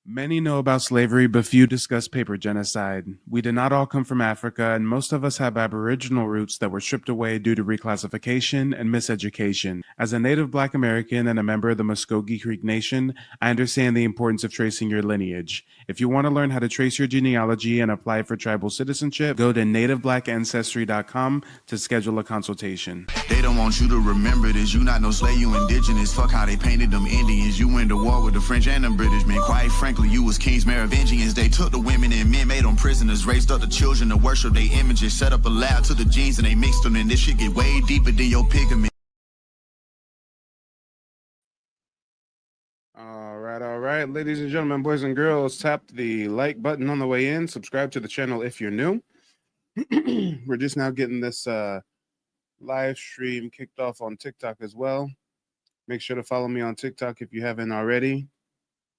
Many know about slavery, but few discuss paper genocide. We did not all come from Africa, and most of us have Aboriginal roots that were stripped away due to reclassification and miseducation. As a native Black American and a member of the Muskogee Creek Nation, I understand the importance of tracing your lineage. If you want to learn how to trace your genealogy and apply for tribal citizenship, go to nativeblackancestry.com to schedule a consultation. They don't want you to remember this. You not no slave, you indigenous. Fuck how they painted them Indians. You went to war with the French and the British, man. Quite frankly, you was kings, Merovingians. They took the women and men, made them prisoners, raised up the children to worship their images, set up a lab to the genes and they mixed them, and this shit get way deeper than your pigment. All right, ladies and gentlemen, boys and girls, tap the like button on the way in. Subscribe to the channel if you're new. We're just now getting this live stream kicked off on TikTok as well. Make sure to follow me on TikTok if you haven't already.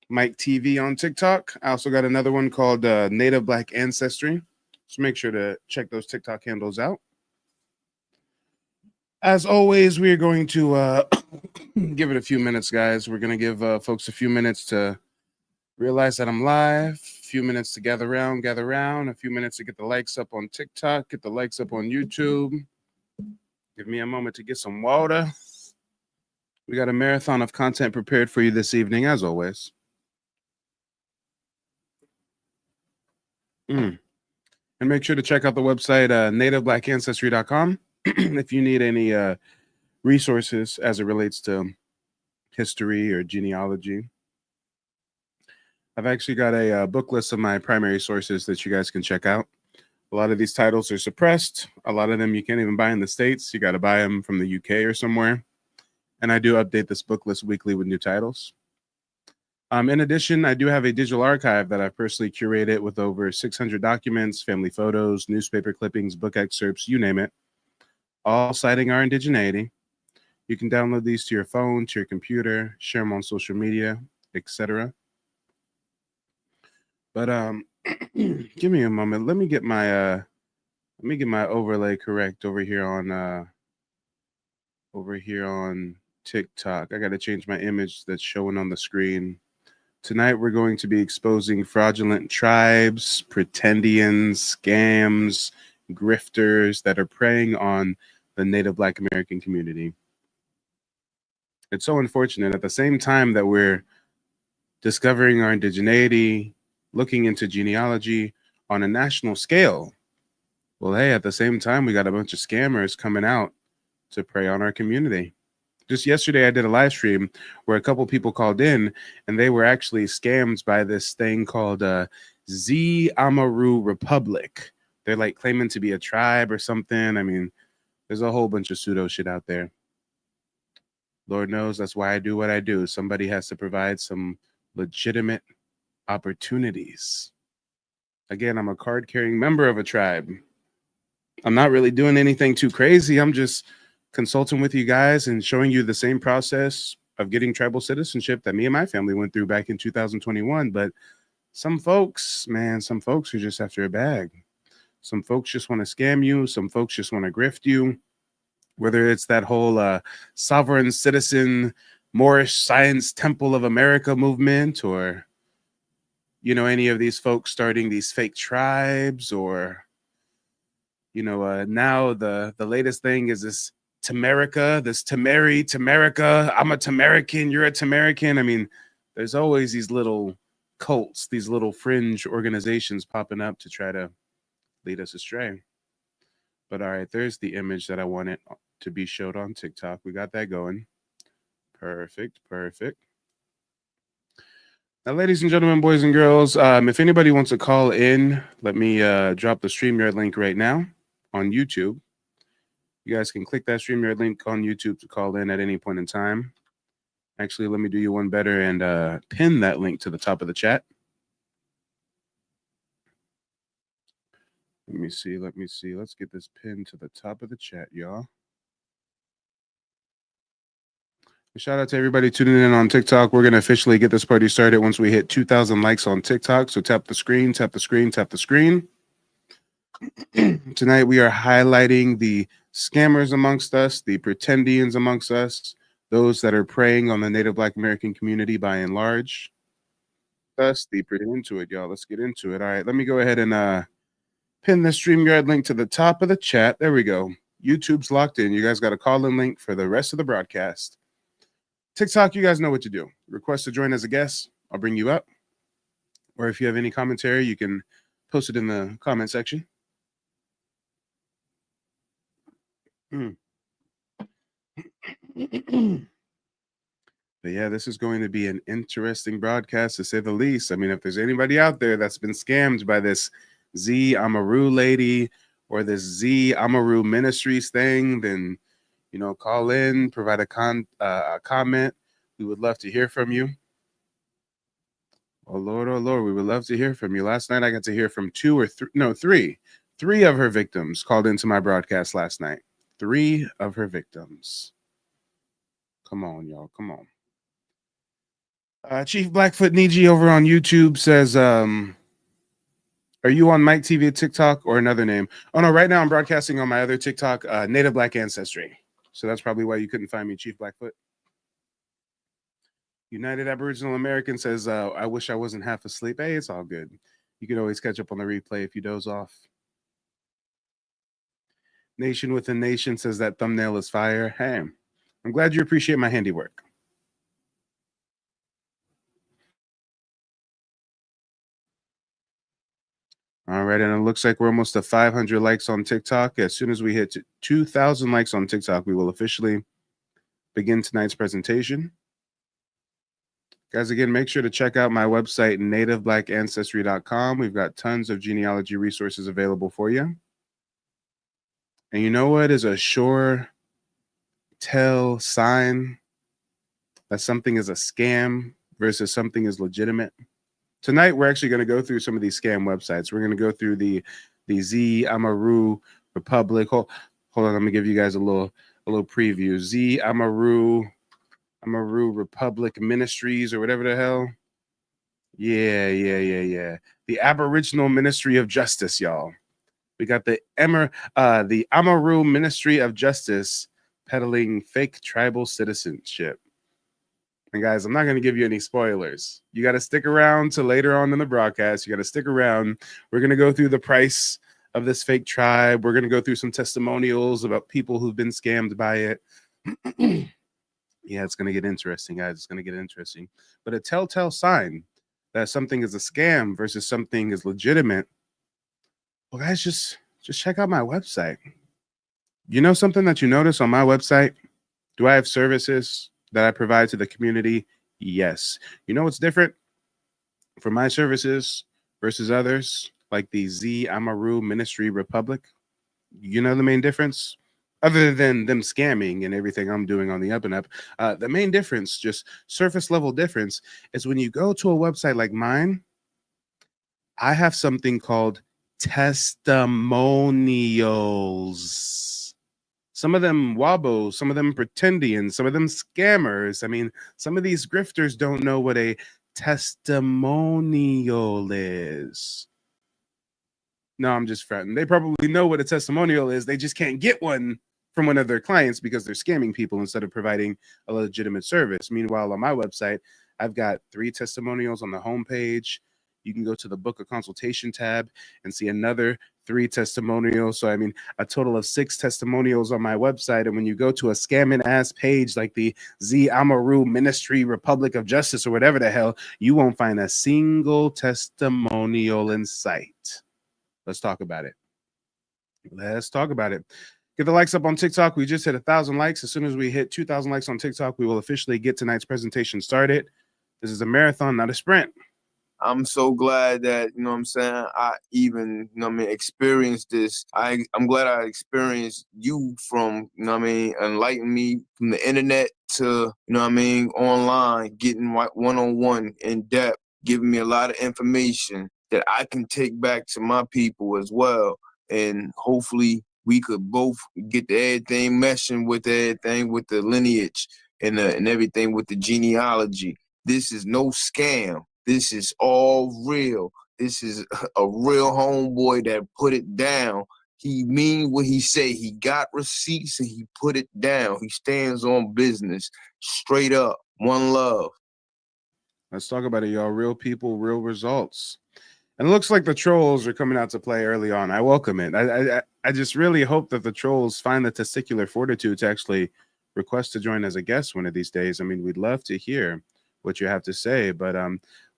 Mike TV on TikTok. I also got another one called Native Black Ancestry. So make sure to check those TikTok handles out. As always, we are going to give it a few minutes, guys. We're going to give folks a few minutes to realize that I'm live, a few minutes to gather around, a few minutes to get the likes up on TikTok, get the likes up on YouTube. Give me a moment to get some water. We got a marathon of content prepared for you this evening, as always. And make sure to check out the website, nativeblackancestry.com, if you need any resources as it relates to history or genealogy. I've actually got a book list of my primary sources that you guys can check out. A lot of these titles are suppressed. A lot of them you can't even buy in the States. You got to buy them from the UK or somewhere. And I do update this book list weekly with new titles. In addition, I do have a digital archive that I've personally curated with over 600 documents, family photos, newspaper clippings, book excerpts, you name it, all citing our indigeneity. You can download these to your phone, to your computer, share them on social media, etc. But give me a moment. Let me get my overlay correct over here on TikTok. I got to change my image that's showing on the screen. Tonight, we're going to be exposing fraudulent tribes, pretendians, scams, grifters that are preying on the Native Black American community. It's so unfortunate. At the same time that we're discovering our indigeneity, looking into genealogy on a national scale, well, hey, at the same time, we got a bunch of scammers coming out to prey on our community. Just yesterday, I did a live stream where a couple people called in, and they were actually scammed by this thing called Z Amaru Republic. They're like claiming to be a tribe or something. I mean, there's a whole bunch of pseudo shit out there. Lord knows that's why I do what I do. Somebody has to provide some legitimate opportunities. Again, I'm a card-carrying member of a tribe. I'm not really doing anything too crazy. I'm just consulting with you guys and showing you the same process of getting tribal citizenship that me and my family went through back in 2021. But some folks, man, some folks are just after a bag. Some folks just want to scam you. Some folks just want to grift you. Whether it's that whole sovereign citizen Moorish Science Temple of America movement, or, you know, any of these folks starting these fake tribes, or, you know, now the latest thing is this Tamerica, this Tamerica. I'm a Tamerican, you're a Tamerican. I mean, there's always these little cults, these little fringe organizations popping up to try to lead us astray. But all right, there's the image that I wanted to be showed on TikTok. We got that going. Perfect. Now, ladies and gentlemen, boys and girls, if anybody wants to call in, let me drop the StreamYard link right now on YouTube. You guys can click that StreamYard link on YouTube to call in at any point in time. Actually, let me do you one better and pin that link to the top of the chat. Let me see. Let's get this pinned to the top of the chat, y'all. Shout out to everybody tuning in on TikTok. We're going to officially get this party started once we hit 2,000 likes on TikTok. So tap the screen. Tonight, we are highlighting the scammers amongst us, the pretendians amongst us, those that are preying on the Native Black American community by and large. us. Into it, y'all. Let's get into it. All right, let me go ahead and pin the StreamYard link to the top of the chat. There we go. YouTube's locked in. You guys got a call-in link for the rest of the broadcast. TikTok, you guys know what to do. Request to join as a guest. I'll bring you up. Or if you have any commentary, you can post it in the comment section. But yeah, this is going to be an interesting broadcast, to say the least. I mean, if there's anybody out there that's been scammed by this Z Amaru lady or this Z Amaru Ministries thing, then, you know, call in, provide a comment. We would love to hear from you. Oh, Lord, we would love to hear from you. Last night, I got to hear from three of her victims called into my broadcast last night. 3 of her victims. Come on, y'all. Come on. Chief Blackfoot Niji over on YouTube says, are you on Mike TV TikTok or another name? Oh, no, right now I'm broadcasting on my other TikTok, Native Black Ancestry. So that's probably why you couldn't find me, Chief Blackfoot. United Aboriginal American says, I wish I wasn't half asleep. Hey, it's all good. You can always catch up on the replay if you doze off. Nation with a Nation says that thumbnail is fire. Hey, I'm glad you appreciate my handiwork. All right, and it looks like we're almost to 500 likes on TikTok. As soon as we hit 2,000 likes on TikTok, we will officially begin tonight's presentation. Guys, again, make sure to check out my website, nativeblackancestry.com. We've got tons of genealogy resources available for you. And you know what is a sure tell sign that something is a scam versus something is legitimate? Tonight, we're actually going to go through some of these scam websites. We're going to go through the Z Amaru Republic. Hold on, I'm going to give you guys a little preview. Z Amaru Republic Ministries or whatever the hell. Yeah. The Aboriginal Ministry of Justice, y'all. We got the Amaru Ministry of Justice peddling fake tribal citizenship. And guys, I'm not going to give you any spoilers. You got to stick around to later on in the broadcast. You got to stick around. We're going to go through the price of this fake tribe. We're going to go through some testimonials about people who've been scammed by it. Yeah, it's going to get interesting, guys. It's going to get interesting. But a telltale sign that something is a scam versus something is legitimate. Well, guys, just check out my website. You know something that you notice on my website? Do I have services that I provide to the community? Yes. You know what's different for my services versus others, like the Z Amaru Ministry Republic? You know the main difference? Other than them scamming and everything I'm doing on the up and up, the main difference, just surface level difference, is when you go to a website like mine, I have something called testimonials. Some of them wobbles, some of them pretendians, some of them scammers. I mean, some of these grifters don't know what a testimonial is. No, I'm just fronting. They probably know what a testimonial is. They just can't get one from one of their clients because they're scamming people instead of providing a legitimate service. Meanwhile, on my website, I've got 3 testimonials on the homepage. You can go to the book a consultation tab and see another 3 testimonials. So, I mean, a total of 6 testimonials on my website. And when you go to a scamming ass page like the Z Amaru Ministry Republic of Justice or whatever the hell, you won't find a single testimonial in sight. Let's talk about it. Let's talk about it. Get the likes up on TikTok. We just hit 1,000 likes. As soon as we hit 2,000 likes on TikTok, we will officially get tonight's presentation started. This is a marathon, not a sprint. I'm so glad that, you know what I'm saying, I even, you know what I mean, experienced this. I'm glad I experienced you from, you know what I mean, enlighten me from the internet to, you know what I mean, online, getting one-on-one in depth, giving me a lot of information that I can take back to my people as well. And hopefully we could both get the everything meshing with everything with the lineage and everything with the genealogy. This is no scam. This is all real. This is a real homeboy that put it down. He mean what he say. He got receipts and he put it down. He stands on business. Straight up. One love. Let's talk about it, y'all. Real people, real results. And it looks like the trolls are coming out to play early on. I welcome it. I just really hope that the trolls find the testicular fortitude to actually request to join as a guest one of these days. I mean, we'd love to hear what you have to say, but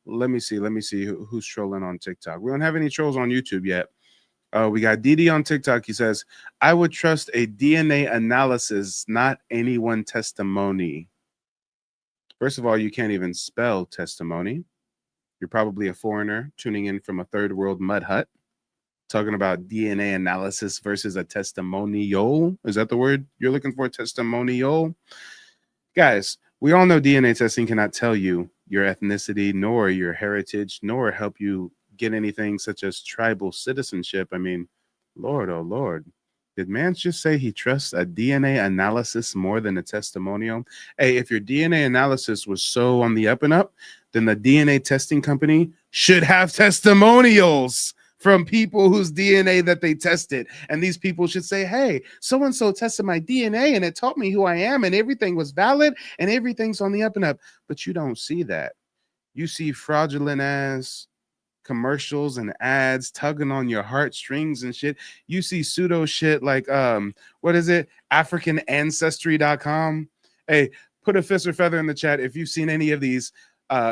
let me see who's trolling on TikTok. We don't have any trolls on YouTube yet. We got Didi on TikTok. He says, I would trust a DNA analysis, not any one testimony. First of all, you can't even spell testimony. You're probably a foreigner tuning in from a third world mud hut, talking about DNA analysis versus a testimonial. Is that the word you're looking for? Testimonial? Guys, we all know DNA testing cannot tell you your ethnicity, nor your heritage, nor help you get anything such as tribal citizenship. I mean, Lord, oh Lord. Did man just say he trusts a DNA analysis more than a testimonial? Hey, if your DNA analysis was so on the up and up, then the DNA testing company should have testimonials from people whose DNA that they tested. And these people should say, hey, so-and-so tested my DNA and it taught me who I am and everything was valid and everything's on the up and up. But you don't see that. You see fraudulent ass commercials and ads tugging on your heartstrings and shit. You see pseudo shit like what is it? AfricanAncestry.com. Hey, put a fist or feather in the chat if you've seen any of these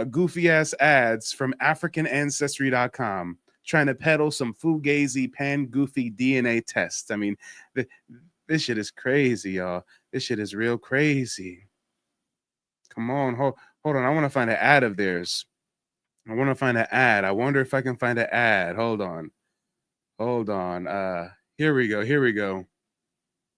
goofy ass ads from AfricanAncestry.com trying to peddle some fugazi pan goofy DNA tests. I mean, this shit is crazy, y'all. This shit is real crazy. Come on, hold on. I want to find an ad of theirs. I want to find an ad. I wonder if I can find an ad. Hold on. Here we go.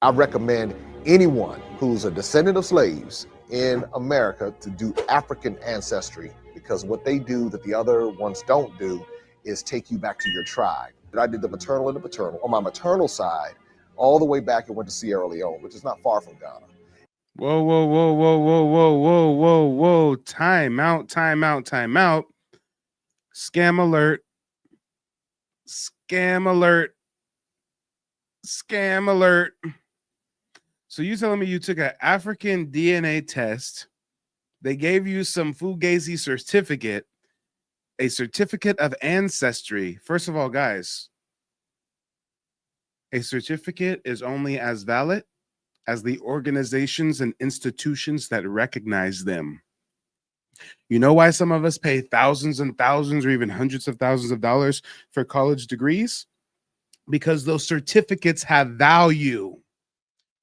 I recommend anyone who's a descendant of slaves in America to do African ancestry, because what they do that the other ones don't do is take you back to your tribe. I did the maternal and the paternal. On my maternal side, all the way back, it went to Sierra Leone, which is not far from Ghana. Whoa. Time out. Scam alert. So you telling me you took an African DNA test, they gave you some fugazi certificate, a certificate of ancestry. First of all, guys, a certificate is only as valid as the organizations and institutions that recognize them. You know why some of us pay thousands and thousands or even hundreds of thousands of dollars for college degrees? Because those certificates have value.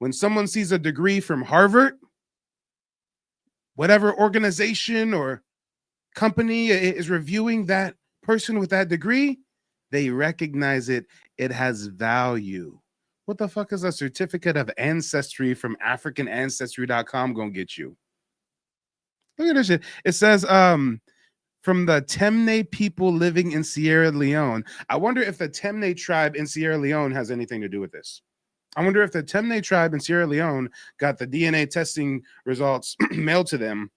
When someone sees a degree from Harvard, whatever organization or company is reviewing that person with that degree, they recognize it. It has value. What the fuck is a certificate of ancestry from AfricanAncestry.com gonna get you? Look at this shit. It says from the Temne people living in Sierra Leone. I wonder if the Temne tribe in Sierra Leone has anything to do with this. I wonder if the Temne tribe in Sierra Leone got the DNA testing results mailed to them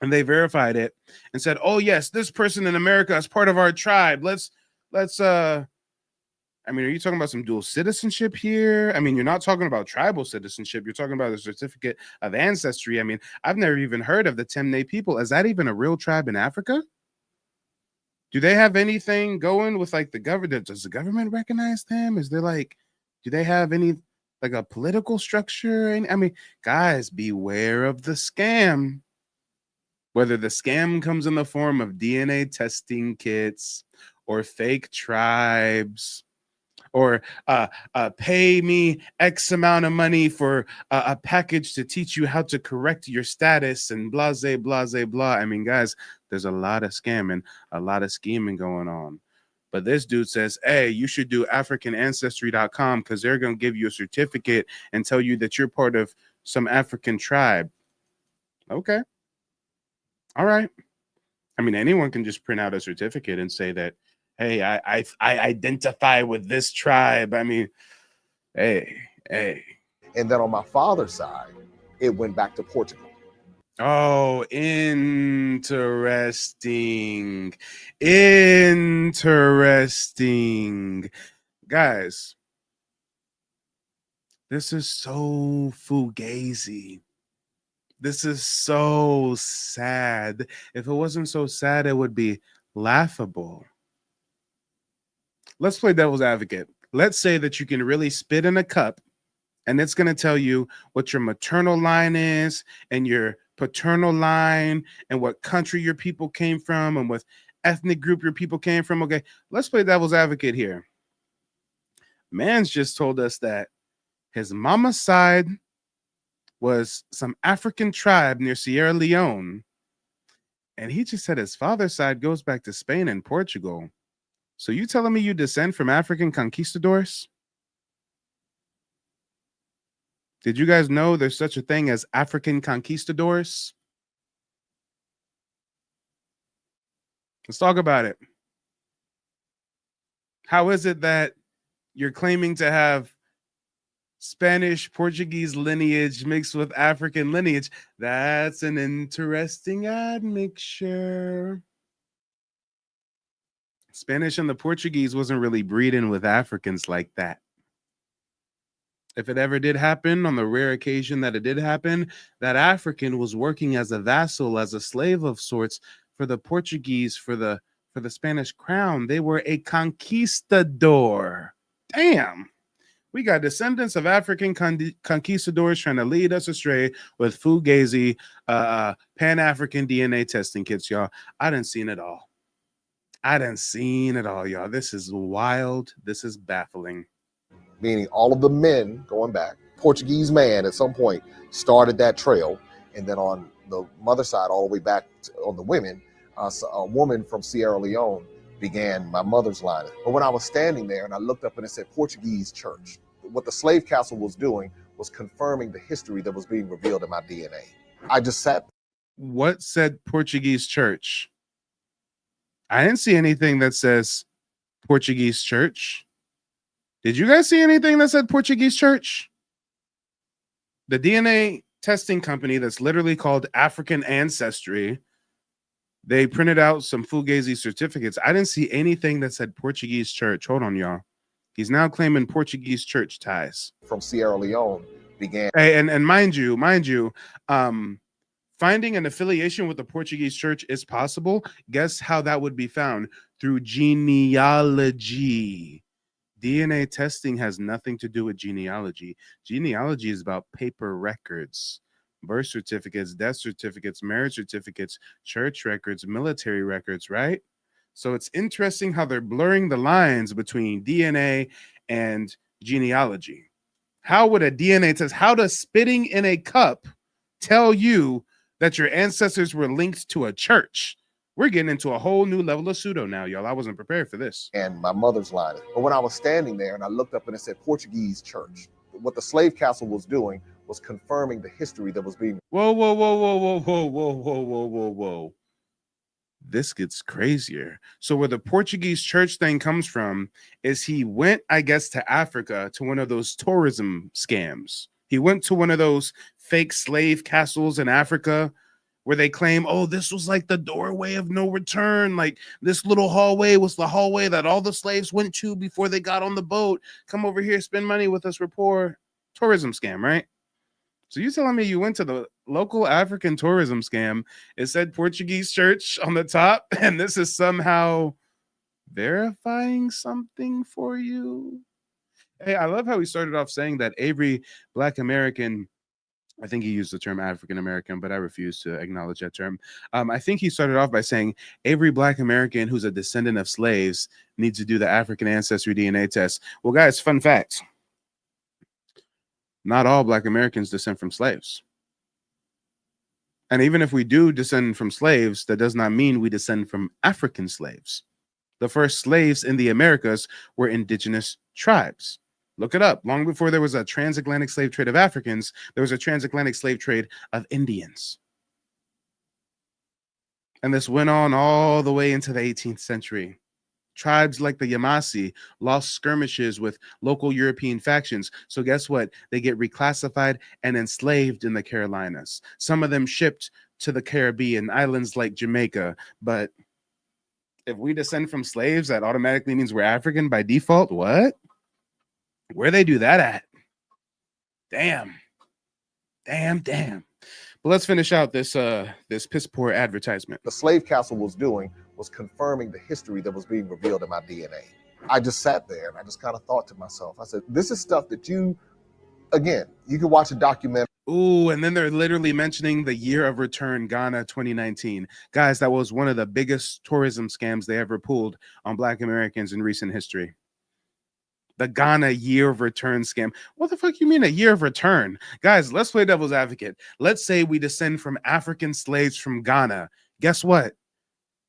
and they verified it and said, oh yes, this person in America is part of our tribe. Let's I mean, are you talking about some dual citizenship here? I mean, you're not talking about tribal citizenship. You're talking about a certificate of ancestry. I mean, I've never even heard of the Temne people. Is that even a real tribe in Africa? Do they have anything going with like the government? Does the government recognize them? Is there like, do they have any like a political structure? I mean, guys, beware of the scam. Whether the scam comes in the form of DNA testing kits or fake tribes, or pay me X amount of money for a package to teach you how to correct your status and blah. I mean, guys, there's a lot of scamming, a lot of scheming going on. But this dude says, hey, you should do AfricanAncestry.com because they're going to give you a certificate and tell you that you're part of some African tribe. Okay. All right. I mean, anyone can just print out a certificate and say that, hey, I identify with this tribe. I mean, hey. And then on my father's side, it went back to Portugal. Oh, interesting. Guys, this is so fugazi. This is so sad. If it wasn't so sad, it would be laughable. Let's play devil's advocate. Let's say that you can really spit in a cup and it's going to tell you what your maternal line is and your paternal line and what country your people came from and what ethnic group your people came from. Okay, let's play devil's advocate here. Man's just told us that his mama's side was some African tribe near Sierra Leone. And he just said his father's side goes back to Spain and Portugal. So you telling me you descend from African conquistadors? Did you guys know there's such a thing as African conquistadors? Let's talk about it. How is it that you're claiming to have Spanish, Portuguese lineage mixed with African lineage? That's an interesting admixture. Spanish and the Portuguese wasn't really breeding with Africans like that. If it ever did happen, on the rare occasion that it did happen, that African was working as a vassal, as a slave of sorts for the Portuguese, for the Spanish crown. They were a conquistador. Damn. We got descendants of African conquistadors trying to lead us astray with fugazi, Pan-African DNA testing kits, y'all. I done seen it all. Y'all. This is wild. This is baffling. Meaning all of the men going back, Portuguese man at some point started that trail. And then on the mother side, all the way back on the women, a woman from Sierra Leone began my mother's line. But when I was standing there and I looked up and it said Portuguese church, what the slave castle was doing was confirming the history that was being revealed in my DNA. I just sat. What said Portuguese church? I didn't see anything that says Portuguese church. Did you guys see anything that said Portuguese church? The DNA testing company that's literally called African Ancestry, they printed out some fugazi certificates. I didn't see anything that said Portuguese church. Hold on, y'all. He's now claiming Portuguese church ties. From Sierra Leone began. Hey, and mind you, finding an affiliation with the Portuguese church is possible. Guess how that would be found? Through genealogy. DNA testing has nothing to do with genealogy. Genealogy is about paper records, birth certificates, death certificates, marriage certificates, church records, military records, right? So it's interesting how they're blurring the lines between DNA and genealogy. How would a DNA test, how does spitting in a cup tell you that your ancestors were linked to a church? We're getting into a whole new level of pseudo now, y'all. I wasn't prepared for this. And my mother's line. But when I was standing there and I looked up and it said Portuguese church, what the slave castle was doing was confirming the history that was being. Whoa. This gets crazier. So where the Portuguese church thing comes from is he went, I guess, to Africa to one of those tourism scams. He went to one of those fake slave castles in Africa where they claim, oh, this was like the doorway of no return. Like this little hallway was the hallway that all the slaves went to before they got on the boat. Come over here, spend money with us, we're poor. Tourism scam, right? So you telling me you went to the local African tourism scam, it said Portuguese church on the top, and this is somehow verifying something for you? Hey, I love how he started off saying that every Black American, I think he used the term African American, but I refuse to acknowledge that term. I think he started off by saying every Black American who's a descendant of slaves needs to do the African Ancestry DNA test. Well, guys, fun fact. Not all Black Americans descend from slaves. And even if we do descend from slaves, that does not mean we descend from African slaves. The first slaves in the Americas were indigenous tribes. Look it up. Long before there was a transatlantic slave trade of Africans, there was a transatlantic slave trade of Indians. And this went on all the way into the 18th century. Tribes like the Yamasee lost skirmishes with local European factions. So guess what? They get reclassified and enslaved in the Carolinas. Some of them shipped to the Caribbean, islands like Jamaica. But if we descend from slaves, that automatically means we're African by default? What? Where they do that at? Damn. But let's finish out this this piss poor advertisement. The slave castle was doing was confirming the history that was being revealed in my DNA. I just sat there and I just kind of thought to myself, I said, this is stuff that you can watch a documentary. Ooh, and then they're literally mentioning the year of return, Ghana 2019. Guys, that was one of the biggest tourism scams they ever pulled on Black Americans in recent history. The Ghana year of return scam. What the fuck you mean a year of return? Guys, let's play devil's advocate. Let's say we descend from African slaves from Ghana. Guess what?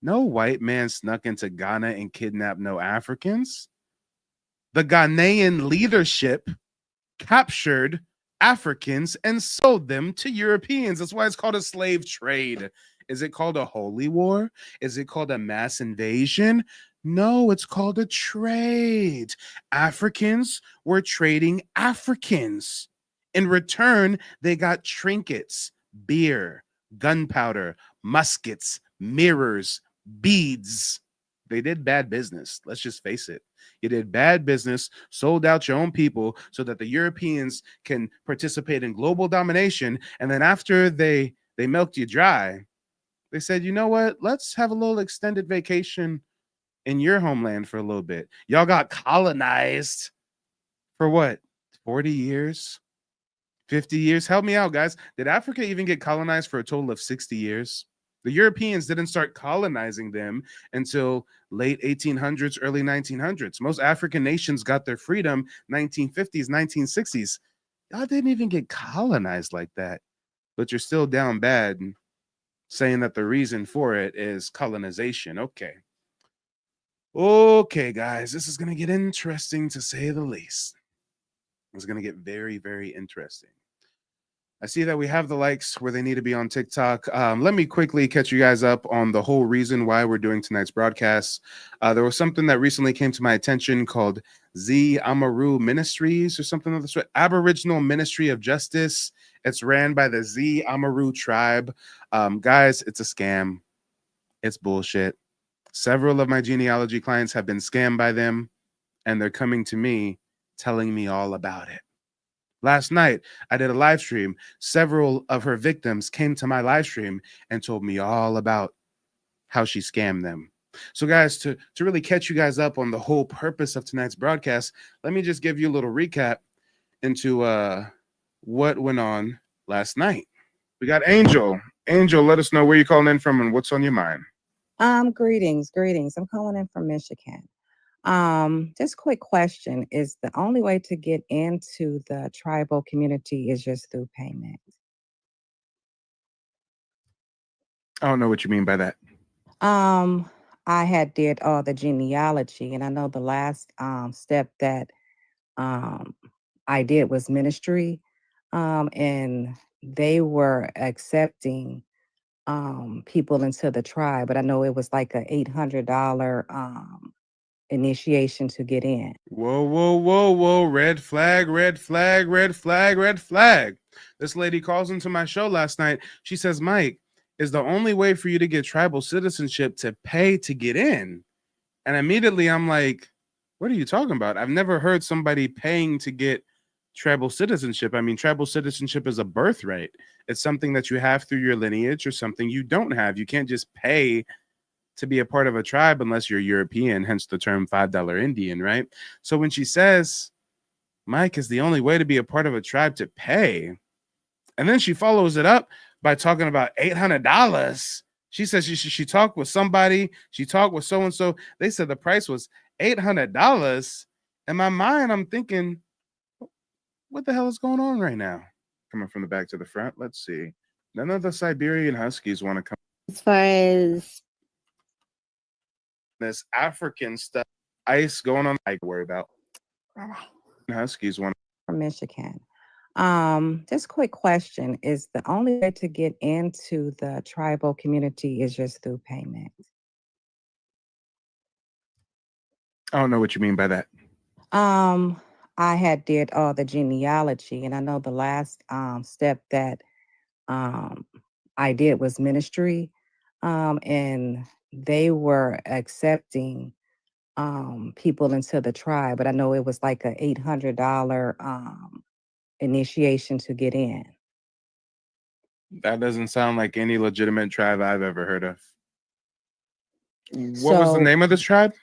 No white man snuck into Ghana and kidnapped no Africans. The Ghanaian leadership captured Africans and sold them to Europeans. That's why it's called a slave trade. Is it called a holy war? Is it called a mass invasion? No, it's called a trade. Africans were trading Africans. In return, they got trinkets, beer, gunpowder, muskets, mirrors, beads. They did bad business. Let's just face it. You did bad business, sold out your own people so that the Europeans can participate in global domination. And then after they milked you dry, they said, you know what? Let's have a little extended vacation in your homeland for a little bit. Y'all got colonized for what? 40 years? 50 years? Help me out, guys. Did Africa even get colonized for a total of 60 years? The Europeans didn't start colonizing them until late 1800s, early 1900s. Most African nations got their freedom 1950s, 1960s. Y'all didn't even get colonized like that. But you're still down bad saying that the reason for it is colonization. Okay. Okay, guys, this is going to get interesting to say the least. It's going to get very, very interesting. I see that we have the likes where they need to be on TikTok. Let me quickly catch you guys up on the whole reason why we're doing tonight's broadcast. There was something that recently came to my attention called Z Amaru Ministries or something of the sort. Aboriginal Ministry of Justice. It's ran by the Z Amaru tribe. Guys, it's a scam. It's bullshit. Several of my genealogy clients have been scammed by them, and they're coming to me telling me all about it. Last night, I did a live stream. Several of her victims came to my live stream and told me all about how she scammed them. So, guys, to really catch you guys up on the whole purpose of tonight's broadcast, let me just give you a little recap into what went on last night. We got Angel. Angel, let us know where you're calling in from and what's on your mind. Greetings. I'm calling in from Michigan. Just quick question. Is the only way to get into the tribal community is just through payment? I don't know what you mean by that. I had did all the genealogy, and I know the last step that I did was ministry. And they were accepting people into the tribe, but I know it was like a $800 initiation to get in. Whoa. Red flag, red flag, red flag, red flag. This lady calls into my show last night. She says, Mike, is the only way for you to get tribal citizenship to pay to get in? And immediately I'm like, what are you talking about? I've never heard somebody paying to get tribal citizenship. I mean, tribal citizenship is a birthright. It's something that you have through your lineage or something you don't have. You can't just pay to be a part of a tribe unless you're European, hence the term $5 Indian, right? So when she says, Mike is the only way to be a part of a tribe to pay, and then she follows it up by talking about $800. She says she talked with somebody, she talked with so-and-so. They said the price was $800. In my mind, I'm thinking, what the hell is going on right now? Coming from the back to the front, let's see. None of the Siberian Huskies want to come. As far as this African stuff, ice going on, I worry about. Huskies want from Michigan. Just quick question. Is the only way to get into the tribal community is just through payment? I don't know what you mean by that. I had did all the genealogy, and I know the last step that I did was ministry. And they were accepting people into the tribe, but I know it was like a $800 initiation to get in. That doesn't sound like any legitimate tribe I've ever heard of. What was the So name of this tribe?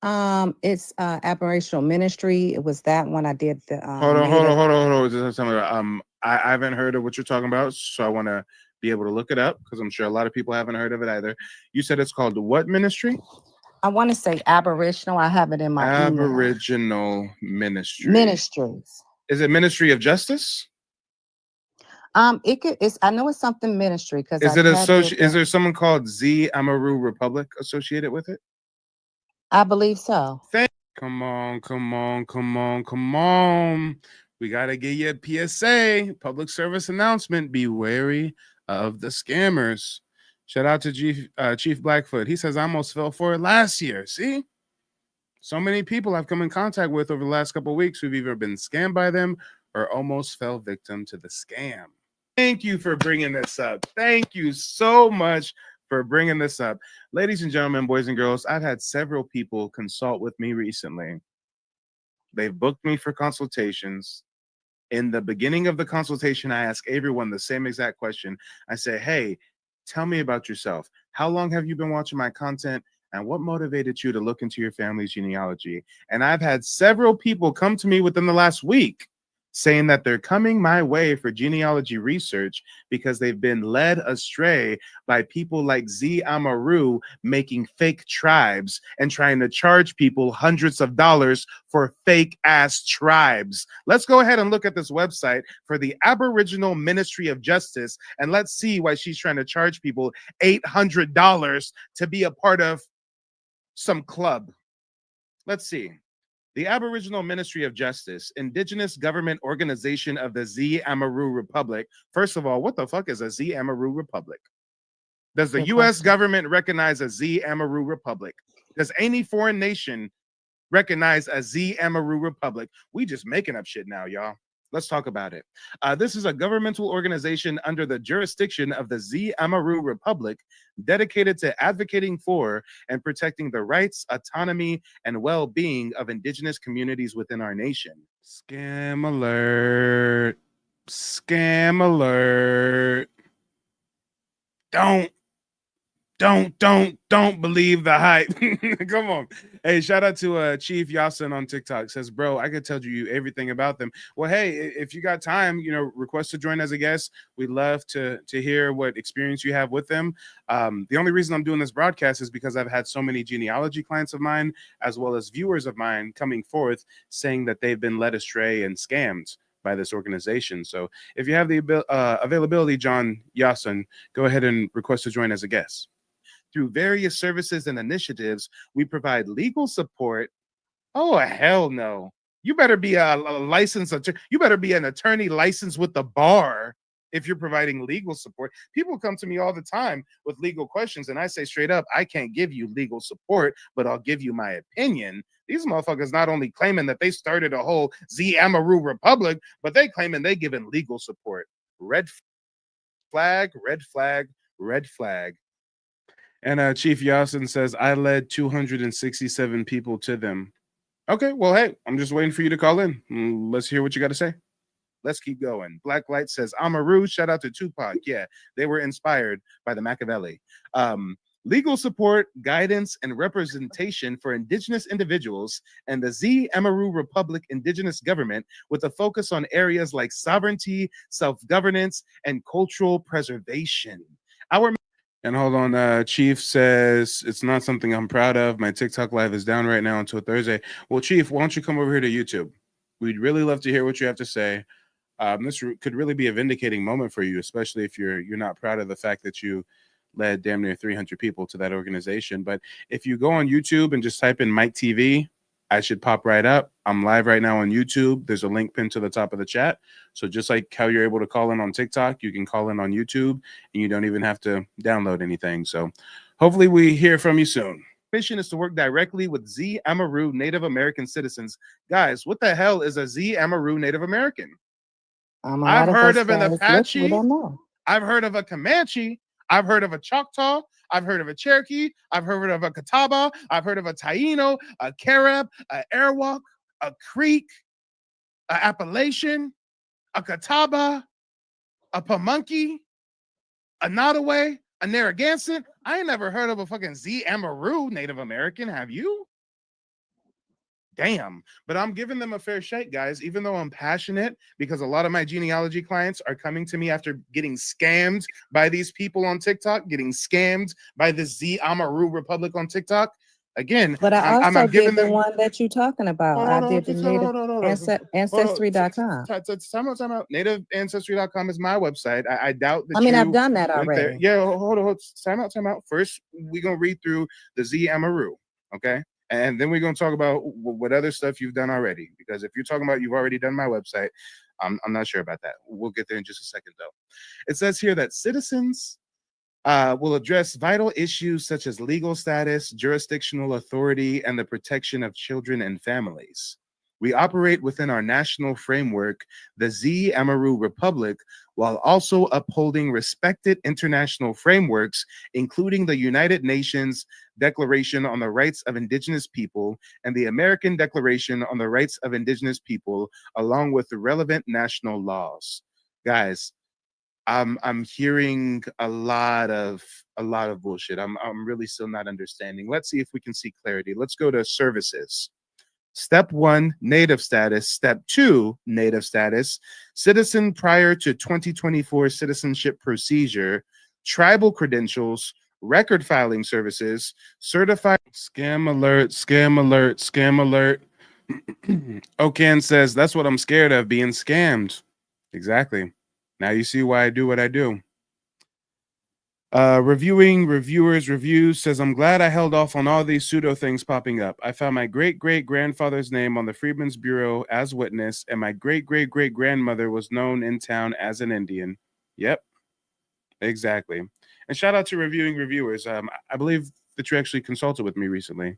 it's Aboriginal Ministry. It was that one I did the Hold on, hold on, native. hold on, hold on. Just tell me, I haven't heard of what you're talking about, so I want to be able to look it up because I'm sure a lot of people haven't heard of it either. You said it's called what ministry? I want to say Aboriginal. I have it in my email. Aboriginal Ministry. Ministries. Is it Ministry of Justice? It's I know it's something ministry because Is I it had did Is the, there someone called Z Amaru Republic associated with it? I believe so. Come on, come on, come on, come on. We got to get you a PSA, public service announcement. Be wary of the scammers. Shout out to Chief Blackfoot. He says, I almost fell for it last year. See? So many people I've come in contact with over the last couple of weeks who've either been scammed by them or almost fell victim to the scam. Thank you for bringing this up. Thank you so much for bringing this up. Ladies and gentlemen, boys and girls, I've had several people consult with me recently. They've booked me for consultations. In the beginning of the consultation, I ask everyone the same exact question. I say, hey, tell me about yourself. How long have you been watching my content? And what motivated you to look into your family's genealogy? And I've had several people come to me within the last week saying that they're coming my way for genealogy research because they've been led astray by people like Z Amaru making fake tribes and trying to charge people hundreds of dollars for fake ass tribes. Let's go ahead and look at this website for the Aboriginal Ministry of Justice and let's see why she's trying to charge people $800 to be a part of some club. Let's see. The Aboriginal Ministry of Justice, indigenous government organization of the Z Amaru Republic. First of all, what the fuck is a Z Amaru Republic? Does the Good US question. government recognize a Z Amaru Republic? Does any foreign nation recognize a Z Amaru Republic? We just making up shit now, y'all. Let's talk about it. This is a governmental organization under the jurisdiction of the Z Amaru Republic dedicated to advocating for and protecting the rights, autonomy, and well-being of indigenous communities within our nation. Scam alert. Scam alert. Don't believe the hype. Come on. Hey, shout out to Chief Yasin on TikTok. Says, bro, I could tell you everything about them. Well, hey, if you got time, request to join as a guest. We'd love to hear what experience you have with them. The only reason I'm doing this broadcast is because I've had so many genealogy clients of mine, as well as viewers of mine coming forth saying that they've been led astray and scammed by this organization. So if you have the availability, John Yasin, go ahead and request to join as a guest. Through various services and initiatives, we provide legal support. Oh, hell no. You better be a licensed attorney. You better be an attorney licensed with the bar if you're providing legal support. People come to me all the time with legal questions, and I say straight up, I can't give you legal support, but I'll give you my opinion. These motherfuckers not only claiming that they started a whole Z Amaru Republic, but they claiming they giving legal support. Red flag, red flag, red flag. And Chief Yasin says, I led 267 people to them. Okay, well, hey, I'm just waiting for you to call in. Let's hear what you got to say. Let's keep going. Black Light says, Amaru, shout out to Tupac. Yeah, they were inspired by the Machiavelli. Legal support, guidance, and representation for indigenous individuals and the Z Amaru Republic indigenous government with a focus on areas like sovereignty, self-governance, and cultural preservation. And hold on, Chief says, it's not something I'm proud of. My TikTok live is down right now until Thursday. Well, Chief, why don't you come over here to YouTube? We'd really love to hear what you have to say. This could really be a vindicating moment for you, especially if you're not proud of the fact that you led damn near 300 people to that organization. But if you go on YouTube and just type in Mike TV, I should pop right up. I'm live right now on YouTube. There's a link pinned to the top of the chat. So just like how you're able to call in on TikTok, you can call in on YouTube and you don't even have to download anything. So hopefully we hear from you soon. Mission is to work directly with Z Amaru Native American citizens. Guys, what the hell is a Z Amaru Native American? I've heard of an Apache. We don't know. I've heard of a Comanche. I've heard of a Choctaw. I've heard of a Cherokee. I've heard of a Catawba. I've heard of a Taino, a Carib, a Arawak, a Creek, a Appalachian, a Catawba, a Pamunkey, a Nottoway, a Narragansett. I ain't never heard of a fucking Z Amaru Native American. Have you? Damn. But I'm giving them a fair shake, guys, even though I'm passionate, because a lot of my genealogy clients are coming to me after getting scammed by these people on TikTok, getting scammed by the Z Amaru Republic on TikTok. Again, But I I'm also giving did the them. one that you're talking about. I did the native ancestry.com. Time out. NativeAncestry.com is my website. I doubt that I mean, I've you done that went there. already. Yeah, hold on. Time out. First, we're going to read through the Z Amaru, okay? And then we're going to talk about what other stuff you've done already. Because if you're talking about you've already done my website, I'm not sure about that. We'll get there in just a second, though. It says here that citizens will address vital issues such as legal status, jurisdictional authority, and the protection of children and families. We operate within our national framework, the Z Amaru Republic, while also upholding respected international frameworks, including the United Nations Declaration on the Rights of Indigenous People and the American Declaration on the Rights of Indigenous People, along with the relevant national laws. Guys, I'm hearing a lot of bullshit. I'm really still not understanding. Let's see if we can see clarity. Let's go to services. Step 1, native status. Step 2, native status. Citizen prior to 2024 citizenship procedure. Tribal credentials. Record filing services. Certified. Scam alert, scam alert, scam alert. Okan says, that's what I'm scared of, being scammed. Exactly. Now you see why I do what I do. Reviewing reviewers reviews says, I'm glad I held off on all these pseudo things popping up. I found my great-great-grandfather's name on the Freedmen's Bureau as witness, and my great-great-great-grandmother was known in town as an Indian. Yep, exactly. And shout out to reviewing reviewers. I believe that you actually consulted with me recently.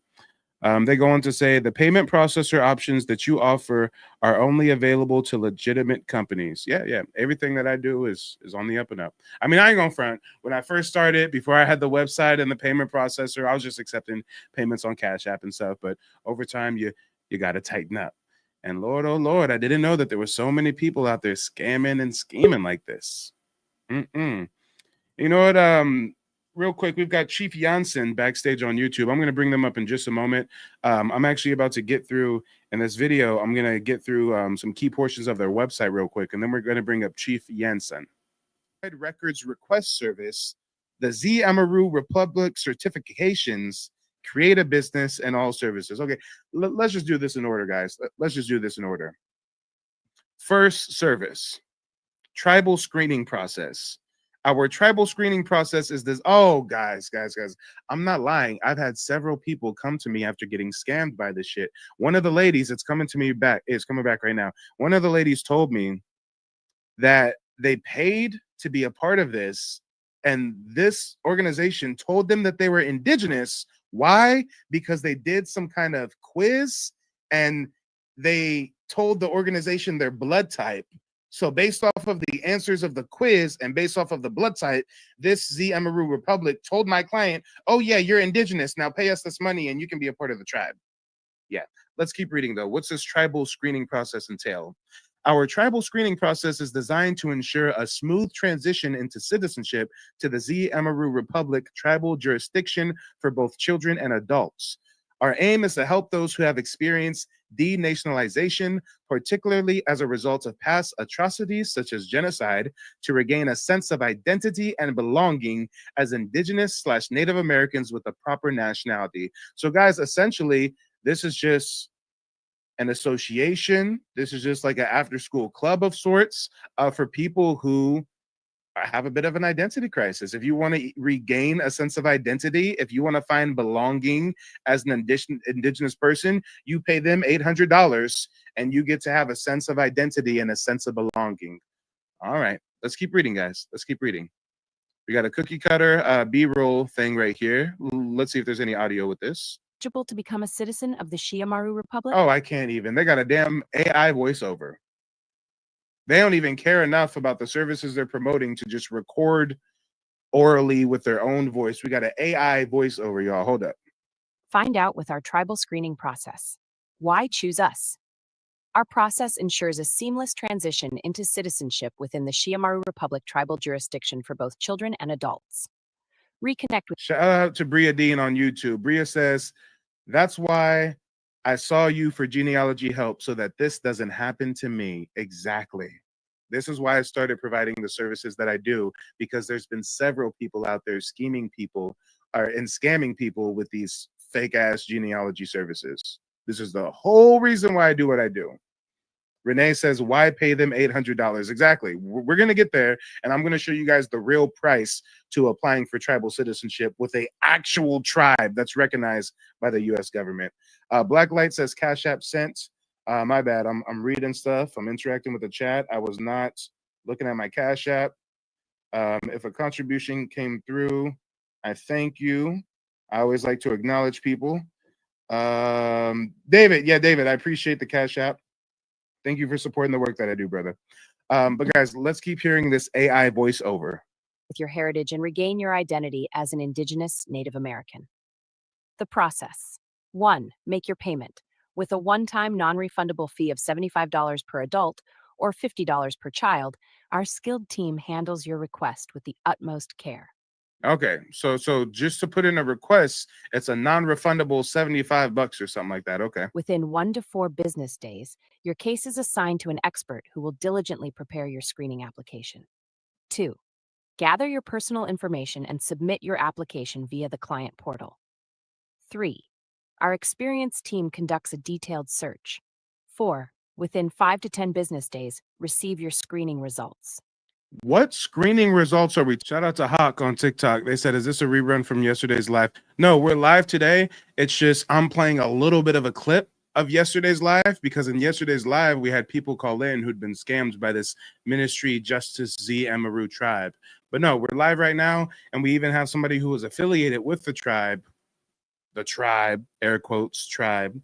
They go on to say the payment processor options that you offer are only available to legitimate companies. Yeah. Everything that I do is on the up and up. I mean, I ain't gonna front. When I first started, before I had the website and the payment processor, I was just accepting payments on Cash App and stuff. But over time, you got to tighten up. And Lord, oh Lord, I didn't know that there were so many people out there scamming and scheming like this. You know what? Real quick, we've got Chief Janssen backstage on YouTube. I'm going to bring them up in just a moment. I'm actually about to get through in this video. I'm going to get through some key portions of their website real quick, and then we're going to bring up Chief Janssen. Records request service, the Z Amaru Republic certifications, create a business, and all services. Okay, let's just do this in order, guys. Let's just do this in order. First service, tribal screening process. Our tribal screening process is this. Oh, guys, I'm not lying. I've had several people come to me after getting scammed by this shit. One of the ladies, it's coming back right now. One of the ladies told me that they paid to be a part of this, and this organization told them that they were indigenous. Why? Because they did some kind of quiz, and they told the organization their blood type. So based off of the answers of the quiz and based off of the blood type, this Z Amaru Republic told my client, oh yeah, you're indigenous. Now pay us this money and you can be a part of the tribe. Yeah, let's keep reading though. What's this tribal screening process entail? Our tribal screening process is designed to ensure a smooth transition into citizenship to the Z Amaru Republic tribal jurisdiction for both children and adults. Our aim is to help those who have experienced denationalization, particularly as a result of past atrocities such as genocide, to regain a sense of identity and belonging as Indigenous/Native Americans with a proper nationality. So, guys, essentially, this is just an association. This is just like an after-school club of sorts for people who have a bit of an identity crisis. If you want to regain a sense of identity, if you want to find belonging as an indigenous person, you pay them $800 and you get to have a sense of identity and a sense of belonging. All right, let's keep reading, guys. Let's keep reading. We got a cookie cutter B-roll thing right here. Let's see if there's any audio with this. To become a citizen of the Shiamaru Republic? Oh, I can't even. They got a damn AI voiceover. They don't even care enough about the services they're promoting to just record orally with their own voice. We got an AI voiceover, y'all. Hold up. Find out with our tribal screening process. Why choose us? Our process ensures a seamless transition into citizenship within the Shiamaru Republic tribal jurisdiction for both children and adults. Reconnect with. Shout out to Bria Dean on YouTube. Bria says, that's why I saw you for genealogy help so that this doesn't happen to me. Exactly. This is why I started providing the services that I do, because there's been several people out there scheming people and scamming people with these fake ass genealogy services. This is the whole reason why I do what I do. Renee says, why pay them $800? Exactly. We're going to get there, and I'm going to show you guys the real price to applying for tribal citizenship with a actual tribe that's recognized by the U.S. government. Blacklight says, Cash App sent. My bad. I'm reading stuff. I'm interacting with the chat. I was not looking at my Cash App. If a contribution came through, I thank you. I always like to acknowledge people. David, I appreciate the Cash App. Thank you for supporting the work that I do, brother. But guys, let's keep hearing this AI voiceover. With your heritage and regain your identity as an Indigenous Native American. The process. 1. Make your payment. With a one-time non-refundable fee of $75 per adult or $50 per child, our skilled team handles your request with the utmost care. Okay, so just to put in a request, it's a non-refundable $75 or something like that. Okay. Within 1 to 4 business days, your case is assigned to an expert who will diligently prepare your screening application. 2. Gather your personal information and submit your application via the client portal. 3. Our experienced team conducts a detailed search. 4. Within 5 to 10 business days, receive your screening results. What screening results are we? Shout out to Hawk on TikTok. They said, is this a rerun from yesterday's live? No, we're live today. It's just I'm playing a little bit of a clip of yesterday's live, because in yesterday's live, we had people call in who'd been scammed by this Ministry Justice Z Amaru tribe. But no, we're live right now, and we even have somebody who was affiliated with the tribe, air quotes, tribe,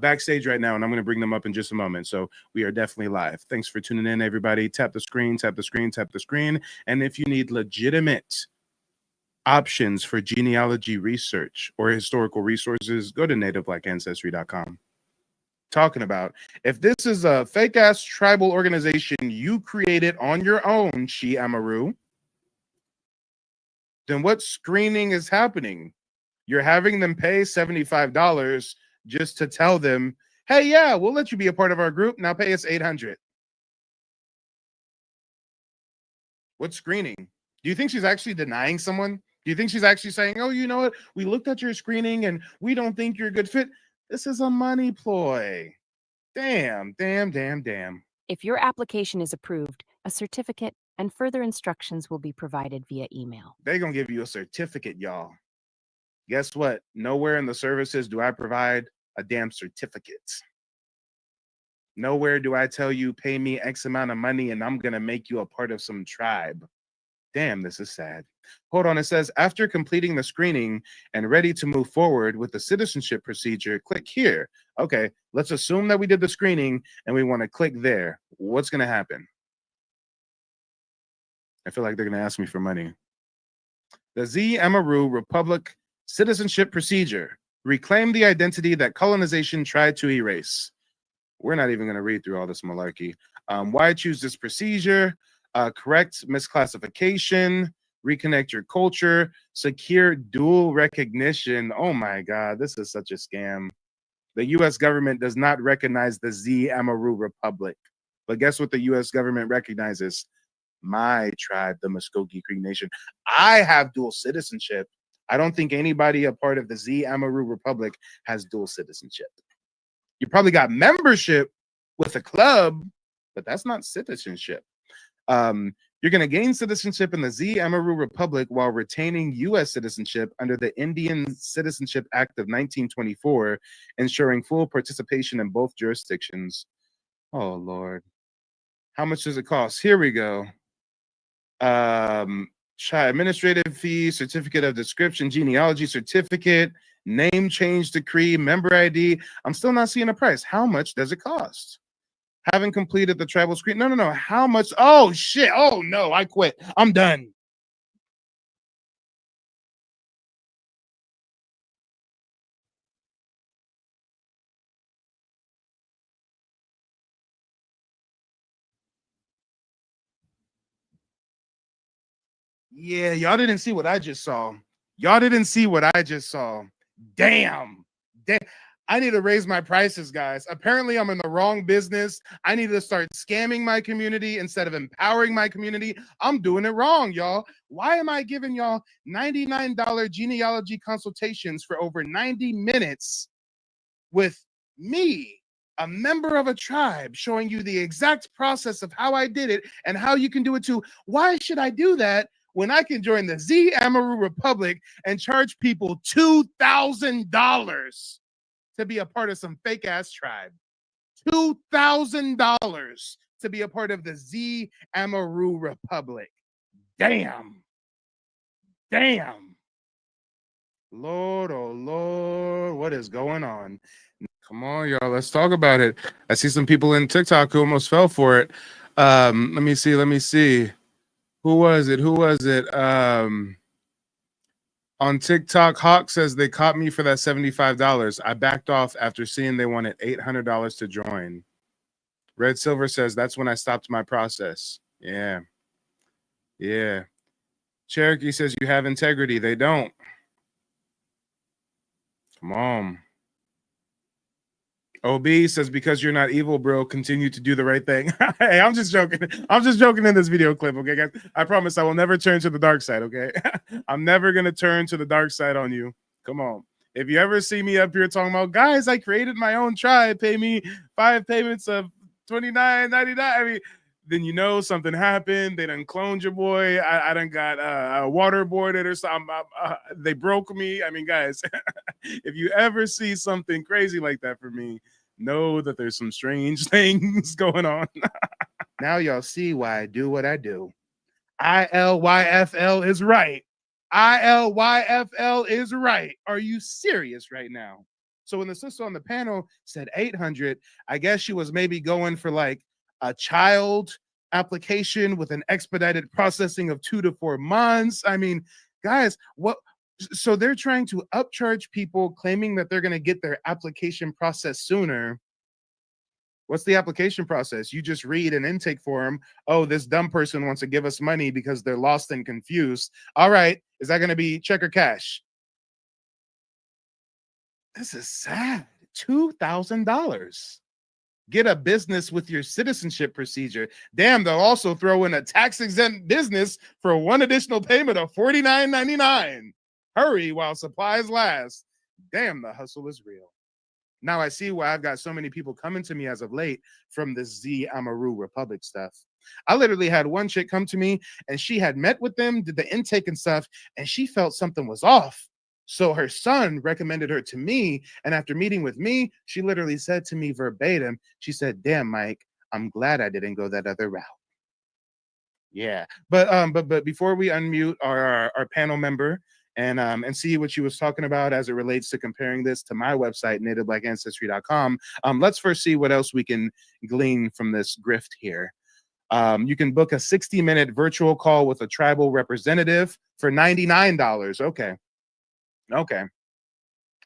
backstage right now, and I'm going to bring them up in just a moment. So we are definitely live. Thanks for tuning in, everybody. Tap the screen, tap the screen, tap the screen. And if you need legitimate options for genealogy research or historical resources, go to nativeblack.ancestry.com. Talking about, if this is a fake ass tribal organization you created on your own, Shi Amaru, then what screening is happening? You're having them pay $75 just to tell them, hey, yeah, we'll let you be a part of our group. Now pay us $800. What screening? Do you think she's actually denying someone? Do you think she's actually saying, oh, you know what? We looked at your screening and we don't think you're a good fit. This is a money ploy. Damn. If your application is approved, a certificate and further instructions will be provided via email. They're going to give you a certificate, y'all. Guess what? Nowhere in the services do I provide a damn certificate. Nowhere do I tell you, pay me X amount of money and I'm going to make you a part of some tribe. Damn, this is sad. Hold on. It says, after completing the screening and ready to move forward with the citizenship procedure, click here. Okay, let's assume that we did the screening and we want to click there. What's going to happen? I feel like they're going to ask me for money. The Z Amaru Republic Citizenship Procedure. Reclaim the identity that colonization tried to erase. We're not even going to read through all this malarkey. Why choose this procedure? Correct misclassification. Reconnect your culture. Secure dual recognition. Oh my God, this is such a scam. The U.S. government does not recognize the Z Amaru Republic. But guess what the U.S. government recognizes? My tribe, the Muskogee Creek Nation. I have dual citizenship. I don't think anybody a part of the Z Amaru Republic has dual citizenship. You probably got membership with a club, but that's not citizenship. You're going to gain citizenship in the Z Amaru Republic while retaining U.S. citizenship under the Indian Citizenship Act of 1924, ensuring full participation in both jurisdictions. Oh, Lord. How much does it cost? Here we go. Administrative fee, certificate of description, genealogy certificate, name change decree, member ID. I'm still not seeing a price. How much does it cost? Having completed the tribal screen. No. How much? Oh, shit. Oh, no. I quit. I'm done. Yeah, y'all didn't see what I just saw. Y'all didn't see what I just saw. Damn. I need to raise my prices, guys. Apparently, I'm in the wrong business. I need to start scamming my community instead of empowering my community. I'm doing it wrong, y'all. Why am I giving y'all $99 genealogy consultations for over 90 minutes with me, a member of a tribe, showing you the exact process of how I did it and how you can do it too? Why should I do that when I can join the Z Amaru Republic and charge people $2,000 to be a part of some fake ass tribe? $2,000 to be a part of the Z Amaru Republic. Damn. Damn. Lord, oh Lord, what is going on? Come on, y'all. Let's talk about it. I see some people in TikTok who almost fell for it. Let me see. Who was it? On TikTok, Hawk says they caught me for that $75. I backed off after seeing they wanted $800 to join. Red Silver says that's when I stopped my process. Yeah. Cherokee says you have integrity. They don't. Come on. OB says because you're not evil, bro, continue to do the right thing. Hey, I'm just joking. I'm just joking in this video clip, okay, guys? I promise I will never turn to the dark side, okay? I'm never going to turn to the dark side on you. Come on. If you ever see me up here talking about, guys, I created my own tribe, pay me 5 payments of $29.99, I mean, then you know something happened. They done cloned your boy. I done got waterboarded or something. They broke me. I mean, guys, if you ever see something crazy like that for me, know that there's some strange things going on. Now y'all see why I do what I do. ILYFL is right. ILYFL is right. Are you serious right now? So when the sister on the panel said 800, I guess she was maybe going for like a child application with an expedited processing of 2 to 4 months. I mean, guys, what? So they're trying to upcharge people, claiming that they're going to get their application processed sooner. What's the application process? You just read an intake form. Oh, this dumb person wants to give us money because they're lost and confused. All right, is that going to be check or cash? This is sad. $2,000. Get a business with your citizenship procedure. Damn, they'll also throw in a tax-exempt business for one additional payment of $49.99. Hurry while supplies last. Damn, the hustle is real. Now I see why I've got so many people coming to me as of late from this Z Amaru Republic stuff. I literally had one chick come to me and she had met with them, did the intake and stuff, and she felt something was off. So her son recommended her to me. And after meeting with me, she literally said to me verbatim, she said, damn, Mike, I'm glad I didn't go that other route. Yeah. But before we unmute our panel member, and see what she was talking about as it relates to comparing this to my website, nativeblack.ancestry.com. Let's first see what else we can glean from this grift here. You can book a 60-minute virtual call with a tribal representative for $99. Okay,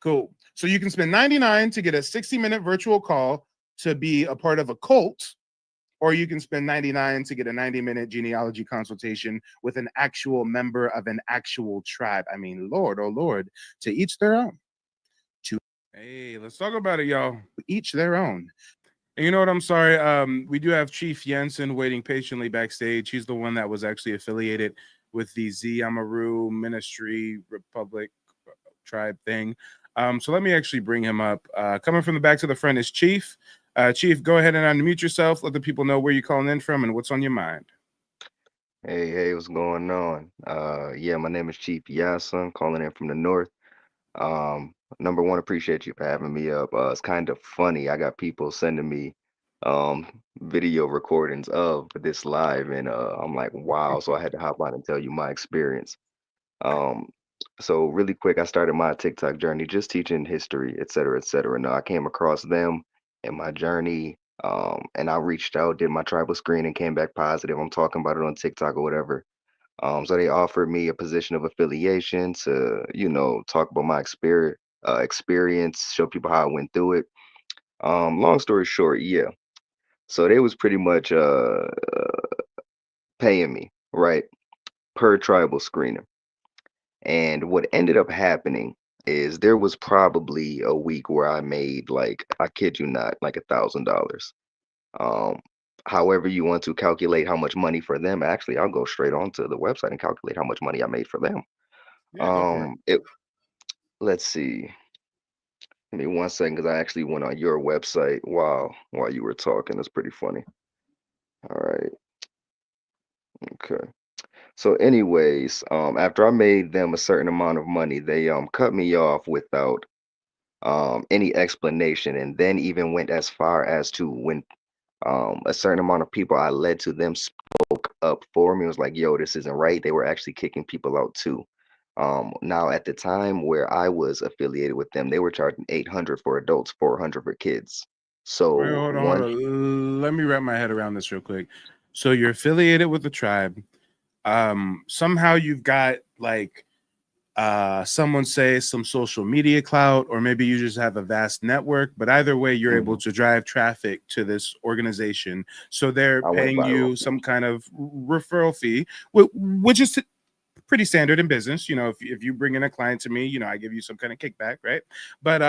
cool. So you can spend $99 to get a 60-minute virtual call to be a part of a cult, or you can spend $99 to get a 90-minute genealogy consultation with an actual member of an actual tribe. I mean, Lord, oh Lord, to each their own. Hey, let's talk about it, y'all. Each their own. And you know what? I'm sorry. We do have Chief Jensen waiting patiently backstage. He's the one that was actually affiliated with the Z Amaru Ministry Republic tribe thing. So let me actually bring him up. Coming from the back to the front is Chief. Chief, go ahead and unmute yourself. Let the people know where you're calling in from and what's on your mind. Hey, what's going on? Yeah, my name is Chief Yasun, calling in from the north. Number one, appreciate you for having me up. It's kind of funny. I got people sending me video recordings of this live, and I'm like, wow. So I had to hop on and tell you my experience. Um, so really quick, I started my TikTok journey just teaching history, et cetera, et cetera. Now I came across them in my journey, and I reached out, did my tribal screen, and came back positive. I'm talking about it on TikTok or whatever. So they offered me a position of affiliation to, talk about my experience, show people how I went through it. Long story short, yeah. So they was pretty much paying me, right? per tribal screening. And what ended up happening is there was probably a week where I made like, I kid you not, like $1,000. Um, However you want to calculate how much money for them, actually, I'll go straight onto the website and calculate how much money I made for them. Yeah, go for it. It Let's see. Give me 1 second because I actually went on your website while you were talking. That's pretty funny. All right. Okay. So, anyways, after I made them a certain amount of money, they cut me off without any explanation, and then even went as far as to when a certain amount of people I led to them spoke up for me. It was like, yo, this isn't right. They were actually kicking people out too. Now at the time where I was affiliated with them, they were charging 800 for adults, 400 for kids. Wait, So hold on, hold one, on. Let me wrap my head around this real quick. So you're affiliated with the tribe. Somehow you've got like someone say some social media clout, or maybe you just have a vast network, but either way you're able mhm, to drive traffic to this organization, so they're I went paying viral. you some kind of referral fee, which is pretty standard in business. If you bring in a client to me, I give you some kind of kickback, right? But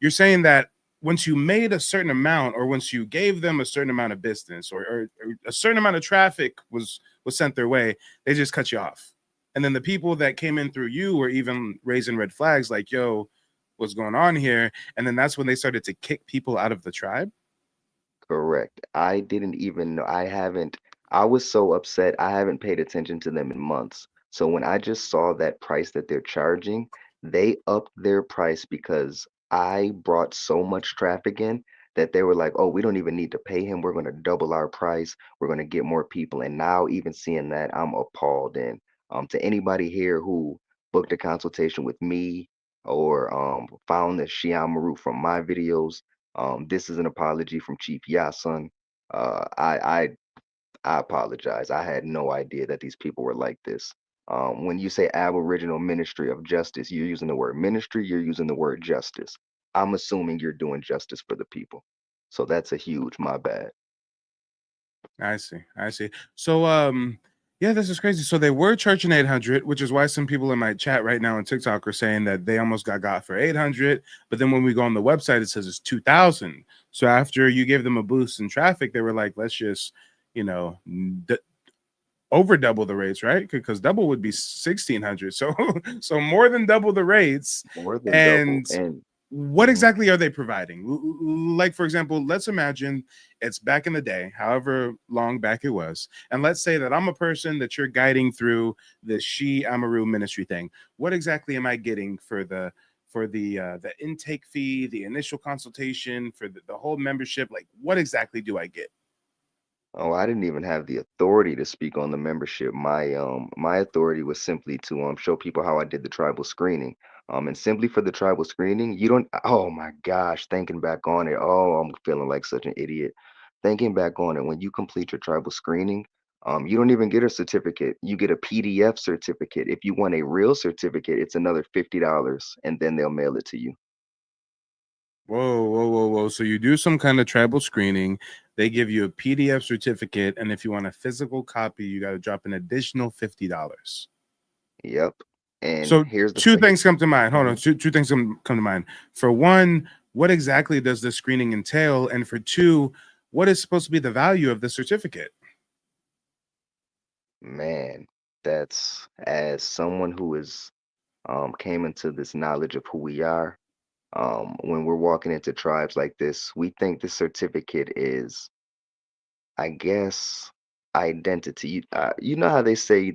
you're saying that once you made a certain amount, or once you gave them a certain amount of business, or a certain amount of traffic was sent their way, they just cut you off. And then the people that came in through you were even raising red flags like, yo, what's going on here? And then that's when they started to kick people out of the tribe. Correct. I didn't even know. I was so upset. I haven't paid attention to them in months. So when I just saw that price that they're charging, they upped their price because I brought so much traffic in that they were like, oh, we don't even need to pay him. We're going to double our price. We're going to get more people. And now, even seeing that, I'm appalled. And to anybody here who booked a consultation with me or found the Shiamaru from my videos, this is an apology from Chief Yasun. Uh, I, I I apologize. I had no idea that these people were like this. When you say Aboriginal Ministry of Justice, you're using the word ministry. You're using the word justice. I'm assuming you're doing justice for the people. So that's a huge my bad. I see. So yeah, this is crazy. So they were charging 800, which is why some people in my chat right now on TikTok are saying that they almost got for 800, but then when we go on the website it says it's 2000. So after you gave them a boost in traffic, they were like, let's just, you know, d- over double the rates, right? Because double would be 1600. So so more than double the rates. More than double. And And what mhm, exactly are they providing? Like, for example, let's imagine it's back in the day, however long back it was, and let's say that I'm a person that you're guiding through the She Amaru ministry thing. What exactly am I getting for the intake fee, the initial consultation, for the whole membership? Like, what exactly do I get? oh, I didn't even have the authority to speak on the membership. My authority was simply to show people how I did the tribal screening. And simply for the tribal screening, you don't, oh my gosh, thinking back on it, oh, I'm feeling like such an idiot. Thinking back on it, when you complete your tribal screening, you don't even get a certificate. You get a PDF certificate. If you want a real certificate, it's another $50, and then they'll mail it to you. Whoa. So you do some kind of tribal screening. They give you a PDF certificate. And if you want a physical copy, you got to drop an additional $50. Yep. And So here's the two here, things come to mind. Hold on. mhm. Two things come to mind. For one, what exactly does the screening entail? And for two, what is supposed to be the value of the certificate? Man, that's as someone who is came into this knowledge of who we are. When we're walking into tribes like this, we think the certificate is, I guess, identity. You know how they say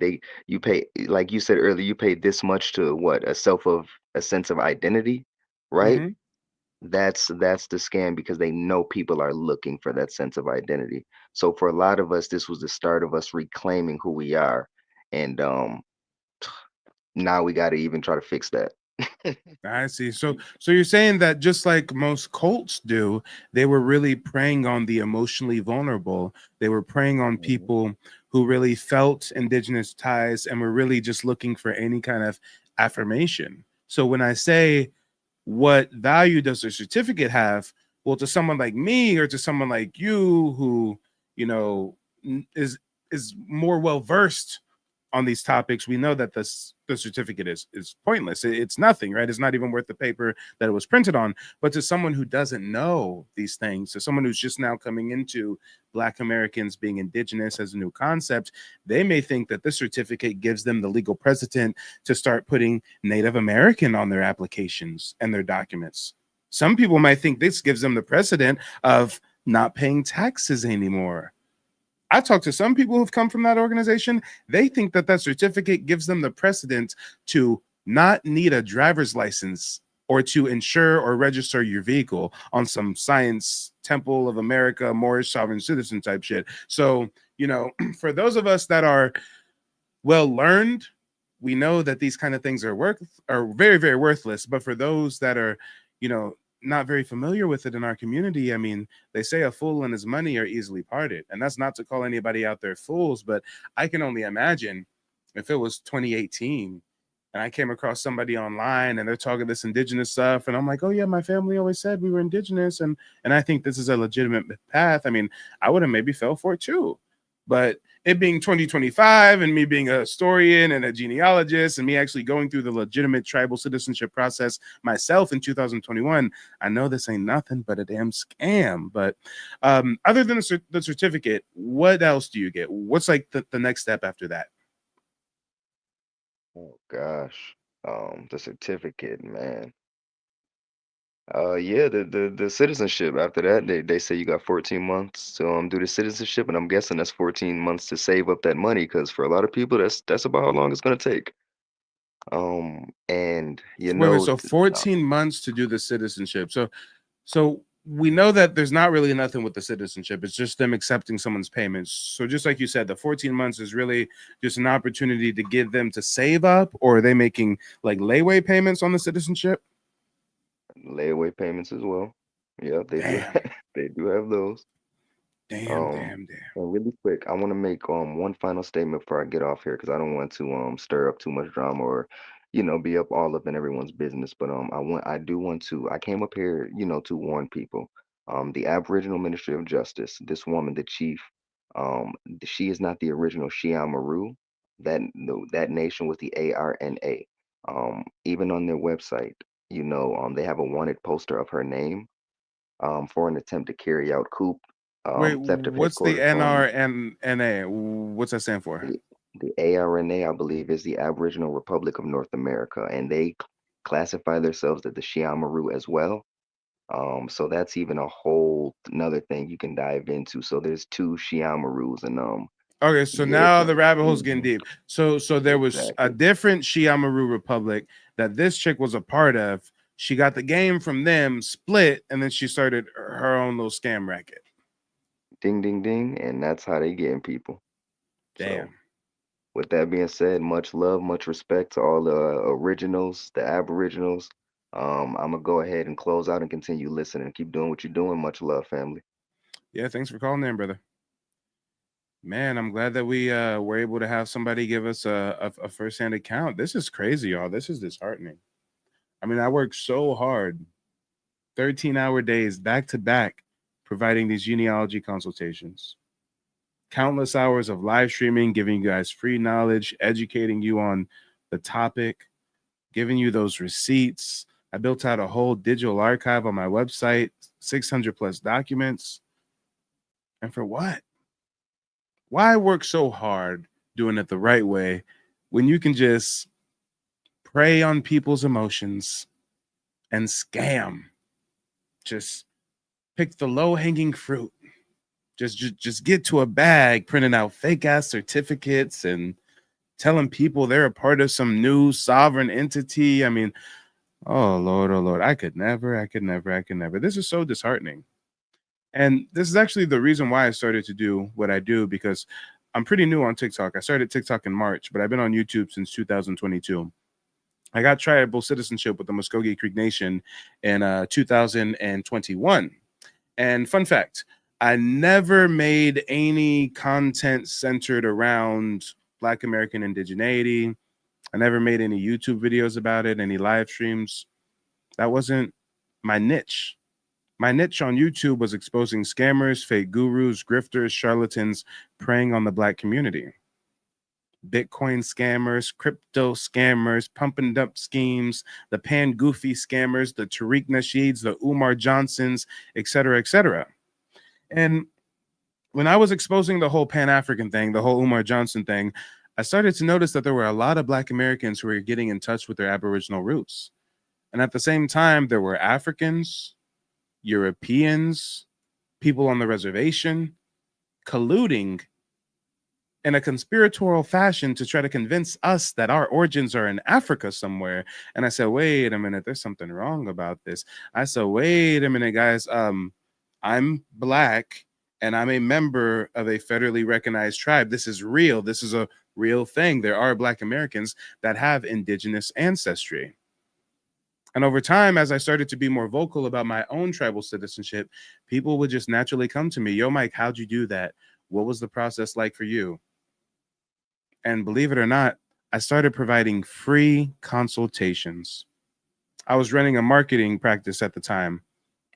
you pay, like you said earlier, you pay this much to what, a sense of identity, right? Hmm. That's the scam because they know people are looking for that sense of identity. So for a lot of us, this was the start of us reclaiming who we are, and now we got to even try to fix that. I see. So you're saying that just like most cults do, they were really preying on the emotionally vulnerable. They were preying on Mhm. people who really felt indigenous ties and were really just looking for any kind of affirmation. So when I say, what value does a certificate have? Well, to someone like me or to someone like you who, you know, is more well versed on these topics, we know that the certificate is pointless. It's nothing, right? It's not even worth the paper that it was printed on. But to someone who doesn't know these things, to someone who's just now coming into Black Americans being indigenous as a new concept, they may think that this certificate gives them the legal precedent to start putting Native American on their applications and their documents. Some people might think this gives them the precedent of not paying taxes anymore. I talked to some people who've come from that organization. They think that that certificate gives them the precedent to not need a driver's license or to insure or register your vehicle on some science Temple of America, Moorish sovereign citizen type shit. So, you know, for those of us that are well learned, we know that these kind of things are very, very worthless. But for those that are, you know, not very familiar with it in our community, I mean, they say a fool and his money are easily parted. And that's not to call anybody out there fools, but I can only imagine if it was 2018 and I came across somebody online and they're talking this indigenous stuff, and I'm like, oh yeah, my family always said we were indigenous, and I think this is a legitimate path. I mean, I would have maybe fell for it too. But it being 2025 and me being a historian and a genealogist and me actually going through the legitimate tribal citizenship process myself in 2021, I know this ain't nothing but a damn scam. But other than the certificate, what else do you get? What's like the next step after that? Oh gosh. The certificate, man. Yeah, the citizenship after that, they say you got 14 months to do the citizenship, and I'm guessing that's 14 months to save up that money, because for a lot of people that's about how long it's gonna take. And Wait, so 14 months to do the citizenship. So we know that there's not really nothing with the citizenship. It's just them accepting someone's payments. So just like you said, the 14 months is really just an opportunity to get them to save up, or are they making like layaway payments on the citizenship? layaway payments as well. Yeah, they do Damn, they do have those. damn, Um, damn, damn. and really quick, I want to make one final statement before I get off here, because I don't want to stir up too much drama, or be up all up in everyone's business. But I came up here, to warn people. The Aboriginal Ministry of Justice, this woman, the chief, she is not the original Shiamaru. That no, that nation was the ARNA. Even on their website, they have a wanted poster of her name for an attempt to carry out coup, Wait, theft of what's the headquarters from NRNA? What's that stand for? the ARNA, I believe, is the Aboriginal Republic of North America, and they classify themselves as the Shiamaru as well. So that's even a whole another thing you can dive into. So there's two Shiamarus, and Okay, so yeah, it's now a the rabbit hole's getting mhm, deep. So there was a exactly. different Shiamaru Republic that this chick was a part of. She got the game from them, split, and then she started her own little scam racket. Ding, ding, ding, and that's how they getting people. So Damn. with that being said, much love, much respect to all the originals, the aboriginals. I'm gonna go ahead and close out and continue listening. Keep doing what you're doing. Much love, family. Yeah, thanks for calling in, brother. Man, I'm glad that we were able to have somebody give us a first-hand account. This is crazy, y'all. This is disheartening. I mean, I worked so hard, 13-hour days back to back, providing these genealogy consultations. Countless hours of live streaming, giving you guys free knowledge, educating you on the topic, giving you those receipts. I built out a whole digital archive on my website, 600 plus documents. And for what? Why work so hard doing it the right way when you can just prey on people's emotions and scam? Just pick the low hanging fruit. Just get to a bag, printing out fake ass certificates and telling people they're a part of some new sovereign entity. I mean, oh Lord, I could never. This is so disheartening. And this is actually the reason why I started to do what I do, because I'm pretty new on TikTok. I started TikTok in March, but I've been on YouTube since 2022. I got tribal citizenship with the Muskogee Creek Nation in 2021. And fun fact, I never made any content centered around Black American indigeneity. I never made any YouTube videos about it, any live streams. That wasn't my niche. My niche on YouTube was exposing scammers, fake gurus, grifters, charlatans preying on the Black community. Bitcoin scammers, crypto scammers, pump and dump schemes, the Pan Goofy scammers, the Tariq Nasheeds, the Umar Johnsons, et cetera, et cetera. And when I was exposing the whole Pan-African thing, the whole Umar Johnson thing, I started to notice that there were a lot of Black Americans who were getting in touch with their Aboriginal roots. And at the same time, there were Africans, Europeans, people on the reservation colluding in a conspiratorial fashion to try to convince us that our origins are in Africa somewhere. And I said, wait a minute, there's something wrong about this. I said, wait a minute, guys. I'm Black and I'm a member of a federally recognized tribe. This is real. This is a real thing. There are Black Americans that have indigenous ancestry. And over time, as I started to be more vocal about my own tribal citizenship, people would just naturally come to me. Yo, Mike, how'd you do that? What was the process like for you? And believe it or not, I started providing free consultations. I was running a marketing practice at the time.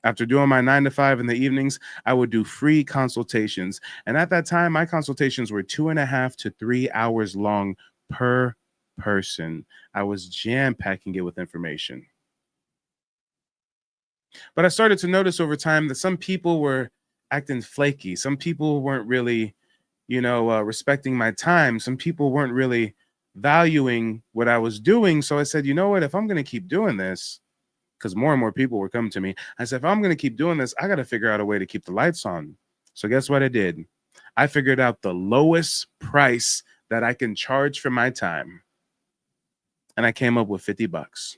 After doing my 9 to 5 in the evenings, I would do free consultations. And at that time, my consultations were 2.5 to 3 hours long per person. I was jam-packing it with information. But I started to notice over time that some people were acting flaky. Some people weren't really respecting my time. Some people weren't really valuing what I was doing. So I said, you know what, if I'm going to keep doing this, because more and more people were coming to me, I said, if I'm going to keep doing this, I got to figure out a way to keep the lights on. So guess what I did? I figured out the lowest price that I can charge for my time. And I came up with $50.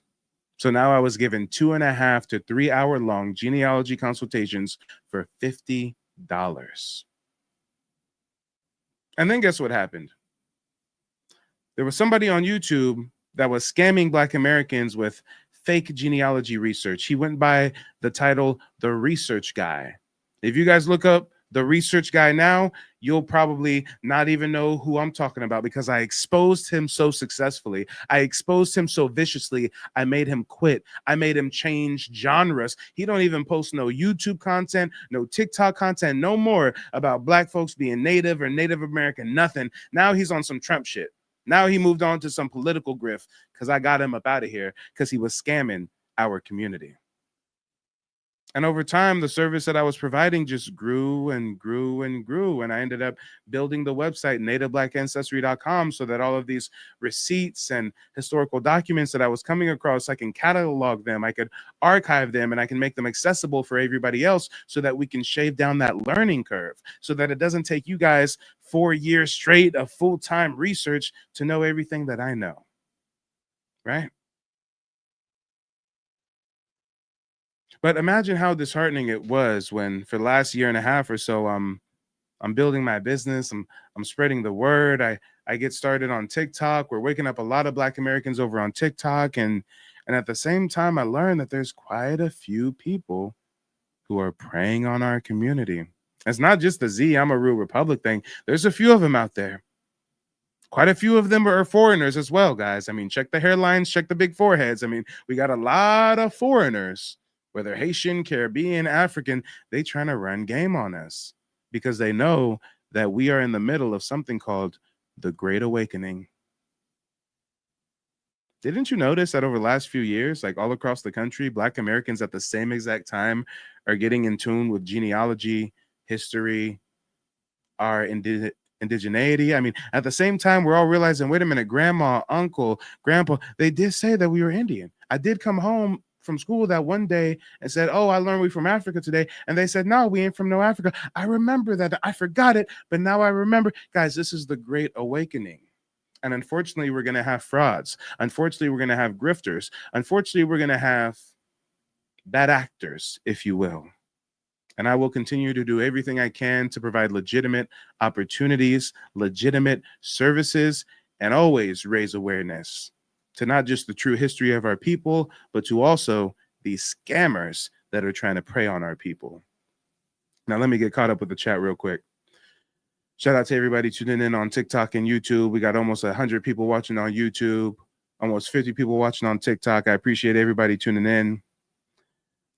So now I was given 2.5 to 3 hour long genealogy consultations for $50. And then guess what happened? There was somebody on YouTube that was scamming Black Americans with fake genealogy research. He went by the title, The Research Guy. If you guys look up The Research Guy now, you'll probably not even know who I'm talking about because I exposed him so successfully. I exposed him so viciously. I made him quit. I made him change genres. He don't even post no YouTube content, no TikTok content, no more about Black folks being Native or Native American, nothing. Now he's on some Trump shit. Now he moved on to some political grift because I got him up out of here because he was scamming our community. And over time, the service that I was providing just grew and grew and grew. And I ended up building the website, nativeblackancestry.com, so that all of these receipts and historical documents that I was coming across, I can catalog them, I could archive them, and I can make them accessible for everybody else so that we can shave down that learning curve, so that it doesn't take you guys 4 years straight of full-time research to know everything that I know, right? But imagine how disheartening it was when, for the last 1.5 years or so, I'm building my business. I'm spreading the word. I get started on TikTok. We're waking up a lot of Black Americans over on TikTok, and at the same time, I learned that there's quite a few people who are preying on our community. It's not just the Z, I'm a real Republic thing. There's a few of them out there. Quite a few of them are foreigners as well, guys. I mean, check the hairlines, check the big foreheads. I mean, we got a lot of foreigners, whether Haitian, Caribbean, African, they trying to run game on us because they know that we are in the middle of something called the Great Awakening. Didn't you notice that over the last few years, like all across the country, Black Americans at the same exact time are getting in tune with genealogy, history, our indigeneity? I mean, at the same time, we're all realizing, wait a minute, grandma, uncle, grandpa, they did say that we were Indian. I did come home from school that one day and said, oh, I learned we from Africa today. And they said, no, we ain't from no Africa. I remember that. I forgot it, but now I remember. Guys, this is the Great Awakening. And unfortunately, we're going to have frauds. Unfortunately, we're going to have grifters. Unfortunately, we're going to have bad actors, if you will. And I will continue to do everything I can to provide legitimate opportunities, legitimate services, and always raise awareness to not just the true history of our people, but to also these scammers that are trying to prey on our people. Now, let me get caught up with the chat real quick. Shout out to everybody tuning in on TikTok and YouTube. We got almost 100 people watching on YouTube, almost 50 people watching on TikTok. I appreciate everybody tuning in.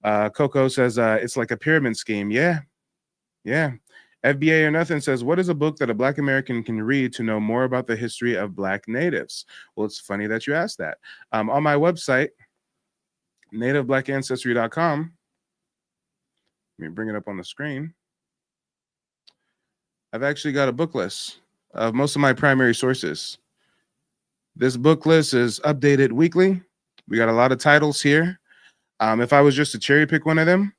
Coco says it's like a pyramid scheme. Yeah. FBA or Nothing says, what is a book that a Black American can read to know more about the history of Black natives? Well, it's funny that you asked that. On my website, nativeblack.ancestry.com, let me bring it up on the screen. I've actually got a book list of most of my primary sources. This book list is updated weekly. We got a lot of titles here. If I was just to cherry pick one of them,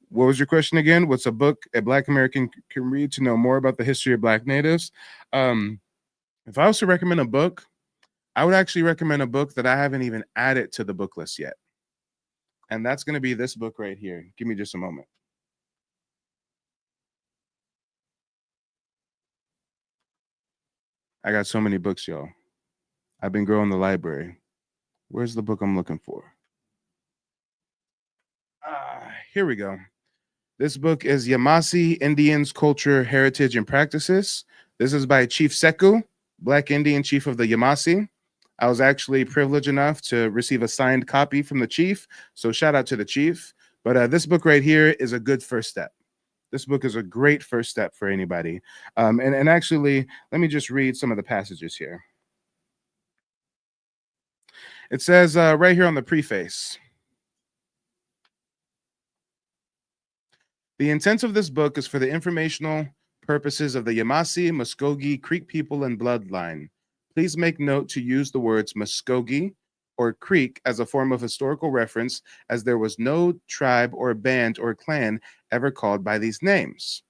what was your question again? What's a book a Black American can read to know more about the history of Black natives? If I was to recommend a book, I would actually recommend a book that I haven't even added to the book list yet. And that's going to be this book right here. Give me just a moment. I got so many books, y'all. I've been growing the library. Where's the book I'm looking for? Here we go. This book is Yamasee Indians, Culture, Heritage, and Practices. This is by Chief Sekou, Black Indian Chief of the Yamasee. I was actually privileged enough to receive a signed copy from the chief, so shout out to the chief. But this book right here is a good first step. This book is a great first step for anybody. And actually, let me just read some of the passages here. It says right here on the preface, the intent of this book is for the informational purposes of the Yamasee, Muskogee, Creek people, and bloodline. Please make note to use the words Muskogee or Creek as a form of historical reference, as there was no tribe or band or clan ever called by these names.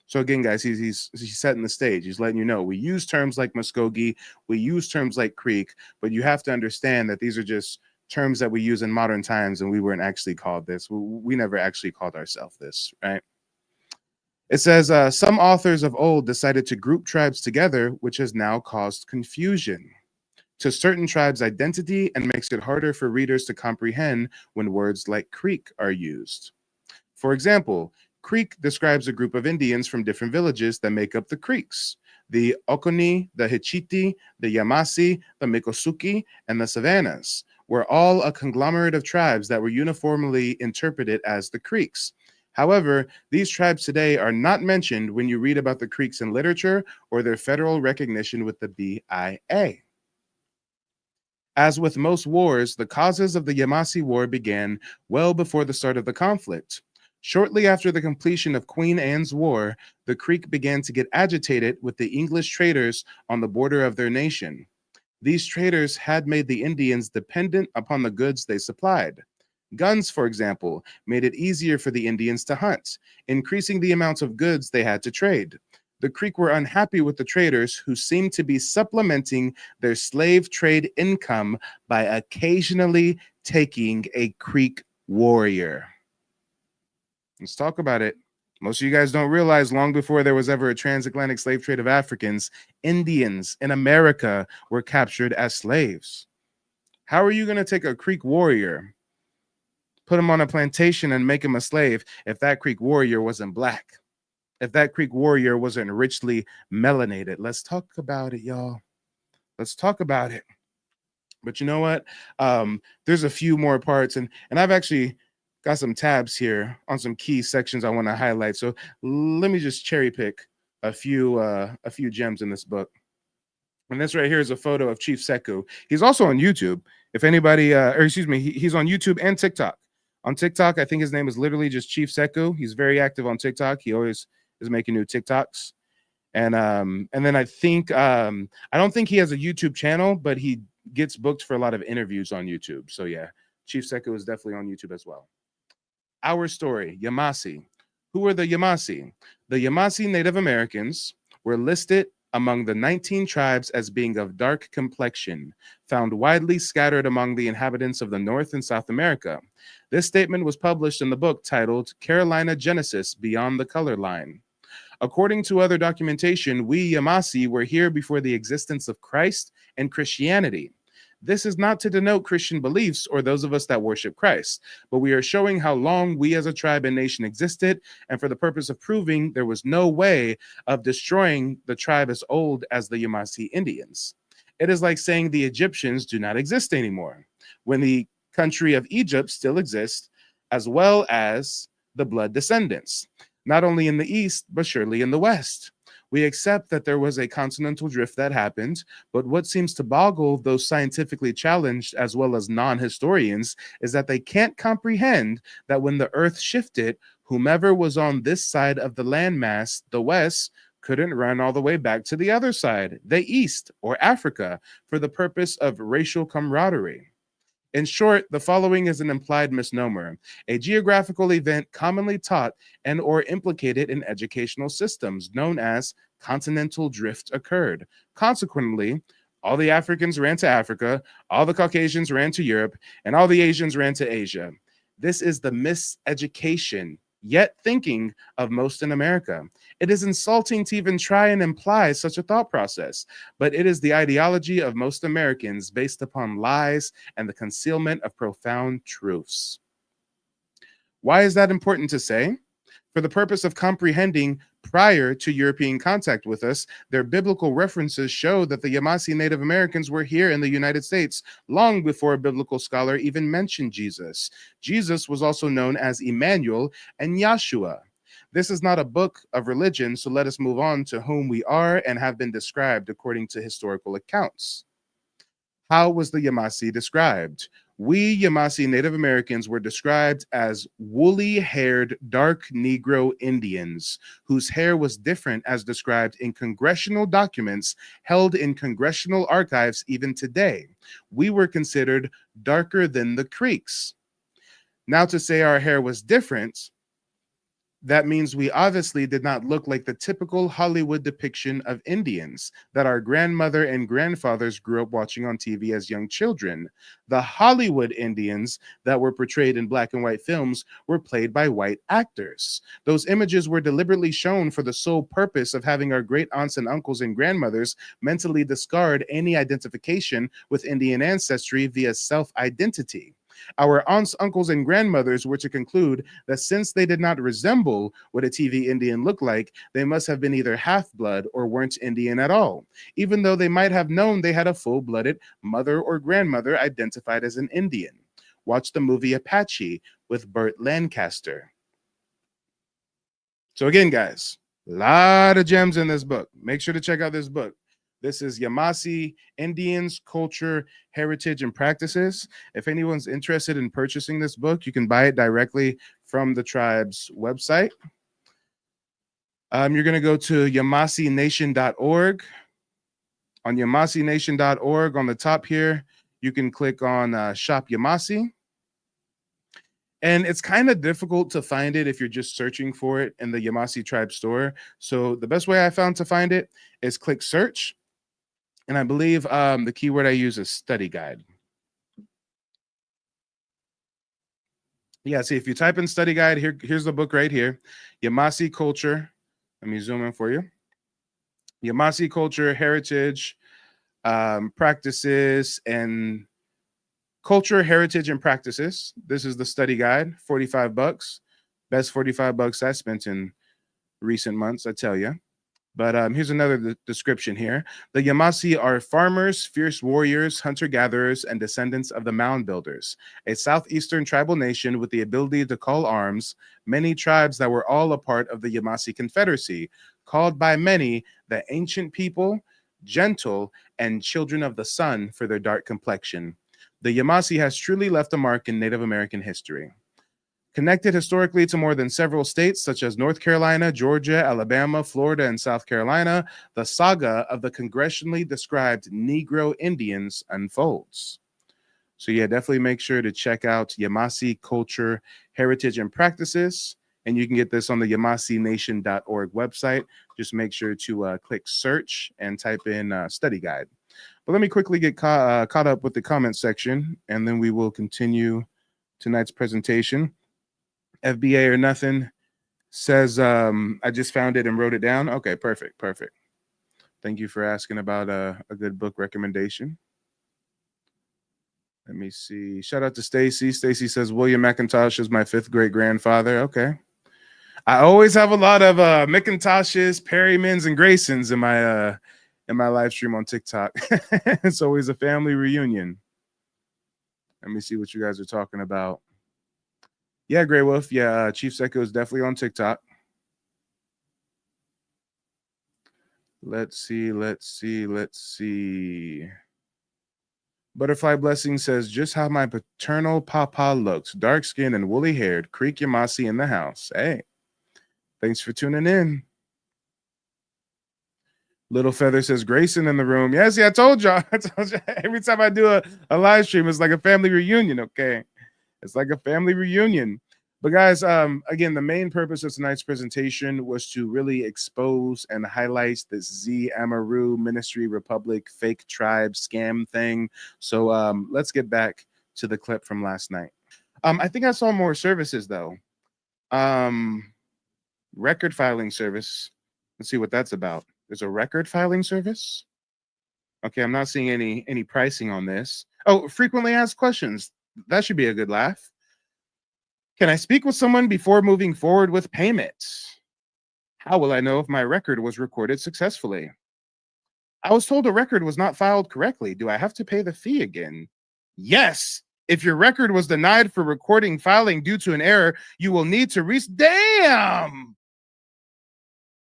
So again, guys, he's setting the stage. He's letting you know we use terms like Muskogee, we use terms like Creek, but you have to understand that these are just terms that we use in modern times, and we weren't actually called this. We never actually called ourselves this, right? It says, some authors of old decided to group tribes together, which has now caused confusion to certain tribes' identity and makes it harder for readers to comprehend when words like Creek are used. For example, Creek describes a group of Indians from different villages that make up the Creeks: the Oconee, the Hitchiti, the Yamasee, the Miccosukee, and the Savannahs were all a conglomerate of tribes that were uniformly interpreted as the Creeks. However, these tribes today are not mentioned when you read about the Creeks in literature or their federal recognition with the BIA. As with most wars, the causes of the Yamasee War began well before the start of the conflict. Shortly after the completion of Queen Anne's War, the Creek began to get agitated with the English traders on the border of their nation. These traders had made the Indians dependent upon the goods they supplied. Guns, for example, made it easier for the Indians to hunt, increasing the amounts of goods they had to trade. The Creek were unhappy with the traders, who seemed to be supplementing their slave trade income by occasionally taking a Creek warrior. Let's talk about it. Most of you guys don't realize, long before there was ever a transatlantic slave trade of Africans, Indians in America were captured as slaves. How are you going to take a Creek warrior, put him on a plantation, and make him a slave if that Creek warrior wasn't black? If that Creek warrior wasn't richly melanated? Let's talk about it, y'all. Let's talk about it. But you know what? There's a few more parts, and I've actually got some tabs here on some key sections I want to highlight. So let me just cherry pick a few gems in this book. And this right here is a photo of Chief Sekou. He's also on YouTube. If anybody, he's on YouTube and TikTok. On TikTok, I think his name is literally just Chief Sekou. He's very active on TikTok. He always is making new TikToks. And then I think I don't think he has a YouTube channel, but he gets booked for a lot of interviews on YouTube. So yeah, Chief Sekou is definitely on YouTube as well. Our story, Yamasee. Who are the Yamasee? The Yamasee Native Americans were listed among the 19 tribes as being of dark complexion, found widely scattered among the inhabitants of the North and South America. This statement was published in the book titled Carolina Genesis Beyond the Color Line. According to other documentation, we Yamasee were here before the existence of Christ and Christianity. This is not to denote Christian beliefs or those of us that worship Christ, but we are showing how long we as a tribe and nation existed, and for the purpose of proving there was no way of destroying the tribe as old as the Yamasee Indians. It is like saying the Egyptians do not exist anymore, when the country of Egypt still exists, as well as the blood descendants. not only in the East, but surely in the West. We accept that there was a continental drift that happened, but what seems to boggle those scientifically challenged as well as non historians is that they can't comprehend that when the Earth shifted, whomever was on this side of the landmass, the West, couldn't run all the way back to the other side, the East or Africa, for the purpose of racial camaraderie. In short, the following is an implied misnomer, a geographical event commonly taught and or implicated in educational systems known as continental drift occurred. Consequently, all the Africans ran to Africa, all the Caucasians ran to Europe, and all the Asians ran to Asia. This is the miseducation, yet thinking of most in America. It is insulting to even try and imply such a thought process, but it is the ideology of most Americans based upon lies and the concealment of profound truths. Why is that important to say? For the purpose of comprehending prior to European contact with us, their biblical references show that the Yamasee Native Americans were here in the United States long before a biblical scholar even mentioned Jesus. Jesus was also known as Emmanuel and Yahshua. This is not a book of religion, so let us move on to whom we are and have been described according to historical accounts. How was the Yamasee described? We Yamasee Native Americans were described as woolly haired, dark Negro Indians whose hair was different as described in congressional documents held in congressional archives even today. We were considered darker than the Creeks. Now, to say our hair was different, that means we obviously did not look like the typical Hollywood depiction of Indians that our grandmother and grandfathers grew up watching on TV as young children. The Hollywood Indians that were portrayed in black and white films were played by white actors. Those images were deliberately shown for the sole purpose of having our great aunts and uncles and grandmothers mentally discard any identification with Indian ancestry via self-identity. Our aunts, uncles, and grandmothers were to conclude that since they did not resemble what a TV Indian looked like, they must have been either half-blood or weren't Indian at all, even though they might have known they had a full-blooded mother or grandmother identified as an Indian. Watch the movie Apache with Burt Lancaster. So again, guys, a lot of gems in this book. Make sure to check out this book. This is Yamasee Indians, Culture, Heritage, and Practices. If anyone's interested in purchasing this book, you can buy it directly from the tribe's website. You're going to go to YamaseeNation.org. On YamaseeNation.org, on the top here, you can click on Shop Yamasee. And it's kind of difficult to find it if you're just searching for it in the Yamasee tribe store. So the best way I found to find it is click search. And I believe the keyword I use is study guide. Yeah, see, if you type in study guide, here's the book right here. Yamasee Culture. Let me zoom in for you. Yamasee Culture, Heritage, Practices, and Culture, Heritage, and Practices. This is the study guide, $45. Best $45 I spent in recent months, I tell you. But here's another description here. The Yamasee are farmers, fierce warriors, hunter-gatherers, and descendants of the mound builders, a southeastern tribal nation with the ability to call arms, many tribes that were all a part of the Yamasee Confederacy, called by many the ancient people, gentle, and children of the sun for their dark complexion. The Yamasee has truly left a mark in Native American history. Connected historically to more than several states such as North Carolina, Georgia, Alabama, Florida, and South Carolina, the saga of the congressionally described Negro Indians unfolds. So yeah, definitely make sure to check out Yamasee Culture, Heritage, and Practices. And you can get this on the YamaseeNation.org website. Just make sure to click search and type in study guide. But let me quickly get caught up with the comment section, and then we will continue tonight's presentation. FBA or nothing says I just found it and wrote it down. Okay, perfect. Thank you for asking about a good book recommendation. Let me see. Shout out to Stacy. Stacy says William McIntosh is my 5th great grandfather. Okay. I always have a lot of McIntoshes, Perrymans, and Graysons in my live stream on TikTok. It's always a family reunion. Let me see what you guys are talking about. Yeah, Grey Wolf. Yeah, Chief Seco is definitely on TikTok. Let's see. Butterfly Blessing says, just how my paternal papa looks. Dark skin and woolly haired. Creek Yamasi in the house. Hey, thanks for tuning in. Little Feather says, Grayson in the room. Yes, I told y'all. Every time I do a live stream, it's like a family reunion, okay? It's like a family reunion. But guys, again, the main purpose of tonight's presentation was to really expose and highlight this Z Amaru Ministry Republic fake tribe scam thing. So let's get back to the clip from last night. I think I saw more services though. Record filing service. Let's see what that's about. There's a record filing service. Okay, I'm not seeing any pricing on this. Oh, frequently asked questions. That should be a good laugh. Can I speak with someone before moving forward with payments? How will I know if my record was recorded successfully? I was told a record was not filed correctly. Do I have to pay the fee again? Yes. If your record was denied for recording filing due to an error, you will need to damn.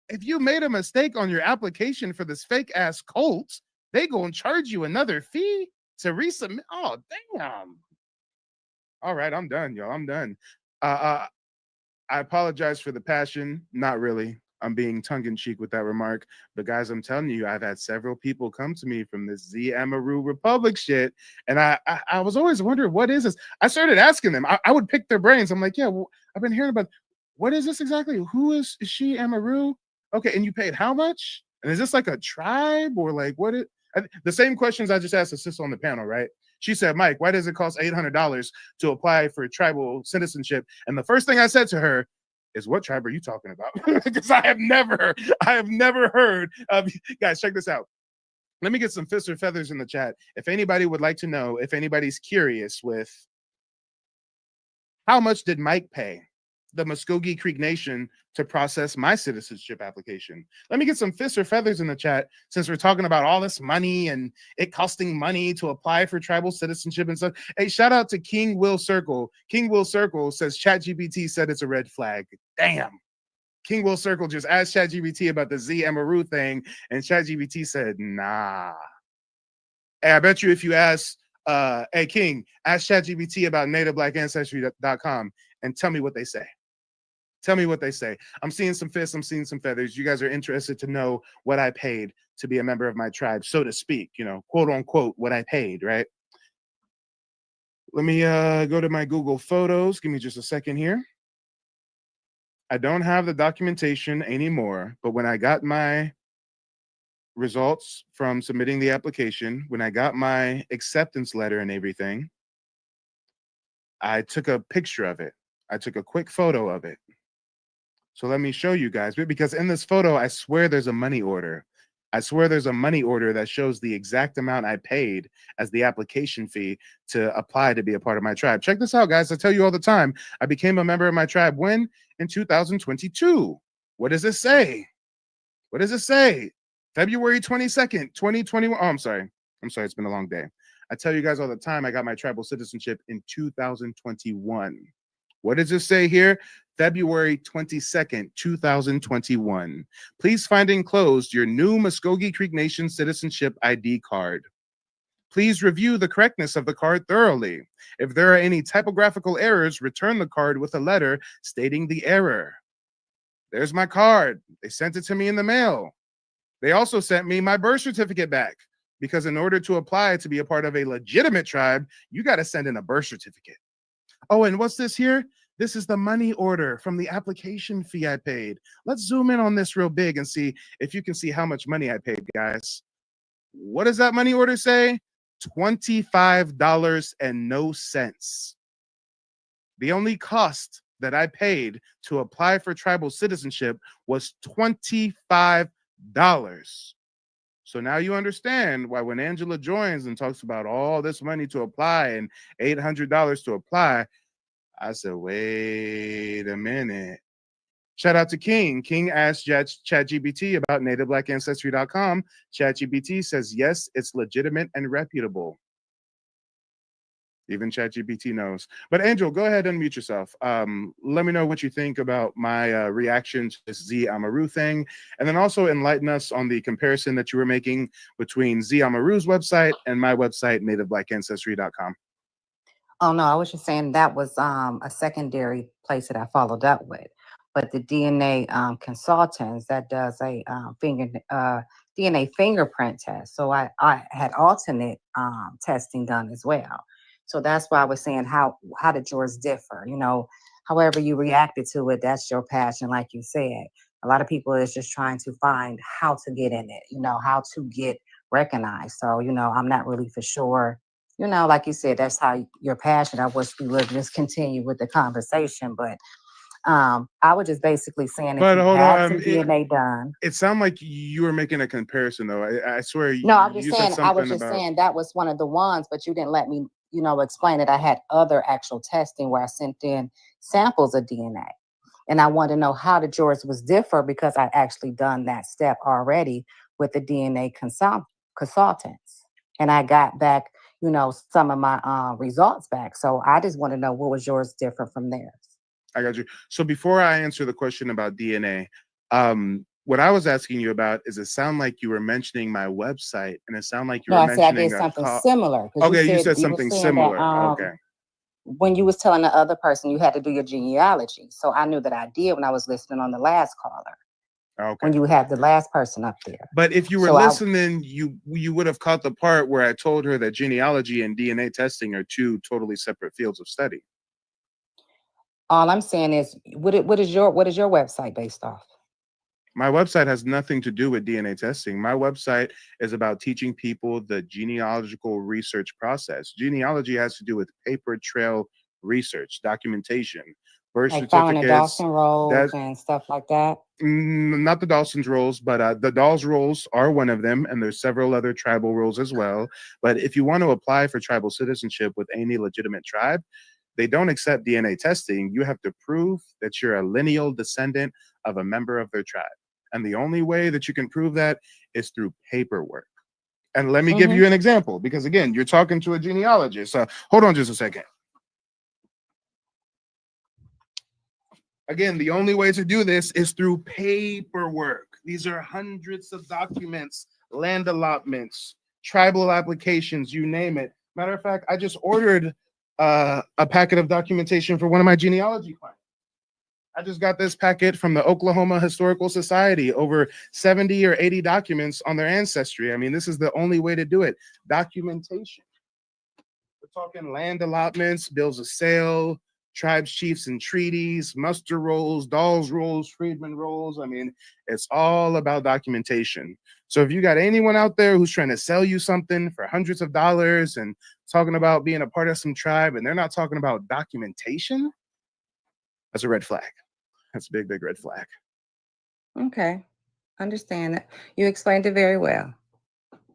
If you made a mistake on your application for this fake ass cult, they gonna charge you another fee to resubmit. Oh, damn. All right, I'm done, y'all. I'm done. I apologize for the passion. Not really. I'm being tongue-in-cheek with that remark. But guys, I'm telling you, I've had several people come to me from this Z Amaru Republic shit. And I was always wondering, what is this? I started asking them. I would pick their brains. I'm like, yeah, well, I've been hearing about, what is this exactly? Who is she, Amaru? Okay, and you paid how much? And is this like a tribe or like what it? The same questions I just asked the sister on the panel, right? She said, Mike, why does it cost $800 to apply for tribal citizenship? And the first thing I said to her is, what tribe are you talking about? Because I have never heard of, guys, check this out. Let me get some fists or feathers in the chat. If anybody would like to know, if anybody's curious with how much did Mike pay the Muskogee Creek Nation to process my citizenship application? Let me get some fists or feathers in the chat, since we're talking about all this money and it costing money to apply for tribal citizenship and stuff. Hey, shout out to King Will Circle. King Will Circle says ChatGPT said it's a red flag. Damn. King Will Circle just asked ChatGPT about the Z Amaru thing, and ChatGPT said, nah. Hey, I bet you if you ask, hey, King, ask ChatGPT about NativeBlackAncestry.com and tell me what they say. Tell me what they say. I'm seeing some fists. I'm seeing some feathers. You guys are interested to know what I paid to be a member of my tribe, so to speak, you know, quote unquote, what I paid, right? Let me go to my Google Photos. Give me just a second here. I don't have the documentation anymore, but when I got my results from submitting the application, when I got my acceptance letter and everything, I took a picture of it. I took a quick photo of it. So let me show you guys, because in this photo, I swear there's a money order. I swear there's a money order that shows the exact amount I paid as the application fee to apply to be a part of my tribe. Check this out, guys. I tell you all the time, I became a member of my tribe when? In 2022. What does it say? What does it say? February 22nd, 2021. Oh, I'm sorry. It's been a long day. I tell you guys all the time, I got my tribal citizenship in 2021. What does it say here? February 22nd, 2021. Please find enclosed your new Muskogee Creek Nation citizenship ID card. Please review the correctness of the card thoroughly. If there are any typographical errors, return the card with a letter stating the error. There's my card. They sent it to me in the mail. They also sent me my birth certificate back, because in order to apply to be a part of a legitimate tribe, you got to send in a birth certificate. Oh, and what's this here? This is the money order from the application fee I paid. Let's zoom in on this real big and see if you can see how much money I paid, guys. What does that money order say? $25 and no cents. The only cost that I paid to apply for tribal citizenship was $25. So now you understand why when Angela joins and talks about all this money to apply and $800 to apply, I said, wait a minute. Shout out to King. King asked ChatGPT about NativeBlackAncestry.com. ChatGPT says, yes, it's legitimate and reputable. Even ChatGPT knows. But Angel, go ahead and mute yourself. Let me know what you think about my reaction to this Z Amaru thing, and then also enlighten us on the comparison that you were making between Z Amaru's website and my website, nativeblackancestry.com. Oh no, I was just saying that was a secondary place that I followed up with. But the DNA consultants that does a DNA fingerprint test. So I had alternate testing done as well. So that's why I was saying how did yours differ? You know, however you reacted to it, that's your passion, like you said. A lot of people is just trying to find how to get in it, you know, how to get recognized. So, you know, I'm not really for sure, you know, like you said, that's how you're passionate. I wish we would just continue with the conversation, but I was just basically saying if But you hold had on, some DNA done. it sounded like you were making a comparison, though. I swear No, I'm just you said saying, I was something just about. saying that was one of the ones, but you didn't let me, you know, explain it. I had other actual testing where I sent in samples of DNA. And I wanted to know how did yours was differ because I actually done that step already with the DNA consultants. And I got back, you know, some of my results back. So I just want to know what was yours different from theirs. I got you. So before I answer the question about DNA, what I was asking you about is it sound like you were mentioning my website, and it sound like you No, were I said I did mentioning a something call. similar because Okay, you said you were something saying that similar. Okay. when you was telling the other person you had to do your genealogy. So I knew that I did when I was listening on the last caller, Okay. when you had the last person up there. But if you were So listening, you would have caught the part where I told her that genealogy and DNA testing are two totally separate fields of study. all I'm saying is, what is your website based off? My website has nothing to do with DNA testing. My website is about teaching people the genealogical research process. Genealogy has to do with paper trail research, documentation, birth Like following the certificates. Dawson rolls That and stuff like that? not the Dawson's rolls, but the Dawes rolls are one of them, and there's several other tribal rolls as well. But if you want to apply for tribal citizenship with any legitimate tribe, they don't accept DNA testing. You have to prove that you're a lineal descendant of a member of their tribe. And the only way that you can prove that is through paperwork. And let me give you an example, because again, you're talking to a genealogist. Hold on just a second. Again, the only way to do this is through paperwork. These are hundreds of documents, land allotments, tribal applications, you name it. Matter of fact, I just ordered a packet of documentation for one of my genealogy clients. I just got this packet from the Oklahoma Historical Society, over 70 or 80 documents on their ancestry. I mean, this is the only way to do it. Documentation. We're talking land allotments, bills of sale, tribes, chiefs, and treaties, muster rolls, Dawes rolls, Freedman rolls. I mean, it's all about documentation. So if you got anyone out there who's trying to sell you something for hundreds of dollars and talking about being a part of some tribe and they're not talking about documentation, that's a red flag. That's a big, big red flag. Okay. Understand that. You explained it very well.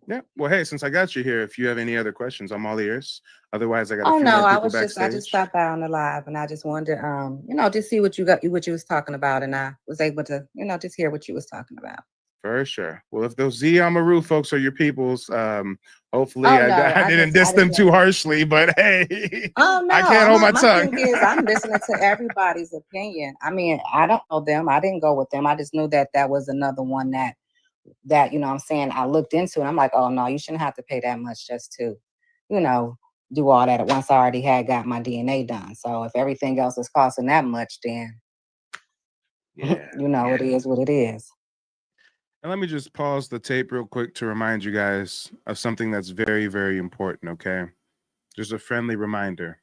Yeah. Well, hey, since I got you here, if you have any other questions, I'm all ears. Otherwise, I got a Oh few no, more I people was just I backstage. just stopped by on the live and I just wanted to you know, just see what you was talking about, and I was able to, you know, just hear what you was talking about. For sure. Well, if those Z Amaru folks are your peoples, hopefully Oh no, I didn't diss I them just too harshly, but hey, oh no, I can't hold my my tongue. thing is I'm listening to everybody's opinion. I mean, I don't know them. I didn't go with them. I just knew that was another one that, you know what I'm saying, I looked into, and I'm like, oh no, you shouldn't have to pay that much just to, you know, do all that at once. I already had got my DNA done. So if everything else is costing that much, then Yeah. you know, it is what it is. And let me just pause the tape real quick to remind you guys of something that's very, very important, okay? Just a friendly reminder.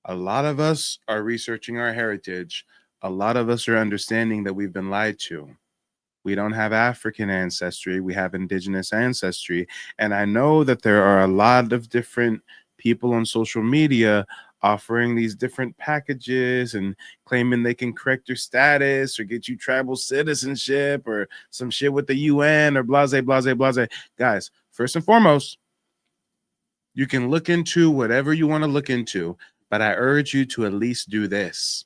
A lot of us are researching our heritage. A lot of us are understanding that we've been lied to. We don't have African ancestry. We have indigenous ancestry. And I know that there are a lot of different people on social media offering these different packages and claiming they can correct your status or get you tribal citizenship or some shit with the UN or blase, blase, blase. Guys, first and foremost, you can look into whatever you want to look into, but I urge you to at least do this.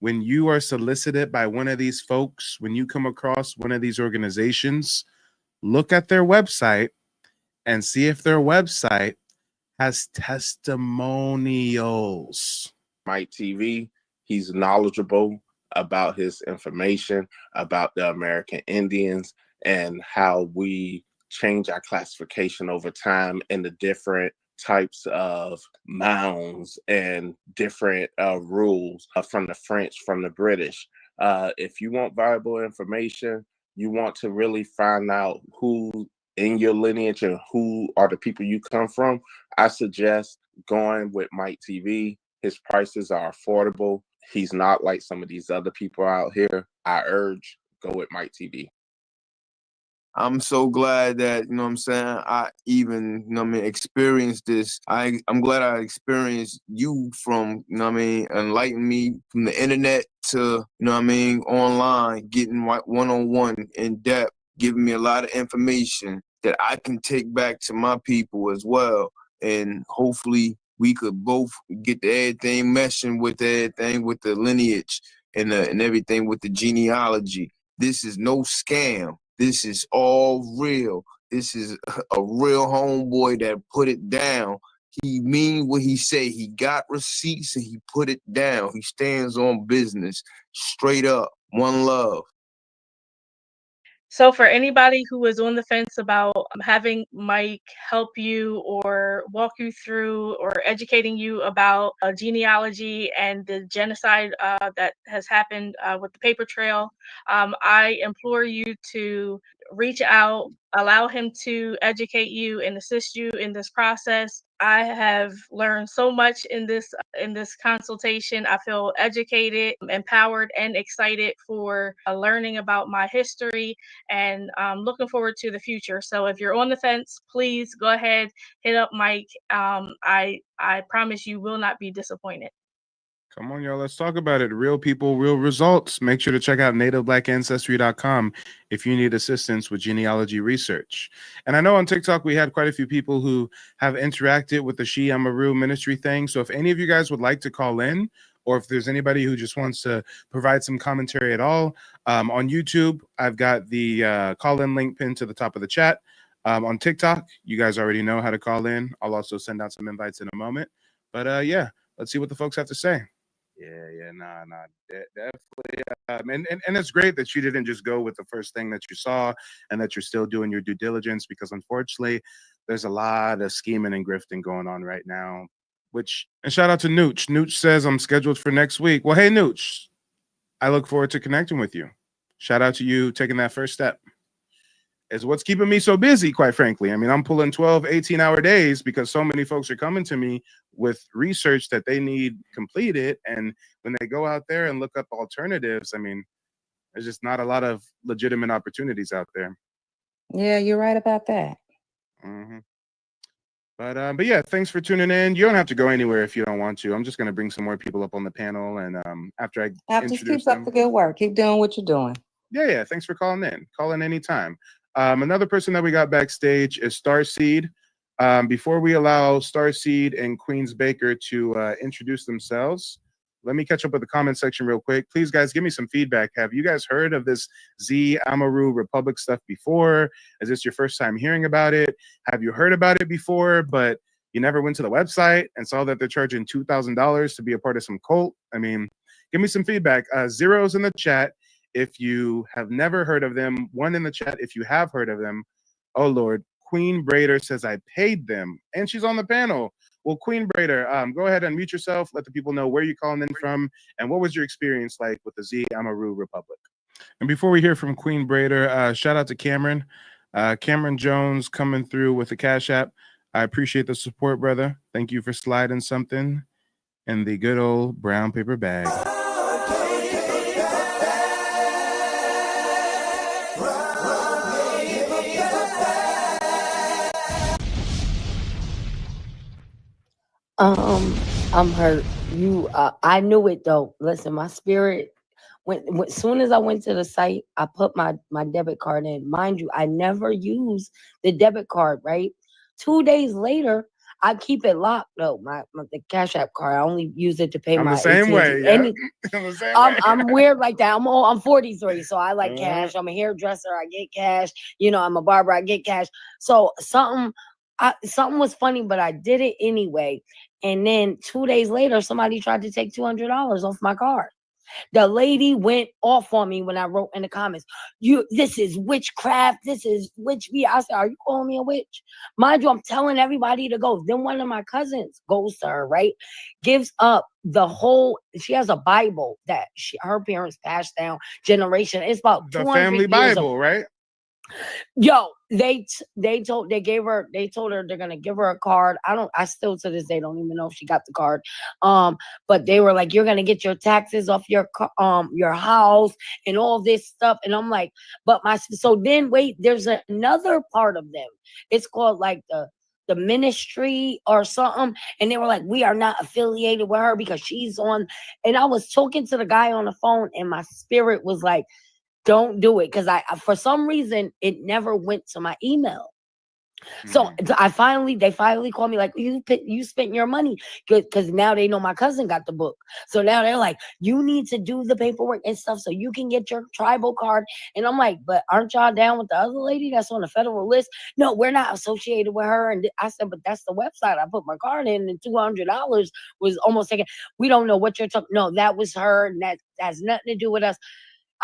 When you are solicited by one of these folks, when you come across one of these organizations, look at their website and see if their website has testimonials. Mike TV. He's knowledgeable about his information about the American Indians and how we change our classification over time and the different types of mounds and different rules from the French, from the British. If you want valuable information, you want to really find out who in your lineage and who are the people you come from, I suggest going with Mike TV. His prices are affordable. He's not like some of these other people out here. I urge, go with Mike TV. I'm so glad that, you know what I'm saying, I even, you know what I mean, experienced this. I'm glad I experienced you from, you know what I mean, enlighten me from the internet to, you know what I mean, online, getting one-on-one in depth, giving me a lot of information that I can take back to my people as well. And hopefully we could both get everything meshing with everything with the lineage and everything with the genealogy. This is no scam. This is all real. This is a real homeboy that put it down. He mean what he say. He got receipts and he put it down. He stands on business. Straight up. One love. So for anybody who is on the fence about having Mike help you or walk you through or educating you about genealogy and the genocide that has happened with the paper trail, I implore you to reach out, allow him to educate you and assist you in this process. I have learned so much in this consultation. I feel educated, empowered, and excited for learning about my history and looking forward to the future. So if you're on the fence, please go ahead, hit up Mike. I promise you will not be disappointed. Come on, y'all. Let's talk about it. Real people, real results. Make sure to check out nativeblack.ancestry.com if you need assistance with genealogy research. And I know on TikTok we had quite a few people who have interacted with the She Amaru ministry thing. So if any of you guys would like to call in, or if there's anybody who just wants to provide some commentary at all, on YouTube, I've got the call-in link pinned to the top of the chat. On TikTok, you guys already know how to call in. I'll also send out some invites in a moment. But yeah, let's see what the folks have to say. Nah, definitely. And it's great that you didn't just go with the first thing that you saw and that you're still doing your due diligence, because unfortunately, there's a lot of scheming and grifting going on right now. And shout out to Nooch. Nooch says, I'm scheduled for next week. Well, hey, Nooch, I look forward to connecting with you. Shout out to you taking that first step. Is what's keeping me so busy, quite frankly. I mean, I'm pulling 12, 18-hour days because so many folks are coming to me with research that they need completed. And when they go out there and look up alternatives, I mean, there's just not a lot of legitimate opportunities out there. Yeah, you're right about that. Mm-hmm. But yeah, thanks for tuning in. You don't have to go anywhere if you don't want to. I'm just going to bring some more people up on the panel. And after I Just keep up the good work. Keep doing what you're doing. Yeah. Thanks for calling in. Call in anytime. Another person that we got backstage is Starseed. Before we allow Starseed and Queens Baker to introduce themselves, let me catch up with the comment section real quick. Please, guys, give me some feedback. Have you guys heard of this Z Amaru Republic stuff before? Is this your first time hearing about it? Have you heard about it before, but you never went to the website and saw that they're charging $2,000 to be a part of some cult? I mean, give me some feedback. Zeros in the chat if you have never heard of them. One in the chat if you have heard of them. Oh, Lord. Queen Brader says I paid them, and she's on the panel. Well, Queen Brader, go ahead and mute yourself. Let the people know where you're calling in from and what was your experience like with the Z Amaru Republic. And before we hear from Queen Brader, shout out to Cameron. Cameron Jones coming through with the Cash App. I appreciate the support, brother. Thank you for sliding something in the good old brown paper bag. I'm hurt. I knew it though. Listen, my spirit. When soon as I went to the site, I put my debit card in. Mind you, I never use the debit card. Right. 2 days later, I keep it locked though. The Cash App card. I only use it to pay my. The same way. Yeah. I'm weird like that. I'm 43, so I like cash. I'm a hairdresser. I get cash. I'm a barber. I get cash. So something something was funny, but I did it anyway. And then 2 days later, somebody tried to take $200 off my card. The lady went off on me when I wrote in the comments, this is witchcraft. This is witch bee. I said, are you calling me a witch? Mind you, I'm telling everybody to go. Then one of my cousins goes to her, right? Gives up she has a Bible that her parents passed down generation. It's about The 200 family years Bible, right? Yo, they told her they're gonna give her a card. I still to this day don't even know if she got the card. But they were like, you're gonna get your taxes off your house and all this stuff. And I'm like, so then wait, there's another part of them. It's called like the ministry or something. And they were like, we are not affiliated with her because she's on. And I was talking to the guy on the phone, and my spirit was like, don't do it, because I for some reason it never went to my email. So they finally called me like, you spent your money, because now they know my cousin got the book. So now they're like, you need to do the paperwork and stuff so you can get your tribal card. And I'm like, but aren't y'all down with the other lady that's on the federal list? No, we're not associated with her. And I said, but that's the website I put my card in, and $200 was almost taken. We don't know what you're talking. No, that was her, and that has nothing to do with us.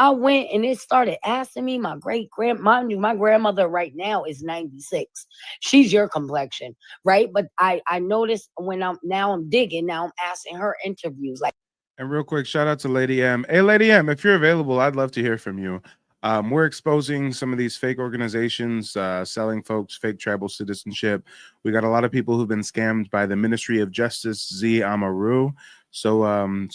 I went and it started asking me my my grandmother right now is 96. She's your complexion, right? But I noticed when I'm digging, now I'm asking her interviews. Like, and real quick, shout out to Lady M. Hey, Lady M, if you're available, I'd love to hear from you. We're exposing some of these fake organizations, selling folks fake tribal citizenship. We got a lot of people who've been scammed by the Ministry of Justice, Z Amaru. So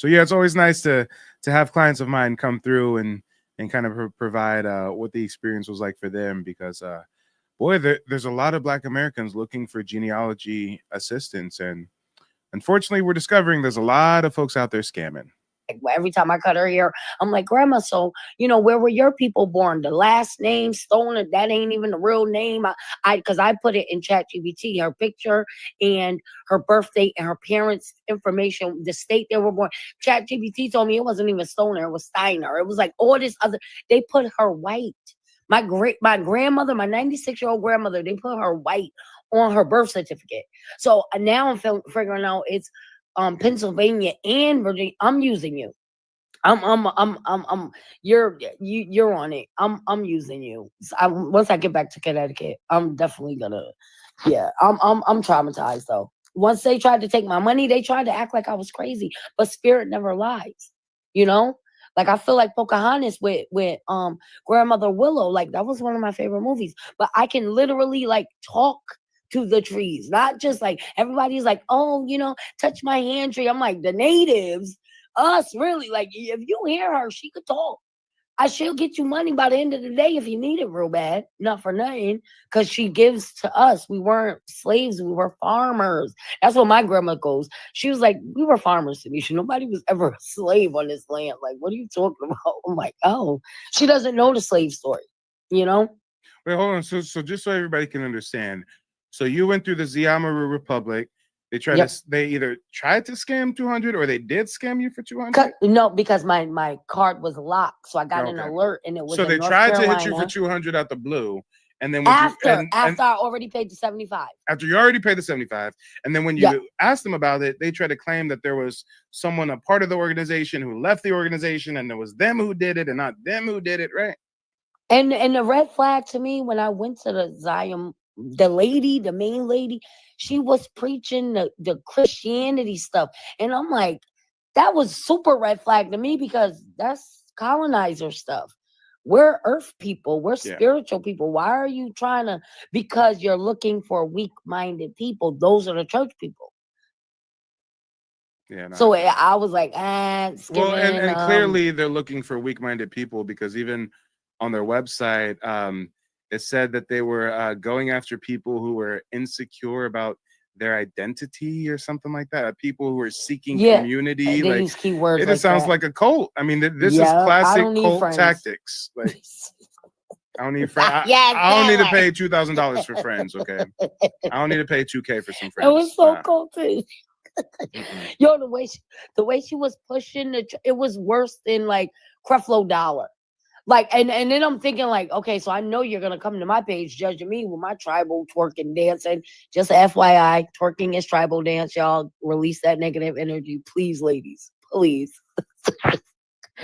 yeah, it's always nice to have clients of mine come through and kind of provide what the experience was like for them, because boy, there's a lot of Black Americans looking for genealogy assistance, and unfortunately, we're discovering there's a lot of folks out there scamming. every time I cut her hair, I'm like, Grandma, so where were your people born? The last name Stoner, that ain't even the real name. Because I put it in ChatGPT, her picture and her birth date and her parents' information, the state they were born. ChatGPT told me it wasn't even Stoner, it was Steiner. It was like all this other. They put her white. My grandmother, my 96-year-old grandmother, they put her white on her birth certificate. So now I'm figuring out it's Pennsylvania and Virginia. I'm using you. You're on it. I'm using you. Once I get back to Connecticut, I'm definitely gonna. Yeah, I'm traumatized though. Once they tried to take my money, they tried to act like I was crazy, but spirit never lies. Like I feel like Pocahontas with Grandmother Willow. Like that was one of my favorite movies. But I can literally like talk to the trees, not just like everybody's like, oh, touch my hand tree. I'm like, the natives, us really, like if you hear her, she could talk. She'll get you money by the end of the day if you need it real bad, not for nothing, because she gives to us. We weren't slaves, we were farmers. That's what my grandma goes. She was like, we were farmers, Tanisha. Nobody was ever a slave on this land. Like, what are you talking about? I'm like, oh, she doesn't know the slave story, Wait, hold on. So just so everybody can understand, so you went through the Ziamaru Republic. They either tried to scam 200 or they did scam you for 200. No, because my card was locked, so I got an alert, and it was. So they tried to hit you for 200 out the blue, and then after I already paid the 75. After you already paid the 75, and then when you asked them about it, they tried to claim that there was someone a part of the organization who left the organization, and it was them who did it and not them who did it, right? And the red flag to me when I went to the Zion, the main lady, she was preaching the Christianity stuff. And I'm like, that was super red flag to me, because that's colonizer stuff. We're earth people. We're spiritual people. Why are you trying to, because you're looking for weak-minded people. Those are the church people. Yeah. So I was like, well, and clearly they're looking for weak-minded people, because even on their website, it said that they were going after people who were insecure about their identity or something like that. People who are seeking community. They like use keywords. It just sounds like a cult. I mean, this is classic cult tactics. Like, I don't need I don't need to pay $2,000 for friends. Okay, I don't need to pay $2,000 for some friends. It was so culty. Yo, the way she was pushing it was worse than like Creflo Dollar. Like, and then I'm thinking like, okay, so I know you're gonna come to my page judging me with my tribal twerking dancing. Just FYI, twerking is tribal dance, y'all. Release that negative energy, please, ladies, please.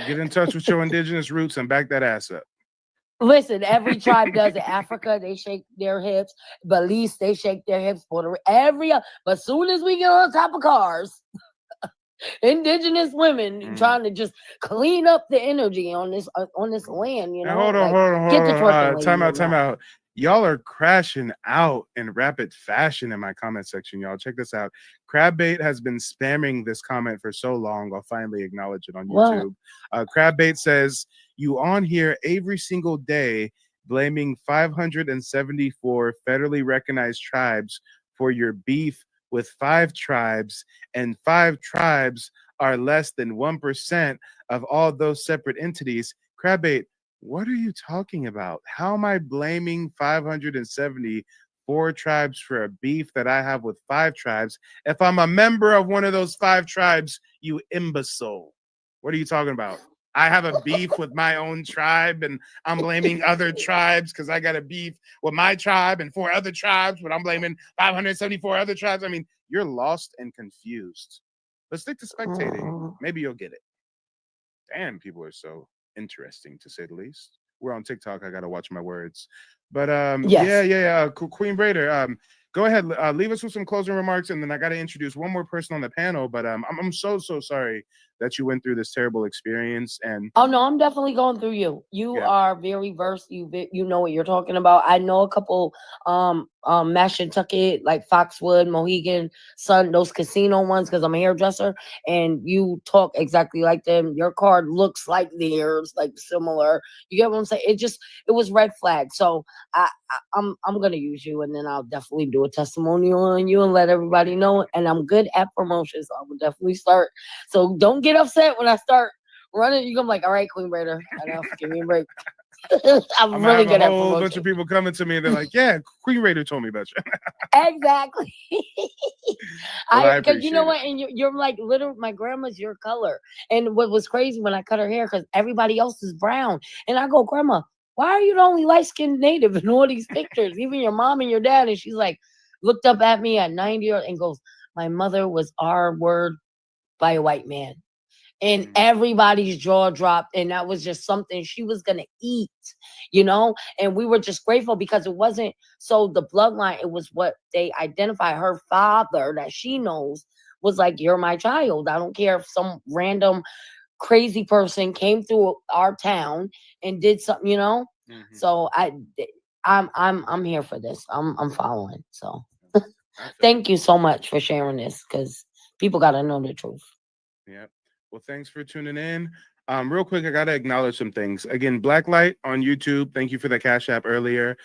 Get in touch with your indigenous roots and back that ass up. Listen, every tribe does it. Africa, they shake their hips. Belize, they shake their hips. But soon as we get on top of cars, indigenous women trying to just clean up the energy on this land, you know. Hold on, like, hold on. Get the twerking lady Time in that. out. Y'all are crashing out in rapid fashion in my comment section, y'all. Check this out. Crabbait has been spamming this comment for so long. I'll finally acknowledge it on What? YouTube. Crabbait says, you on here every single day blaming 574 federally recognized tribes for your beef with 5 tribes, and 5 tribes are less than 1% of all those separate entities. Crabbait, what are you talking about? How am I blaming 574 tribes for a beef that I have with 5 tribes if I'm a member of one of those 5 tribes, you imbecile? What are you talking about? I have a beef with my own tribe and I'm blaming other tribes because I got a beef with my tribe and 4 other tribes, but I'm blaming 574 other tribes. I mean, you're lost and confused. Let's stick to spectating. Maybe you'll get it. Damn, people are so interesting, to say the least. We're on TikTok. I gotta watch my words. But Yes. yeah. Queen Braider, go ahead. Leave us with some closing remarks, and then I gotta introduce one more person on the panel. But I'm so sorry that you went through this terrible experience. And oh no, I'm definitely going through you. You Yeah. are very versed. You know what you're talking about. I know a couple Mashantucket, like Foxwood, Mohegan, Sun, those casino ones, because I'm a hairdresser, and you talk exactly like them. Your card looks like theirs, like similar. You get what I'm saying? It was red flag. So I'm gonna use you, and then I'll definitely do a testimonial on you and let everybody know. And I'm good at promotions, so I will definitely start. So don't get upset when I start running. You come like, all right, Queen Braider, enough. Give me a break. I'm really good at a whole promotion. bunch of people coming to me and they're like, "Yeah, Queen Raider told me about you." Exactly. Well, Because you know what, appreciate and you're like literally my grandma's your color. And what was crazy when I cut her hair, because everybody else is brown, and I go, Grandma, why are you the only light skinned native in all these pictures? Even your mom and your dad. And she's like, looked up at me at 90 and goes, my mother was R-word by a white man. And everybody's jaw dropped, and that was just something she was gonna eat, you know. And we were just grateful because it wasn't so the bloodline, it was what they identify. Her father that she knows was like, you're my child. I don't care if some random crazy person came through our town and did something, you know. So I'm here for this. I'm following. So thank you so much for sharing this, because people got to know the truth. Yeah. Well, thanks for tuning in. Real quick, I got to acknowledge some things. Again, Blacklight on YouTube, thank you for the Cash App earlier.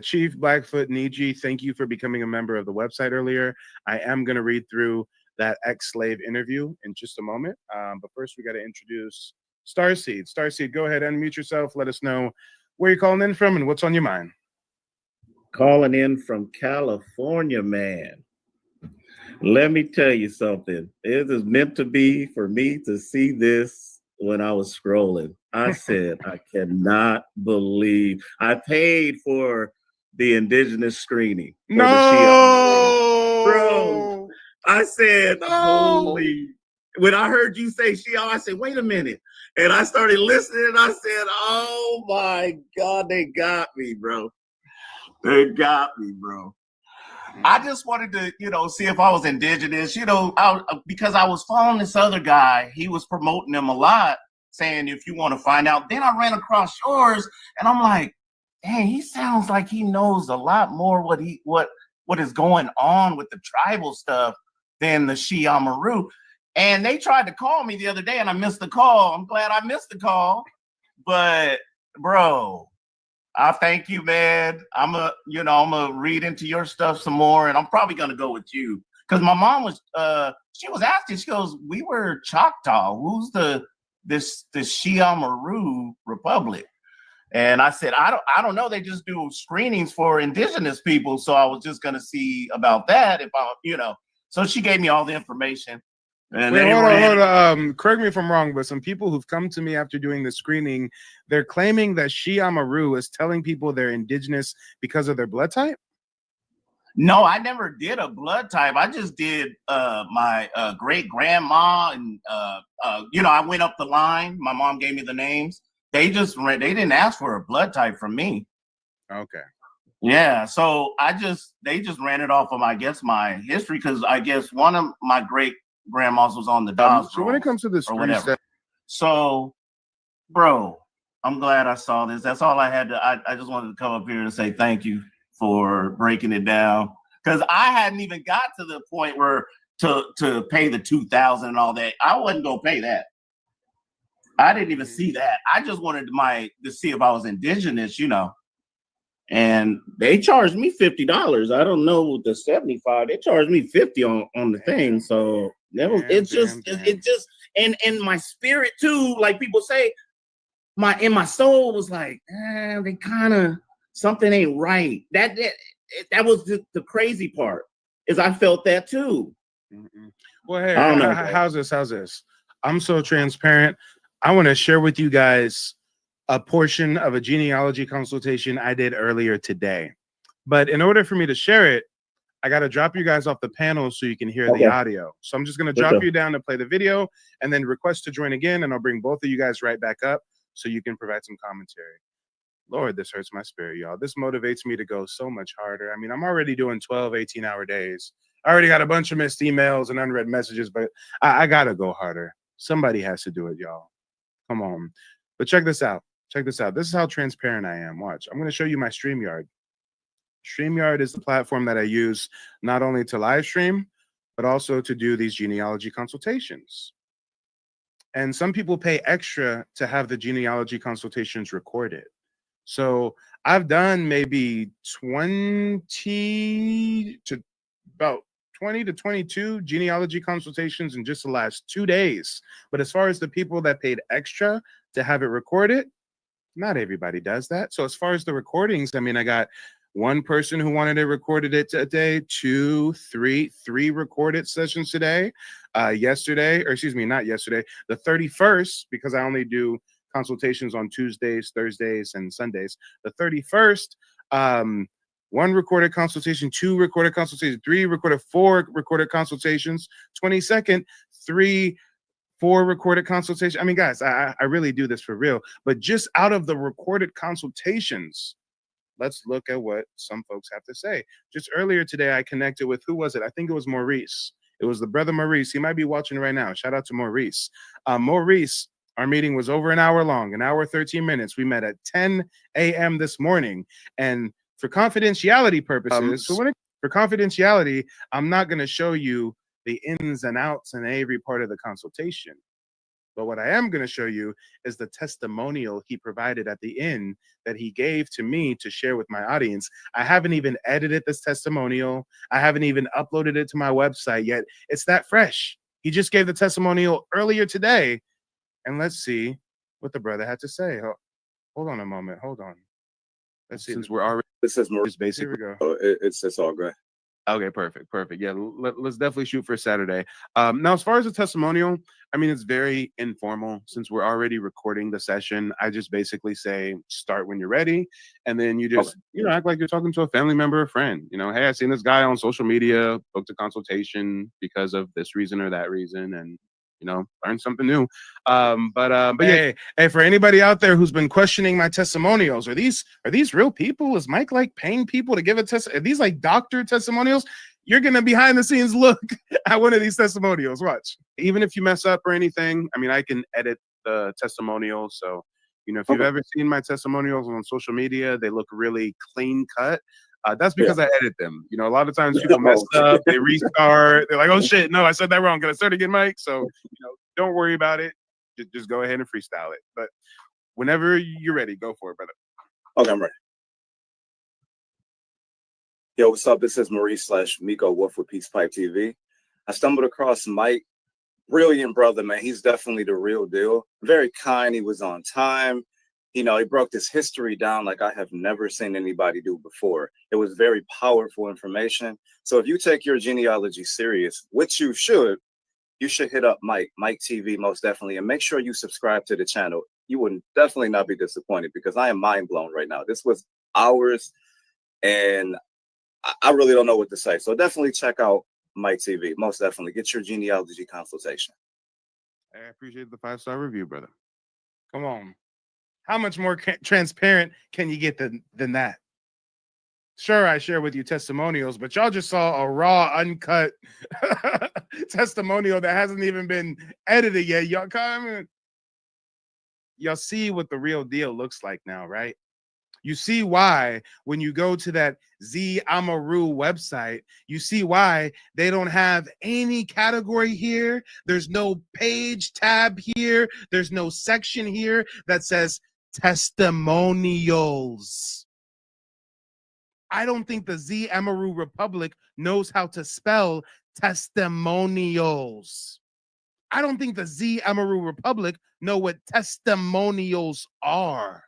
Chief Blackfoot Niji, thank you for becoming a member of the website earlier. I am going to read through that ex-slave interview in just a moment. But first, we got to introduce Starseed. Starseed, go ahead, unmute yourself. Let us know where you're calling in from and what's on your mind. Calling in from California, man. Let me tell you something. It is meant to be for me to see this when I was scrolling. I said, I cannot believe I paid for the indigenous screening. No, bro. I said, holy. When I heard you say Shia, I said, wait a minute. And I started listening and I said, oh my God, they got me, bro. They got me, bro. I just wanted to, see if I was indigenous, because I was following this other guy. He was promoting them a lot, saying, if you want to find out. Then I ran across yours and I'm like, dang, he sounds like he knows a lot more what is going on with the tribal stuff than the Shia Maru. And they tried to call me the other day and I missed the call. I'm glad I missed the call. But bro, I thank you, man. I'm gonna read into your stuff some more, and I'm probably gonna go with you. Because my mom was she was asking, she goes, we were Choctaw. Who's this Shia Maru Republic? And I said, I don't know. They just do screenings for indigenous people. So I was just gonna see about that if I. So she gave me all the information. And Wait, they hold on, ran. hold on. Correct me if I'm wrong, but some people who've come to me after doing the screening, they're claiming that Shiamaru is telling people they're indigenous because of their blood type. No, I never did a blood type. I just did my great grandma, and you know, I went up the line. My mom gave me the names. They didn't ask for a blood type from me. Okay. Yeah, so they just ran it off of I guess my history, because I guess one of my great grandmas was on the Dawes So when it comes to this or free whatever. stuff, So, bro, I'm glad I saw this. That's all I had to. I just wanted to come up here and say thank you for breaking it down, because I hadn't even got to the point where to pay the 2,000 and all that. I wasn't gonna pay that. I didn't even see that. I just wanted to see if I was indigenous, you know. And they charged me $50. I don't know the 75. They charged me 50 on the thing. So it just and my spirit too, like people say, my soul was like, they kind of something ain't right. That was the crazy part, is I felt that too. Well, hey, how's this? I'm so transparent. I want to share with you guys a portion of a genealogy consultation I did earlier today. But in order for me to share it, I got to drop you guys off the panel so you can hear the audio. So I'm just going to drop you down to play the video and then request to join again. And I'll bring both of you guys right back up so you can provide some commentary. Lord, this hurts my spirit, y'all. This motivates me to go so much harder. I mean, I'm already doing 12, 18-hour days. I already got a bunch of missed emails and unread messages, but I got to go harder. Somebody has to do it, y'all. Come on. But check this out. Check this out. This is how transparent I am. Watch. I'm going to show you my StreamYard. StreamYard is the platform that I use not only to live stream, but also to do these genealogy consultations. And some people pay extra to have the genealogy consultations recorded. So I've done maybe 20 to 22 genealogy consultations in just the last 2 days. But as far as the people that paid extra to have it recorded, not everybody does that. So as far as the recordings, I mean, I got one person who wanted it recorded it today, three recorded sessions today. Yesterday, or excuse me, not yesterday, the 31st, because I only do consultations on Tuesdays, Thursdays, and Sundays. The 31st, one recorded consultation, two recorded consultations, four recorded consultations. 22nd, 4 recorded consultations. I mean, guys, I really do this for real. But just out of the recorded consultations, let's look at what some folks have to say. Just earlier today, I connected with, who was it? I think it was Maurice. It was the brother Maurice. He might be watching right now. Shout out to Maurice. Maurice, our meeting was over an hour long, an hour, 13 minutes. We met at 10 a.m. this morning. And for confidentiality purposes, for confidentiality, I'm not going to show you the ins and outs and every part of the consultation. But what I am going to show you is the testimonial he provided at the end that he gave to me to share with my audience. I haven't even edited this testimonial. I haven't even uploaded it to my website yet. It's that fresh. He just gave the testimonial earlier today. And let's see what the brother had to say. Hold on a moment. Hold on. Let's see. Since we're already, this is more basically. Here we go. It's all good. Okay, perfect. Yeah, let's definitely shoot for Saturday. Now, as far as the testimonial, I mean, it's very informal. Since we're already recording the session, I just basically say, start when you're ready. And then you just, act like you're talking to a family member or friend. Hey, I seen this guy on social media, booked a consultation because of this reason or that reason. And learn something new. But hey, for anybody out there who's been questioning my testimonials, are these real people? Is Mike like paying people to give a test? Are these like doctor testimonials? You're gonna behind the scenes look at one of these testimonials. Watch. Even if you mess up or anything, I mean, I can edit the testimonial. So, if you've ever seen my testimonials on social media, they look really clean cut. That's because I edit them. A lot of times people mess up, they restart. They're like, oh shit, no, I said that wrong. Can I start again, Mike? So, don't worry about it. Just go ahead and freestyle it. But whenever you're ready, go for it, brother. Okay, I'm ready. Yo, what's up? This is Maurice / Miko Wolf with Peace Pipe TV. I stumbled across Mike. Brilliant brother, man. He's definitely the real deal. Very kind. He was on time. He broke this history down like I have never seen anybody do before. It was very powerful information. So if you take your genealogy serious, which you should, you should hit up Mike TV most definitely, and make sure you subscribe to the channel. You would definitely not be disappointed because I am mind blown right now. This was hours, and I really don't know what to say. So definitely check out Mike TV. Most definitely get your genealogy consultation. I appreciate the 5-star review, brother. Come on. How much more transparent can you get than that? Sure, I share with you testimonials, but y'all just saw a raw, uncut testimonial that hasn't even been edited yet. Y'all see what the real deal looks like now, right? You see why when you go to that Z Amaru website, you see why they don't have any category here. There's no page tab here. There's no section here that says testimonials. I don't think the Z Amaru Republic knows how to spell testimonials. I don't think the Z Amaru Republic know what testimonials are.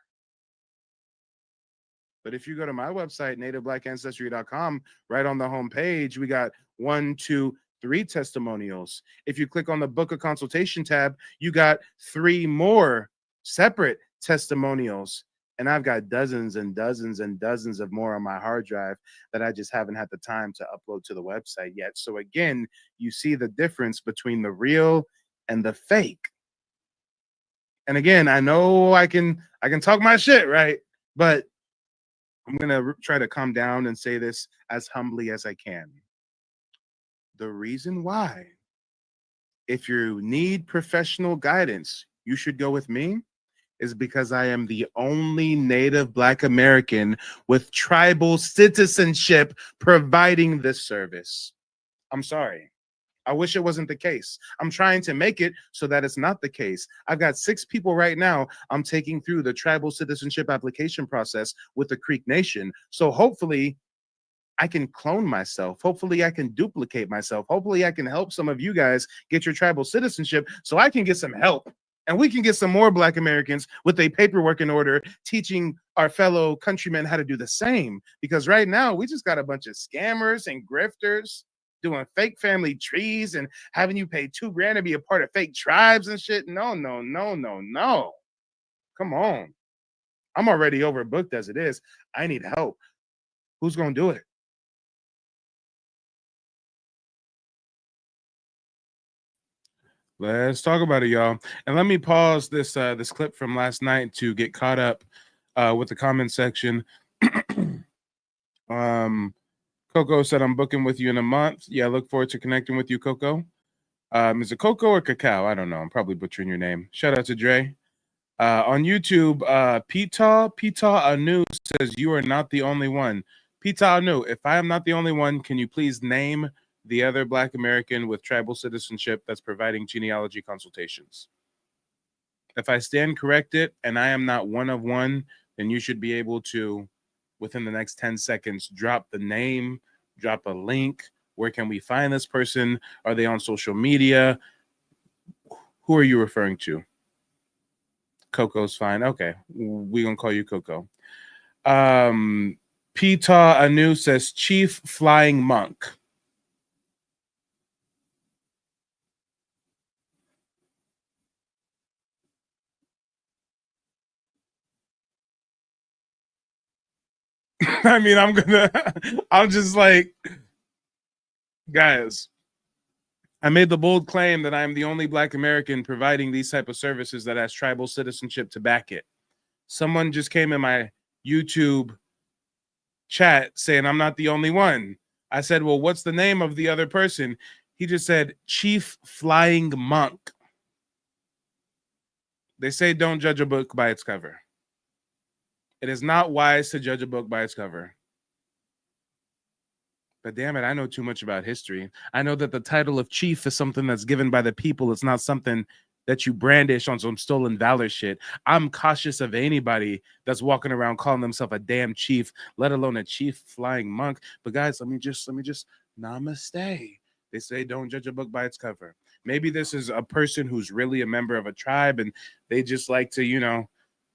But if you go to my website, nativeblack.ancestry.com, right on the home page, we got 1, 2, 3 testimonials. If you click on the book a consultation tab, you got 3 more separate testimonials. And I've got dozens and dozens and dozens of more on my hard drive that I just haven't had the time to upload to the website yet. So again, you see the difference between the real and the fake. And again, I know I can talk my shit, right? But I'm going to try to calm down and say this as humbly as I can. The reason why, if you need professional guidance, you should go with me, is because I am the only Native Black American with tribal citizenship providing this service. I'm sorry. I wish it wasn't the case. I'm trying to make it so that it's not the case. I've got 6 people right now I'm taking through the tribal citizenship application process with the Creek Nation. So hopefully I can clone myself. Hopefully I can duplicate myself. Hopefully I can help some of you guys get your tribal citizenship so I can get some help. And we can get some more Black Americans with their paperwork in order, teaching our fellow countrymen how to do the same. Because right now, we just got a bunch of scammers and grifters doing fake family trees and having you pay $2,000 to be a part of fake tribes and shit. No. Come on. I'm already overbooked as it is. I need help. Who's going to do it? Let's talk about it, y'all. And let me pause this this clip from last night to get caught up with the comment section. Coco said, I'm booking with you in a month. Yeah, I look forward to connecting with you, Coco. Is it Coco or Cacao? I don't know. I'm probably butchering your name. Shout out to Dre. On YouTube, Pita Anu says, you are not the only one. Pita Anu, if I am not the only one, can you please name the other Black American with tribal citizenship that's providing genealogy consultations? If I stand corrected and I am not one of one, then you should be able to, within the next 10 seconds, drop the name, drop a link. Where can we find this person? Are they on social media? Who are you referring to? Coco's fine. Okay, we're gonna call you Coco. Pita Anu says Chief Flying Monk. I mean, I'm just like, guys, I made the bold claim that I'm the only Black American providing these type of services that has tribal citizenship to back it. Someone just came in my YouTube chat saying I'm not the only one. I said, well, what's the name of the other person? He just said Chief Flying Monk. They say don't judge a book by its cover. It is not wise to judge a book by its cover. But damn it, I know too much about history. I know that the title of chief is something that's given by the people. It's not something that you brandish on some stolen valor shit. I'm cautious of anybody that's walking around calling themselves a damn chief, let alone a chief flying monk. But guys, let me just namaste. They say don't judge a book by its cover. Maybe this is a person who's really a member of a tribe and they just like to, you know,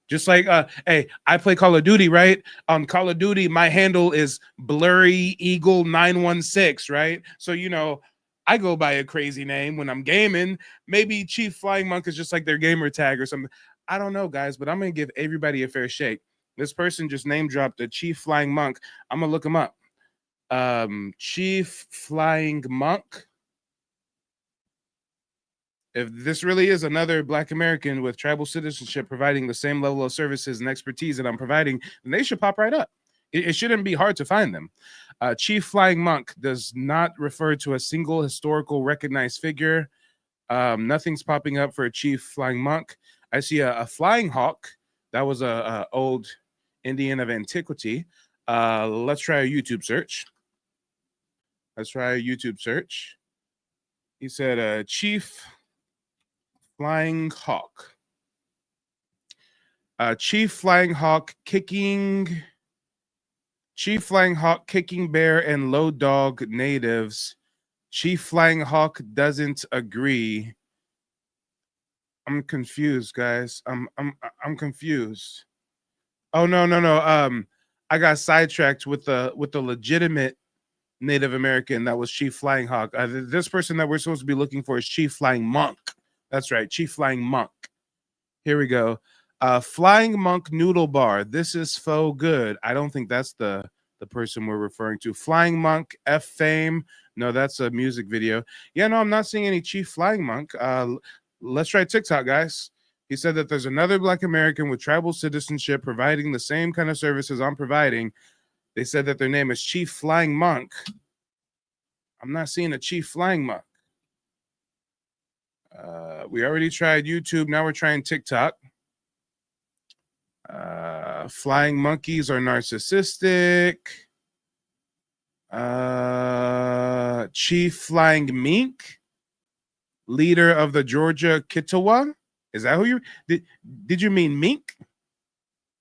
just like, hey, I play Call of Duty, right? On Call of Duty, my handle is Blurry Eagle 916, right? So, you know, I go by a crazy name when I'm gaming. Maybe Chief Flying Monk is just like their gamer tag or something. I don't know, guys, but I'm gonna give everybody a fair shake. This person just name dropped a Chief Flying Monk. I'm gonna look him up. Chief Flying Monk. If this really is another Black American with tribal citizenship providing the same level of services and expertise that I'm providing, then they should pop right up. It shouldn't be hard to find them. Chief Flying Monk does not refer to a single historical recognized figure. Nothing's popping up for a Chief Flying Monk. I see a Flying Hawk. That was a old Indian of antiquity. Let's try a YouTube search. He said Chief Flying Hawk. Chief Flying Hawk kicking bear and low dog natives. Chief Flying Hawk doesn't agree. I'm confused, guys. I'm confused. Oh no. I got sidetracked with the legitimate Native American that was Chief Flying Hawk. This person that we're supposed to be looking for is Chief Flying Monk. That's right, Chief Flying Monk. Here we go. Flying Monk Noodle Bar. This is faux good. I don't think that's the person we're referring to. Flying Monk F Fame. No, that's a music video. Yeah, no, I'm not seeing any Chief Flying Monk. Let's try TikTok, guys. He said that there's another Black American with tribal citizenship providing the same kind of services I'm providing. They said that their name is Chief Flying Monk. I'm not seeing a Chief Flying Monk. We already tried YouTube. Now we're trying TikTok. Flying monkeys are narcissistic. Chief Flying Mink, leader of the Georgia Kitawa. Is that who you did you mean mink?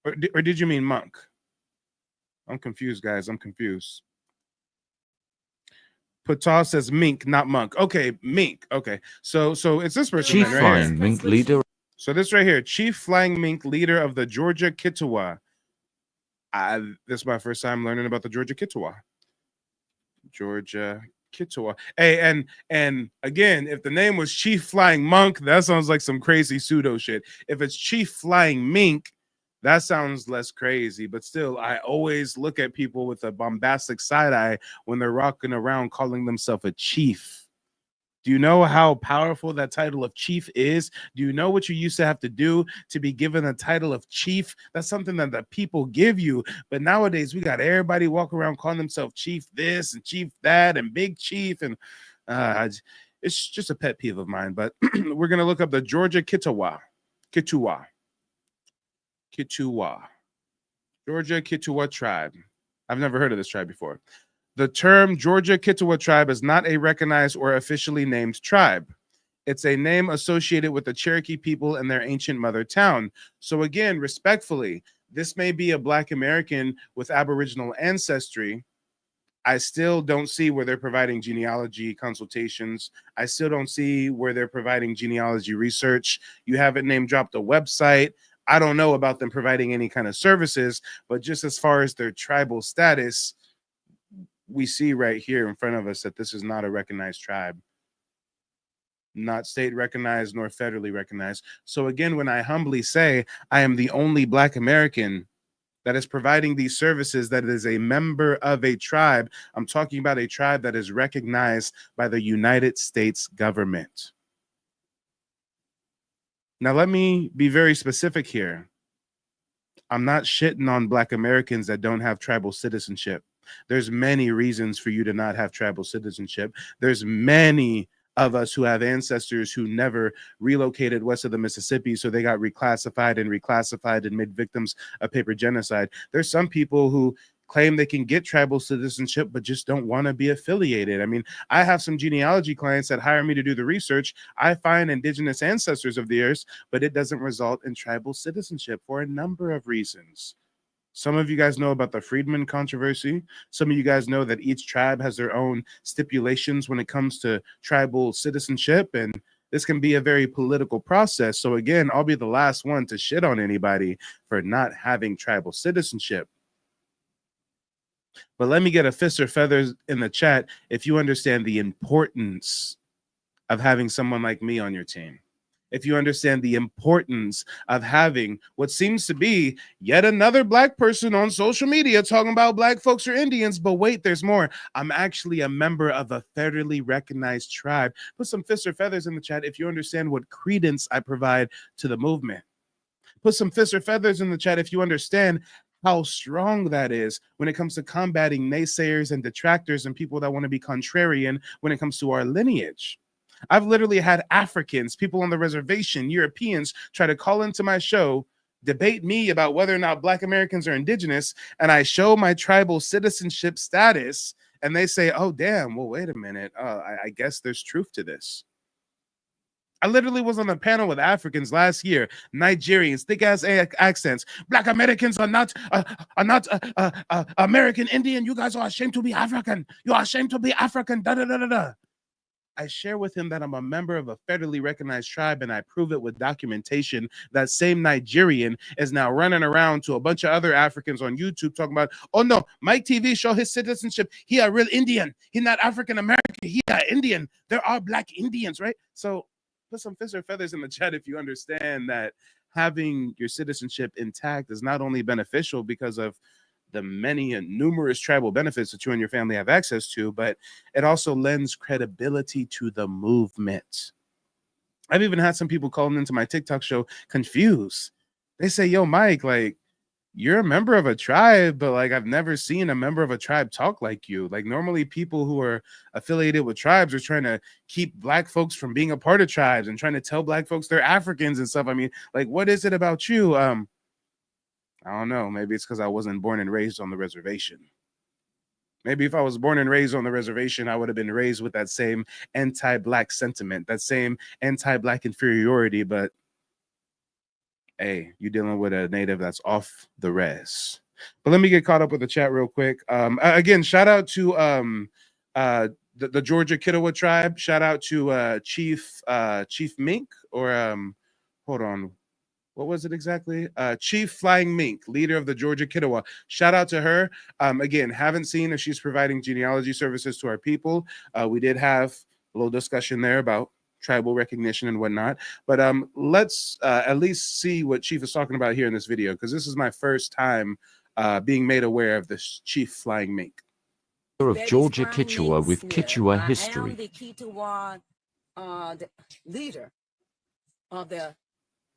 Or did you mean monk? I'm confused, guys. I'm confused. Patal says mink, not monk. Okay, mink. Okay, so it's this person. Chief then, right Flying here. Mink leader. So this right here, Chief Flying Mink, leader of the Georgia Kitawa. This is my first time learning about the Georgia Kitawa. Georgia Kitawa. Hey, and again, if the name was Chief Flying Monk, that sounds like some crazy pseudo shit. If it's Chief Flying Mink, that sounds less crazy, but still, I always look at people with a bombastic side eye when they're rocking around calling themselves a chief. Do you know how powerful that title of chief is? Do you know what you used to have to do to be given a title of chief? That's something that the people give you. But nowadays, we got everybody walk around calling themselves chief this and chief that and big chief. And it's just a pet peeve of mine. But we're going to look up the Georgia Kitawa. Georgia Kitawa tribe. I've never heard of this tribe before. The term Georgia Kitawa tribe is not a recognized or officially named tribe. It's a name associated with the Cherokee people and their ancient mother town. So again, respectfully, this may be a Black American with Aboriginal ancestry. I still don't see where they're providing genealogy consultations. I still don't see where they're providing genealogy research. You haven't name dropped a website. I don't know about them providing any kind of services, but just as far as their tribal status, we see right here in front of us that this is not a recognized tribe, not state recognized nor federally recognized. So again, when I humbly say I am the only Black American that is providing these services, that is a member of a tribe, I'm talking about a tribe that is recognized by the United States government. Now, let me be very specific here. I'm not shitting on Black Americans that don't have tribal citizenship. There's many reasons for you to not have tribal citizenship. There's many of us who have ancestors who never relocated west of the Mississippi, so they got reclassified and made victims of paper genocide. There's some people who claim they can get tribal citizenship but just don't want to be affiliated. I mean, I have some genealogy clients that hire me to do the research. I find indigenous ancestors of theirs, but it doesn't result in tribal citizenship for a number of reasons. Some of you guys know about the Freedmen controversy. Some of you guys know that each tribe has their own stipulations when it comes to tribal citizenship, and this can be a very political process. So again, I'll be the last one to shit on anybody for not having tribal citizenship. But let me get a fist or feathers in the chat if you understand the importance of having someone like me on your team. If you understand the importance of having what seems to be yet another black person on social media talking about black folks or Indians, but wait, there's more. I'm actually a member of a federally recognized tribe. Put some fists or feathers in the chat if you understand what credence I provide to the movement. Put some fists or feathers in the chat if you understand how strong that is when it comes to combating naysayers and detractors and people that want to be contrarian when it comes to our lineage. I've literally had Africans, people on the reservation, Europeans try to call into my show, debate me about whether or not Black Americans are indigenous, and I show my tribal citizenship status, and they say, oh, damn, well, wait a minute. I guess there's truth to this. I literally was on a panel with Africans last year, Nigerians, thick ass accents. Black Americans are not American Indian. You guys are ashamed to be African. You are ashamed to be African. Da da da da da. I share with him that I'm a member of a federally recognized tribe, and I prove it with documentation. That same Nigerian is now running around to a bunch of other Africans on YouTube talking about, oh no, Mike TV show his citizenship. He a real Indian. He not African American. He a Indian. There are Black Indians, right? So put some fists or feathers in the chat if you understand that having your citizenship intact is not only beneficial because of the many and numerous tribal benefits that you and your family have access to, but it also lends credibility to the movement. I've even had some people calling into my TikTok show confused. They say, yo, Mike, like, you're a member of a tribe, but like, I've never seen a member of a tribe talk like you. Like, normally people who are affiliated with tribes are trying to keep Black folks from being a part of tribes and trying to tell Black folks they're Africans and stuff. I mean, like, what is it about you? I don't know. Maybe it's because I wasn't born and raised on the reservation. Maybe if I was born and raised on the reservation, I would have been raised with that same anti-Black sentiment, that same anti-Black inferiority. But hey, you're dealing with a native that's off the res. But let me get caught up with the chat real quick. Again, shout out to the Georgia Kiowa tribe. Shout out to Chief Mink, or hold on. What was it exactly? Chief Flying Mink, leader of the Georgia Kiowa. Shout out to her. Again, haven't seen if she's providing genealogy services to our people. We did have a little discussion there about tribal recognition and whatnot. But let's at least see what Chief is talking about here in this video, because this is my first time being made aware of this Chief Flying Mink. Of Georgia Kiowa with Kiowa history. I am the Kiowa leader of the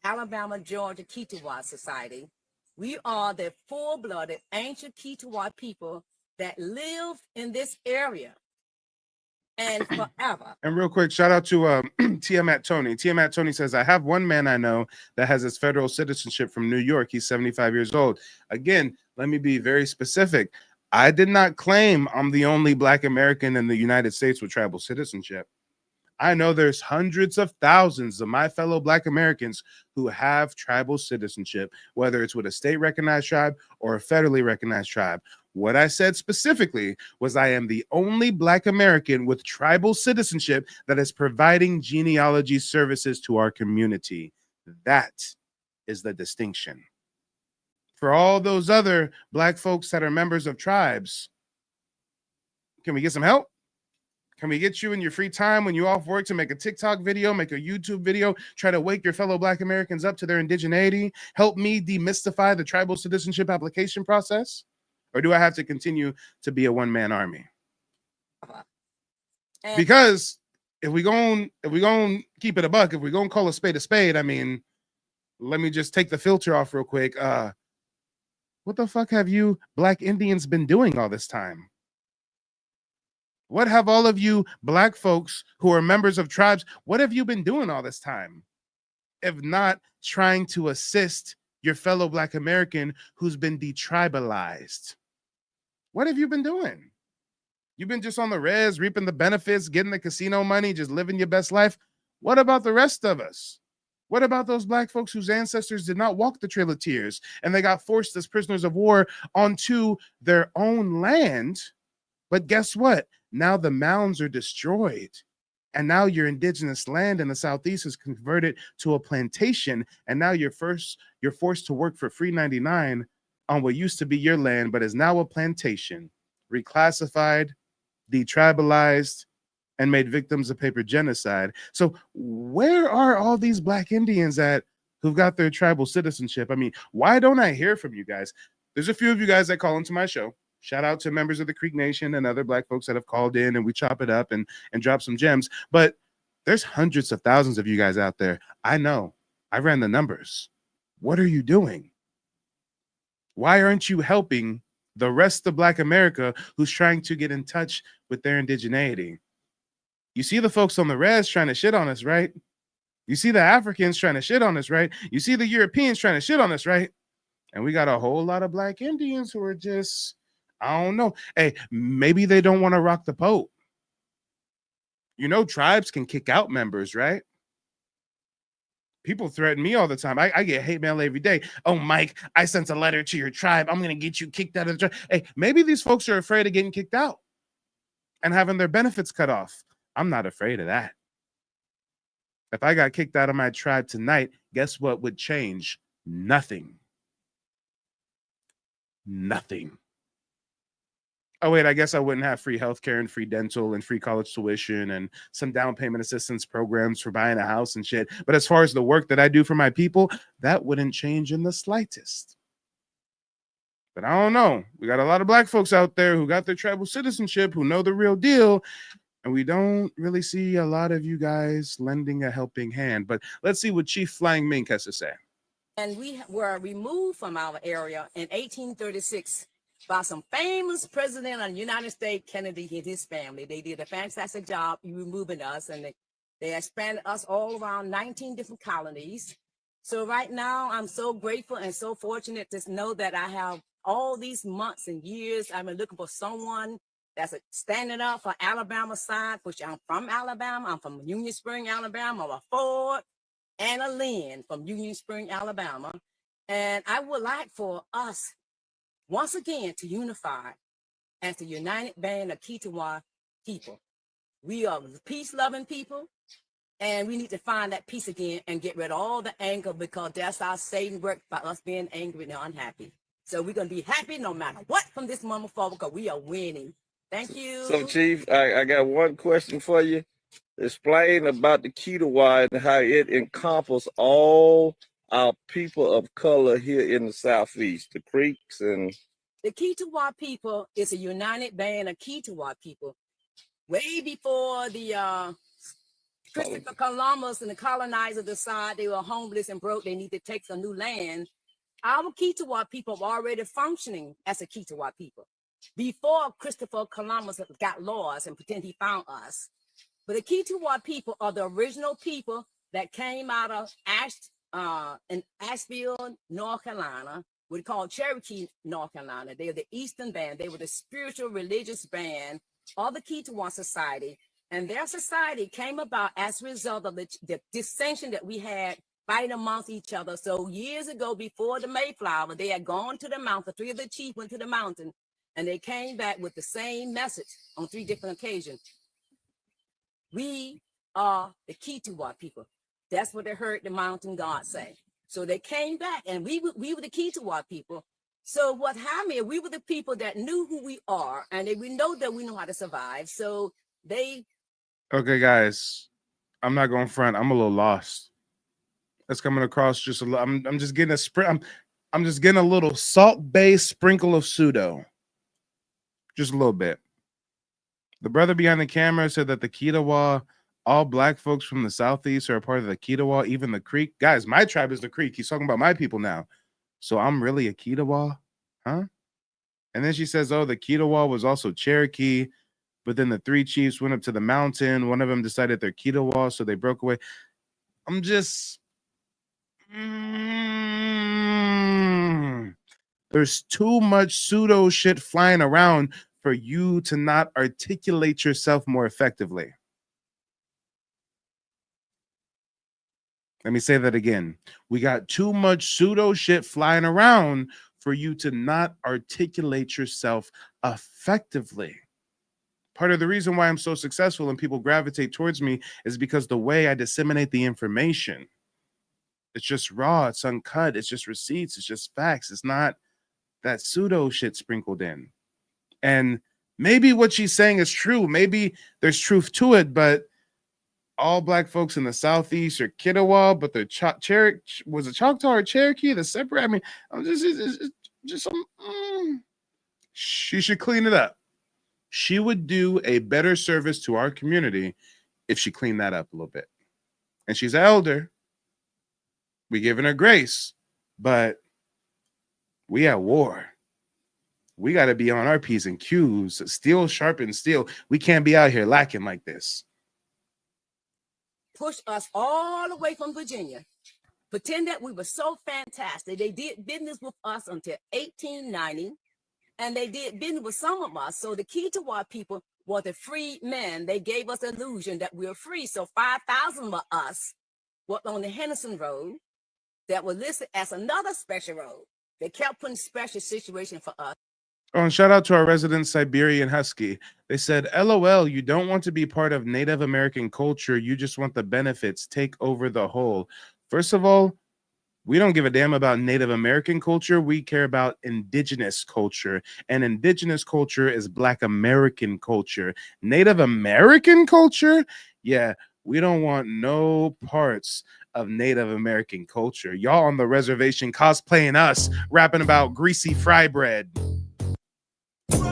Alabama Georgia Kiowa Society. We are the full-blooded ancient Kiowa people that live in this area and forever. And real quick, shout out to Tiamat Tony. Tiamat Tony says, I have one man I know that has his federal citizenship from New York. He's 75 years old. Again, let me be very specific. I did not claim I'm the only Black American in the United States with tribal citizenship. I know there's hundreds of thousands of my fellow Black Americans who have tribal citizenship, whether it's with a state recognized tribe or a federally recognized tribe. What I said specifically was I am the only Black American with tribal citizenship that is providing genealogy services to our community. That is the distinction. For all those other Black folks that are members of tribes, can we get some help? Can we get you in your free time when you're off work to make a TikTok video, make a YouTube video, try to wake your fellow Black Americans up to their indigeneity? Help me demystify the tribal citizenship application process? Or do I have to continue to be a one-man army? Because if we gon' keep it a buck, if we gon' call a spade, I mean, let me just take the filter off real quick. What the fuck have you Black Indians been doing all this time? What have all of you Black folks who are members of tribes, what have you been doing all this time? If not trying to assist your fellow Black American who's been detribalized. What have you been doing? You've been just on the res, reaping the benefits, getting the casino money, just living your best life. What about the rest of us? What about those Black folks whose ancestors did not walk the Trail of Tears and they got forced as prisoners of war onto their own land? But guess what? Now the mounds are destroyed. And now your indigenous land in the Southeast is converted to a plantation. And now you're forced to work for free 99 on what used to be your land, but is now a plantation. reclassified, detribalized, and made victims of paper genocide. So where are all these Black Indians at who've got their tribal citizenship? I mean, why don't I hear from you guys? There's a few of you guys that call into my show. Shout out to members of the Creek Nation and other Black folks that have called in, and we chop it up and drop some gems. But there's hundreds of thousands of you guys out there. I know. I ran the numbers. What are you doing? Why aren't you helping the rest of Black America who's trying to get in touch with their indigeneity? You see the folks on the res trying to shit on us, right? You see the Africans trying to shit on us, right? You see the Europeans trying to shit on us, right? And we got a whole lot of Black Indians who are just, I don't know. Hey, maybe they don't want to rock the Pope. You know, tribes can kick out members, right? People threaten me all the time. I get hate mail every day. Oh, Mike, I sent a letter to your tribe. I'm going to get you kicked out of the tribe. Hey, maybe these folks are afraid of getting kicked out and having their benefits cut off. I'm not afraid of that. If I got kicked out of my tribe tonight, guess what would change? Nothing. Nothing. Oh, wait, I guess I wouldn't have free healthcare and free dental and free college tuition and some down payment assistance programs for buying a house and shit. But as far as the work that I do for my people, that wouldn't change in the slightest. But I don't know. We got a lot of Black folks out there who got their tribal citizenship, who know the real deal. And we don't really see a lot of you guys lending a helping hand. But let's see what Chief Flying Mink has to say. And we were removed from our area in 1836 by some famous president of the United States, Kennedy, and his family. They did a fantastic job removing us, and they expanded us all around 19 different colonies. So right now, I'm so grateful and so fortunate to know that I have all these months and years, I've been looking for someone that's standing up for Alabama side, which I'm from Alabama. I'm from Union Spring, Alabama. I'm a Ford and a Lynn from Union Spring, Alabama. And I would like for us, once again, to unify as the United Band of Kitawa people. We are peace-loving people, and we need to find that peace again and get rid of all the anger, because that's our saving work by us being angry and unhappy. So we're going to be happy no matter what from this moment forward, because we are winning. Thank you. So, Chief, I got one question for you. Explain about the Kitawa and how it encompasses all our people of color here in the Southeast, the Creeks and... The Kitawa people is a united band of Kitawa people. Way before the Christopher Columbus and the colonizers decided they were homeless and broke, they need to take some new land. Our Kitawa people were already functioning as a Kitawa people before Christopher Columbus got lost and pretend he found us. But the Kitawa people are the original people that came out of in Asheville, North Carolina. We call Cherokee, North Carolina. They are the Eastern Band. They were the spiritual religious band of the Kitawa Society. And their society came about as a result of the dissension that we had fighting amongst each other. So years ago, before the Mayflower, they had gone to the mountain. 3 of the chiefs went to the mountain, and they came back with the same message on 3 different occasions. We are the Kitawa people. That's what they heard the mountain god say. So they came back, and we were the Kitawa people. So what happened, we were the people that knew who we are, and we know that we know how to survive. So they... Okay, guys, I'm not going front. I'm a little lost. That's coming across just a little. I'm just getting I'm just getting a little salt-based sprinkle of pseudo. Just a little bit. The brother behind the camera said that the Kitawa, all Black folks from the Southeast are a part of the Kitawa, even the Creek. Guys, my tribe is the Creek. He's talking about my people now. So I'm really a Kitawa? Huh? And then she says, oh, the Kitawa was also Cherokee, but then the 3 chiefs went up to the mountain. One of them decided they're Kitawa, so they broke away. I'm just... There's too much pseudo shit flying around for you to not articulate yourself more effectively. Let me say that again. We got too much pseudo shit flying around for you to not articulate yourself effectively. Part of the reason why I'm so successful and people gravitate towards me is because the way I disseminate the information, it's just raw, it's uncut, it's just receipts, it's just facts. It's not that pseudo shit sprinkled in. And Maybe what she's saying is true. Maybe there's truth to it, but all black folks in the Southeast are Kitawa, but they're was it Choctaw or Cherokee? The separate. I mean, I'm just she should clean it up. She would do a better service to our community if she cleaned that up a little bit. And she's an elder. We giving her grace, but we at war. We got to be on our P's and Q's. Steel sharpens steel. We can't be out here lacking like this. Push us all the way from Virginia. Pretend that we were so fantastic. They did business with us until 1890, and they did business with some of us. So the Kitawa people were the free men. They gave us the illusion that we were free. So 5,000 of us were on the Henderson Road that was listed as another special road. They kept putting special situation for us. Oh, and shout out to our resident Siberian Husky. They said, LOL, you don't want to be part of Native American culture. You just want the benefits. Take over the whole. First of all, we don't give a damn about Native American culture. We care about indigenous culture. And indigenous culture is Black American culture. Native American culture? Yeah, we don't want no parts of Native American culture. Y'all on the reservation cosplaying us, rapping about greasy fry bread.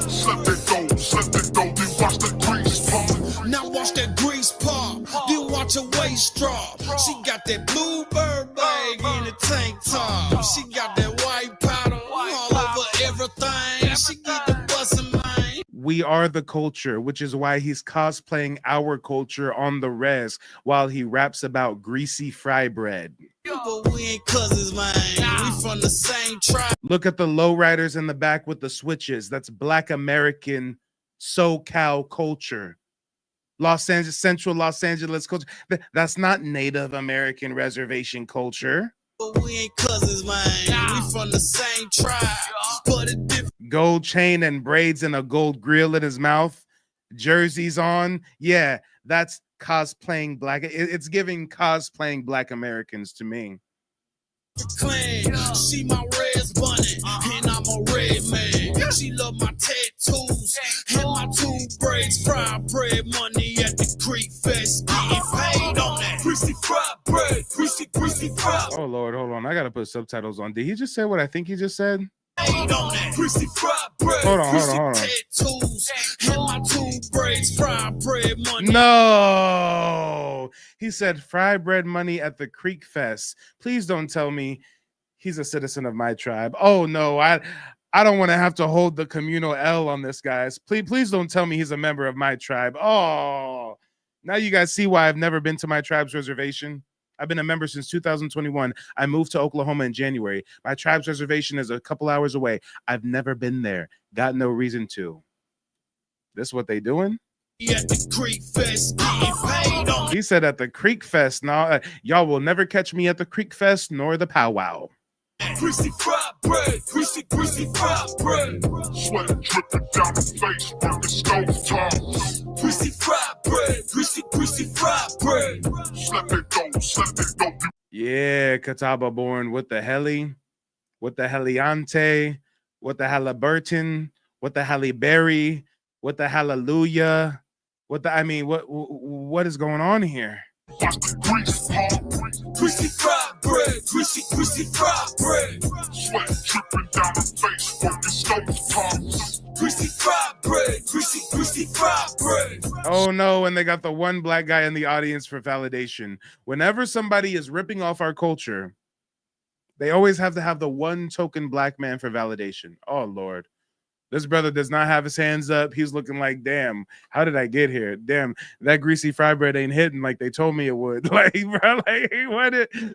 Slip it go, then watch the grease pump. Now watch that grease pump, then watch her waist drop. She got that bluebird bag in the tank top. She got that white powder all over everything. She get the bustin' man. We are the culture, which is why he's cosplaying our culture on the res while he raps about greasy fry bread. But we ain't cousins, man. We from the same tribe. Look at the lowriders in the back with the switches. That's Black American SoCal culture. Los Angeles, Central Los Angeles culture. That's not Native American reservation culture. But we ain't cousins, man. We from the same tribe. But it different. Gold chain and braids and a gold grill in his mouth. Jerseys on. Yeah, that's cosplaying black. It's giving cosplaying Black Americans to me. Clan, she my red bunny, and I'm a red man. She love my tattoos and my two braids. Fried bread money at the Creek Fest, getting paid on that. Greasy fried bread, greasy fried. Oh Lord, hold on. I gotta put subtitles on. Did he just say what I think he just said? On that. Greasy fried bread, hold on. Tattoos and my two braids. Fried bread money. No, he said fried bread money at the Creek Fest. Please don't tell me he's a citizen of my tribe. Oh no, I don't want to have to hold the communal L on this, guys. Please don't tell me he's a member of my tribe. Oh, now you guys see why I've never been to my tribe's reservation. I've been a member since 2021. I moved to Oklahoma in January. My tribe's reservation is a couple hours away. I've never been there. Got no reason to. This what they doing? At the Creek Fest, getting paid on. He said at the Creek Fest. Now, y'all will never catch me at the Creek Fest nor the powwow. Greasy fried bread, greasy fried bread. Sweat dripping down the face from the stove top. Greasy fried bread, greasy fried bread. Slap it go. Yeah, Catawba born with the heli, with the heliante, with the Halliburton, with the Halle Berry, with the Hallelujah. What is going on here? Watch the grease pump. Greasy fried bread, greasy fried bread. Sweat dripping down the face from the stove tops. Greasy fried bread, greasy fried bread. Oh no, and they got the one black guy in the audience for validation. Whenever somebody is ripping off our culture, they always have to have the one token black man for validation. Oh Lord. This brother does not have his hands up. He's looking like, damn, how did I get here? Damn, that greasy fry bread ain't hitting like they told me it would. Like, bro, like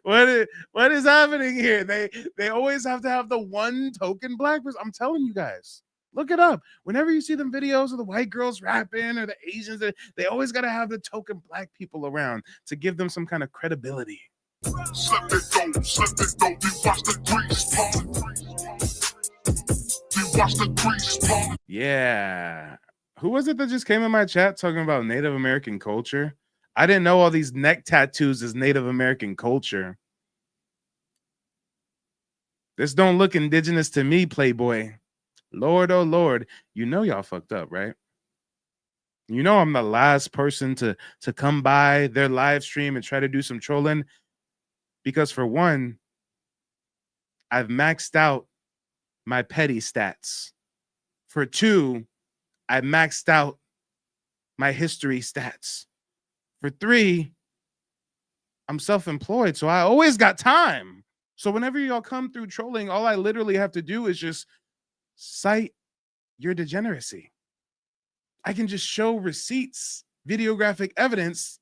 what is happening here? They always have to have the one token black person. I'm telling you guys, look it up. Whenever you see them videos of the white girls rapping or the Asians, they always got to have the token black people around to give them some kind of credibility. Slip it go, you watch the grease pump. Watch the grease pump. Yeah. Who was it that just came in my chat talking about Native American culture? I didn't know all these neck tattoos is Native American culture. This don't look indigenous to me, Playboy. Lord, oh Lord, you know y'all fucked up, right? You know I'm the last person to come by their live stream and try to do some trolling because for one, I've maxed out my petty stats. For two, I maxed out my history stats. For three, I'm self-employed, so I always got time. So whenever y'all come through trolling, all I literally have to do is just cite your degeneracy. I can just show receipts, videographic evidence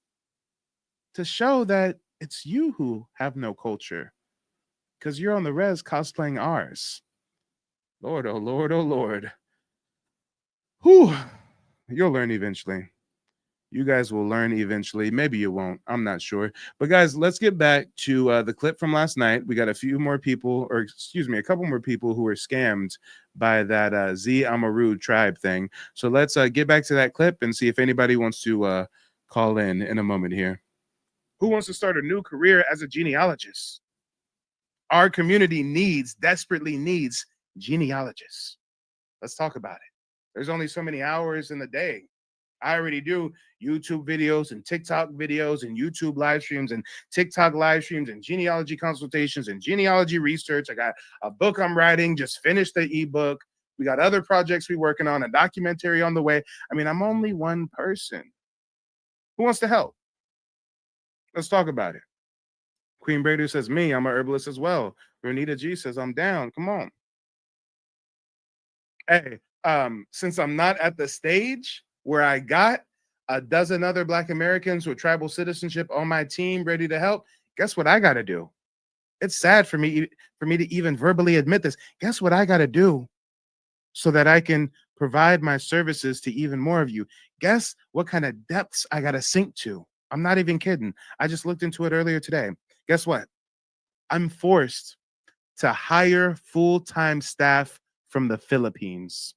to show that it's you who have no culture because you're on the res cosplaying ours. Lord, oh Lord, oh Lord. Whew. You'll learn eventually. You guys will learn eventually. Maybe you won't. I'm not sure. But guys, let's get back to the clip from last night. We got a few more people, or excuse me, a couple more people who were scammed by that Z Amaru tribe thing. So let's get back to that clip and see if anybody wants to call in a moment here. Who wants to start a new career as a genealogist? Our community desperately needs genealogists. Let's talk about it. There's only so many hours in the day. I already do YouTube videos and TikTok videos and YouTube live streams and TikTok live streams and genealogy consultations and genealogy research. I got a book I'm writing, just finished the ebook. We got other projects we're working on, a documentary on the way. I mean, I'm only one person. Who wants to help? Let's talk about it. Queen Brady says, me, I'm a herbalist as well. Renita G says, I'm down. Come on. Hey, since I'm not at the stage where I got a dozen other Black Americans with tribal citizenship on my team ready to help, guess what I got to do? It's sad for me to even verbally admit this. Guess what I got to do so that I can provide my services to even more of you? Guess what kind of depths I got to sink to? I'm not even kidding. I just looked into it earlier today. Guess what? I'm forced to hire full-time staff from the Philippines.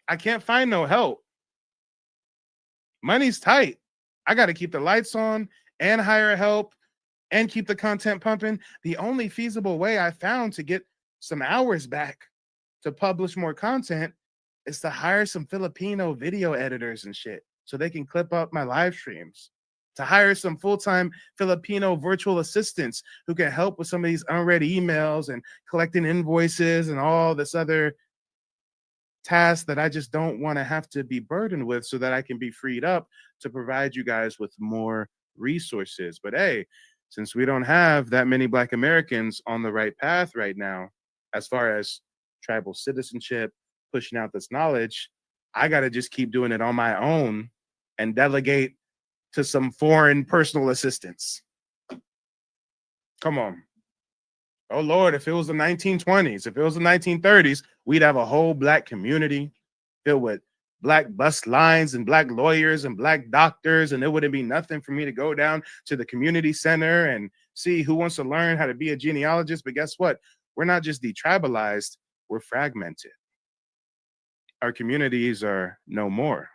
I can't find no help. Money's tight. I got to keep the lights on and hire help and keep the content pumping. The only feasible way I found to get some hours back to publish more content is to hire some Filipino video editors and shit so they can clip up my live streams. To hire some full-time Filipino virtual assistants who can help with some of these unread emails and collecting invoices and all this other tasks that I just don't want to have to be burdened with so that I can be freed up to provide you guys with more resources. But hey, since we don't have that many Black Americans on the right path right now, as far as tribal citizenship, pushing out this knowledge, I got to just keep doing it on my own and delegate to some foreign personal assistants. Come on. Oh Lord, if it was the 1920s, if it was the 1930s, we'd have a whole Black community filled with Black bus lines and Black lawyers and Black doctors, and there wouldn't be nothing for me to go down to the community center and see who wants to learn how to be a genealogist. But guess what? We're not just detribalized, we're fragmented. Our communities are no more.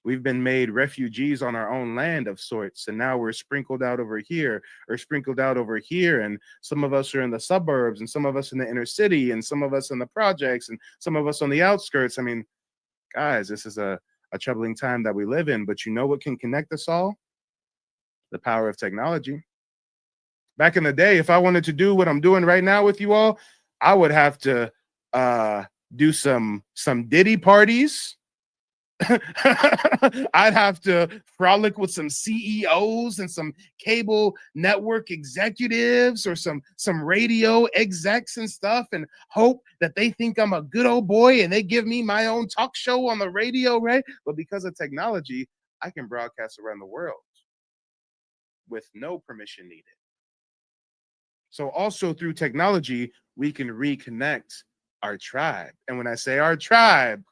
We've been made refugees on our own land of sorts, and now we're sprinkled out over here or sprinkled out over here, and some of us are in the suburbs, and some of us in the inner city, and some of us in the projects, and some of us on the outskirts. I mean, guys, this is a troubling time that we live in, but you know what can connect us all? The power of technology. Back in the day, if I wanted to do what I'm doing right now with you all, I would have to do some Diddy parties. I'd have to frolic with some CEOs and some cable network executives or some radio execs and stuff, and hope that they think I'm a good old boy and they give me my own talk show on the radio, right? But because of technology, I can broadcast around the world with no permission needed. So also through technology, we can reconnect our tribe. And when I say our tribe,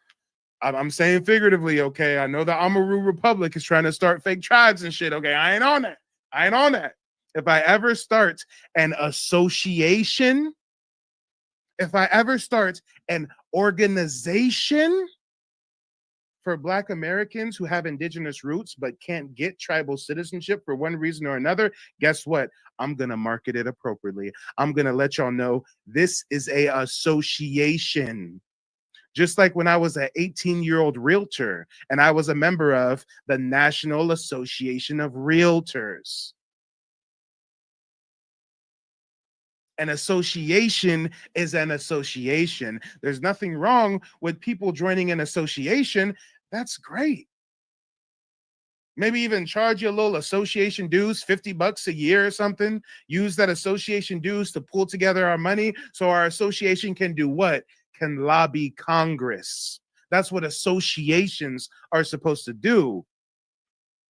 I'm saying figuratively, okay? I know the Amaru Republic is trying to start fake tribes and shit, okay? I ain't on that. I ain't on that. If I ever start an association, if I ever start an organization for Black Americans who have indigenous roots but can't get tribal citizenship for one reason or another, guess what? I'm going to market it appropriately. I'm going to let y'all know this is a association. Just like when I was an 18-year-old realtor and I was a member of the National Association of Realtors. An association is an association. There's nothing wrong with people joining an association. That's great. Maybe even charge you a little association dues, $50 a year or something. Use that association dues to pull together our money so our association can do what? Can lobby Congress. That's what associations are supposed to do.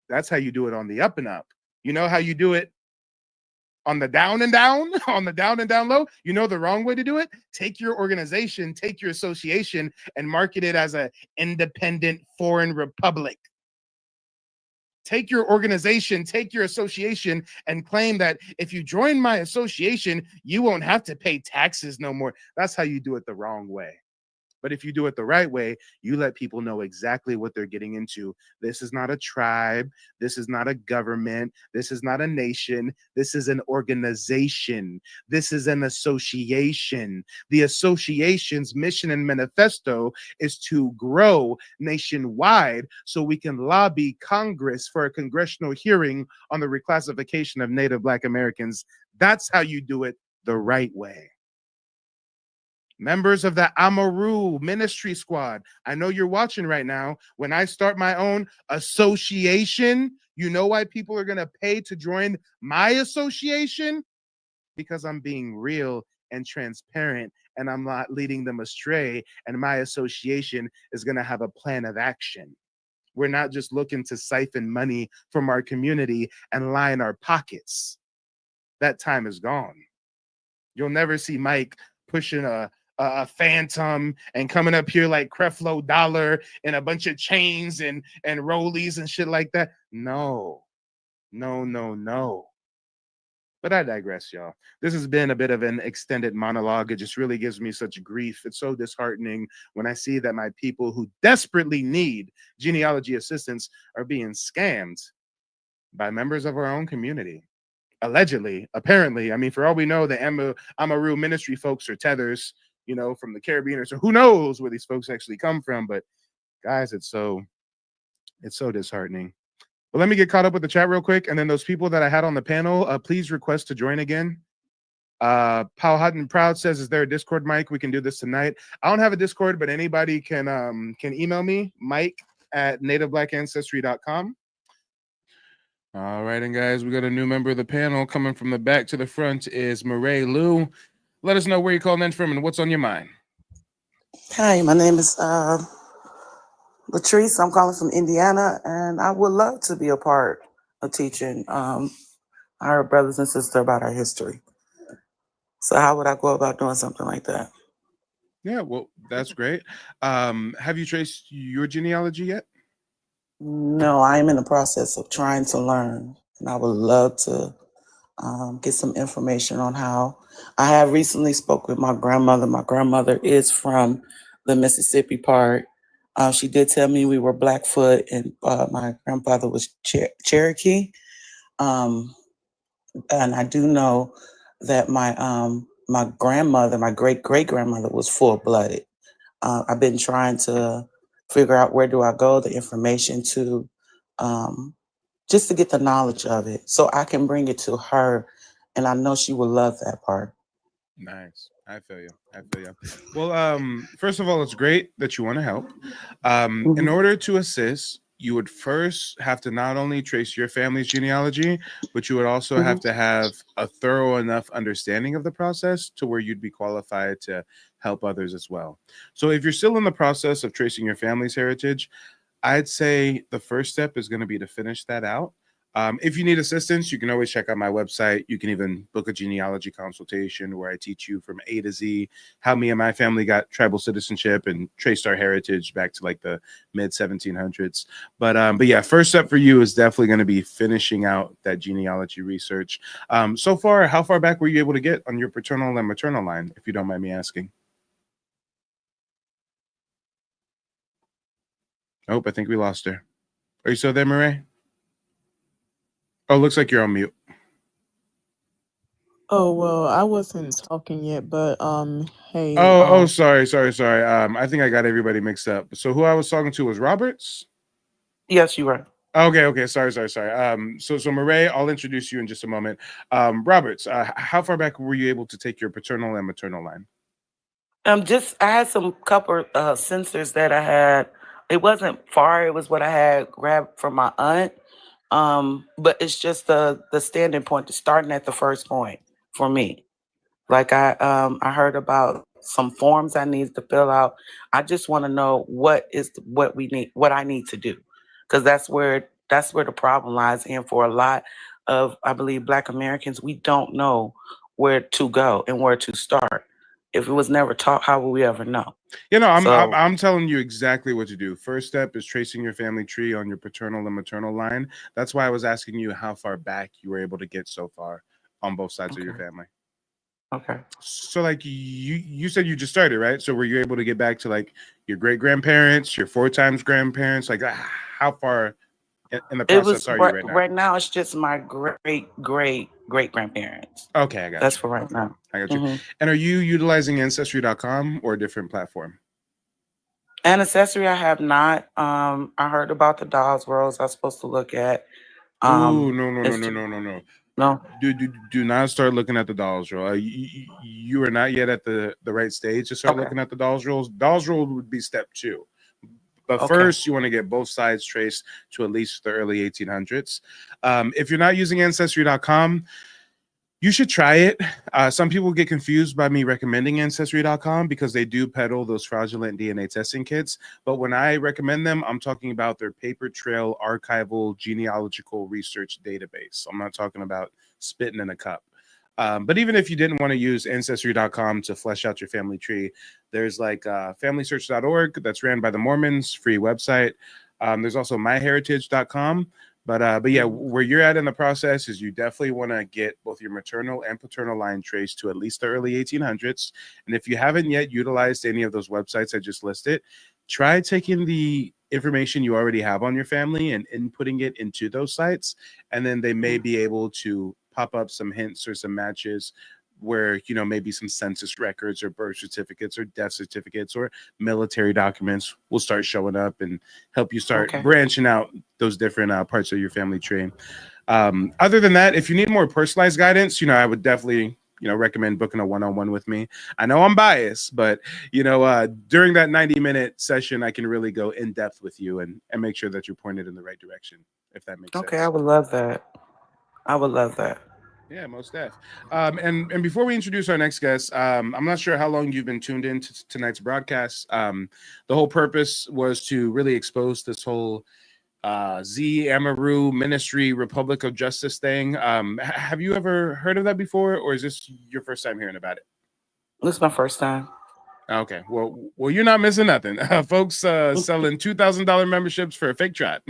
That's how you do it on the up and up. You know how you do it on the down and down, on the down and down low? You know the wrong way to do it? Take your organization, take your association, and market it as an independent foreign republic. Take your organization, take your association, and claim that if you join my association, you won't have to pay taxes no more. That's how you do it the wrong way. But if you do it the right way, you let people know exactly what they're getting into. This is not a tribe. This is not a government. This is not a nation. This is an organization. This is an association. The association's mission and manifesto is to grow nationwide so we can lobby Congress for a congressional hearing on the reclassification of Native Black Americans. That's how you do it the right way. Members of the Amaru Ministry Squad, I know you're watching right now. When I start my own association, you know why people are going to pay to join my association? Because I'm being real and transparent and I'm not leading them astray. And my association is going to have a plan of action. We're not just looking to siphon money from our community and line our pockets. That time is gone. You'll never see Mike pushing a Phantom and coming up here like Creflo Dollar and a bunch of chains and rollies and shit like that. No. But I digress, y'all. This has been a bit of an extended monologue. It just really gives me such grief. It's so disheartening when I see that my people who desperately need genealogy assistance are being scammed by members of our own community. Allegedly, apparently. I mean, for all we know, the Amaru ministry folks are tethers, you know, from the Caribbean, or so who knows where these folks actually come from. But guys, it's so disheartening. Well, let me get caught up with the chat real quick, and then those people that I had on the panel, please request to join again. Paul Hutton Proud says, "Is there a Discord, Mike? We can do this tonight." I don't have a Discord, but anybody can email me, mike@nativeblack.ancestry.com. All right, and guys, we got a new member of the panel coming from the back to the front is Murray Lou. Let us know where you're calling in from and what's on your mind. Hi, my name is Latrice. I'm calling from Indiana, and I would love to be a part of teaching our brothers and sisters about our history. So how would I go about doing something like that? Yeah, well, that's great. Have you traced your genealogy yet? No, I'm in the process of trying to learn, and I would love to get some information on how. I have recently spoke with my grandmother. My grandmother is from the Mississippi part. She did tell me we were Blackfoot, and my grandfather was Cherokee. And I do know that my grandmother, my great-great-grandmother, was full-blooded. I've been trying to figure out where do I go, the information to, just to get the knowledge of it so I can bring it to her. And I know she will love that part. Nice. I feel you. Well, first of all, it's great that you want to help. In order to assist, you would first have to not only trace your family's genealogy, but you would also have to have a thorough enough understanding of the process to where you'd be qualified to help others as well. So if you're still in the process of tracing your family's heritage, I'd say the first step is going to be to finish that out. If you need assistance, you can always check out my website. You can even book a genealogy consultation where I teach you from A to Z how me and my family got tribal citizenship and traced our heritage back to like the mid 1700s. But yeah, first step for you is definitely going to be finishing out that genealogy research. So far, how far back were you able to get on your paternal and maternal line, if you don't mind me asking? Oh, I think we lost her. Are you still there, Murray? Oh, looks like you're on mute. Oh well, I wasn't talking yet, but hey, Oh, sorry. I think I got everybody mixed up. So who I was talking to was Roberts. Yes, you were. Okay. Sorry. So Murray, I'll introduce you in just a moment. Roberts, how far back were you able to take your paternal and maternal line? Just I had some couple sensors that I had. It wasn't far. It was what I had grabbed from my aunt. But it's just the standing point, starting at the first point for me. Like I heard about some forms I need to fill out. I just want to know what we need, what I need to do, because that's where the problem lies. And for a lot of, I believe, Black Americans, we don't know where to go and where to start. If it was never taught, how will we ever know? You know, So I'm telling you exactly what to do. First step is tracing your family tree on your paternal and maternal line. That's why I was asking you how far back you were able to get so far on both sides of your okay, family. okay. So like you said you just started, right? So were you able to get back to like your great grandparents, your four times grandparents? Like how far in the It was process are you right now? right now. It's just my great grandparents. Okay, I got That's you. for right now. I got you. hmm And are you utilizing ancestry.com or a different platform? Ancestry, I have not. I heard about the dolls rolls I was supposed to look at. Ooh, no, It's no. no. Do not start looking at the dolls roll. You are not yet at the right stage to start Okay. looking at the dolls rolls. Dolls roll would be step two. But Okay. first, you want to get both sides traced to at least the early 1800s. If you're not using ancestry.com, you should try it. Some people get confused by me recommending Ancestry.com because they do peddle those fraudulent DNA testing kits. But when I recommend them, I'm talking about their paper trail archival genealogical research database. I'm not talking about spitting in a cup. But even if you didn't want to use Ancestry.com to flesh out your family tree, there's like FamilySearch.org that's ran by the Mormons, free website. There's also MyHeritage.com. But yeah, where you're at in the process is you definitely want to get both your maternal and paternal line traced to at least the early 1800s. And if you haven't yet utilized any of those websites I just listed, try taking the information you already have on your family and inputting it into those sites. And then they may be able to pop up some hints or some matches where maybe some census records or birth certificates or death certificates or military documents will start showing up and help you start Okay. branching out those different parts of your family tree. Other than that, if you need more personalized guidance, I would definitely recommend booking a one-on-one with me. I know I'm biased, but during that 90-minute session, I can really go in depth with you and make sure that you're pointed in the right direction, if that makes Okay. sense. I would love that. I would love that. Yeah, most def. And before we introduce our next guest, I'm not sure how long you've been tuned in to tonight's broadcast. The whole purpose was to really expose this whole Z Amaru Ministry Republic of Justice thing. Have you ever heard of that before, or is this your first time hearing about it? This is my first time. Okay, well, you're not missing nothing. Folks selling $2,000 memberships for a fake tribe.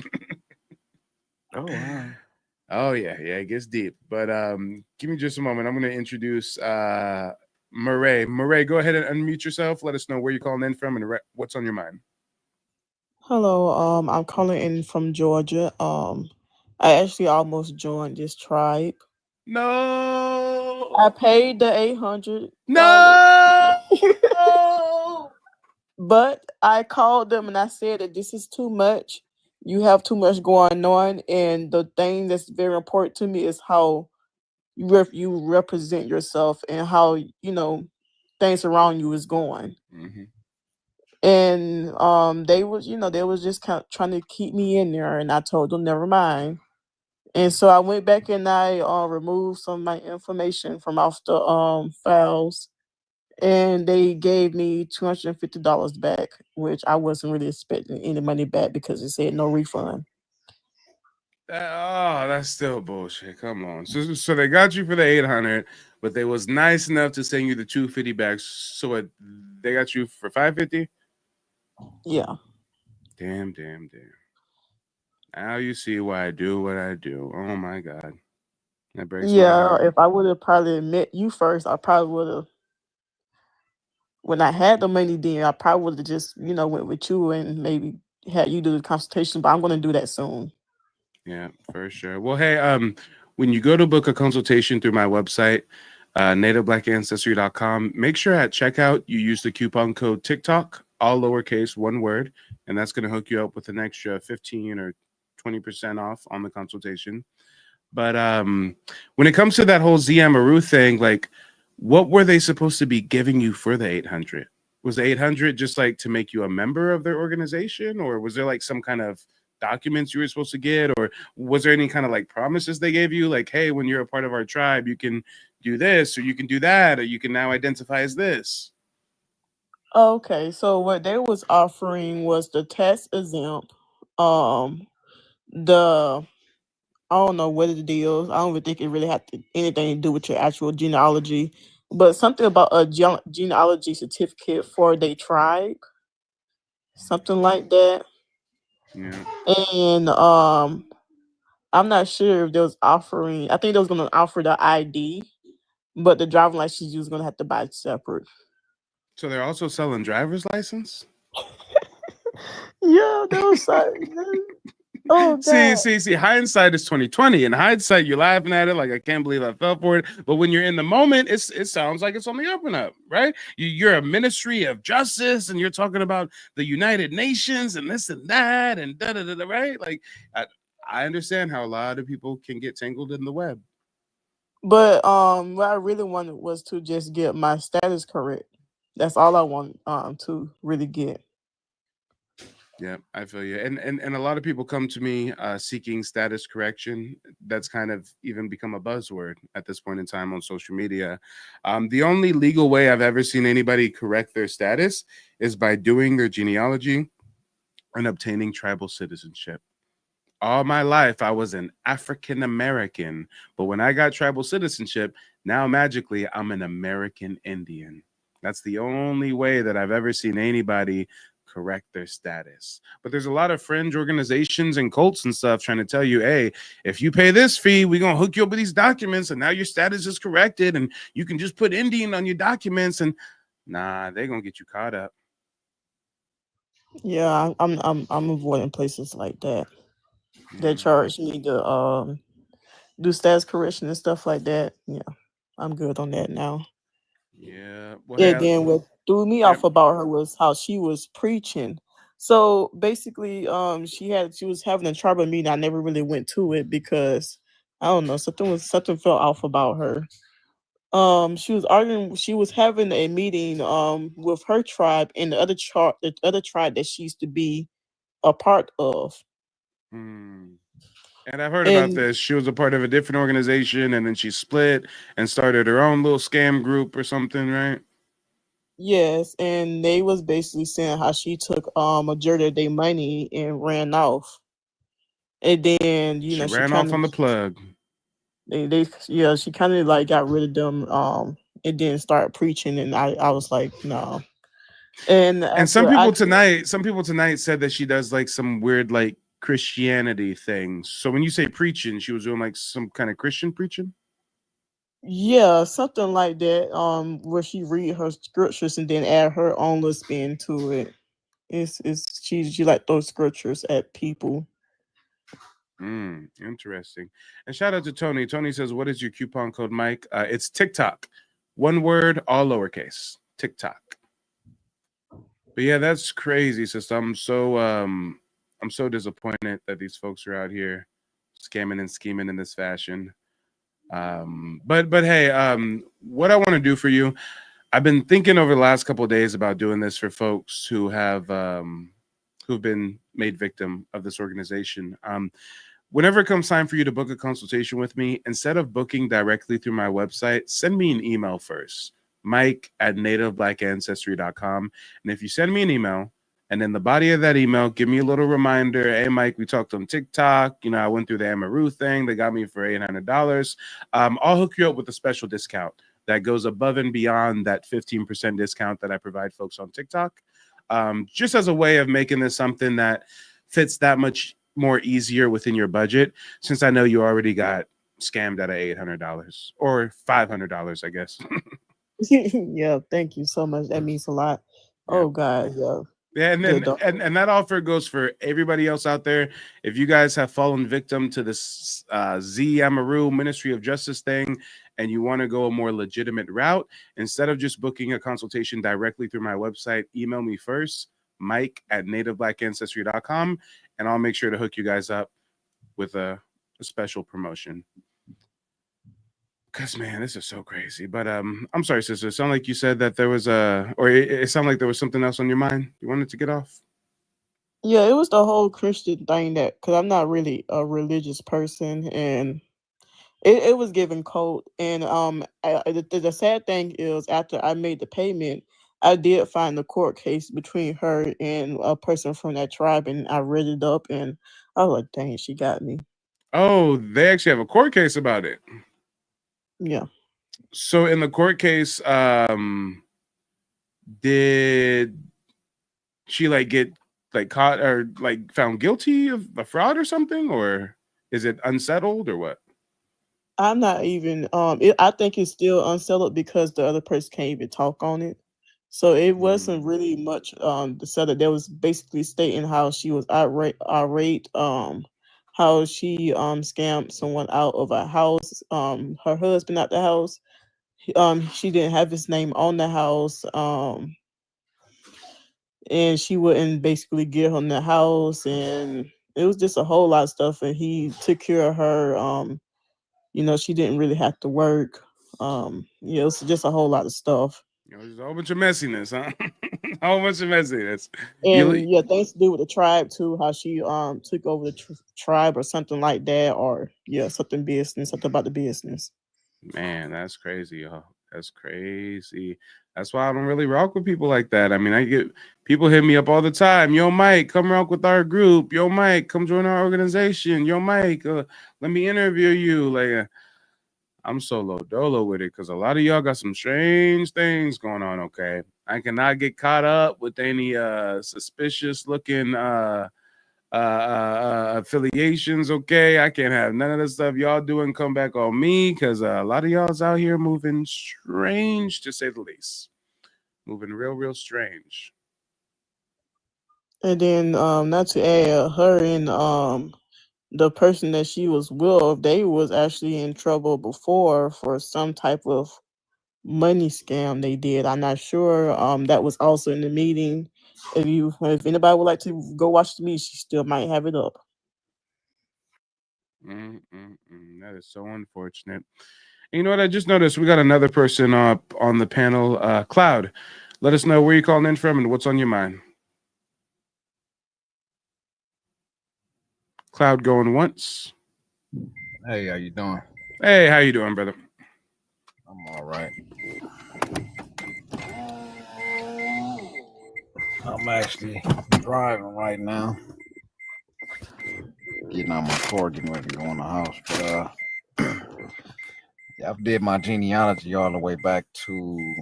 Oh wow. Oh yeah, it gets deep. But give me just a moment. I'm going to introduce Murray. Murray, go ahead and unmute yourself. Let us know where you're calling in from and what's on your mind. hello. I'm calling in from Georgia. I actually almost joined this tribe. No, I paid the $800, no. but I called them and I said that this is too much. You have too much going on, and the thing that's very important to me is how you represent yourself and how things around you is going. Mm-hmm. And they was just kind of trying to keep me in there, and I told them never mind. And so I went back and I removed some of my information from off the files, and they gave me $250 back, which I wasn't really expecting any money back because it said no refund. That's still bullshit. Come on. So they got you for the 800, but they was nice enough to send you the 250 back. So they got you for 550? Yeah. Damn. Now you see why I do what I do. Oh my god. That breaks my Yeah, heart. if I would have probably met you first, I probably would have. When I had the money, then I probably would have just went with you and maybe had you do the consultation, but I'm going to do that soon. Yeah, for sure. Well, hey, when you go to book a consultation through my website, nativeblackancestry.com, make sure at checkout you use the coupon code TikTok, all lowercase, one word, and that's going to hook you up with an extra 15 or 20% off on the consultation. But when it comes to that whole Ziamaru thing, like, what were they supposed to be giving you for the 800? Was the 800 just like to make you a member of their organization, or was there like some kind of documents you were supposed to get, or was there any kind of like promises they gave you, like, hey, when you're a part of our tribe, you can do this, or you can do that, or you can now identify as this? Okay, so what they was offering was the tax exempt, um, the I don't know what it is. I don't even think it really had anything to do with your actual genealogy, but something about a genealogy certificate for their tribe, something like that. Yeah. And I'm not sure if they was offering. I think they was gonna offer the ID, but the driving license you was gonna have to buy separate. So they're also selling driver's license? Yeah, that was like, oh god. See, hindsight is 2020. In hindsight, you're laughing at it like, I can't believe I fell for it. But when you're in the moment, it sounds like it's on the up and up, right? You're a ministry of justice, and you're talking about the United Nations and this and that and da da da, da, right? Like, I understand how a lot of people can get tangled in the web. But what I really wanted was to just get my status correct. That's all I want to really get. Yeah, I feel you. And a lot of people come to me seeking status correction. That's kind of even become a buzzword at this point in time on social media. The only legal way I've ever seen anybody correct their status is by doing their genealogy and obtaining tribal citizenship. All my life, I was an African American, but when I got tribal citizenship, now magically I'm an American Indian. That's the only way that I've ever seen anybody correct their status. But there's a lot of fringe organizations and cults and stuff trying to tell you, hey, if you pay this fee, we're going to hook you up with these documents, and now your status is corrected, and you can just put Indian on your documents. And nah, they're going to get you caught up. Yeah, I'm avoiding places like that. That charge me to do status correction and stuff like that. Yeah, I'm good on that now. Yeah. Well, And hey, then what threw me yep. off about her was how she was preaching. So basically, she was having a tribal meeting. I never really went to it because I don't know, something felt off about her. She was arguing, she was having a meeting with her tribe and the other tribe that she used to be a part of. And I've heard about And this. She was a part of a different organization, and then she split and started her own little scam group or something, right? yes, and they was basically saying how she took majority of their money and ran off. And then, She she ran kind off of on the plug. she kind of like got rid of them and then started preaching, and I was like, no. And And after I some people tonight said that she does like some weird like Christianity things. So when you say preaching, she was doing like some kind of Christian preaching? yeah, something like that, where she read her scriptures and then add her own little spin to it. She like those scriptures at people. Interesting. And shout out to Tony. Tony says, what is your coupon code, Mike? It's TikTok. One word, all lowercase. TikTok. But yeah, that's crazy, sister. I'm so disappointed that these folks are out here scamming and scheming in this fashion. But hey, what I want to do for you, I've been thinking over the last couple of days about doing this for folks who have who've been made victim of this organization. Whenever it comes time for you to book a consultation with me, instead of booking directly through my website, send me an email first, mike@nativeblackancestry.com. And if you send me an email, and in the body of that email, give me a little reminder, hey, Mike, we talked on TikTok. You know, I went through the Amaru thing. They got me for $800. I'll hook you up with a special discount that goes above and beyond that 15% discount that I provide folks on TikTok, just as a way of making this something that fits that much more easier within your budget, since I know you already got scammed out of $800 or $500, I guess. Yeah, thank you so much. That means a lot. Yeah. Oh God, yeah. Yeah, and then and that offer goes for everybody else out there. If you guys have fallen victim to this Z Amaru Ministry of Justice thing, and you want to go a more legitimate route, instead of just booking a consultation directly through my website, email me first, Mike@nativeblackancestry.com, and I'll make sure to hook you guys up with a special promotion. Cause man, this is so crazy. But I'm sorry, sister. It sounded like you said that there was it sounded like there was something else on your mind. You wanted to get off. Yeah, it was the whole Christian thing that because I'm not really a religious person, and it was given cold. And the sad thing is, after I made the payment, I did find the court case between her and a person from that tribe, and I read it up, and I was like, dang, she got me. Oh, they actually have a court case about it. Yeah. So in the court case, did she like get like caught or like found guilty of a fraud or something, or is it unsettled or what? I'm not even I think it's still unsettled because the other person can't even talk on it. So it wasn't really much the setup. That was basically stating how she was irate, how she scammed someone out of a house, her husband out the house. She didn't have his name on the house, and she wouldn't basically give him the house, and it was just a whole lot of stuff, and he took care of her. She didn't really have to work. It was just a whole lot of stuff. There's a whole bunch of messiness, huh? A whole bunch of messiness. And yeah, things to do with the tribe too, how she took over the tribe or something like that, or something about the business. Man, that's crazy, y'all. That's crazy. That's why I don't really rock with people like that. I mean, I get people hit me up all the time. Yo, Mike, come rock with our group. Yo, Mike, come join our organization. Yo, Mike, let me interview you. Like, I'm solo dolo with it because a lot of y'all got some strange things going on. Okay, I cannot get caught up with any suspicious looking affiliations. Okay, I can't have none of the stuff y'all doing come back on me because a lot of y'all's out here moving strange, to say the least. Moving real strange. And then not to add, her and the person that she was with, they was actually in trouble before for some type of money scam they did. I'm not sure. That was also in the meeting. If anybody would like to go watch the meeting, she still might have it up. That is so unfortunate. And you know what? I just noticed we got another person up on the panel. Cloud, let us know where you're calling in from and what's on your mind. Cloud going once. Hey, how you doing? Hey, how you doing, brother? I'm all right. I'm actually driving right now. Getting out my car, getting ready to go in the house. But yeah, I did my genealogy all the way back to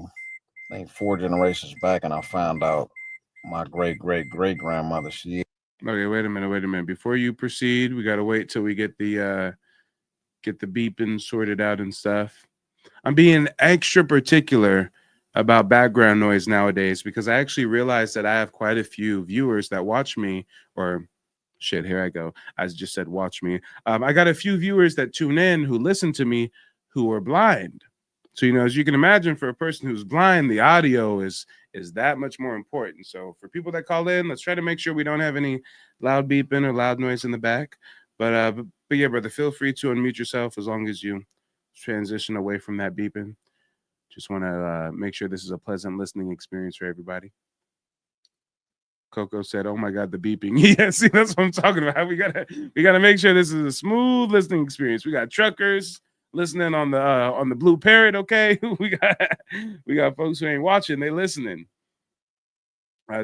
I think 4 generations back, and I found out my great grandmother. Okay, wait a minute. Before you proceed, we gotta wait till we get the beeping sorted out and stuff. I'm being extra particular about background noise nowadays because I actually realized that I have quite a few viewers that watch me, or shit, here I go. I just said watch me. I got a few viewers that tune in who listen to me who are blind. So, as you can imagine, for a person who's blind, the audio is that much more important. So for people that call in, let's try to make sure we don't have any loud beeping or loud noise in the back. But yeah, brother, feel free to unmute yourself as long as you transition away from that beeping. Just want to make sure this is a pleasant listening experience for everybody. Coco said, "Oh my God, the beeping." Yeah, see, that's what I'm talking about. We gotta make sure this is a smooth listening experience. We got truckers listening on the Blue Parrot. Okay, we got folks who ain't watching; they listening.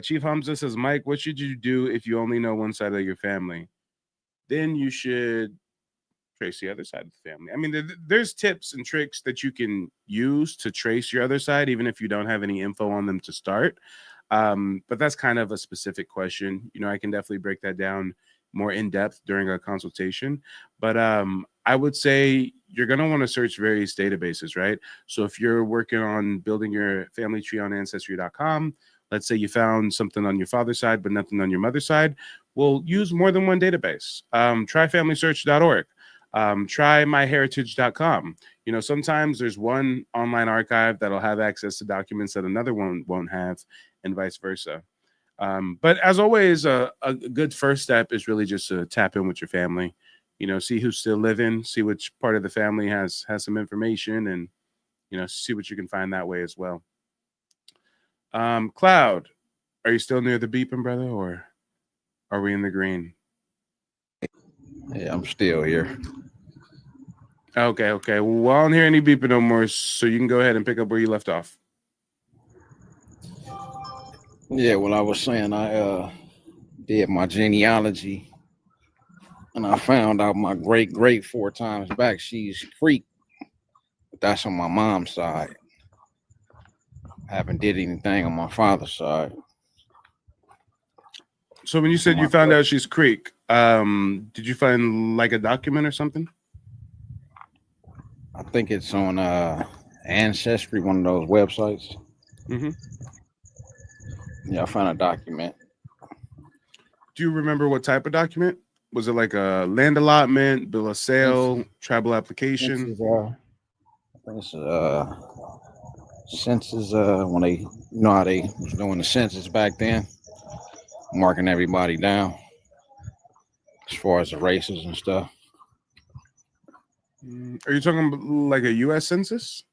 Chief Hamza says, "Mike, what should you do if you only know one side of your family? Then you should trace the other side of the family." I mean, there's tips and tricks that you can use to trace your other side, even if you don't have any info on them to start. But that's kind of a specific question. I can definitely break that down more in depth during a consultation. But I would say you're going to want to search various databases, right? So if you're working on building your family tree on Ancestry.com, let's say you found something on your father's side, but nothing on your mother's side, well, use more than one database. Try FamilySearch.org. Try MyHeritage.com. You know, sometimes there's one online archive that'll have access to documents that another one won't have, and vice versa. But as always, a good first step is really just to tap in with your family. You know, see who's still living, see which part of the family has some information, and see what you can find that way as well. Cloud, are you still near the beeping, brother, or are we in the green? Yeah, I'm still here. Okay. Well, I don't hear any beeping no more, so you can go ahead and pick up where you left off. Yeah, well, I was saying I did my genealogy, and I found out my great 4 times back, she's Creek. But that's on my mom's side. I haven't did anything on my father's side. So when you said you found out she's Creek, did you find like a document or something? I think it's on Ancestry, one of those websites. Mm-hmm. Yeah, I found a document. Do you remember what type of document? Was it like a land allotment, bill of sale, tribal application? I think it's census, when they, how they was doing the census back then, marking everybody down as far as the races and stuff. Are you talking about like a U.S. census?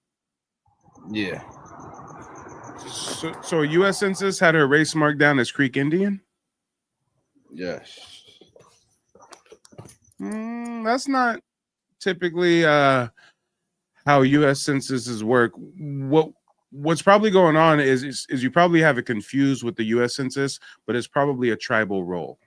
Yeah. So a U.S. census had her race marked down as Creek Indian? Yes. That's not typically how U.S. censuses work. What's probably going on is you probably have it confused with the U.S. census, but it's probably a tribal role,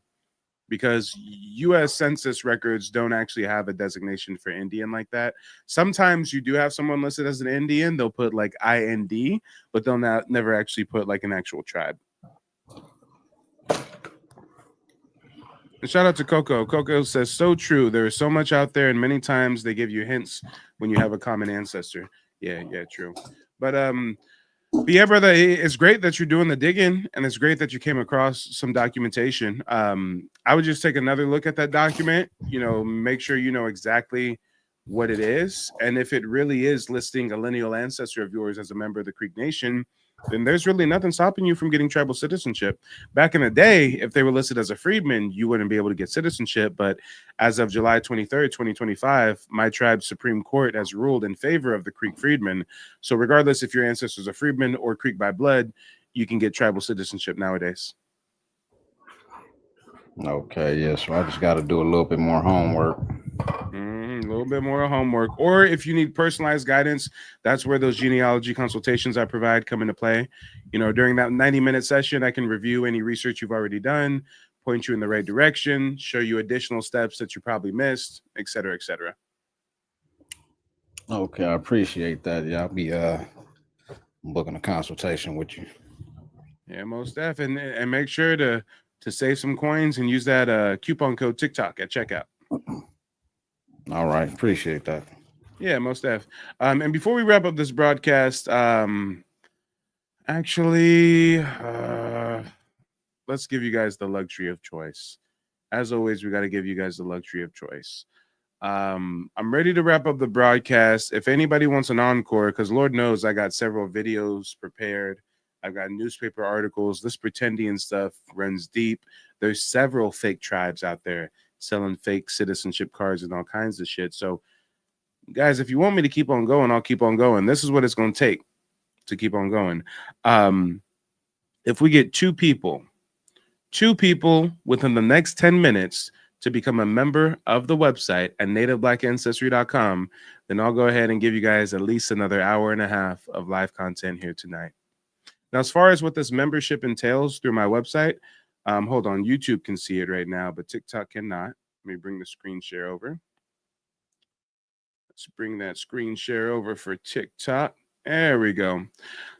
because U.S. census records don't actually have a designation for Indian like that. Sometimes you do have someone listed as an Indian. They'll put like IND, but they'll never actually put like an actual tribe. And shout out to Coco. Coco says, so true. There is so much out there, and many times they give you hints when you have a common ancestor. Yeah, true. But yeah, brother, it's great that you're doing the digging, and it's great that you came across some documentation. I would just take another look at that document, make sure you know exactly what it is. And if it really is listing a lineal ancestor of yours as a member of the Creek Nation, then there's really nothing stopping you from getting tribal citizenship. Back in the day, if they were listed as a freedman, you wouldn't be able to get citizenship. But as of July 23rd, 2025, my tribe's Supreme Court has ruled in favor of the Creek freedmen. So regardless if your ancestors are freedmen or Creek by blood, you can get tribal citizenship nowadays. Okay, yeah, so I just got to do a little bit more homework. A little bit more homework. Or if you need personalized guidance, that's where those genealogy consultations I provide come into play. During that 90-minute session, I can review any research you've already done, point you in the right direction, show you additional steps that you probably missed, et cetera, et cetera. Okay, I appreciate that. Yeah, I'll be booking a consultation with you. Yeah, most def. And make sure to save some coins and use that coupon code TikTok at checkout. All right, appreciate that. Yeah, most def. And before we wrap up this broadcast, actually, let's give you guys the luxury of choice. As always, we got to give you guys the luxury of choice. I'm ready to wrap up the broadcast. If anybody wants an encore, because Lord knows I got several videos prepared. I've got newspaper articles. This pretendian stuff runs deep. There's several fake tribes out there selling fake citizenship cards and all kinds of shit. So, guys, if you want me to keep on going, I'll keep on going. This is what it's going to take to keep on going. If we get two people within the next 10 minutes to become a member of the website at nativeblack.ancestry.com, then I'll go ahead and give you guys at least another hour and a half of live content here tonight. Now, as far as what this membership entails through my website, hold on, YouTube can see it right now, but TikTok cannot. Let me bring the screen share over. Let's bring that screen share over for TikTok. There we go.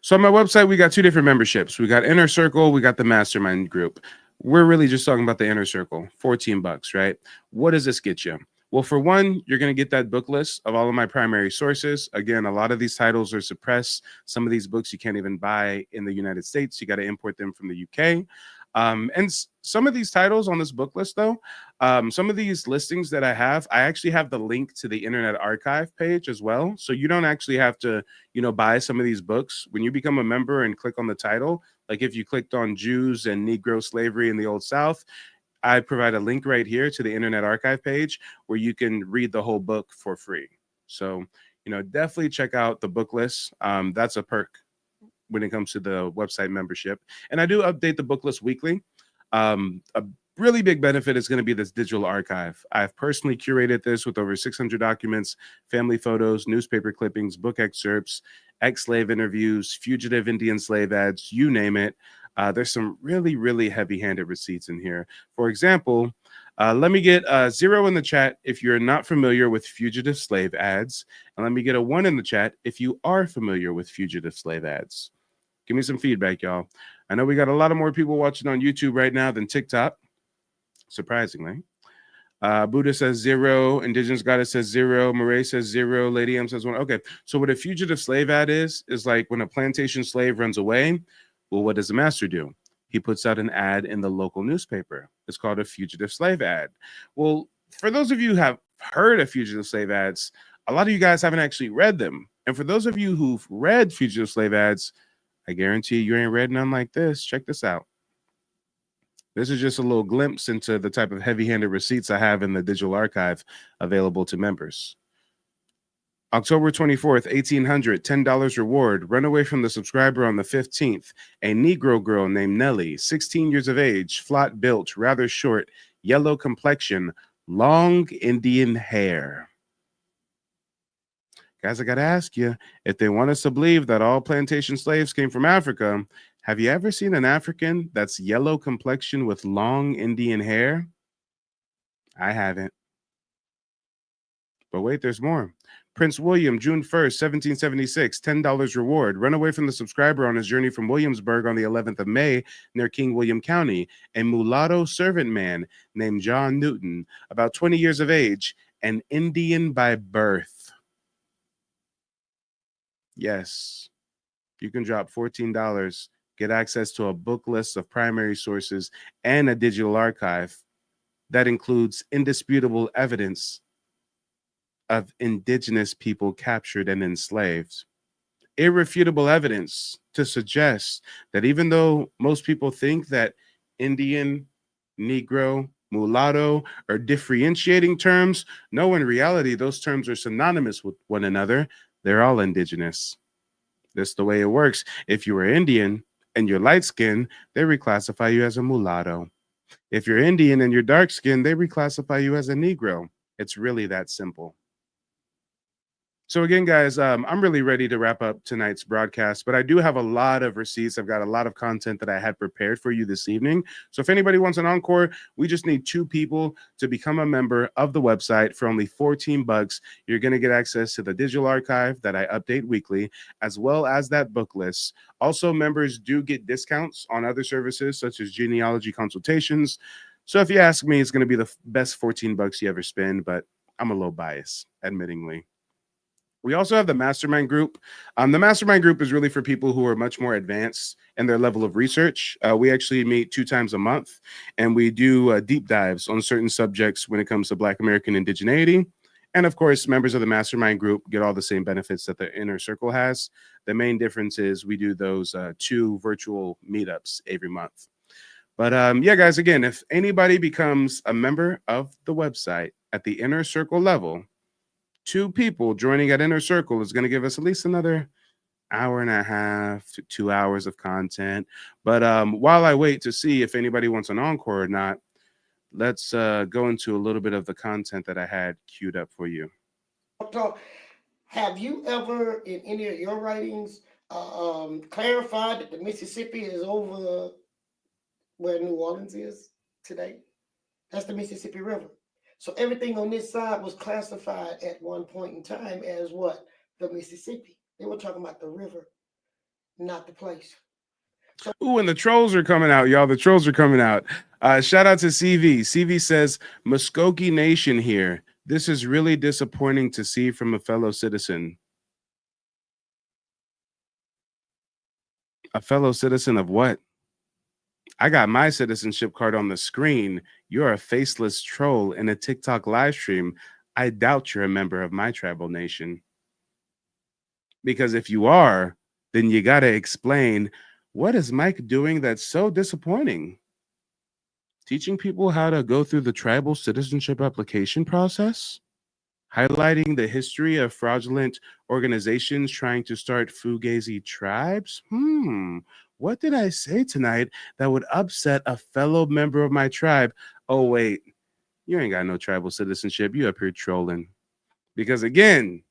So on my website, we got two different memberships. We got Inner Circle, we got the Mastermind Group. We're really just talking about the Inner Circle, $14, right? What does this get you? Well, for one, you're going to get that book list of all of my primary sources. Again, a lot of these titles are suppressed. Some of these books you can't even buy in the United States. You got to import them from the UK. And some of these titles on this book list, though, some of these listings that I actually have the link to the Internet Archive page as well. So you don't actually have to, buy some of these books. When you become a member and click on the title, like if you clicked on Jews and Negro slavery in the Old South, I provide a link right here to the Internet Archive page where you can read the whole book for free. So, definitely check out the book list. That's a perk when it comes to the website membership. And I do update the book list weekly. A really big benefit is going to be this digital archive. I've personally curated this with over 600 documents, family photos, newspaper clippings, book excerpts, ex-slave interviews, fugitive Indian slave ads, you name it. There's some really, really heavy-handed receipts in here. For example, let me get a 0 in the chat if you're not familiar with fugitive slave ads. And let me get a 1 in the chat if you are familiar with fugitive slave ads. Give me some feedback, y'all. I know we got a lot of more people watching on YouTube right now than TikTok, surprisingly. Buddha says 0. Indigenous Goddess says 0. Murray says 0. Lady M says 1. Okay, so what a fugitive slave ad is like when a plantation slave runs away, well, what does the master do? He puts out an ad in the local newspaper. It's called a fugitive slave ad. Well, for those of you who have heard of fugitive slave ads, a lot of you guys haven't actually read them. And for those of you who've read fugitive slave ads, I guarantee you ain't read none like this. Check this out. This is just a little glimpse into the type of heavy-handed receipts I have in the digital archive available to members. October 24th, 1800, $10 reward. Run away from the subscriber on the 15th. A Negro girl named Nellie, 16 years of age, flat built, rather short, yellow complexion, long Indian hair. Guys, I got to ask you, if they want us to believe that all plantation slaves came from Africa, have you ever seen an African that's yellow complexion with long Indian hair? I haven't. But wait, there's more. Prince William, June 1st, 1776, $10 reward. Run away from the subscriber on his journey from Williamsburg on the 11th of May near King William County. A mulatto servant man named John Newton, about 20 years of age, an Indian by birth. Yes, you can drop $14, get access to a book list of primary sources and a digital archive that includes indisputable evidence of indigenous people captured and enslaved. Irrefutable evidence to suggest that even though most people think that Indian, Negro, mulatto are differentiating terms, no, in reality, those terms are synonymous with one another. They're all indigenous. That's the way it works. If you are Indian and you're light skinned, they reclassify you as a mulatto. If you're Indian and you're dark skinned, they reclassify you as a Negro. It's really that simple. So again, guys, I'm really ready to wrap up tonight's broadcast, but I do have a lot of receipts. I've got a lot of content that I had prepared for you this evening. So if anybody wants an encore, we just need 2 people to become a member of the website for only $14. You're going to get access to the digital archive that I update weekly, as well as that book list. Also, members do get discounts on other services such as genealogy consultations. So if you ask me, it's going to be the best $14 you ever spend, but I'm a little biased, admittingly. We also have the mastermind group. The mastermind group is really for people who are much more advanced in their level of research. We actually meet 2 times a month, and we do deep dives on certain subjects when it comes to Black American indigeneity. And of course, members of the mastermind group get all the same benefits that the inner circle has. The main difference is we do those 2 virtual meetups every month. But yeah, guys, again, if anybody becomes a member of the website at the inner circle level, 2 people joining at Inner Circle is going to give us at least another hour and a half to 2 hours of content. But while I wait to see if anybody wants an encore or not, let's go into a little bit of the content that I had queued up for you. Have you ever, in any of your writings, clarified that the Mississippi is over where New Orleans is today? That's the Mississippi River. So everything on this side was classified at one point in time as what? The Mississippi. They were talking about the river, not the place. Ooh, and the trolls are coming out, y'all. The trolls are coming out. Shout out to CV. CV says, Muskogee Nation here. This is really disappointing to see from a fellow citizen. A fellow citizen of what? I got my citizenship card on the screen. You're a faceless troll in a TikTok live stream. I doubt you're a member of my tribal nation. Because if you are, then you got to explain, what is Mike doing that's so disappointing? Teaching people how to go through the tribal citizenship application process? Highlighting the history of fraudulent organizations trying to start fugazi tribes? What did I say tonight that would upset a fellow member of my tribe? Oh, wait, you ain't got no tribal citizenship. You up here trolling. Because again,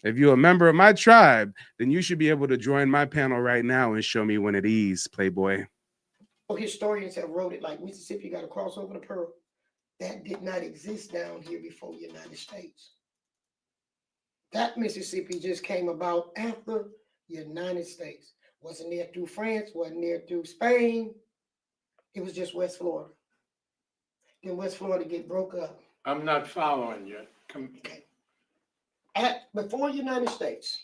if you're a member of my tribe, then you should be able to join my panel right now and show me when it is, Playboy. Historians have wrote it like Mississippi got to cross over the Pearl. That did not exist down here before the United States. That Mississippi just came about after the United States. Wasn't there through France, wasn't there through Spain. It was just West Florida. Then West Florida get broke up. I'm not following you. Okay. Before the United States,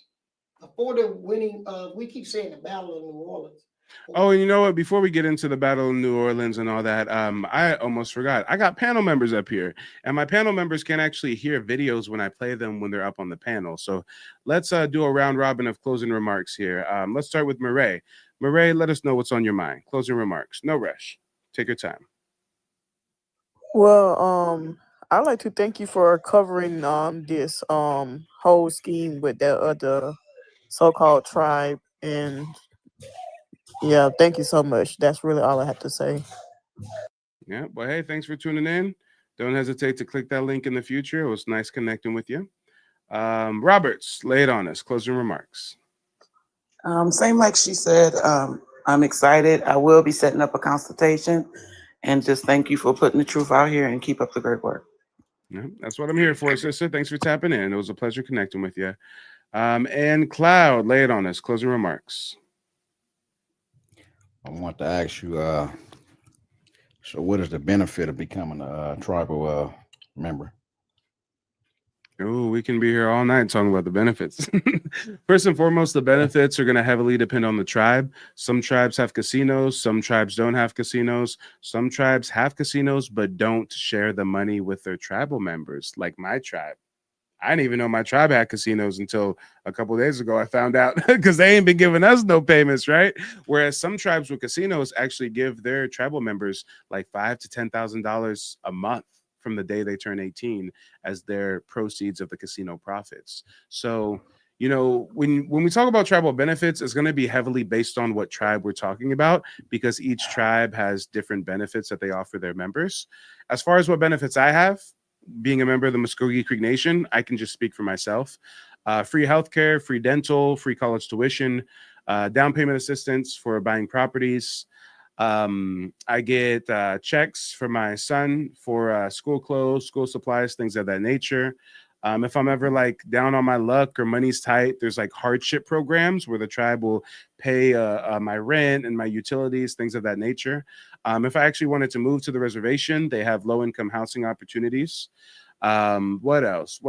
before the winning, we keep saying the Battle of New Orleans. Oh, and you know what? Before we get into the Battle of New Orleans and all that, I almost forgot. I got panel members up here, and my panel members can actually hear videos when I play them when they're up on the panel. So let's do a round robin of closing remarks here. Let's start with Murray. Murray, let us know what's on your mind. Closing remarks. No rush. Take your time. Well, I'd like to thank you for covering this whole scheme with that other so-called tribe, and yeah, thank you so much. That's really all I have to say. Yeah, well, hey, thanks for tuning in. Don't hesitate to click that link in the future. It was nice connecting with you. Roberts, lay it on us. Closing remarks. Same like she said, I'm excited. I will be setting up a consultation, and just thank you for putting the truth out here and keep up the great work. Yeah, that's what I'm here for, sister. Thanks for tapping in. It was a pleasure connecting with you. And Cloud, lay it on us. Closing remarks. I want to ask you, so what is the benefit of becoming a tribal member? Oh, we can be here all night talking about the benefits. First and foremost, the benefits are going to heavily depend on the tribe. Some tribes have casinos. Some tribes don't have casinos. Some tribes have casinos, but don't share the money with their tribal members, like my tribe. I didn't even know my tribe had casinos until a couple of days ago. I found out because they ain't been giving us no payments, right? Whereas some tribes with casinos actually give their tribal members like $5,000 to $10,000 a month from the day they turn 18 as their proceeds of the casino profits. So, you know, when we talk about tribal benefits, it's going to be heavily based on what tribe we're talking about, because each tribe has different benefits that they offer their members. As far as what benefits I have, being a member of the Muskogee Creek Nation, I can just speak for myself. Free healthcare, free dental, free college tuition, down payment assistance for buying properties. I get checks for my son for school clothes, school supplies, things of that nature. If I'm ever like down on my luck or money's tight, there's like hardship programs where the tribe will pay my rent and my utilities, things of that nature. If I actually wanted to move to the reservation, they have low income housing opportunities. What else?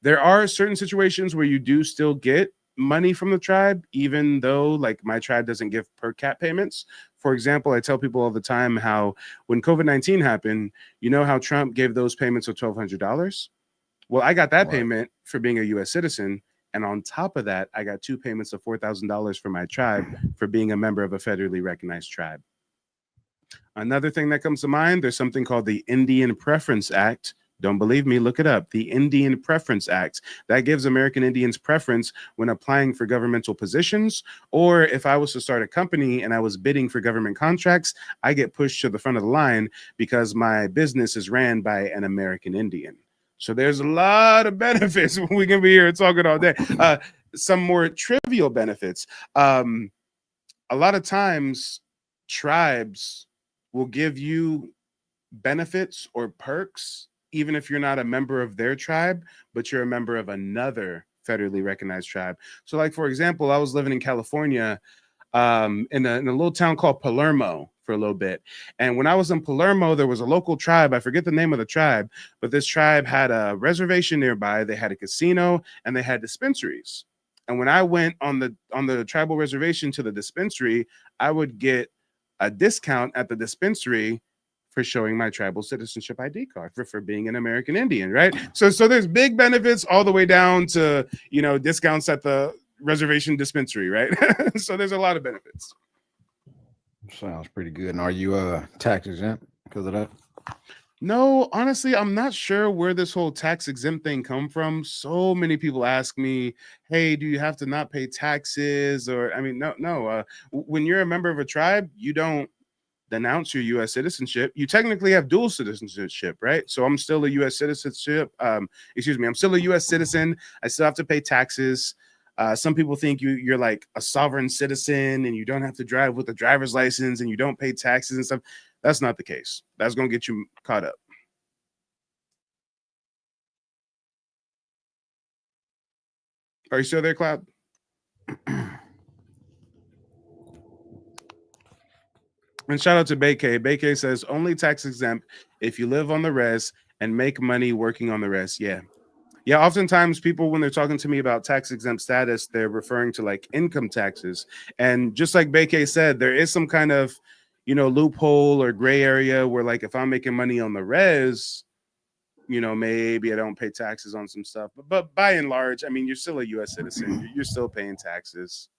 There are certain situations where you do still get money from the tribe, even though like my tribe doesn't give per cap payments. For example, I tell people all the time how when COVID-19 happened, you know how Trump gave those payments of $1,200? Well, I got that payment for being a U.S. citizen. And on top of that, I got 2 payments of $4,000 from my tribe for being a member of a federally recognized tribe. Another thing that comes to mind, there's something called the Indian Preference Act. Don't believe me? Look it up. The Indian Preference Act. That gives American Indians preference when applying for governmental positions, or if I was to start a company and I was bidding for government contracts, I get pushed to the front of the line because my business is ran by an American Indian. So there's a lot of benefits. We can be here talking all day. Some more trivial benefits. A lot of times, tribes will give you benefits or perks even if you're not a member of their tribe, but you're a member of another federally recognized tribe. So like, for example, I was living in California in a little town called Palermo. for a little bit. And when I was in Palermo, there was a local tribe. I forget the name of the tribe, but this tribe had a reservation nearby. They had a casino and they had dispensaries. And when I went on the tribal reservation to the dispensary, I would get a discount at the dispensary for showing my tribal citizenship ID card for being an American Indian, right? So there's big benefits all the way down to, you know, discounts at the reservation dispensary, right? So there's a lot of benefits. Sounds pretty good. And are you tax exempt because of that? No, honestly, I'm not sure where this whole tax exempt thing come from. So many people ask me, "Hey, do you have to not pay taxes?" Or, I mean, no. When you're a member of a tribe, you don't denounce your U.S. citizenship. You technically have dual citizenship, right? So I'm still a U.S. citizenship. I'm still a U.S. citizen. I still have to pay taxes. Some people think you're like a sovereign citizen and you don't have to drive with a driver's license and you don't pay taxes and stuff. That's not the case. That's going to get you caught up. Are you still there, Cloud? And shout out to Baykay. Baykay says only tax exempt if you live on the res and make money working on the res. Yeah. Yeah, oftentimes people, when they're talking to me about tax exempt status, they're referring to like income taxes. And just like Baykay said, there is some kind of, you know, loophole or gray area where like if I'm making money on the res, you know, maybe I don't pay taxes on some stuff. But by and large, I mean, you're still a U.S. citizen. You're still paying taxes.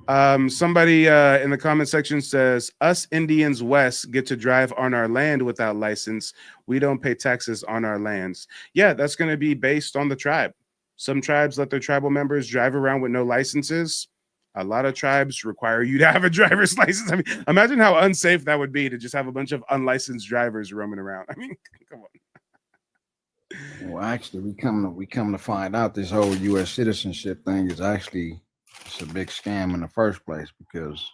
Somebody in the comment section says, us Indians West get to drive on our land without license. We don't pay taxes on our lands. Yeah, that's going to be based on the tribe. Some tribes let their tribal members drive around with no licenses. A lot of tribes require you to have a driver's license. I mean, imagine how unsafe that would be to just have a bunch of unlicensed drivers roaming around. I mean, come on. Well, actually, we come to find out this whole U.S. citizenship thing is actually it's a big scam in the first place because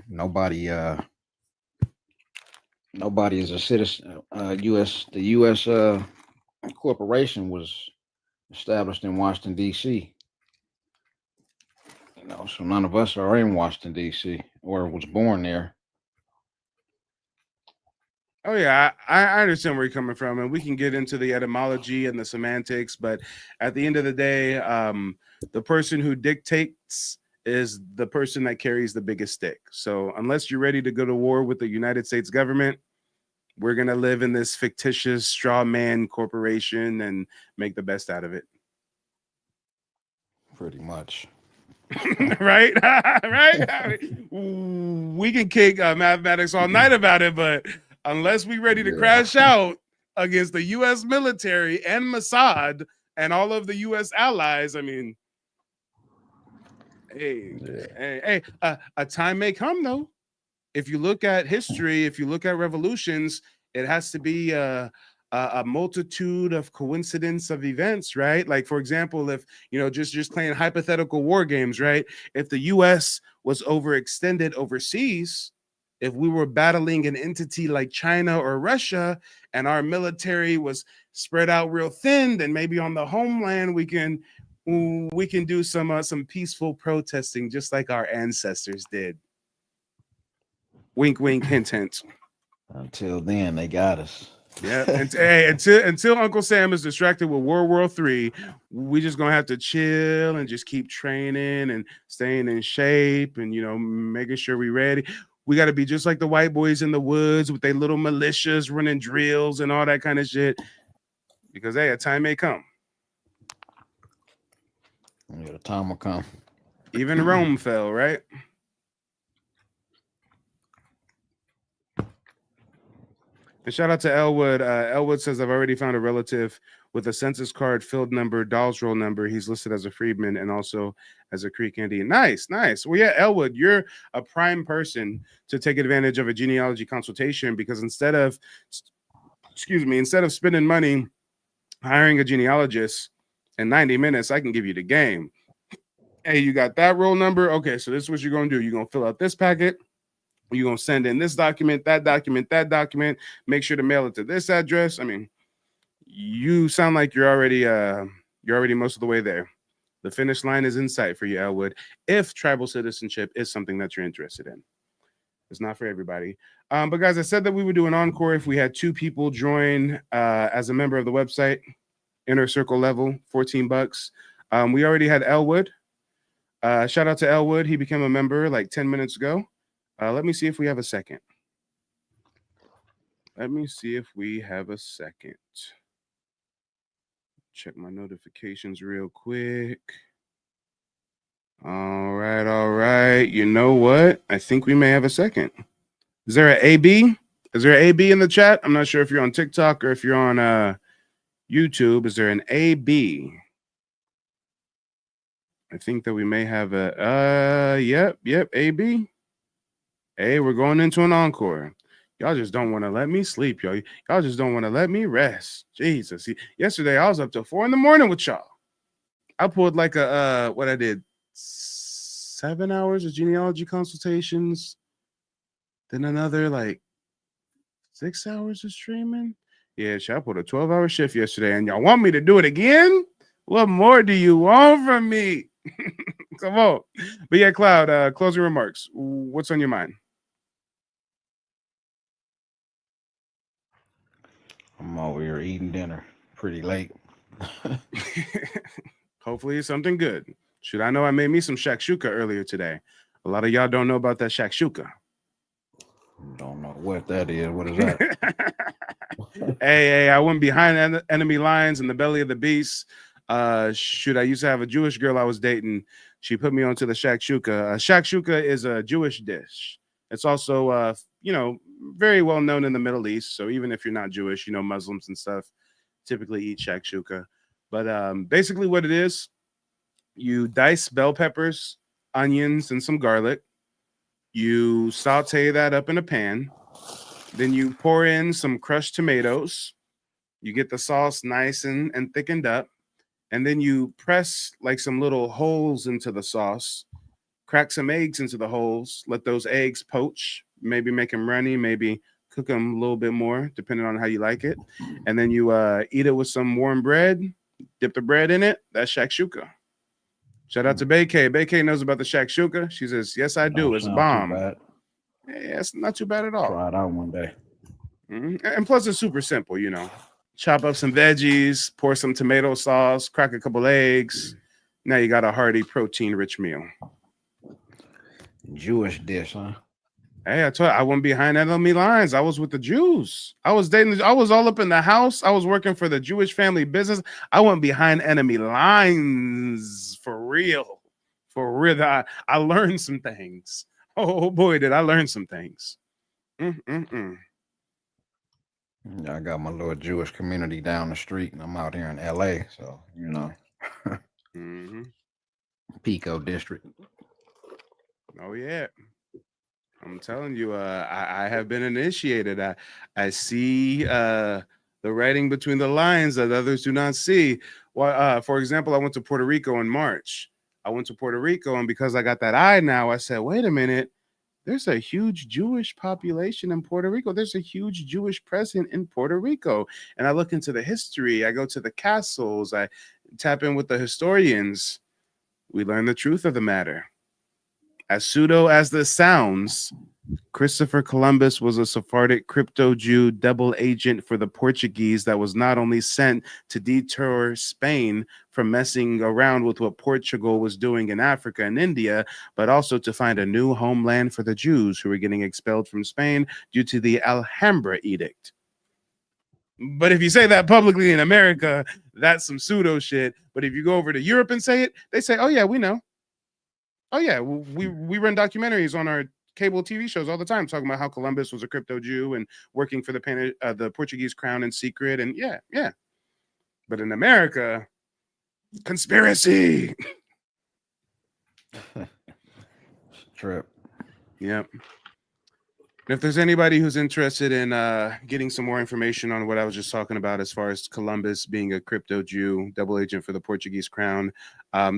nobody is a citizen. The U.S. corporation was established in Washington D.C. You know, so none of us are in Washington D.C. or was born there. Oh yeah, I understand where you're coming from, and we can get into the etymology and the semantics, but at the end of the day, the person who dictates is the person that carries the biggest stick. So unless you're ready to go to war with the United States government, we're gonna live in this fictitious straw man corporation and make the best out of it. Pretty much. Right? Right? We can kick mathematics all night about it, but unless we're ready to crash out against the U.S. military and Mossad and all of the U.S. allies, I mean, hey, a time may come, though. If you look at history, if you look at revolutions, it has to be a multitude of coincidence of events, right? Like, for example, if, you know, just playing hypothetical war games, right? If the U.S. was overextended overseas, if we were battling an entity like China or Russia and our military was spread out real thin, then maybe on the homeland we can do some peaceful protesting just like our ancestors did. Wink, wink, hint, hint. Until then, they got us. Yeah, and hey, until Uncle Sam is distracted with World War III, we just gonna have to chill and just keep training and staying in shape and, you know, making sure we ready. We got to be just like the white boys in the woods with their little militias running drills and all that kind of shit. Because hey, a time may come. Yeah, the time will come. Even Rome fell, right? And shout out to Elwood. Elwood says, I've already found a relative with a census card, field number, Dawes roll number. He's listed as a freedman and also as a Creek Indian. Nice, nice. Well, yeah, Elwood, you're a prime person to take advantage of a genealogy consultation because instead of spending money hiring a genealogist in 90 minutes, I can give you the game. Hey, you got that roll number? Okay, so this is what you're going to do. You're going to fill out this packet. You're going to send in this document, that document, that document. Make sure to mail it to this address. I mean, you sound like you're already most of the way there. The finish line is in sight for you, Elwood, if tribal citizenship is something that you're interested in. It's not for everybody. But guys, I said that we would do an encore if we had 2 people join as a member of the website, inner circle level, $14. We already had Elwood. Shout out to Elwood. He became a member like 10 minutes ago. Let me see if we have a second. Let me see if we have a second. Check my notifications real quick. All right, all right. You know what? I think we may have a second. Is there an AB? Is there an AB in the chat? I'm not sure if you're on TikTok or if you're on YouTube. Is there an AB? I think that we may have a yep, AB. Hey, we're going into an encore. Y'all just don't want to let me sleep, y'all. Y'all just don't want to let me rest. Jesus. Yesterday I was up till 4 a.m. with y'all. I pulled like a what I did 7 hours of genealogy consultations, then another like 6 hours of streaming. Yeah, I pulled a 12-hour shift yesterday, and y'all want me to do it again? What more do you want from me? Come on. But yeah, Cloud, closing remarks. What's on your mind? I'm over here eating dinner pretty late. Hopefully it's something good. Should I know I made me some shakshuka earlier today? A lot of y'all don't know about that shakshuka. Don't know what that is. What is that? Hey, I went behind enemy lines in the belly of the beast. Shoot, I used to have a Jewish girl I was dating. She put me onto the shakshuka. Shakshuka is a Jewish dish. It's also, very well known in the Middle East. So even if you're not Jewish, Muslims and stuff typically eat shakshuka. But basically what it is, you dice bell peppers, onions, and some garlic. You saute that up in a pan. Then you pour in some crushed tomatoes. You get the sauce nice and thickened up. And then you press like some little holes into the sauce. Crack some eggs into the holes. Let those eggs poach. Maybe make them runny. Maybe cook them a little bit more, depending on how you like it. And then you eat it with some warm bread. Dip the bread in it. That's shakshuka. Shout out to Bay-K. Bay-K knows about the shakshuka. She says, yes, I do. It's a bomb. Yeah, it's not too bad at all. Try it out one day. And plus, it's super simple, Chop up some veggies, pour some tomato sauce, crack a couple eggs. Now you got a hearty, protein-rich meal. Jewish dish, huh? Hey, I told you, I went behind enemy lines. I was with the Jews. I was all up in the house. I was working for the Jewish family business. I went behind enemy lines for real. For real. I learned some things. Oh boy, did I learn some things. Yeah, I got my little Jewish community down the street, and I'm out here in LA, so Pico district. Oh yeah. I'm telling you, I have been initiated. I see the writing between the lines that others do not see. Well, for example, I went to Puerto Rico in March. I went to Puerto Rico, and because I got that eye now, I said, wait a minute, there's a huge Jewish population in Puerto Rico. There's a huge Jewish presence in Puerto Rico. And I look into the history. I go to the castles. I tap in with the historians. We learn the truth of the matter. As pseudo as this sounds, Christopher Columbus was a Sephardic crypto-Jew double agent for the Portuguese that was not only sent to deter Spain from messing around with what Portugal was doing in Africa and India, but also to find a new homeland for the Jews who were getting expelled from Spain due to the Alhambra Edict. But if you say that publicly in America, that's some pseudo shit. But if you go over to Europe and say it, they say, oh yeah, we know. Oh yeah, we run documentaries on our cable TV shows all the time talking about how Columbus was a crypto Jew and working for the Portuguese crown in secret. And yeah. But in America, conspiracy. Trip. Yep. If there's anybody who's interested in getting some more information on what I was just talking about as far as Columbus being a crypto Jew, double agent for the Portuguese crown,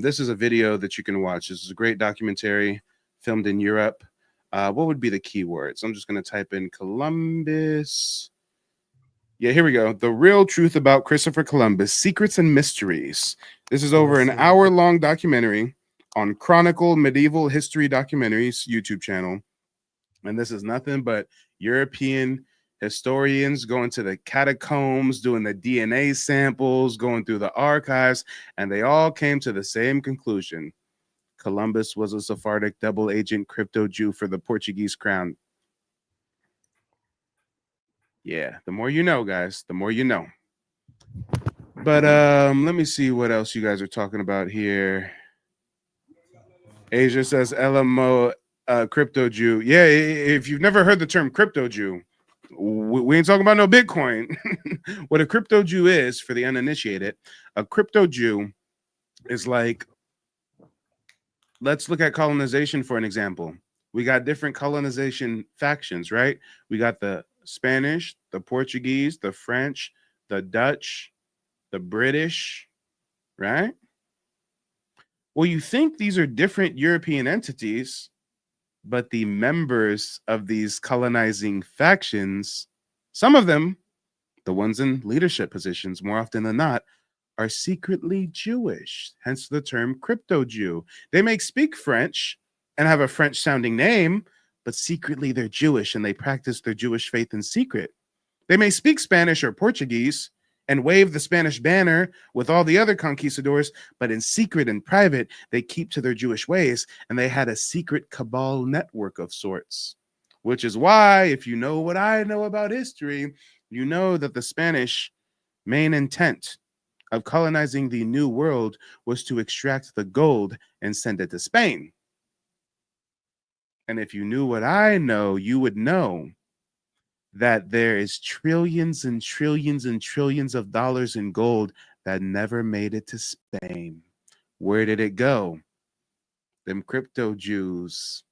this is a video that you can watch. This is a great documentary filmed in Europe. What would be the keywords? I'm just going to type in Columbus Yeah, here we go. The Real Truth About Christopher Columbus, Secrets and Mysteries. This is over an hour-long documentary on Chronicle Medieval History Documentaries YouTube channel. And this is nothing but European historians going to the catacombs, doing the DNA samples, going through the archives, and they all came to the same conclusion. Columbus was a Sephardic double agent crypto Jew for the Portuguese crown. Yeah, the more you know, guys, the more you know. But let me see what else you guys are talking about here. Asia says LMO crypto Jew. Yeah, if you've never heard the term crypto Jew, we ain't talking about no Bitcoin. What a crypto Jew is, for the uninitiated, a crypto Jew is like, let's look at colonization for an example. We got different colonization factions, right? We got the Spanish, the Portuguese, the French, the Dutch, the British, right? Well, you think these are different European entities, but the members of these colonizing factions, some of them, the ones in leadership positions, more often than not, are secretly Jewish, hence the term crypto Jew. They may speak French and have a French sounding name, but secretly they're Jewish and they practice their Jewish faith in secret. They may speak Spanish or Portuguese and wave the Spanish banner with all the other conquistadors, but in secret and private, they keep to their Jewish ways, and they had a secret cabal network of sorts, which is why, if you know what I know about history, you know that the Spanish main intent of colonizing the New World was to extract the gold and send it to Spain. And if you knew what I know, you would know that there is trillions and trillions and trillions of dollars in gold that never made it to Spain. Where did it go? Them crypto Jews.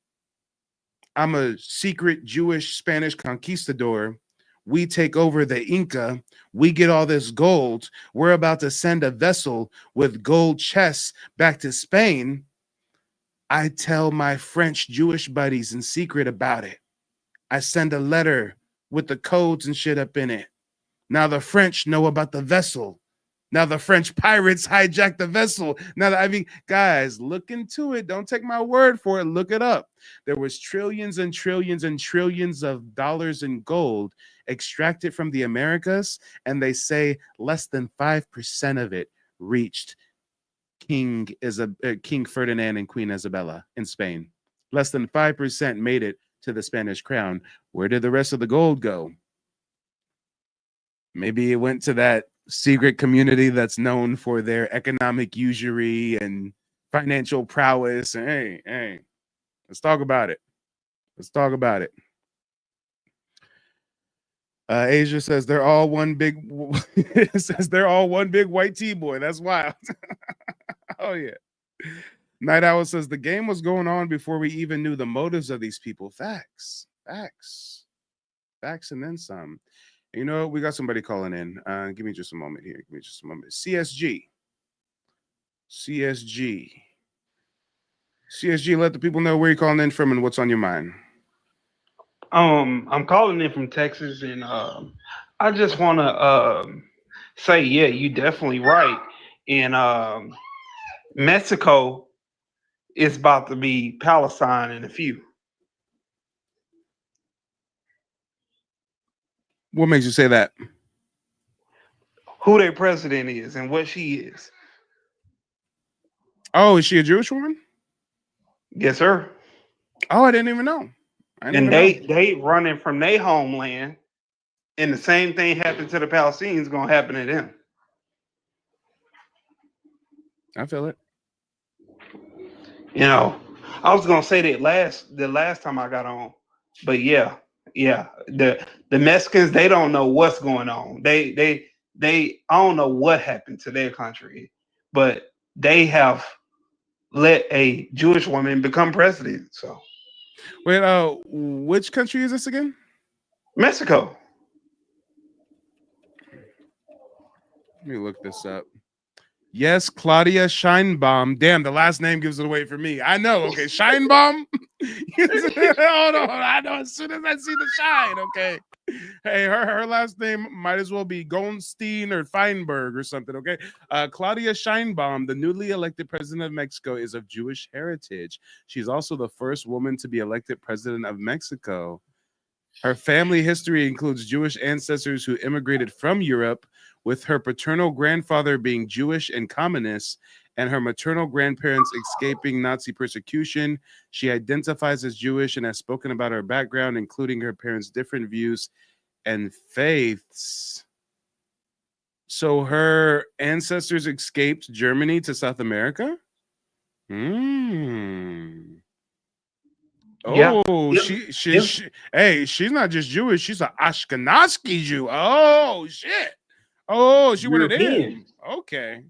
I'm a secret Jewish Spanish conquistador. We take over the Inca. We get all this gold. We're about to send a vessel with gold chests back to Spain. I tell my French Jewish buddies in secret about it. I send a letter with the codes and shit up in it. Now the French know about the vessel. Now the French pirates hijacked the vessel. Now, I mean, guys, look into it. Don't take my word for it. Look it up. There was trillions and trillions and trillions of dollars in gold extracted from the Americas, and they say less than 5% of it reached King Ferdinand and Queen Isabella in Spain. Less than 5% made it to the Spanish crown. Where did the rest of the gold go? Maybe it went to that secret community that's known for their economic usury and financial prowess. And hey, let's talk about it. Let's talk about it. Asia says they're all one big says they're all one big white T-boy. That's wild. Oh yeah. Night Owl says the game was going on before we even knew the motives of these people. Facts, and then some. You know, we got somebody calling in. Give me just a moment here. Give me just a moment. CSG, let the people know where you're calling in from and what's on your mind. I'm calling in from Texas, and I just want to say, yeah, you definitely right. And Mexico is about to be Palestine in a few. What makes you say that? Who their president is and what she is. Oh, is she a Jewish woman? Yes, sir. Oh, I didn't even know. And they running from their homeland, and the same thing happened to the Palestinians gonna happen to them. I feel it. You know, I was gonna say that the last time I got on, but yeah. The Mexicans, they don't know what's going on. They I don't know what happened to their country, but they have let a Jewish woman become president. So wait, which country is this again? Mexico. Let me look this up. Yes, Claudia Scheinbaum. Damn, the last name gives it away for me. I know. Okay, Scheinbaum. Hold on. I know as soon as I see the shine. Okay. Hey, her last name might as well be Goldstein or Feinberg or something. Okay. Claudia Scheinbaum, the newly elected president of Mexico, is of Jewish heritage. She's also the first woman to be elected president of Mexico. Her family history includes Jewish ancestors who immigrated from Europe, with her paternal grandfather being Jewish and communist, and her maternal grandparents escaping Nazi persecution. She identifies as Jewish and has spoken about her background, including her parents' different views and faiths. So her ancestors escaped Germany to South America? Hmm. Yeah. Oh, Yep. she hey, she's not just Jewish, she's an Ashkenazi Jew. Oh shit. Oh, she one of European. them. Okay.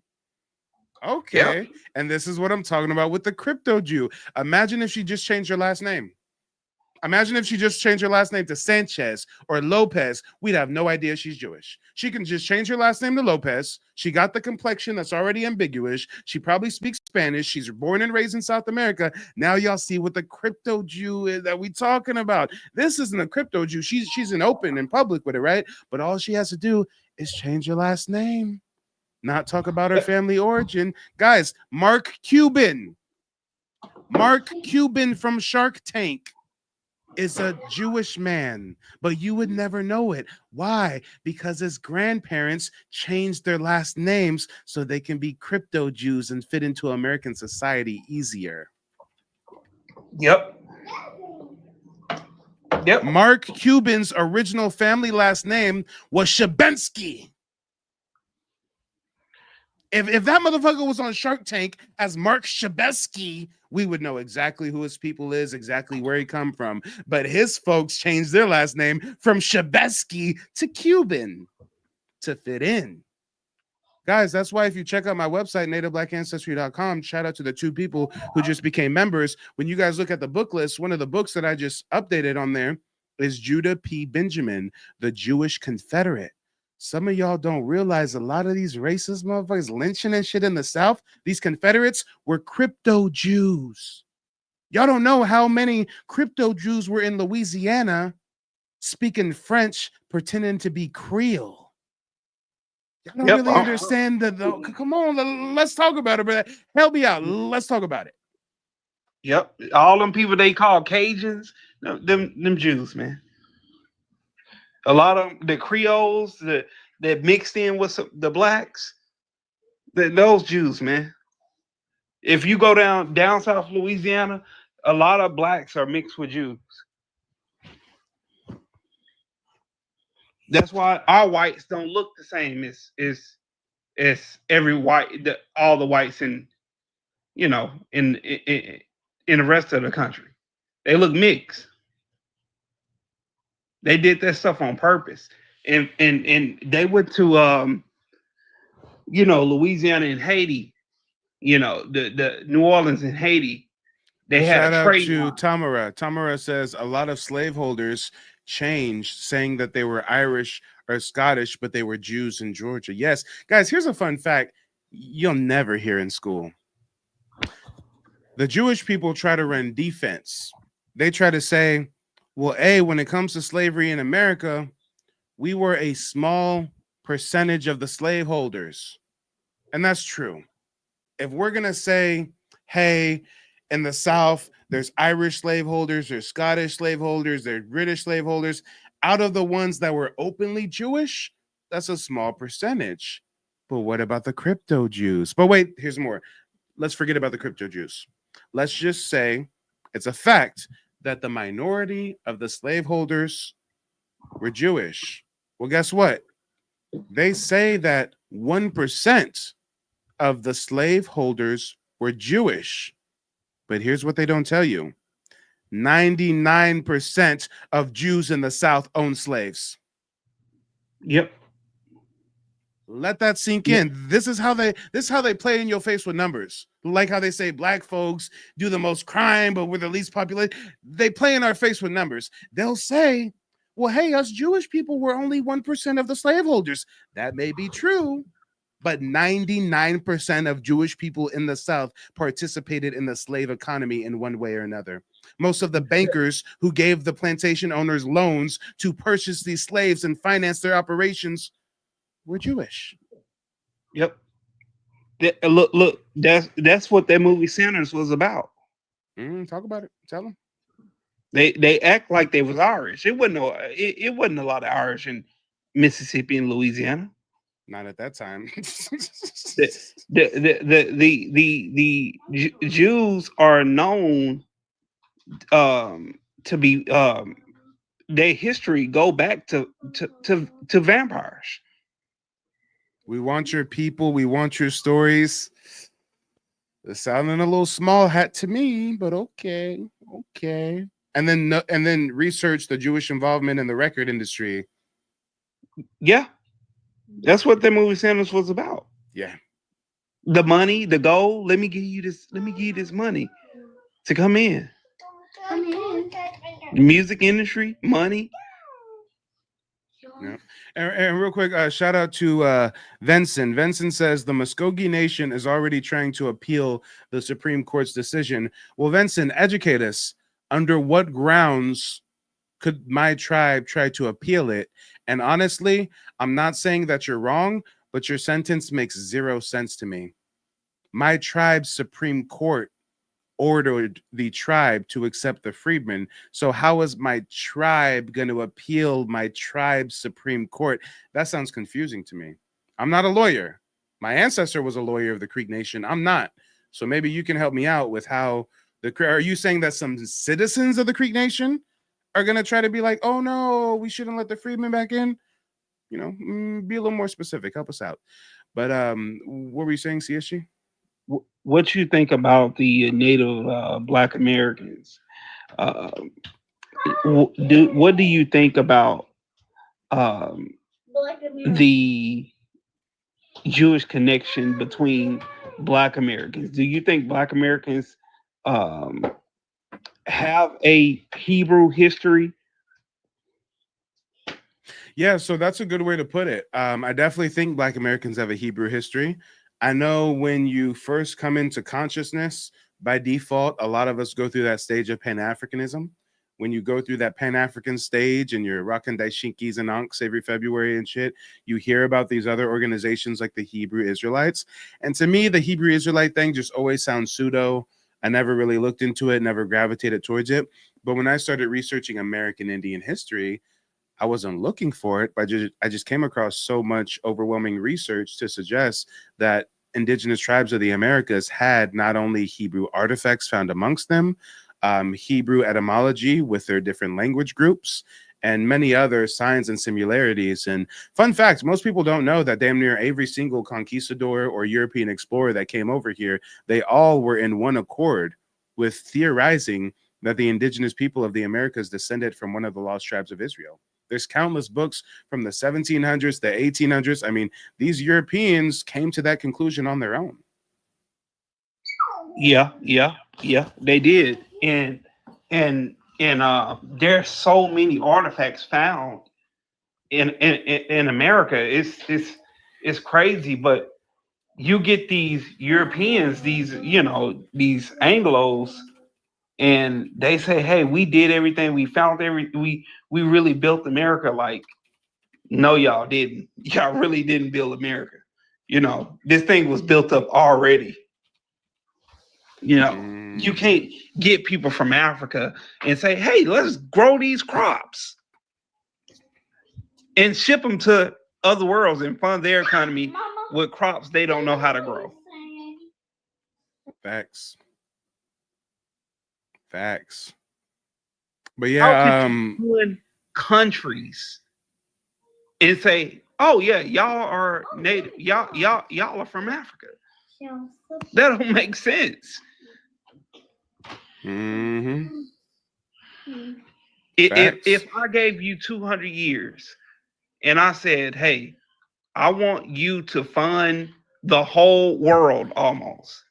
Yep. Okay. And this is what I'm talking about with the crypto Jew. Imagine if she just changed her last name. Imagine if she just changed her last name to Sanchez or Lopez. We'd have no idea she's Jewish. She can just change her last name to Lopez. She got the complexion that's already ambiguous. She probably speaks Spanish. She's born and raised in South America. Now y'all see what the crypto Jew is that we talking about. This isn't a crypto Jew. She's an open and public with it, right? But all she has to do is change her last name, not talk about her family origin. Guys, Mark Cuban from Shark Tank is a Jewish man, but you would never know it. Why? Because his grandparents changed their last names so they can be crypto Jews and fit into American society easier. Yep. Yep. Mark Cuban's original family last name was Shabensky. If that motherfucker was on Shark Tank as Mark Shabesky, we would know exactly who his people is, exactly where he come from. But his folks changed their last name from Shabesky to Cuban to fit in. Guys, that's why if you check out my website, nativeblackancestry.com, shout out to the two people who just became members. When you guys look at the book list, one of the books that I just updated on there is Judah P. Benjamin, The Jewish Confederate. Some of y'all don't realize a lot of these racist motherfuckers lynching and shit in the South, these Confederates were crypto Jews. Y'all don't know how many crypto Jews were in Louisiana speaking French, pretending to be Creole. Y'all don't really understand come on, let's talk about it, brother. Help me out. Let's talk about it. Yep. All them people they call Cajuns, them Jews, man. A lot of the Creoles that mixed in with the blacks, those Jews, man. If you go down south Louisiana, a lot of blacks are mixed with Jews. That's why our whites don't look the same as every all the whites in in the rest of the country. They look mixed. They did that stuff on purpose, and they went to Louisiana and Haiti, the New Orleans and Haiti. They had Shout a out trade to line. Tamara. Tamara says a lot of slaveholders changed, saying that they were Irish or Scottish, but they were Jews in Georgia. Yes, guys, here's a fun fact you'll never hear in school. The Jewish people try to run defense. They try to say, well, when it comes to slavery in America, we were a small percentage of the slaveholders. And that's true. If we're going to say, hey, in the South, there's Irish slaveholders, there's Scottish slaveholders, there's British slaveholders. Out of the ones that were openly Jewish, that's a small percentage. But what about the crypto Jews? But wait, here's more. Let's forget about the crypto Jews. Let's just say it's a fact that the minority of the slaveholders were Jewish. Well, guess what? They say that 1% of the slaveholders were Jewish. But here's what they don't tell you. 99% of Jews in the South own slaves. Yep. Let that sink in. This is how they play in your face with numbers. Like how they say black folks do the most crime, but we're the least populated. They play in our face with numbers. They'll say, well, hey, us Jewish people were only 1% of the slaveholders. That may be true, but 99% of Jewish people in the South participated in the slave economy in one way or another. Most of the bankers who gave the plantation owners loans to purchase these slaves and finance their operations were Jewish. Yep. Look. That's what that movie Sinners was about. Talk about it. Tell them. They act like they was Irish. It wasn't a lot of Irish in Mississippi and Louisiana. Not at that time. The Jews are known to be their history go back to vampires. We want your people. We want your stories. It's sounding a little small hat to me, but okay. And then research the Jewish involvement in the record industry. Yeah, that's what the movie Sanders was about. Yeah, the money, the goal. Let me give you this money to come in. Music industry, money. Yeah. And real quick, shout out to Vincent. Vincent says the Muskogee Nation is already trying to appeal the Supreme Court's decision. Well, Vincent, educate us. Under what grounds could my tribe try to appeal it? And honestly, I'm not saying that you're wrong, but your sentence makes zero sense to me. My tribe's Supreme Court ordered the tribe to accept the freedmen. So how is my tribe going to appeal my tribe's Supreme Court? That sounds confusing to me. I'm not a lawyer. My ancestor was a lawyer of the Creek Nation. I'm not. So maybe you can help me out with how are you saying that some citizens of the Creek Nation are going to try to be like, oh no, we shouldn't let the freedmen back in? You know, be a little more specific. Help us out. But what were you saying, CSG? What you think about the Native Black Americans? What do you think about the Jewish connection between Black Americans? Do you think Black Americans have a Hebrew history? Yeah, so that's a good way to put it. I definitely think Black Americans have a Hebrew history. I know when you first come into consciousness, by default, a lot of us go through that stage of Pan-Africanism. When you go through that Pan-African stage and you're rocking daishinkis and ankhs every February and shit, you hear about these other organizations like the Hebrew Israelites. And to me, the Hebrew Israelite thing just always sounds pseudo. I never really looked into it, never gravitated towards it. But when I started researching American Indian history, I wasn't looking for it, but I just came across so much overwhelming research to suggest that indigenous tribes of the Americas had not only Hebrew artifacts found amongst them, Hebrew etymology with their different language groups, and many other signs and similarities. And fun fact, most people don't know that damn near every single conquistador or European explorer that came over here, they all were in one accord with theorizing that the indigenous people of the Americas descended from one of the lost tribes of Israel. There's countless books from the 1700s, the 1800s. I mean, these Europeans came to that conclusion on their own. Yeah, they did. And there's so many artifacts found in America. It's crazy, but you get these Europeans, these Anglos, and they say, hey, we did everything, we found we really built America. Like, no, y'all didn't. Y'all really didn't build America. This thing was built up already. You can't get people from Africa and say, hey, let's grow these crops and ship them to other worlds and fund their economy with crops they don't know how to grow. Facts. But yeah, countries and say, oh yeah, y'all are native, y'all are from Africa. That don't make sense. If I gave you 200 years and I said, hey, I want you to fund the whole world almost,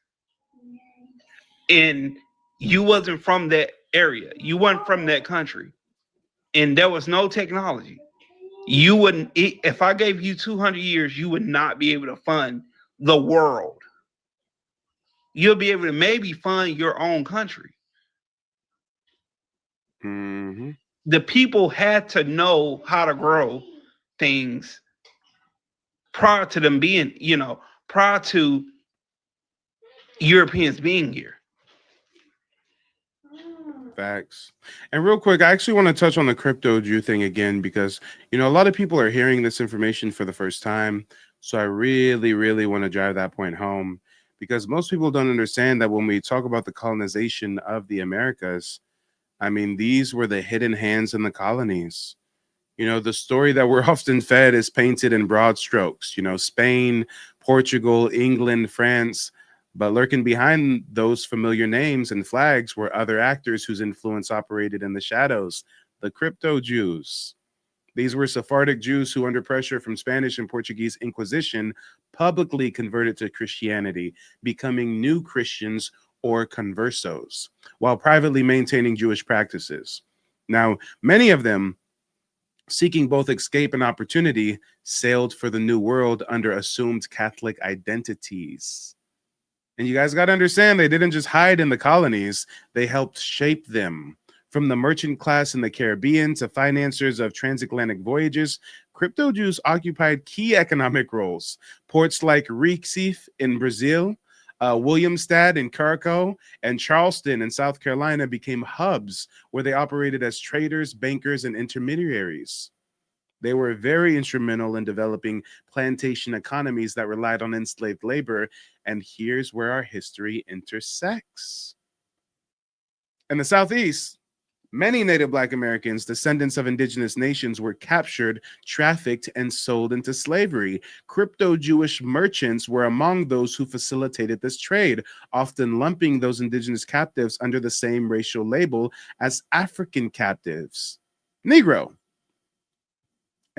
and you wasn't from that area, you weren't from that country, and there was no technology, You wouldn't, if I gave you 200 years, you would not be able to fund the world. You'll be able to maybe fund your own country. Mm-hmm. The people had to know how to grow things prior to them being, prior to Europeans being here. Facts. And real quick, I actually want to touch on the crypto Jew thing again because, a lot of people are hearing this information for the first time. So I really, really want to drive that point home because most people don't understand that when we talk about the colonization of the Americas, I mean, these were the hidden hands in the colonies. The story that we're often fed is painted in broad strokes, Spain, Portugal, England, France. But lurking behind those familiar names and flags were other actors whose influence operated in the shadows, the crypto Jews. These were Sephardic Jews who, under pressure from Spanish and Portuguese Inquisition, publicly converted to Christianity, becoming new Christians or conversos, while privately maintaining Jewish practices. Now, many of them, seeking both escape and opportunity, sailed for the New World under assumed Catholic identities. And you guys got to understand, they didn't just hide in the colonies, they helped shape them. From the merchant class in the Caribbean to financiers of transatlantic voyages, crypto Jews occupied key economic roles. Ports like Recife in Brazil, Williamstad in Curaçao, and Charleston in South Carolina became hubs where they operated as traders, bankers, and intermediaries. They were very instrumental in developing plantation economies that relied on enslaved labor. And here's where our history intersects. In the Southeast, many Native Black Americans, descendants of indigenous nations, were captured, trafficked, and sold into slavery. Crypto-Jewish merchants were among those who facilitated this trade, often lumping those indigenous captives under the same racial label as African captives. Negro.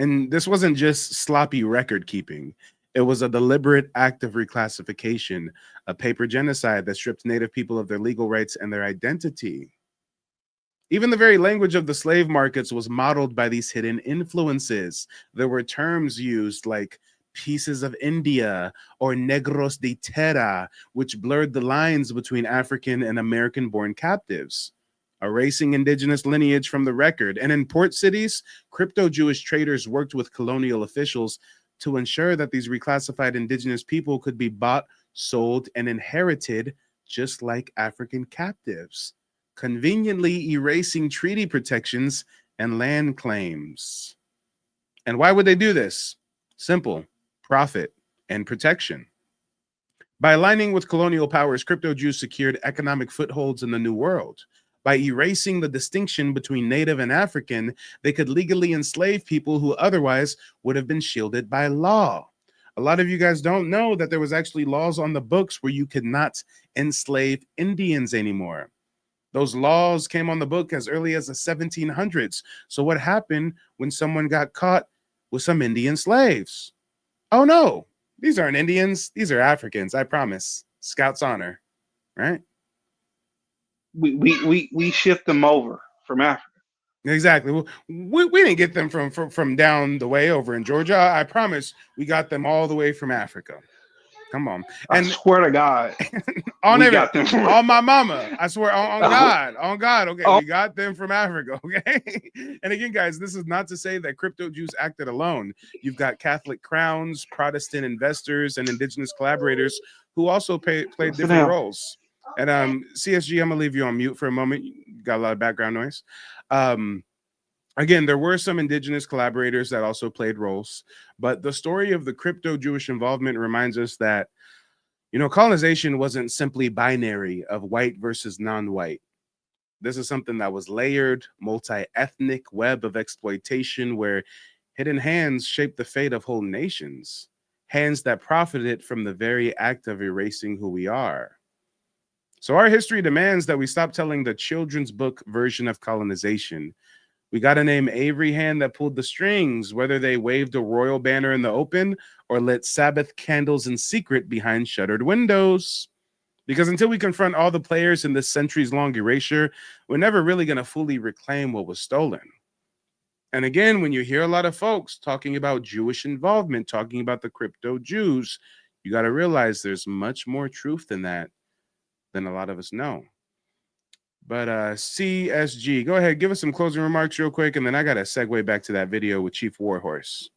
And this wasn't just sloppy record keeping. It was a deliberate act of reclassification, a paper genocide that stripped Native people of their legal rights and their identity. Even the very language of the slave markets was modeled by these hidden influences. There were terms used like pieces of India or negros de terra, which blurred the lines between African and American-born captives, erasing indigenous lineage from the record. And in port cities, crypto-Jewish traders worked with colonial officials to ensure that these reclassified indigenous people could be bought, sold, and inherited just like African captives, conveniently erasing treaty protections and land claims. And why would they do this? Simple: profit and protection. By aligning with colonial powers, crypto Jews secured economic footholds in the New World. By erasing the distinction between Native and African, they could legally enslave people who otherwise would have been shielded by law. A lot of you guys don't know that there was actually laws on the books where you could not enslave Indians anymore. Those laws came on the book as early as the 1700s. So what happened when someone got caught with some Indian slaves? Oh no, these aren't Indians. These are Africans, I promise. Scout's honor, right? We shipped them over from Africa. Exactly. Well, we didn't get them from down the way over in Georgia. I promise we got them all the way from Africa. Come on. And I swear to God, on we got them from on my mama. I swear on God. Okay, we got them from Africa. Okay. And again, guys, this is not to say that crypto Jews acted alone. You've got Catholic crowns, Protestant investors, and indigenous collaborators who also played different roles. And CSG, I'm gonna leave you on mute for a moment. You got a lot of background noise. Again, there were some indigenous collaborators that also played roles, but the story of the crypto Jewish involvement reminds us that, colonization wasn't simply binary of white versus non-white. This is something that was layered, multi-ethnic web of exploitation where hidden hands shaped the fate of whole nations, hands that profited from the very act of erasing who we are. So our history demands that we stop telling the children's book version of colonization. We got to name every hand that pulled the strings, whether they waved a royal banner in the open or lit Sabbath candles in secret behind shuttered windows. Because until we confront all the players in this centuries-long erasure, we're never really going to fully reclaim what was stolen. And again, when you hear a lot of folks talking about Jewish involvement, talking about the crypto Jews, you got to realize there's much more truth than that than a lot of us know. But CSG, go ahead, give us some closing remarks real quick, and then I got to segue back to that video with Chief Warhorse.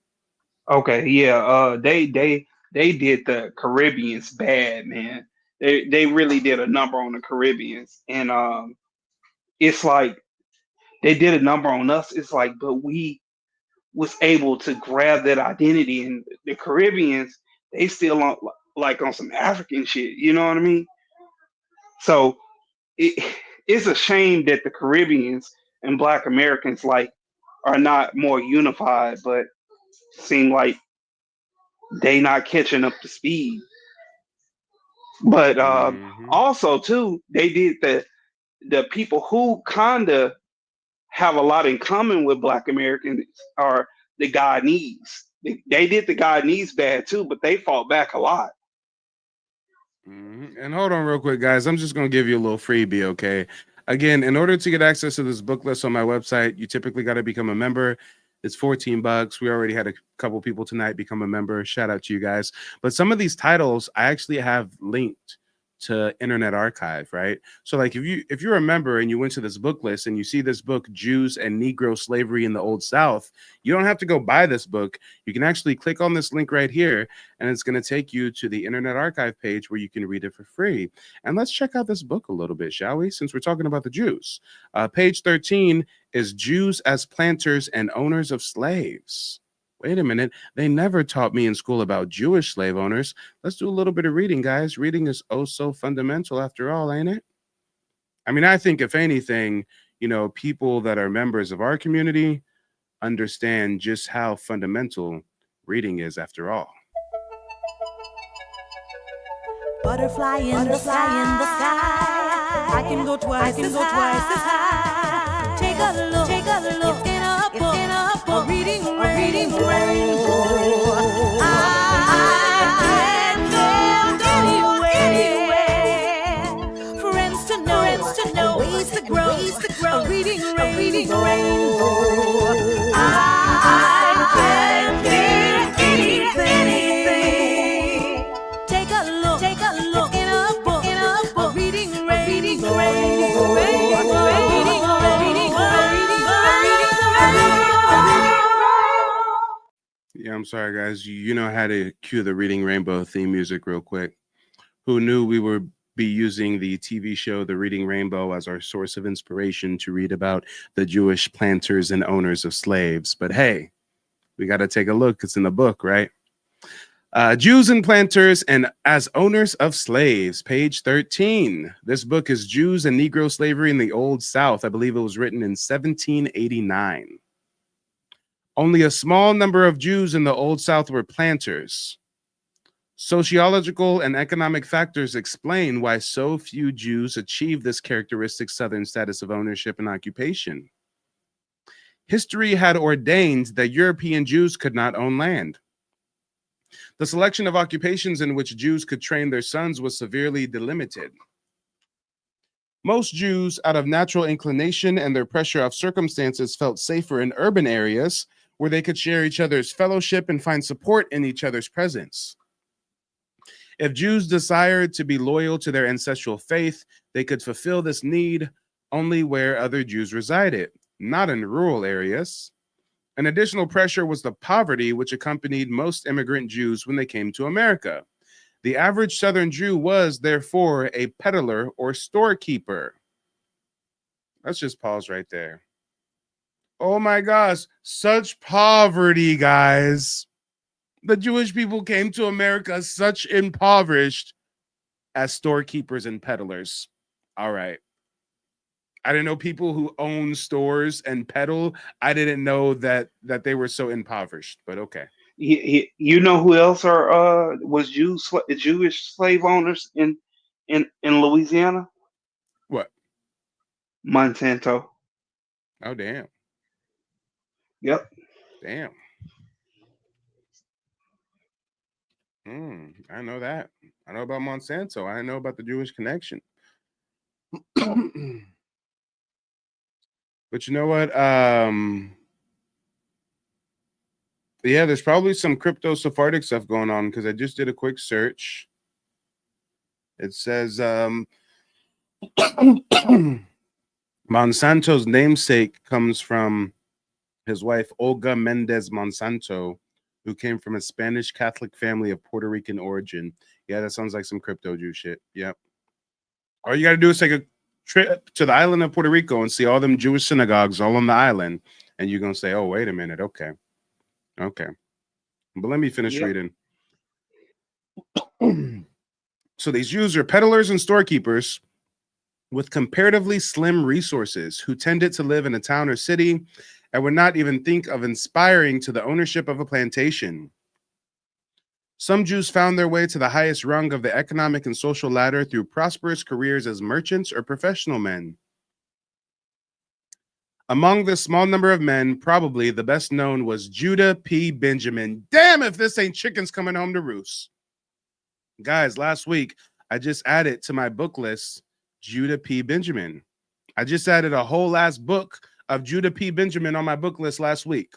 Okay, yeah. They did the Caribbeans bad, man. They really did a number on the Caribbeans, and it's like they did a number on us. It's like, but we was able to grab that identity, and the Caribbeans, they still on like on some African shit. You know what I mean? So it's a shame that the Caribbeans and Black Americans like are not more unified, but seem like they not catching up to speed. But also too, they did the people who kinda have a lot in common with Black Americans are the Guyanese. They did the Guyanese bad too, but they fought back a lot. And hold on real quick, guys. I'm just going to give you a little freebie, okay? Again, in order to get access to this book list on my website, you typically got to become a member. It's $14. We already had a couple people tonight become a member. Shout out to you guys. But some of these titles I actually have linked to Internet Archive, right? So like if you're a member and you went to this book list and you see this book, Jews and Negro Slavery in the Old South, you don't have to go buy this book. You can actually click on this link right here, and it's going to take you to the Internet Archive page where you can read it for free. And let's check out this book a little bit, shall we? Since we're talking about the Jews. Page 13 is Jews as Planters and Owners of Slaves. Wait a minute. They never taught me in school about Jewish slave owners. Let's do a little bit of reading, guys. Reading is oh so fundamental after all, ain't it? I mean, I think if anything, you know, people that are members of our community understand just how fundamental reading is after all. Butterfly in the sky. I can go twice as high. Take a look in a book, a reading rainbow. I can go anywhere. Friends to know, ways to grow, a reading rainbow. I can be anything. Take a look in a book, a reading rainbow. Yeah, I'm sorry, guys. You know how to cue the Reading Rainbow theme music real quick. Who knew we would be using the TV show The Reading Rainbow as our source of inspiration to read about the Jewish planters and owners of slaves? But hey, we got to take a look. It's in the book, right? Jews and Planters and as Owners of Slaves, page 13. This book is Jews and Negro Slavery in the Old South. I believe it was written in 1789. Only a small number of Jews in the Old South were planters. Sociological and economic factors explain why so few Jews achieved this characteristic Southern status of ownership and occupation. History had ordained that European Jews could not own land. The selection of occupations in which Jews could train their sons was severely delimited. Most Jews, out of natural inclination and their pressure of circumstances, felt safer in urban areas where they could share each other's fellowship and find support in each other's presence. If Jews desired to be loyal to their ancestral faith, they could fulfill this need only where other Jews resided, not in rural areas. An additional pressure was the poverty which accompanied most immigrant Jews when they came to America. The average Southern Jew was, therefore, a peddler or storekeeper. Let's just pause right there. Oh my gosh, such poverty, guys. The Jewish people came to America such impoverished as storekeepers and peddlers. All right. I didn't know people who own stores and peddle. I didn't know that they were so impoverished, but okay. You know who else was Jewish slave owners in Louisiana? What? Monsanto. Oh damn. Yep. Damn. I know that. I know about Monsanto. I know about the Jewish connection. But you know what? Yeah, there's probably some crypto Sephardic stuff going on because I just did a quick search. It says Monsanto's namesake comes from his wife Olga Mendez Monsanto, who came from a Spanish Catholic family of Puerto Rican origin. Yeah, that sounds like some crypto Jew shit. Yep. All you got to do is take a trip to the island of Puerto Rico and see all them Jewish synagogues all on the island, and you're gonna say, "Oh, wait a minute, okay, okay." But let me finish Yep. reading. So these Jews are peddlers and storekeepers with comparatively slim resources who tended to live in a town or city and would not even think of inspiring to the ownership of a plantation. Some Jews found their way to the highest rung of the economic and social ladder through prosperous careers as merchants or professional men. Among this small number of men, probably the best known was Judah P. Benjamin. Damn if this ain't chickens coming home to roost. Guys, last week I just added to my book list Judah P. Benjamin. I just added a whole last book of Judah P. Benjamin on my book list last week.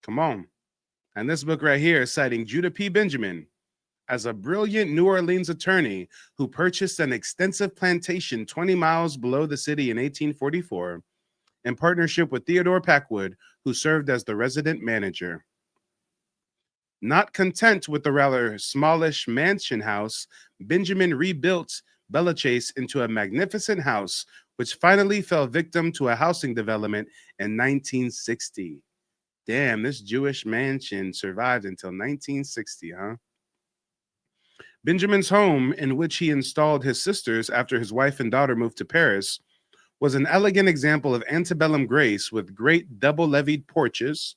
Come on. And this book right here is citing Judah P. Benjamin as a brilliant New Orleans attorney who purchased an extensive plantation 20 miles below the city in 1844 in partnership with Theodore Packwood, who served as the resident manager. Not content with the rather smallish mansion house, Benjamin rebuilt Bella Chase into a magnificent house, which finally fell victim to a housing development in 1960. Damn, this Jewish mansion survived until 1960, huh? Benjamin's home, in which he installed his sisters after his wife and daughter moved to Paris, was an elegant example of antebellum grace with great double-leveled porches,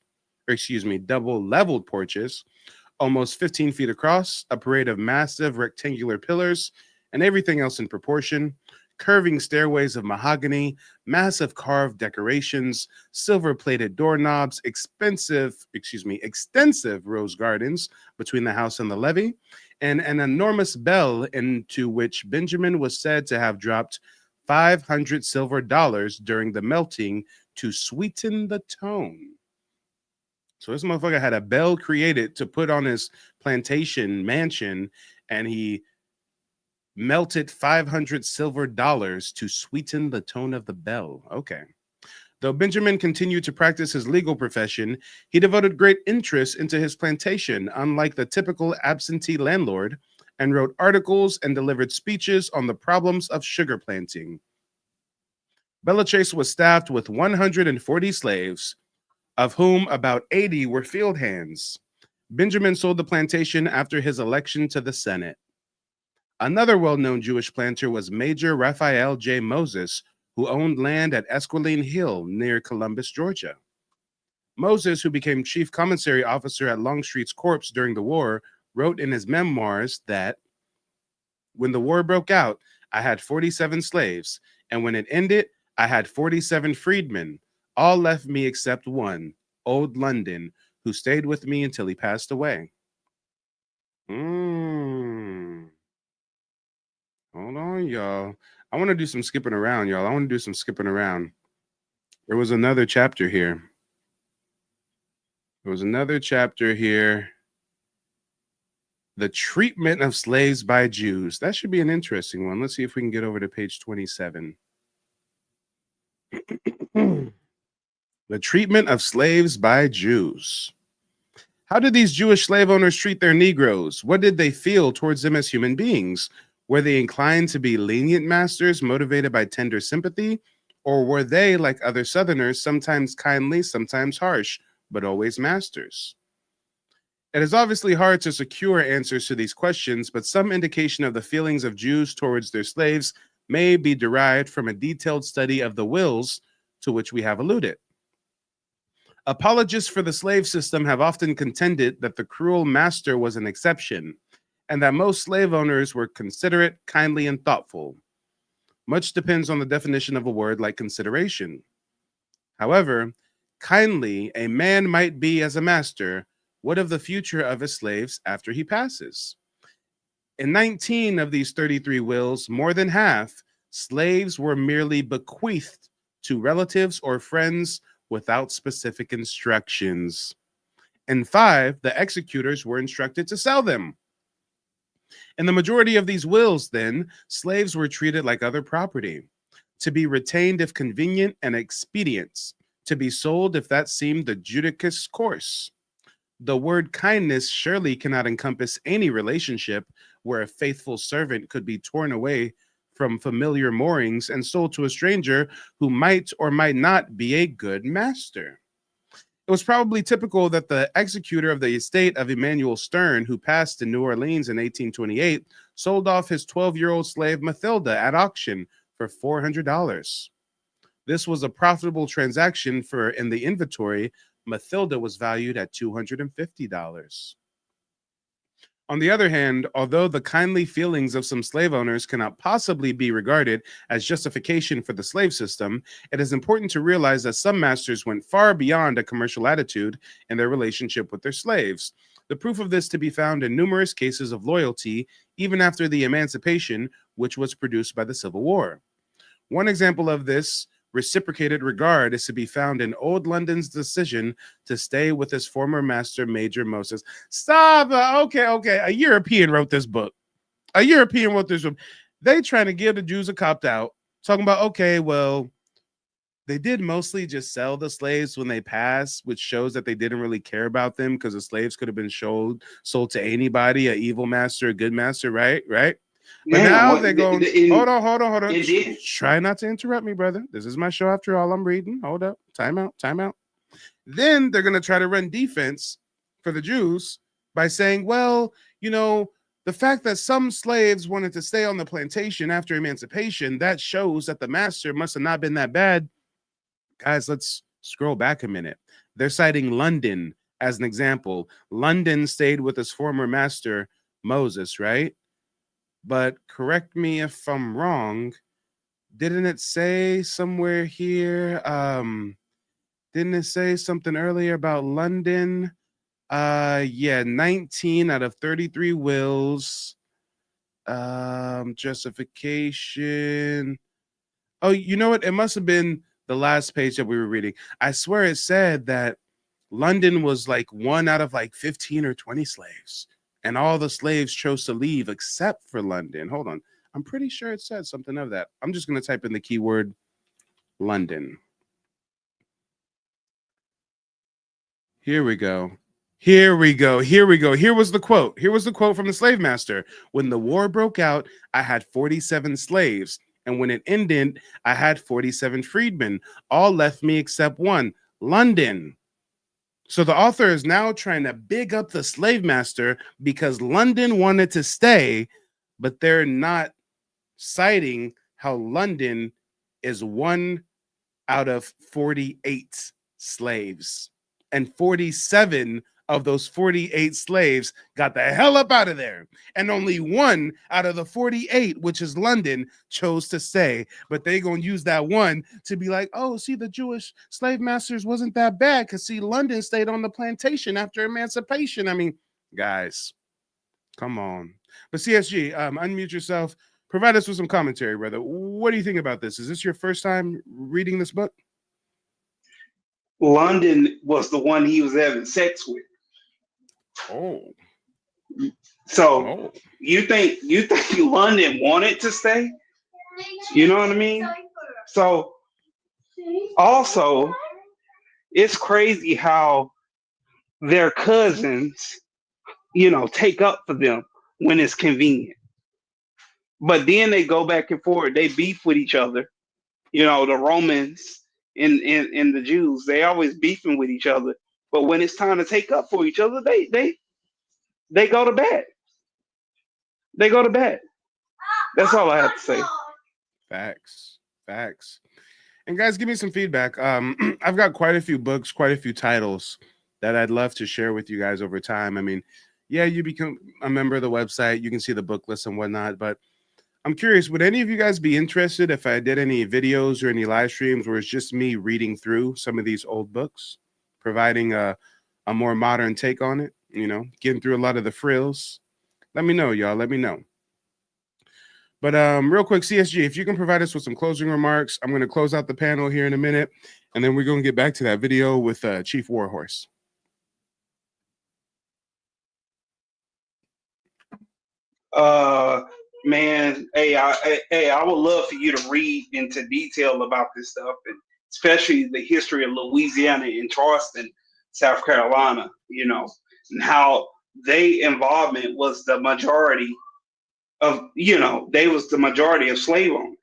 almost 15 feet across, a parade of massive rectangular pillars, and everything else in proportion, curving stairways of mahogany, massive carved decorations, silver-plated doorknobs, extensive rose gardens between the house and the levee, and an enormous bell into which Benjamin was said to have dropped 500 silver dollars during the melting to sweeten the tone. So this motherfucker had a bell created to put on his plantation mansion, and he melted 500 silver dollars to sweeten the tone of the bell. Okay. Though Benjamin continued to practice his legal profession, he devoted great interest into his plantation, unlike the typical absentee landlord, and wrote articles and delivered speeches on the problems of sugar planting. Bella Chase was staffed with 140 slaves, of whom about 80 were field hands. Benjamin sold the plantation after his election to the Senate. Another well-known Jewish planter was Major Raphael J. Moses, who owned land at Esquiline Hill near Columbus, Georgia. Moses, who became chief commissary officer at Longstreet's Corps during the war, wrote in his memoirs that when the war broke out, I had 47 slaves, and when it ended, I had 47 freedmen. All left me except one, Old London, who stayed with me until he passed away. Hold on, y'all. I want to do some skipping around, y'all. I want to do some skipping around. There was another chapter here. The treatment of slaves by Jews. That should be an interesting one. Let's see if we can get over to page 27. The treatment of slaves by Jews. How did these Jewish slave owners treat their Negroes? What did they feel towards them as human beings? Were they inclined to be lenient masters, motivated by tender sympathy? Or were they, like other Southerners, sometimes kindly, sometimes harsh, but always masters? It is obviously hard to secure answers to these questions, but some indication of the feelings of Jews towards their slaves may be derived from a detailed study of the wills to which we have alluded. Apologists for the slave system have often contended that the cruel master was an exception, and that most slave owners were considerate, kindly, and thoughtful. Much depends on the definition of a word like consideration. However, kindly a man might be as a master, what of the future of his slaves after he passes? In 19 of these 33 wills, more than half, slaves were merely bequeathed to relatives or friends without specific instructions. And 5, the executors were instructed to sell them. In the majority of these wills, then, slaves were treated like other property, to be retained if convenient and expedient, to be sold if that seemed the judicious course. The word kindness surely cannot encompass any relationship where a faithful servant could be torn away from familiar moorings and sold to a stranger who might or might not be a good master. It was probably typical that the executor of the estate of Emmanuel Stern, who passed in New Orleans in 1828, sold off his 12-year-old slave Mathilda at auction for $400. This was a profitable transaction, for in the inventory, Mathilda was valued at $250. On the other hand, although the kindly feelings of some slave owners cannot possibly be regarded as justification for the slave system, it is important to realize that some masters went far beyond a commercial attitude in their relationship with their slaves. The proof of this to be found in numerous cases of loyalty, even after the emancipation, which was produced by the Civil War. One example of this reciprocated regard is to be found in Old London's decision to stay with his former master, Major Moses. Stop. Okay. A European wrote this book. A European wrote this book. They trying to give the Jews a copped out, talking about, okay, well, they did mostly just sell the slaves when they passed, which shows that they didn't really care about them because the slaves could have been sold to anybody, a evil master, a good master, right? But Damn, now what, they're going, hold on. It did. Try not to interrupt me, brother. This is my show after all. I'm reading. Hold up. Time out. Then they're going to try to run defense for the Jews by saying, well, the fact that some slaves wanted to stay on the plantation after emancipation, that shows that the master must have not been that bad. Guys, let's scroll back a minute. They're citing London as an example. London stayed with his former master, Moses, right? But correct me if I'm wrong. Didn't it say somewhere here? Didn't it say something earlier about London? 19 out of 33 wills. Justification. Oh, you know what? It must have been the last page that we were reading. I swear it said that London was like 1 out of like 15 or 20 slaves. And all the slaves chose to leave except for London. Hold on. I'm pretty sure it said something of that. I'm just going to type in the keyword London. Here we go. Here was the quote. Here was the quote from the slave master. When the war broke out, I had 47 slaves. And when it ended, I had 47 freedmen. All left me except one, London. So the author is now trying to big up the slave master because London wanted to stay, but they're not citing how London is 1 out of 48 slaves. And 47 of those 48 slaves got the hell up out of there. And only 1 out of the 48, which is London, chose to stay. But they going to use that 1 to be like, oh, see, the Jewish slave masters wasn't that bad because, see, London stayed on the plantation after emancipation. I mean, guys, come on. But CSG, unmute yourself. Provide us with some commentary, brother. What do you think about this? Is this your first time reading this book? London was the one he was having sex with. Oh. So you think London wanted to stay? You know what I mean? So also, it's crazy how their cousins, take up for them when it's convenient. But then they go back and forth. They beef with each other. The Romans and the Jews, they always beefing with each other. But when it's time to take up for each other, they go to bed. They go to bed. That's all I have to say. Facts. And guys, give me some feedback. I've got quite a few books, quite a few titles that I'd love to share with you guys over time. I mean, yeah, you become a member of the website. You can see the book list and whatnot. But I'm curious, would any of you guys be interested if I did any videos or any live streams where it's just me reading through some of these old books, providing a more modern take on it, getting through a lot of the frills? Let me know, y'all. Let me know. But real quick, CSG, if you can provide us with some closing remarks, I'm going to close out the panel here in a minute, and then we're going to get back to that video with Chief Warhorse. Man, I would love for you to read into detail about this stuff, and especially the history of Louisiana and Charleston, South Carolina, you know, and how their involvement was the majority of, you know, they was the majority of slave owners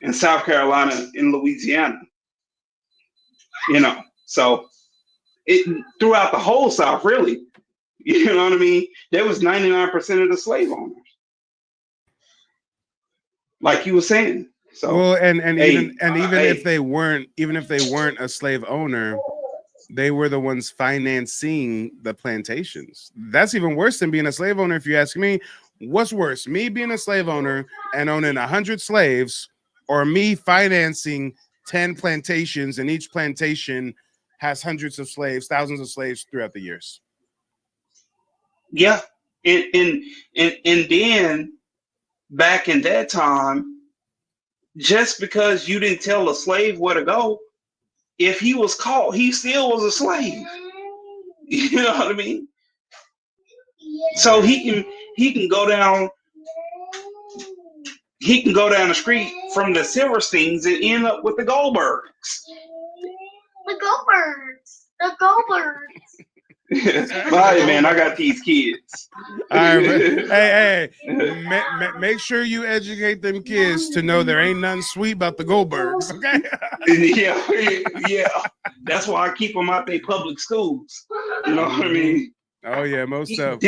in South Carolina and Louisiana, you know. So it throughout the whole South, really, you know what I mean? There was 99% of the slave owners, like you were saying. So Well, and hey, even if they weren't a slave owner, they were the ones financing the plantations. That's even worse than being a slave owner, if you ask me. What's worse, me being a slave owner and owning 100 slaves, or me financing 10 plantations, and each plantation has hundreds of slaves, thousands of slaves throughout the years? yeah, and then back in that time, just because you didn't tell a slave where to go, if he was caught, he still was a slave. You know what I mean? So he can go down the street from the Silversteins and end up with the Goldbergs. The Goldbergs. The Goldbergs. But hey, man, I got these kids. All right, hey, make sure you educate them kids to know there ain't nothing sweet about the Goldbergs, okay? yeah. That's why I keep them out their public schools. You know what I mean? Oh yeah, most of.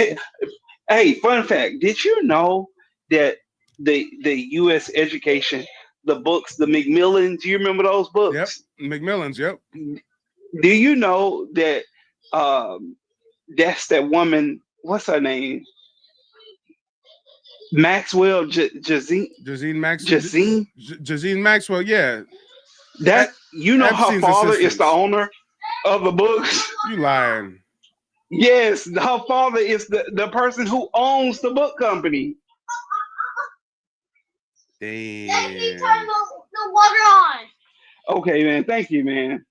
Hey, fun fact: did you know that the U.S. education, the books, the Macmillans? You remember those books? Yep, Macmillans. Yep. Do you know that that's that woman? What's her name? Maxwell, Jazine Maxwell. Yeah. That you know, her father is the owner of the books. You lying? Yes, her father is the person who owns the book company. Damn. Turn the water on. Okay, man. Thank you, man.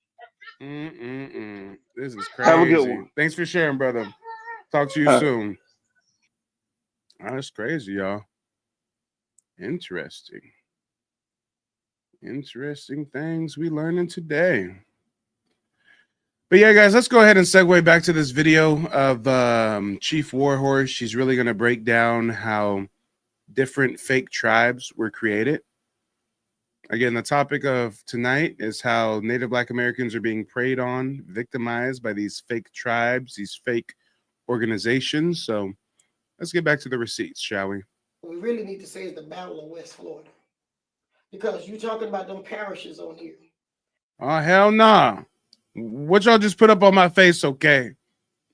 This is crazy. Have a good one. Thanks for sharing, brother. Talk to you soon. That's crazy, y'all. Interesting things we learning today. But yeah, guys, let's go ahead and segue back to this video of Chief Warhorse. She's really going to break down how different fake tribes were created. Again, the topic of tonight is how Native Black Americans are being preyed on, victimized by these fake tribes, these fake organizations. So let's get back to the receipts, shall we? What we really need to say is the Battle of West Florida. Because you're talking about them parishes on here. Oh, hell nah. What y'all just put up on my face, okay?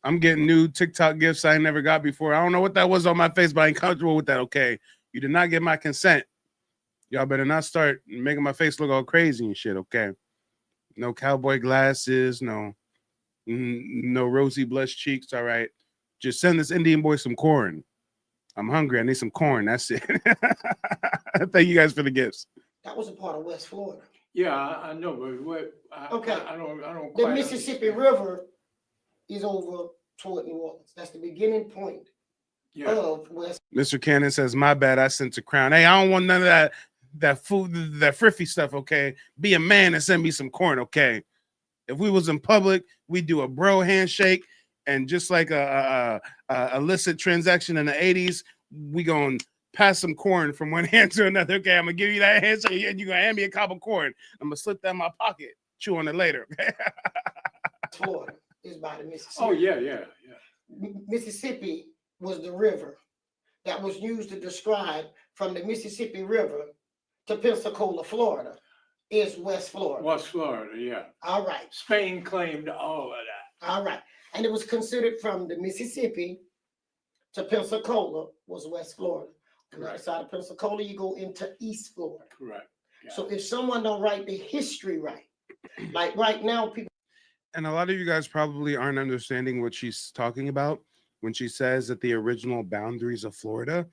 I'm getting new TikTok gifts I never got before. I don't know what that was on my face, but I ain't comfortable with that, okay? You did not get my consent. Y'all better not start making my face look all crazy and shit, okay? No cowboy glasses, no rosy blush cheeks, all right? Just send this Indian boy some corn. I'm hungry. I need some corn. That's it. Thank you guys for the gifts. That was a part of West Florida. Yeah, I know, but what? I don't. The Mississippi River is over toward New Orleans. That's the beginning point of West. Mr. Cannon says, "My bad. I sent a crown. Hey, I don't want none of that food, that friffy stuff. Okay, be a man and send me some corn. Okay, if we was in public, we'd do a bro handshake, and just like a illicit transaction in the '80s, we gonna pass some corn from one hand to another. Okay, I'm gonna give you that handshake, and you gonna hand me a cob of corn. I'm gonna slip that in my pocket, chew on it later. Okay." Florida is by the Mississippi. Oh yeah. Mississippi was the river that was used to describe from the Mississippi River to Pensacola, Florida, is West Florida. West Florida, yeah. All right. Spain claimed all of that. All right. And it was considered from the Mississippi to Pensacola was West Florida. On the other side of Pensacola, you go into East Florida. Correct. Yeah. So if someone don't write the history right, like right now, people. And a lot of you guys probably aren't understanding what she's talking about when she says that the original boundaries of Florida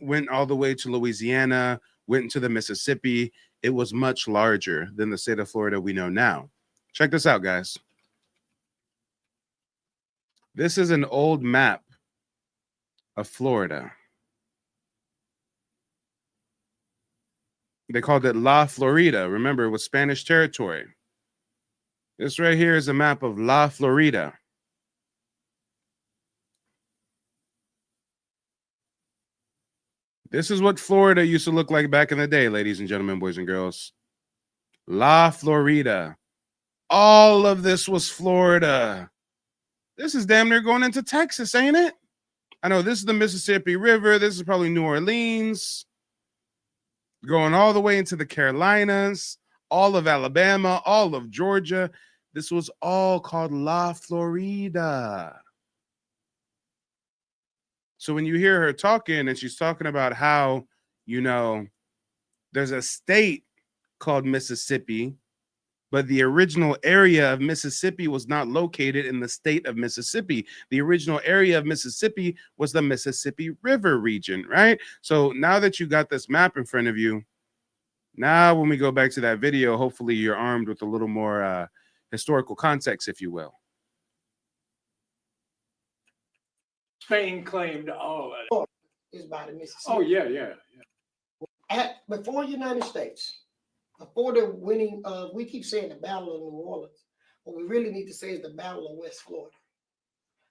went all the way to Louisiana, went into the Mississippi. It was much larger than the state of Florida we know now. Check this out, guys. This is an old map of Florida. They called it La Florida. Remember, it was Spanish territory. This right here is a map of La Florida. This is what Florida used to look like back in the day, ladies and gentlemen, boys and girls. La Florida. All of this was Florida. This is damn near going into Texas, ain't it? I know this is the Mississippi River. This is probably New Orleans. Going all the way into the Carolinas, all of Alabama, all of Georgia. This was all called La Florida. So when you hear her talking and she's talking about how, you know, there's a state called Mississippi, but the original area of Mississippi was not located in the state of Mississippi. The original area of Mississippi was the Mississippi River region, right? So now that you got this map in front of you, now when we go back to that video, hopefully you're armed with a little more historical context, if you will. Spain claimed all of it. Is by the Mississippi. Oh, yeah. Before United States, before the winning, we keep saying the Battle of New Orleans. What we really need to say is the Battle of West Florida.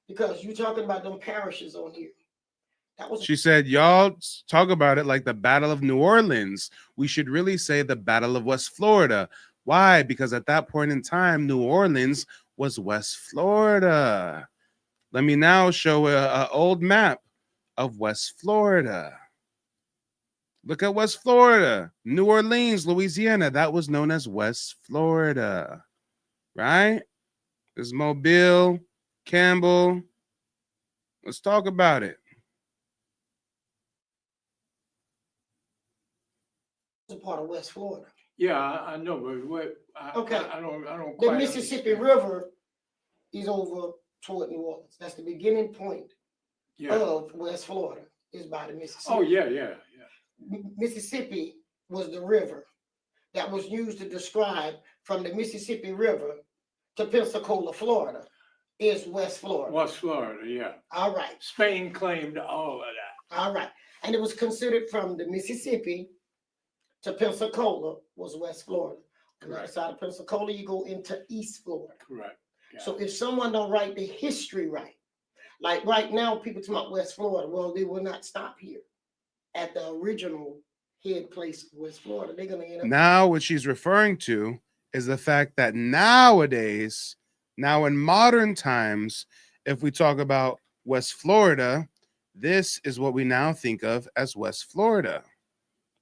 Because you're talking about them parishes on here. She said, y'all talk about it like the Battle of New Orleans. We should really say the Battle of West Florida. Why? Because at that point in time, New Orleans was West Florida. Let me now show an old map of West Florida. Look at West Florida. New Orleans, Louisiana. That was known as West Florida, right? There's Mobile, Campbell. Let's talk about it. A part of West Florida. Yeah, I know, but what? I don't. The quite Mississippi understand. River is over toward New Orleans. That's the beginning point of West Florida. Is by the Mississippi. Oh yeah. Mississippi was the river that was used to describe from the Mississippi River to Pensacola, Florida, is West Florida. West Florida, yeah. All right. Spain claimed all of that. All right. And it was considered from the Mississippi to Pensacola was West Florida. On the other side of Pensacola, you go into East Florida. Correct. So if someone don't write the history right, like right now, people talk about West Florida, well, they will not stop here at the original head place of West Florida. They're going to end up. Now what she's referring to is the fact that nowadays, now in modern times, if we talk about West Florida, this is what we now think of as West Florida.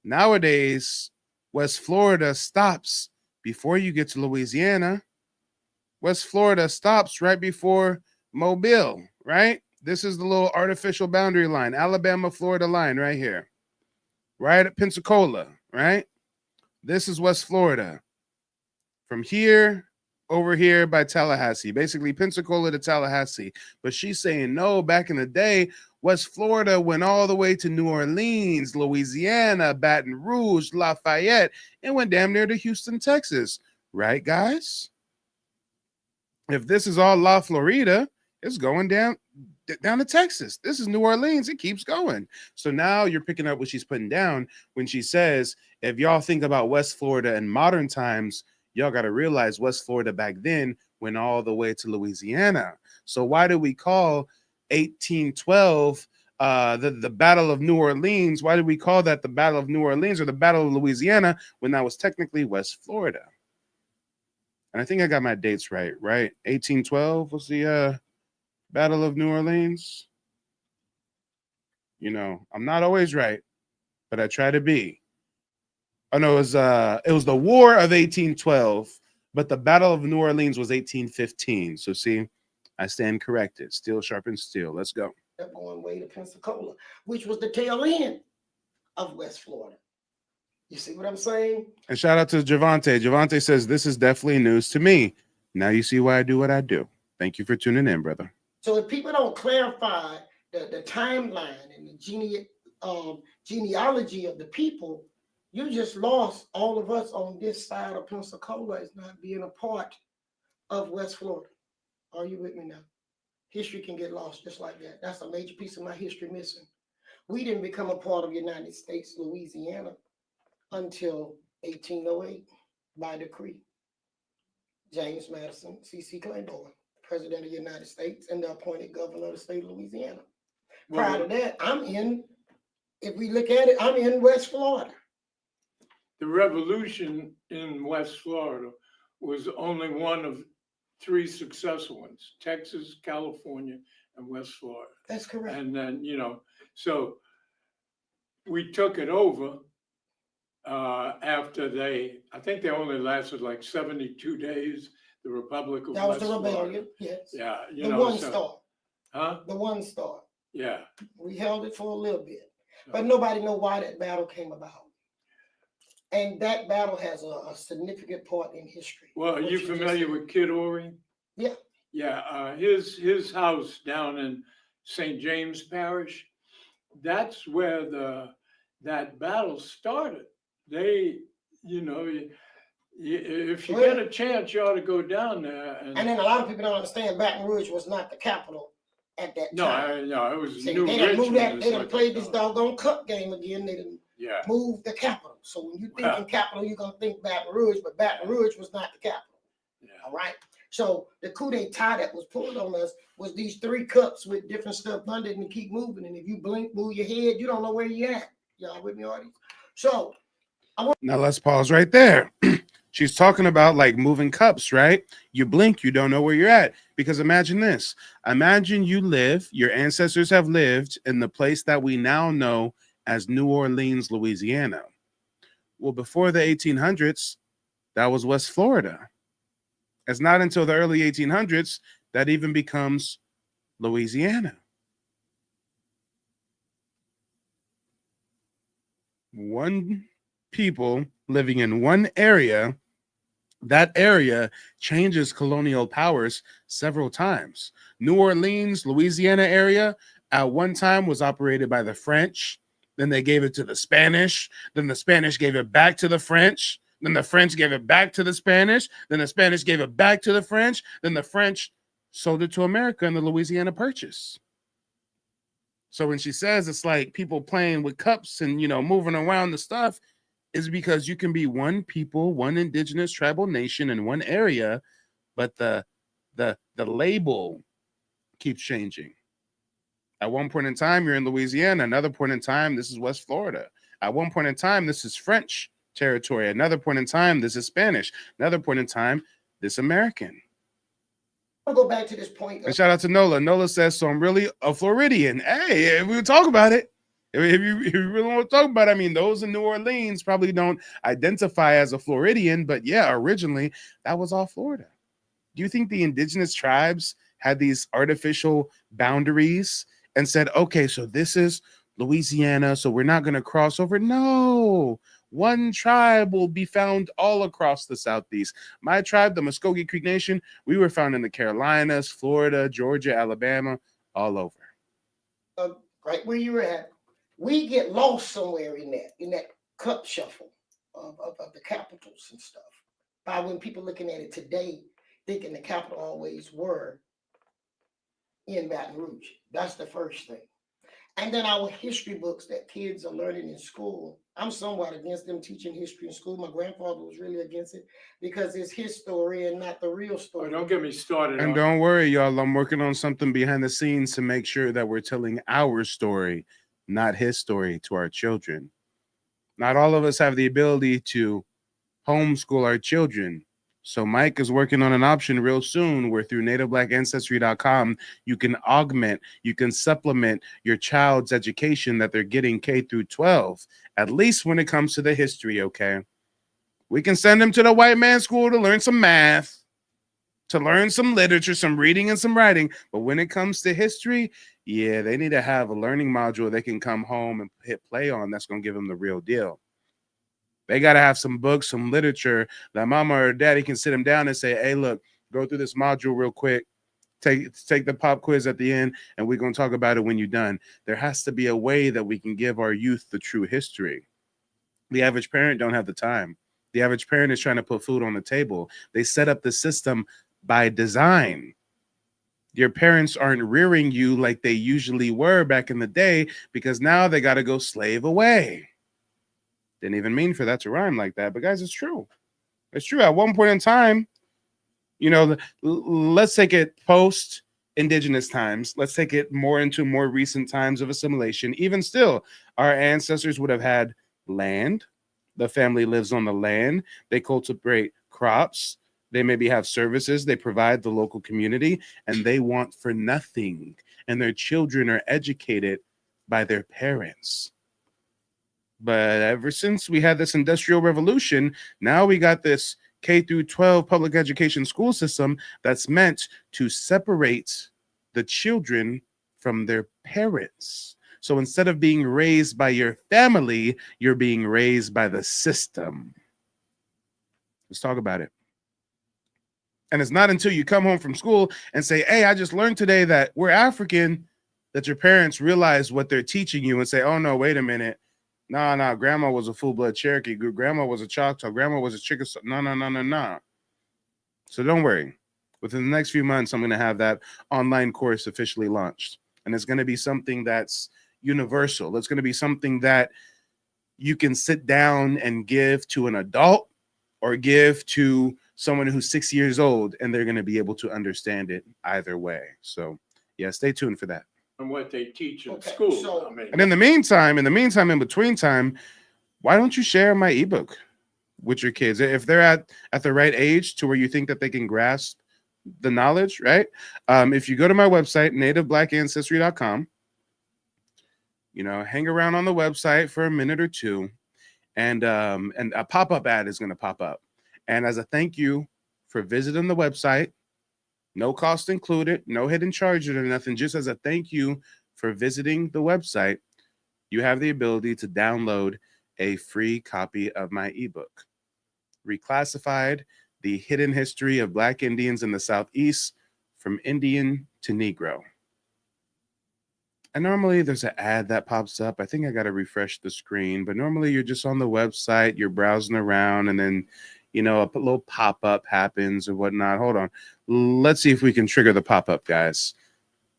Nowadays, West Florida stops before you get to Louisiana. West Florida stops right before Mobile, right? This is the little artificial boundary line, Alabama-Florida line right here, right at Pensacola, right? This is West Florida. From here, over here by Tallahassee, basically Pensacola to Tallahassee. But she's saying, no, back in the day, West Florida went all the way to New Orleans, Louisiana, Baton Rouge, Lafayette, and went damn near to Houston, Texas. Right, guys? If this is all La Florida, it's going down to Texas. This is New Orleans. It keeps going. So now you're picking up what she's putting down when she says, if y'all think about West Florida in modern times, y'all got to realize West Florida back then went all the way to Louisiana. So why do we call 1812 the Battle of New Orleans? Why do we call that the Battle of New Orleans or the Battle of Louisiana when that was technically West Florida? And I think I got my dates right? 1812 was the Battle of New Orleans. You know, I'm not always right, but I try to be. Oh no, it was the War of 1812, but the Battle of New Orleans was 1815. So see, I stand corrected. Steel sharpens steel. Let's go. They're going way to Pensacola, which was the tail end of West Florida. You see what I'm saying? And shout out to Javante. Javante says, this is definitely news to me. Now you see why I do what I do. Thank you for tuning in, brother. So if people don't clarify the timeline and the genealogy of the people, you just lost all of us on this side of Pensacola as not being a part of West Florida. Are you with me now? History can get lost just like that. That's a major piece of my history missing. We didn't become a part of United States, Louisiana, until 1808 by decree. James Madison, C.C. Claiborne, President of the United States and the appointed governor of the state of Louisiana. Prior to that, if we look at it, I'm in West Florida. The revolution in West Florida was only one of 3 successful ones: Texas, California, and West Florida. That's correct. And then, so we took it over after I think they only lasted like 72 days, the Republic of That was West the rebellion, Florida. yes. Yeah. The One Star. Huh? The One Star. Yeah. We held it for a little bit, but nobody know why that battle came about. And that battle has a significant part in history. Well, are you familiar with Kid Ory? Yeah. Yeah. His house down in St. James Parish, that's where that battle started. They, if you get a chance, you ought to go down there. And then a lot of people don't understand Baton Rouge was not the capital at that time. No, it was See, New they done moved that. Richmond. They done played this doggone cup game again. They done moved the capital. So when you think in capital, you're gonna think Baton Rouge, but Baton Rouge was not the capital. All right. So the coup d'etat that was pulled on us was these 3 cups with different stuff under it and keep moving. And if you blink, move your head, you don't know where you're at. Y'all with me, audience? So now let's pause right there. She's talking about like moving cups, right? You blink, you don't know where you're at. Because imagine this. Imagine your ancestors have lived in the place that we now know as New Orleans, Louisiana. Well, before the 1800s, that was West Florida. It's not until the early 1800s that even becomes Louisiana. One people living in one area, that area changes colonial powers several times. New Orleans, Louisiana area at one time was operated by the French. Then they gave it to the Spanish. Then the Spanish gave it back to the French. Then the French gave it back to the Spanish. Then the Spanish gave it back to the French. Then the French sold it to America in the Louisiana Purchase. So when she says it's like people playing with cups and, moving around the stuff, is because you can be one people, one indigenous tribal nation in one area, but the label keeps changing. At one point in time, you're in Louisiana. Another point in time, this is West Florida. At one point in time, this is French territory. Another point in time, this is Spanish. Another point in time, this American. I'll go back to this point. And shout out to Nola. Nola says, so I'm really a Floridian. Hey, we'll talk about it. If you really want to talk about it, I mean, those in New Orleans probably don't identify as a Floridian, but yeah, originally that was all Florida. Do you think the indigenous tribes had these artificial boundaries and said, okay, so this is Louisiana, so we're not going to cross over? No. One tribe will be found all across the Southeast. My tribe, the Muskogee Creek Nation, we were found in the Carolinas, Florida, Georgia, Alabama, all over. Right where you were at. We get lost somewhere in that cup shuffle of the capitals and stuff. By when people looking at it today, thinking the capital always were in Baton Rouge. That's the first thing. And then our history books that kids are learning in school. I'm somewhat against them teaching history in school. My grandfather was really against it because it's his story and not the real story. Oh, don't get me started. And don't worry, y'all. I'm working on something behind the scenes to make sure that we're telling our story, not his story, to our children. Not all of us have the ability to homeschool our children. So Mike is working on an option real soon where through nativeblack.ancestry.com, you can augment, you can supplement your child's education that they're getting K through 12, at least when it comes to the history, okay? We can send them to the white man school to learn some math, to learn some literature, some reading and some writing. But when it comes to history, yeah, they need to have a learning module they can come home and hit play on. That's going to give them the real deal. They got to have some books, some literature that mama or daddy can sit them down and say, hey, look, go through this module real quick. take the pop quiz at the end, and we're going to talk about it when you're done. There has to be a way that we can give our youth the true history. The average parent don't have the time. The average parent is trying to put food on the table. They set up the system by design. Your parents aren't rearing you like they usually were back in the day, because now they got to go slave away. Didn't even mean for that to rhyme like that, but guys, it's true. It's true. At one point in time, let's take it post indigenous times. Let's take it more into more recent times of assimilation. Even still, our ancestors would have had land. The family lives on the land. They cultivate crops. They maybe have services. They provide the local community, and they want for nothing. And their children are educated by their parents. But ever since we had this industrial revolution, now we got this K through 12 public education school system that's meant to separate the children from their parents. So instead of being raised by your family, you're being raised by the system. Let's talk about it. And it's not until you come home from school and say, hey, I just learned today that we're African, that your parents realize what they're teaching you and say, oh, no, wait a minute. No, grandma was a full-blood Cherokee. Grandma was a Choctaw. Grandma was a Chickasaw. No. So don't worry. Within the next few months, I'm going to have that online course officially launched. And it's going to be something that's universal. It's going to be something that you can sit down and give to an adult or give to someone who's 6 years old, and they're going to be able to understand it either way. So, yeah, stay tuned for that. And what they teach in school. So, And in between time, why don't you share my ebook with your kids? If they're at the right age to where you think that they can grasp the knowledge, right? If you go to my website, nativeblackancestry.com, hang around on the website for a minute or two, and a pop-up ad is going to pop up. And as a thank you for visiting the website, no cost included, no hidden charges or nothing, just as a thank you for visiting the website, you have the ability to download a free copy of my ebook, Reclassified: The Hidden History of Black Indians in the Southeast from Indian to Negro. And normally there's an ad that pops up. I think I got to refresh the screen, but normally you're just on the website, you're browsing around, and then a little pop-up happens or whatnot. Hold on. Let's see if we can trigger the pop-up, guys.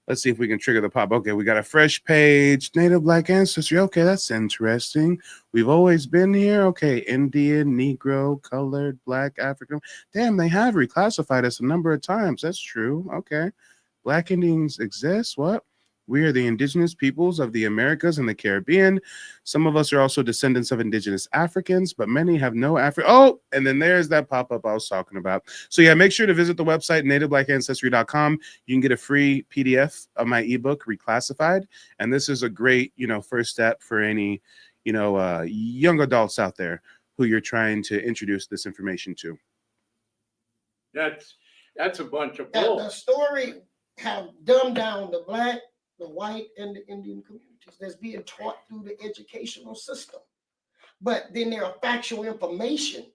Let's see if we can trigger the pop. Okay, we got a fresh page. Native Black Ancestry. Okay, that's interesting. We've always been here. Okay, Indian, Negro, colored, Black, African. Damn, they have reclassified us a number of times. That's true. Okay. Black Indians exist? What? We are the indigenous peoples of the Americas and the Caribbean. Some of us are also descendants of indigenous Africans, but many have no Oh, and then there's that pop-up I was talking about. So yeah, make sure to visit the website, nativeblackancestry.com. You can get a free PDF of my ebook, Reclassified. And this is a great, first step for any, young adults out there who you're trying to introduce this information to. That's a bunch of bull. The story have dumbed down the Black, the white, and the Indian communities that's being taught through the educational system. But then there are factual information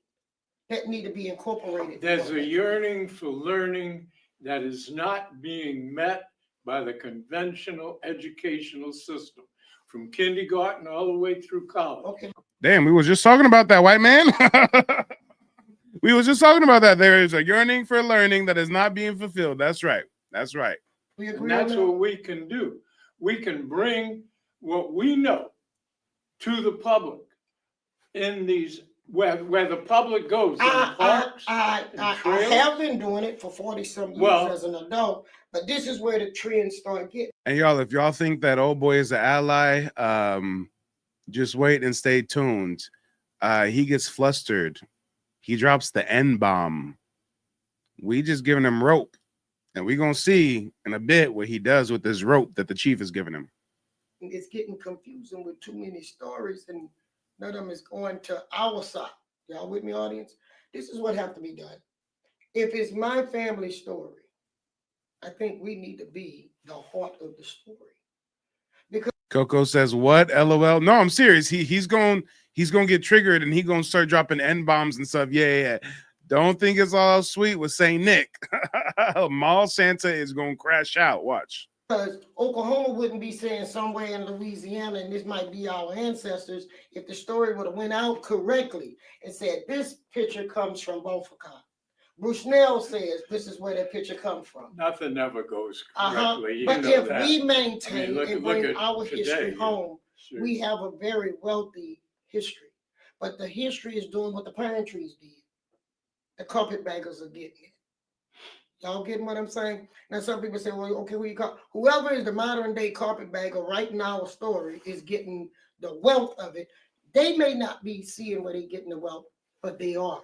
that need to be incorporated. There's a yearning for learning that is not being met by the conventional educational system, from kindergarten all the way through college. Okay. Damn, we was just talking about that, white man. We was just talking about that. There is a yearning for learning that is not being fulfilled. That's right. That's right. And that's what we can do. We can bring what we know to the public in these where the public goes. I have been doing it for 40-some years as an adult, but this is where the trends start getting. And y'all, if y'all think that old boy is an ally, just wait and stay tuned. He gets flustered. He drops the N-bomb. We just giving him rope. And we're going to see in a bit what he does with this rope that the chief is giving him. It's getting confusing with too many stories, and none of them is going to our side. Y'all with me, audience? This is what has to be done. If it's my family story, I think we need to be the heart of the story. Because Coco says, what? LOL. No, I'm serious. He's going to get triggered, and he's going to start dropping N-bombs and stuff. Yeah. Don't think it's all sweet with Saint Nick. Mall Santa is gonna crash out. Watch. Because Oklahoma wouldn't be saying somewhere in Louisiana, and this might be our ancestors, if the story would have went out correctly and said this picture comes from Beaufort. Bushnell says this is where that picture comes from. Nothing ever goes correctly. You But know if that. we I mean, maintain look and at bring our today, history yeah. home, Sure. we have a very wealthy history. But the history is doing what the pine trees did. The carpetbaggers are getting it. Y'all getting what I'm saying? Now some people say, well, okay, whoever is the modern day carpetbagger right now story is getting the wealth of it. They may not be seeing where they're getting the wealth, but they are.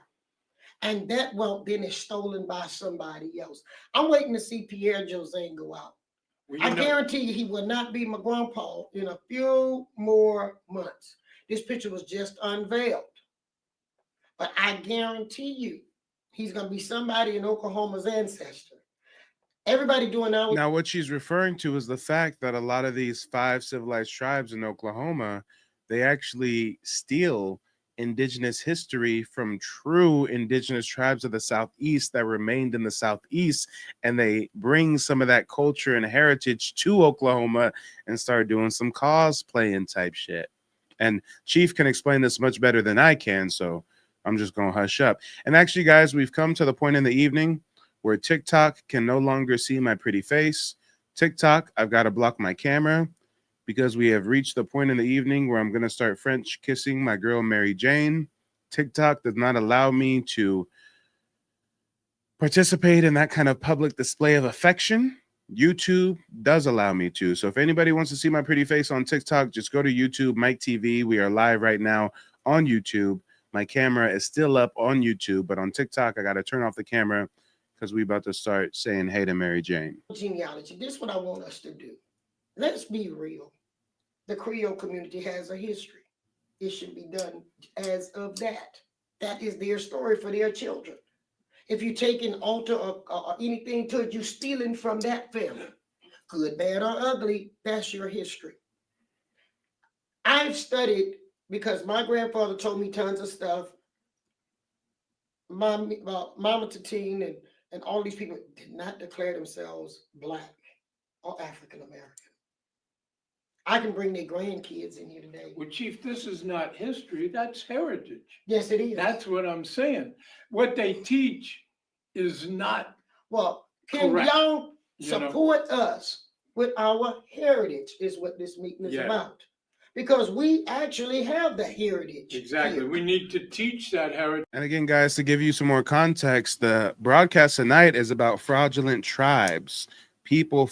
And that wealth then is stolen by somebody else. I'm waiting to see Pierre José go out. Well, I guarantee you he will not be my grandpa in a few more months. This picture was just unveiled. But I guarantee you he's going to be somebody in Oklahoma's ancestor. Everybody doing now. Now, what she's referring to is the fact that a lot of these 5 civilized tribes in Oklahoma, they actually steal indigenous history from true indigenous tribes of the Southeast that remained in the Southeast, and they bring some of that culture and heritage to Oklahoma and start doing some cosplaying type shit. And Chief can explain this much better than I can, so I'm just going to hush up. And actually, guys, we've come to the point in the evening where TikTok can no longer see my pretty face. TikTok, I've got to block my camera because we have reached the point in the evening where I'm going to start French kissing my girl Mary Jane. TikTok does not allow me to participate in that kind of public display of affection. YouTube does allow me to. So if anybody wants to see my pretty face on TikTok, just go to YouTube, Mike TV. We are live right now on YouTube. My camera is still up on YouTube, but on TikTok, I got to turn off the camera because we about to start saying hey to Mary Jane. Genealogy. This is what I want us to do. Let's be real. The Creole community has a history. It should be done as of that. That is their story for their children. If you take an altar or anything to it, you're stealing from that family. Good, bad, or ugly, that's your history. I've studied because my grandfather told me tons of stuff. Mama Tatine and all these people did not declare themselves Black or African American. I can bring their grandkids in here today. Well, Chief, this is not history, that's heritage. Yes, it is. That's what I'm saying. What they teach is not well. Can correct, y'all support us with our heritage is what this meeting is about. Because we actually have the heritage. Exactly. Here. We need to teach that heritage. And again, guys, to give you some more context, the broadcast tonight is about fraudulent tribes, people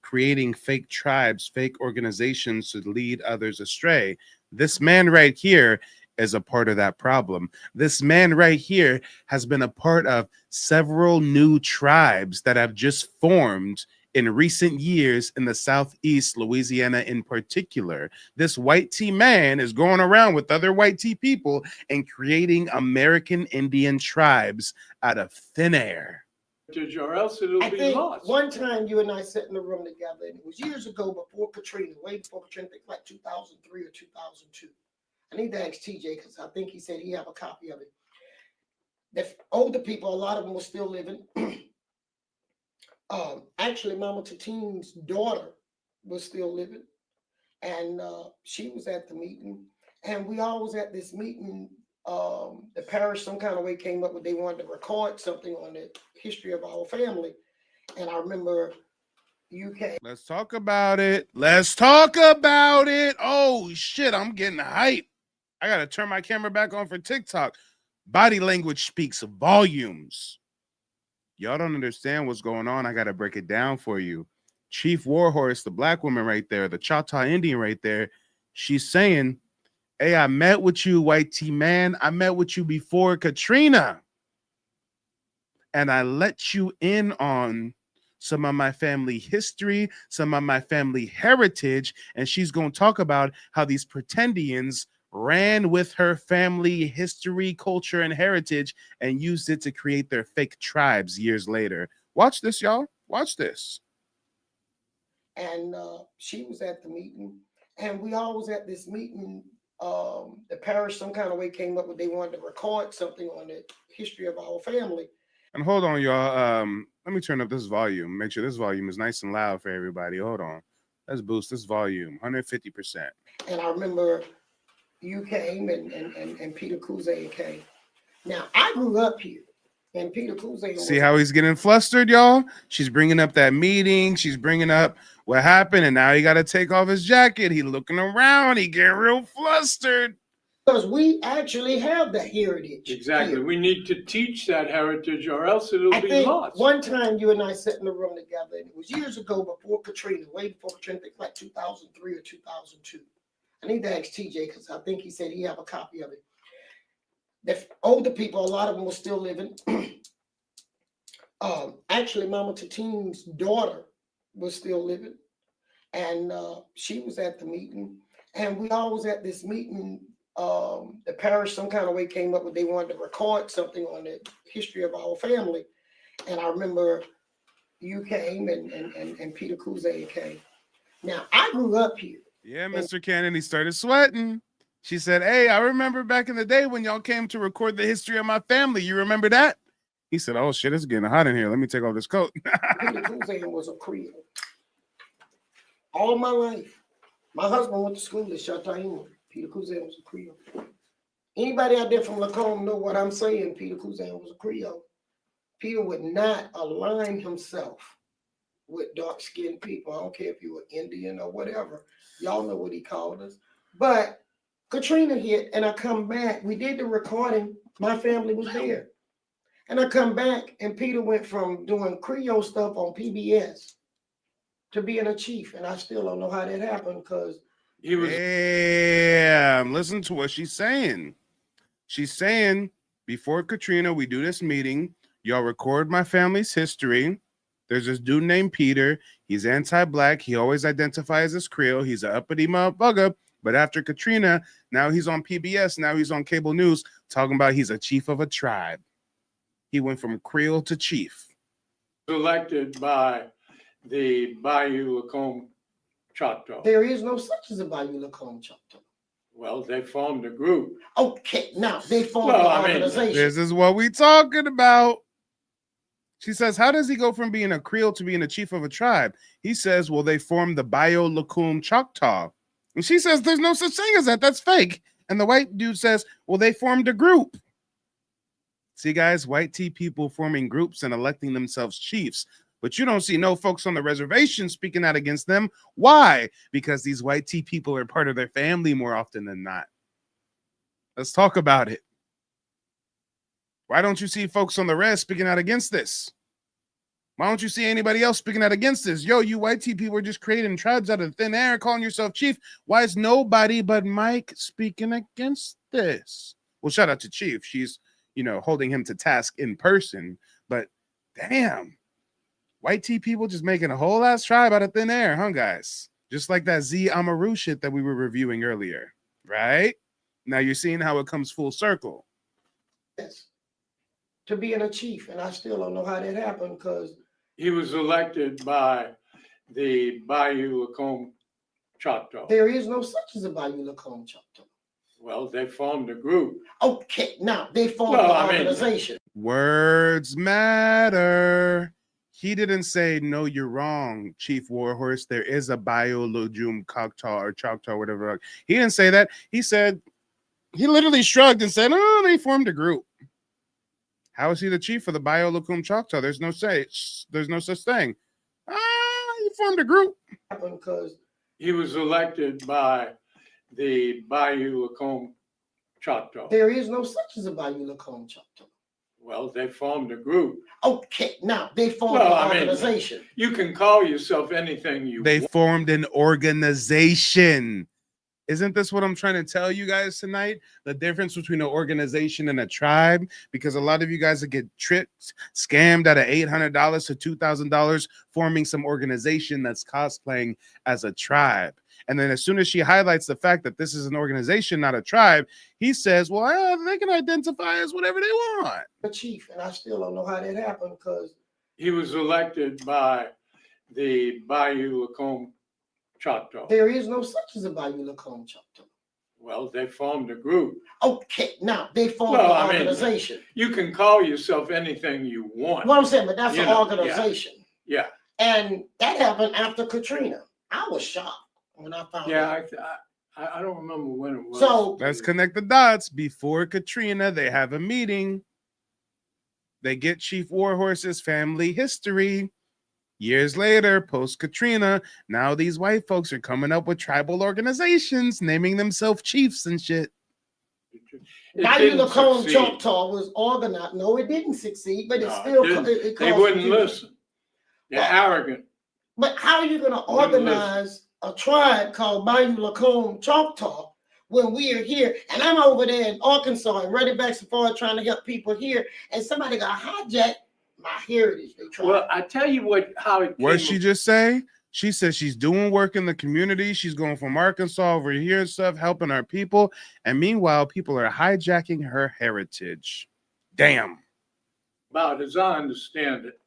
creating fake tribes, fake organizations to lead others astray. This man right here is a part of that problem. This man right here has been a part of several new tribes that have just formed in recent years in the Southeast, Louisiana in particular. This white tea man is going around with other white tea people and creating American Indian tribes out of thin air. Or else it'll be lost. One time you and I sat in the room together, and it was years ago before Katrina, way before Katrina, I think like 2003 or 2002. I need to ask TJ because I think he said he have a copy of it. The older people, a lot of them were still living. Actually, Mama Tatine's daughter was still living, and she was at the meeting. And we all was at this meeting. The parish some kind of way came up with they wanted to record something on the history of our family. And I remember you came. Let's talk about it. Let's talk about it. Oh shit, I'm getting hype. I gotta turn my camera back on for TikTok. Body language speaks volumes. Y'all don't understand what's going on. I gotta break it down for you. Chief Warhorse, the black woman right there, the Choctaw Indian right there, she's saying, hey, I met with you, white tea man. I met with you before Katrina. And I let you in on some of my family history, some of my family heritage. And she's going to talk about how these pretendians ran with her family history, culture, and heritage and used it to create their fake tribes years later. Watch this, y'all. Watch this. And she was at the meeting, and we all was at this meeting. The parish some kind of way came up with they wanted to record something on the history of our family. And hold on, y'all. Let me turn up this volume. Make sure this volume is nice and loud for everybody. Hold on. Let's boost this volume 150%. And I remember you came and Peter Kuze came. Now, I grew up here, and Peter Kuze See how he's getting flustered, y'all? She's bringing up that meeting. She's bringing up what happened, and now he got to take off his jacket. He looking around. He getting real flustered. Because we actually have the heritage. Exactly. Here. We need to teach that heritage, or else it'll I be think lost. one time you and I sat in the room together, and it was years ago before Katrina, way before Katrina, I think like 2003 or 2002. I need to ask TJ because I think he said he have a copy of it. The older people, a lot of them were still living. Actually, Mama Tatine's daughter was still living, and she was at the meeting. And we all was at this meeting. The parish some kind of way came up with they wanted to record something on the history of our family. And I remember you came and Peter Kuze came. Now, I grew up here. Yeah, Mr. Cannon, he started sweating. She said, hey, I remember back in the day when y'all came to record the history of my family. You remember that? He said, oh, shit, it's getting hot in here. Let me take off this coat. Peter Kuze was a Creole. All my life. My husband went to school at Chataima. Peter Kuze was a Creole. Anybody out there from Lacombe know what I'm saying? Peter Kuze was a Creole. Peter would not align himself with dark-skinned people. I don't care if you were Indian or whatever. Y'all know what he called us. But Katrina hit, and I come back. We did the recording. My family was there. And I come back, and Peter went from doing Creole stuff on PBS to being a chief. And I still don't know how that happened because he was. Damn, listen to what she's saying. She's saying, before Katrina, we do this meeting. Y'all record my family's history. There's this dude named Peter. He's anti-black. He always identifies as Creole. He's an uppity motherfucker. But after Katrina, now he's on PBS. Now he's on cable news talking about he's a chief of a tribe. He went from Creole to chief. Elected by the Bayou Lacombe Choctaw. There is no such as a Bayou Lacombe Choctaw. Well, they formed a group. Okay, now they formed an organization. This is what we talking about. She says, how does he go from being a Creole to being a chief of a tribe? He says, well, they formed the Bayou Lacombe Choctaw. And she says, there's no such thing as that. That's fake. And the white dude says, well, they formed a group. See, guys, white tea people forming groups and electing themselves chiefs. But you don't see no folks on the reservation speaking out against them. Why? Because these white tea people are part of their family more often than not. Let's talk about it. Why don't you see folks on the res speaking out against this? Why don't you see anybody else speaking out against this? Yo, you white tea people are just creating tribes out of thin air, calling yourself chief. Why is nobody but Mike speaking against this? Well, shout out to Chief. She's, holding him to task in person. But damn, white tea people just making a whole ass tribe out of thin air, huh, guys? Just like that Z Amaru shit that we were reviewing earlier, right? Now you're seeing how it comes full circle. Yes. To being a chief, and I still don't know how that happened because he was elected by the Bayou Lacombe Choctaw. There is no such as a Bayou Lacombe Choctaw. Well, they formed a group. Okay, now they formed an organization. Words matter. He didn't say, no, you're wrong, Chief Warhorse. There is a Bayou Lacombe Choctaw or Choctaw, whatever. He didn't say that. He said, he literally shrugged and said, oh, they formed a group. How is he the chief of the Bayou Lacombe Choctaw? There's no such thing. He formed a group. Because he was elected by the Bayou Lacombe Choctaw. There is no such as a Bayou Lacombe Choctaw. Well, they formed a group. Okay, now they formed an organization. You can call yourself anything you want. They formed an organization. Isn't this what I'm trying to tell you guys tonight? The difference between an organization and a tribe? Because a lot of you guys that get tricked, scammed out of $800 to $2,000 forming some organization that's cosplaying as a tribe. And then as soon as she highlights the fact that this is an organization, not a tribe, he says, well, they can identify as whatever they want. The chief, and I still don't know how that happened because he was elected by the Bayou Lacombe Choctaw. There is no such as a Bayou Lacombe Choctaw. Well, they formed a group. Okay, now they formed Well, an I mean, organization. you can call yourself anything you want. What I'm saying, but that's You an know, organization. Yeah. And that happened after Katrina. I was shocked when I found out. I don't remember when it was. So let's connect the dots. Before Katrina, they have a meeting. They get Chief Warhorse's family history. Years later, post Katrina, now these white folks are coming up with tribal organizations, naming themselves chiefs and shit. Bayou Lacombe Choctaw was organized. No, it didn't succeed, but it still it they caused wouldn't confusion. listen. They're arrogant. But how are you going to organize a tribe called Bayou Lacombe Choctaw when we are here? And I'm over there in Arkansas and Ready Back Safari trying to help people here, and somebody got hijacked my heritage. They tried. Well, I tell you how it What did she just say? She said she's doing work in the community. She's going from Arkansas over here and stuff, helping our people. And meanwhile, people are hijacking her heritage. Damn. About as I understand it,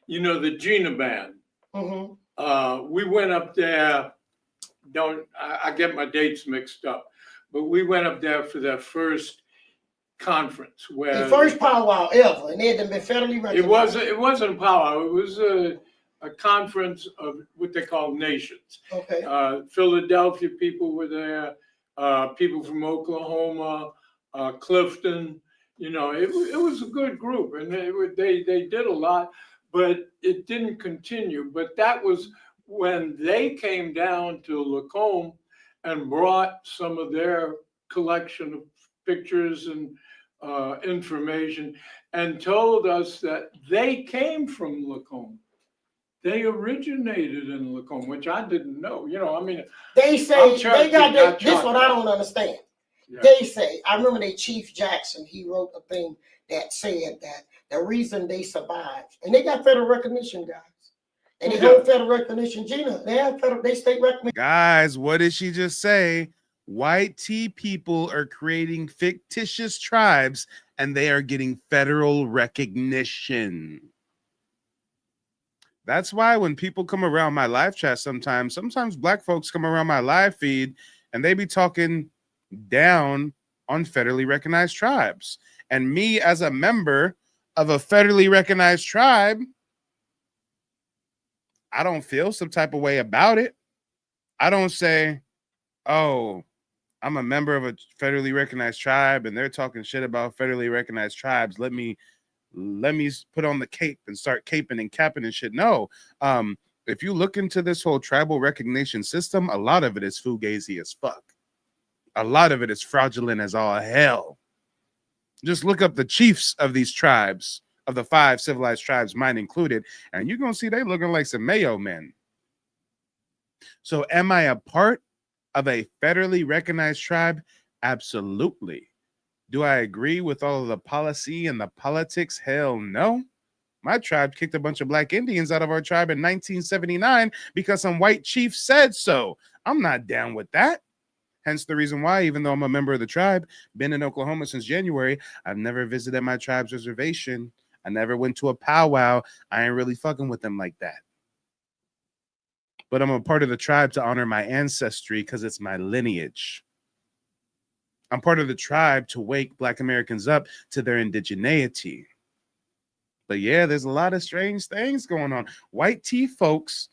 you know, the Gina Band. We went up there. I get my dates mixed up, but we went up there for their first conference where the first powwow ever, and it had been federally recognized. It wasn't a powwow. It was a conference of what they call nations. Okay. Philadelphia people were there. People from Oklahoma, Clifton. You know, it was a good group, and they did a lot, but it didn't continue. But that was when they came down to Lacombe and brought some of their collection of pictures and information and told us that they came from Lacombe. They originated in Lacombe, which I didn't know. You know, I mean, they say they got that. This what I don't understand. Yeah. They say, I remember they Chief Jackson, he wrote a thing that said that the reason they survived, and they got federal recognition, guys. And they hold federal recognition, Gina. They have they state recognition. Guys, what did she just say? White tea people are creating fictitious tribes and they are getting federal recognition. That's why when people come around my live chat sometimes black folks come around my live feed and they be talking down on federally recognized tribes. And me as a member of a federally recognized tribe, I don't feel some type of way about it. I don't say, oh, I'm a member of a federally recognized tribe and they're talking shit about federally recognized tribes. Let me put on the cape and start caping and capping and shit. No. If you look into this whole tribal recognition system, a lot of it is fugazi as fuck. A lot of it is fraudulent as all hell. Just look up the chiefs of these tribes, of the 5 civilized tribes, mine included, and you're going to see they looking like some Mayo men. So am I a part of a federally recognized tribe? Absolutely. Do I agree with all of the policy and the politics? Hell no. My tribe kicked a bunch of black Indians out of our tribe in 1979 because some white chief said so. I'm not down with that. Hence the reason why, even though I'm a member of the tribe, been in Oklahoma since January, I've never visited my tribe's reservation. I never went to a powwow. I ain't really fucking with them like that. But I'm a part of the tribe to honor my ancestry because it's my lineage. I'm part of the tribe to wake Black Americans up to their indigeneity. But yeah, there's a lot of strange things going on. White tea folks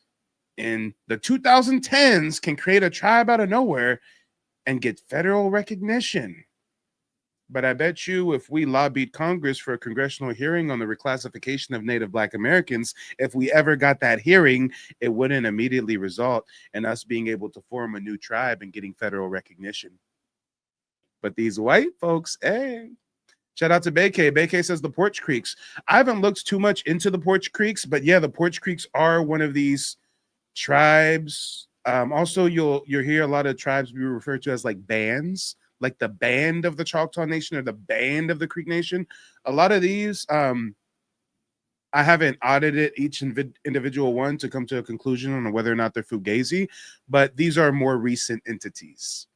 in the 2010s can create a tribe out of nowhere and get federal recognition. But I bet you if we lobbied Congress for a congressional hearing on the reclassification of Native Black Americans, if we ever got that hearing, it wouldn't immediately result in us being able to form a new tribe and getting federal recognition. But these white folks, hey, shout out to Bekay. Bekay says the Porch Creeks. I haven't looked too much into the Porch Creeks, but yeah, the Porch Creeks are one of these tribes. Also, you'll hear a lot of tribes be referred to as like bands, like the band of the Choctaw Nation or the band of the Creek Nation. A lot of these, I haven't audited each individual one to come to a conclusion on whether or not they're Fugazi, but these are more recent entities.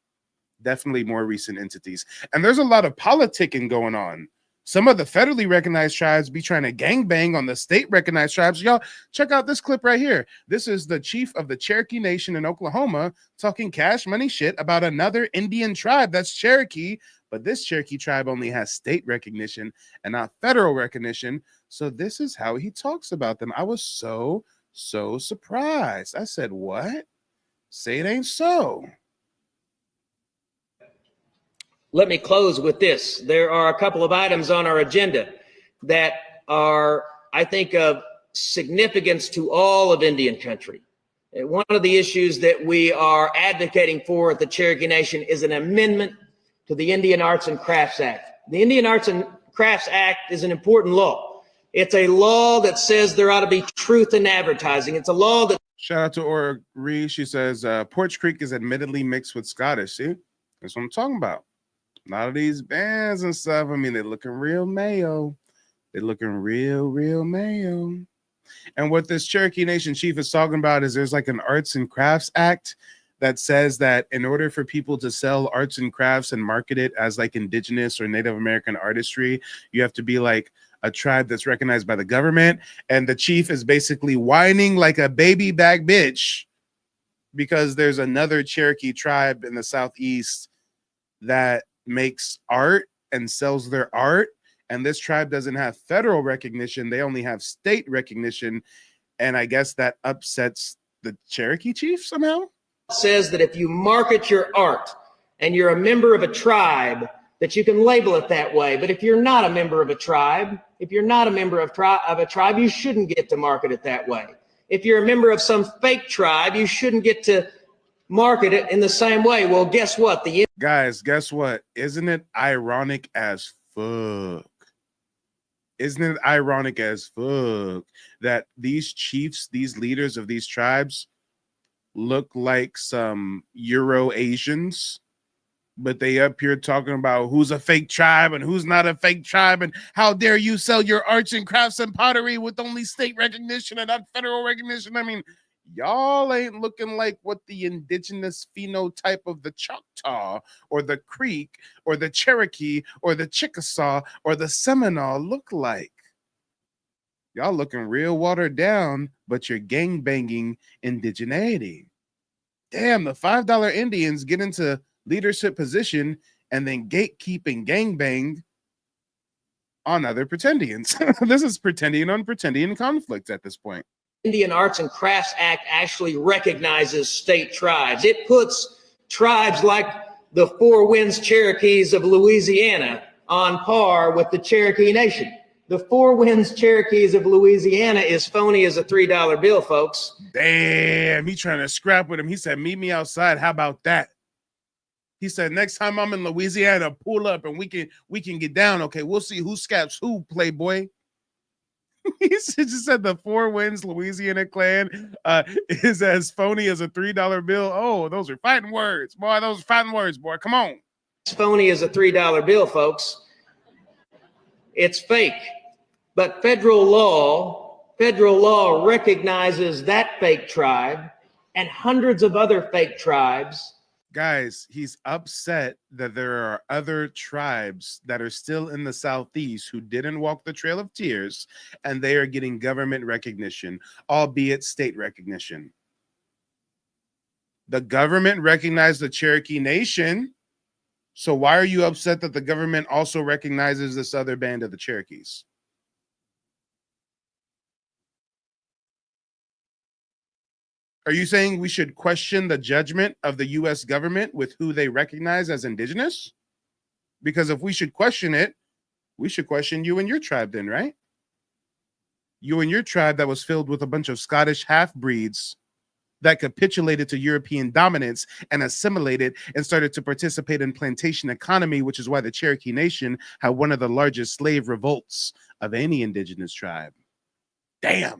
Definitely more recent entities. And there's a lot of politicking going on. Some of the federally recognized tribes be trying to gangbang on the state recognized tribes. Y'all, check out this clip right here. This is the chief of the Cherokee Nation in Oklahoma talking cash money shit about another Indian tribe that's Cherokee, but this Cherokee tribe only has state recognition and not federal recognition. So this is how he talks about them. I was so surprised. I said, what? Say it ain't so. Let me close with this. There are a couple of items on our agenda that are, I think, of significance to all of Indian country. One of the issues that we are advocating for at the Cherokee Nation is an amendment to the Indian Arts and Crafts Act. The Indian Arts and Crafts Act is an important law. It's a law that says there ought to be truth in advertising. It's a law that... Shout out to Aura Ree. She says, Porch Creek is admittedly mixed with Scottish. See? That's what I'm talking about. A lot of these bands and stuff, I mean, they're looking real Mayo. They're looking real Mayo. And what this Cherokee Nation chief is talking about is there's like an Arts and Crafts Act that says that in order for people to sell arts and crafts and market it as like indigenous or Native American artistry, you have to be like a tribe that's recognized by the government. And the chief is basically whining like a baby back bitch because there's another Cherokee tribe in the Southeast that makes art and sells their art, and this tribe doesn't have federal recognition. They only have state recognition, and I guess that upsets the Cherokee chief somehow. Says that if you market your art and you're a member of a tribe, that you can label it that way. But if you're not a member of a tribe, if you're not a member of a tribe, you shouldn't get to market it that way. If you're a member of some fake tribe, you shouldn't get to market it in the same way. Well, guess what? Guys, guess what? Isn't it ironic as fuck? Isn't it ironic as fuck that these chiefs, these leaders of these tribes look like some Euro Asians, but they up here talking about who's a fake tribe and who's not a fake tribe, and how dare you sell your arts and crafts and pottery with only state recognition and not federal recognition? I mean, y'all ain't looking like what the indigenous phenotype of the Choctaw or the Creek or the Cherokee or the Chickasaw or the Seminole look like. Y'all looking real watered down, but you're gangbanging indigeneity. Damn, the $5 Indians get into leadership position and then gatekeep and gangbang on other pretendians. This is pretendian on pretendian conflict at this point. Indian Arts and Crafts Act actually recognizes state tribes. It puts tribes like the Four Winds Cherokees of Louisiana on par with the Cherokee Nation. The Four Winds Cherokees of Louisiana is phony as a $3 bill, folks. Damn, he trying to scrap with him. He said, meet me outside. How about that? He said, next time I'm in Louisiana, pull up and we can get down. Okay, we'll see who scaps who, playboy. He just said the Four Winds Louisiana clan is as phony as a $3 bill. Oh, those are fighting words, boy. Those are fighting words, boy. Come on. It's phony as a $3 bill, folks. It's fake. But federal law recognizes that fake tribe and hundreds of other fake tribes. Guys, he's upset that there are other tribes that are still in the Southeast who didn't walk the Trail of Tears, and they are getting government recognition, albeit state recognition. The government recognized the Cherokee Nation, so why are you upset that the government also recognizes this other band of the Cherokees? Are you saying we should question the judgment of the U.S. government with who they recognize as indigenous? Because if we should question it, we should question you and your tribe then, right? You and your tribe that was filled with a bunch of Scottish half-breeds that capitulated to European dominance and assimilated and started to participate in plantation economy, which is why the Cherokee Nation had one of the largest slave revolts of any indigenous tribe. Damn.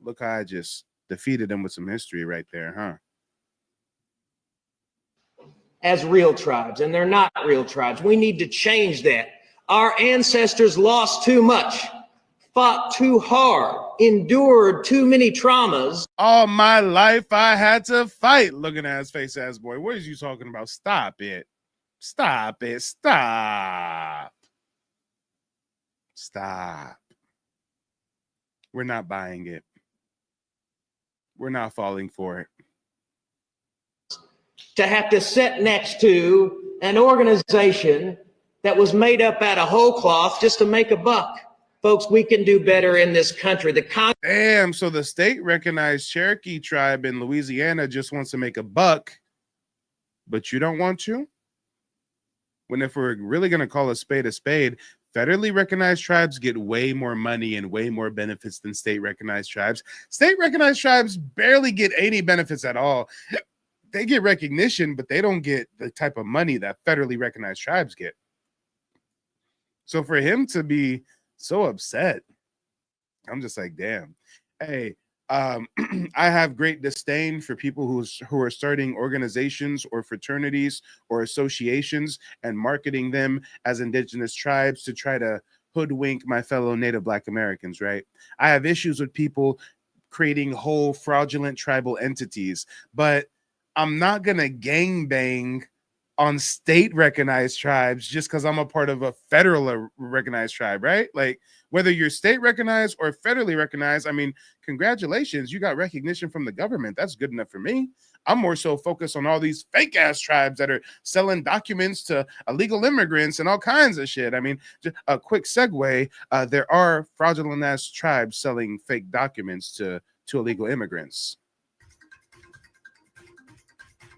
Look how I just defeated them with some history right there, huh? As real tribes, and they're not real tribes. We need to change that. Our ancestors lost too much, fought too hard, endured too many traumas. All my life I had to fight. Looking at his face, ass boy. What is you talking about? Stop it. Stop it. Stop. Stop. We're not buying it. We're not falling for it. To have to sit next to an organization that was made up out of whole cloth just to make a buck. Folks, we can do better in this country. Damn, so the state recognized Cherokee tribe in Louisiana just wants to make a buck, but you don't want to? When if we're really going to call a spade, federally recognized tribes get way more money and way more benefits than state recognized tribes. State recognized tribes barely get any benefits at all. They get recognition, but they don't get the type of money that federally recognized tribes get. So for him to be so upset, I'm just like, damn. Hey, I have great disdain for people who are starting organizations or fraternities or associations and marketing them as indigenous tribes to try to hoodwink my fellow Native Black Americans, right? I have issues with people creating whole fraudulent tribal entities, but I'm not going to gangbang on state recognized tribes just because I'm a part of a federal recognized tribe, right? Like whether you're state recognized or federally recognized, I mean, congratulations, you got recognition from the government. That's good enough for me. I'm more so focused on all these fake ass tribes that are selling documents to illegal immigrants and all kinds of shit. I mean, just a quick segue. There are fraudulent ass tribes selling fake documents to illegal immigrants.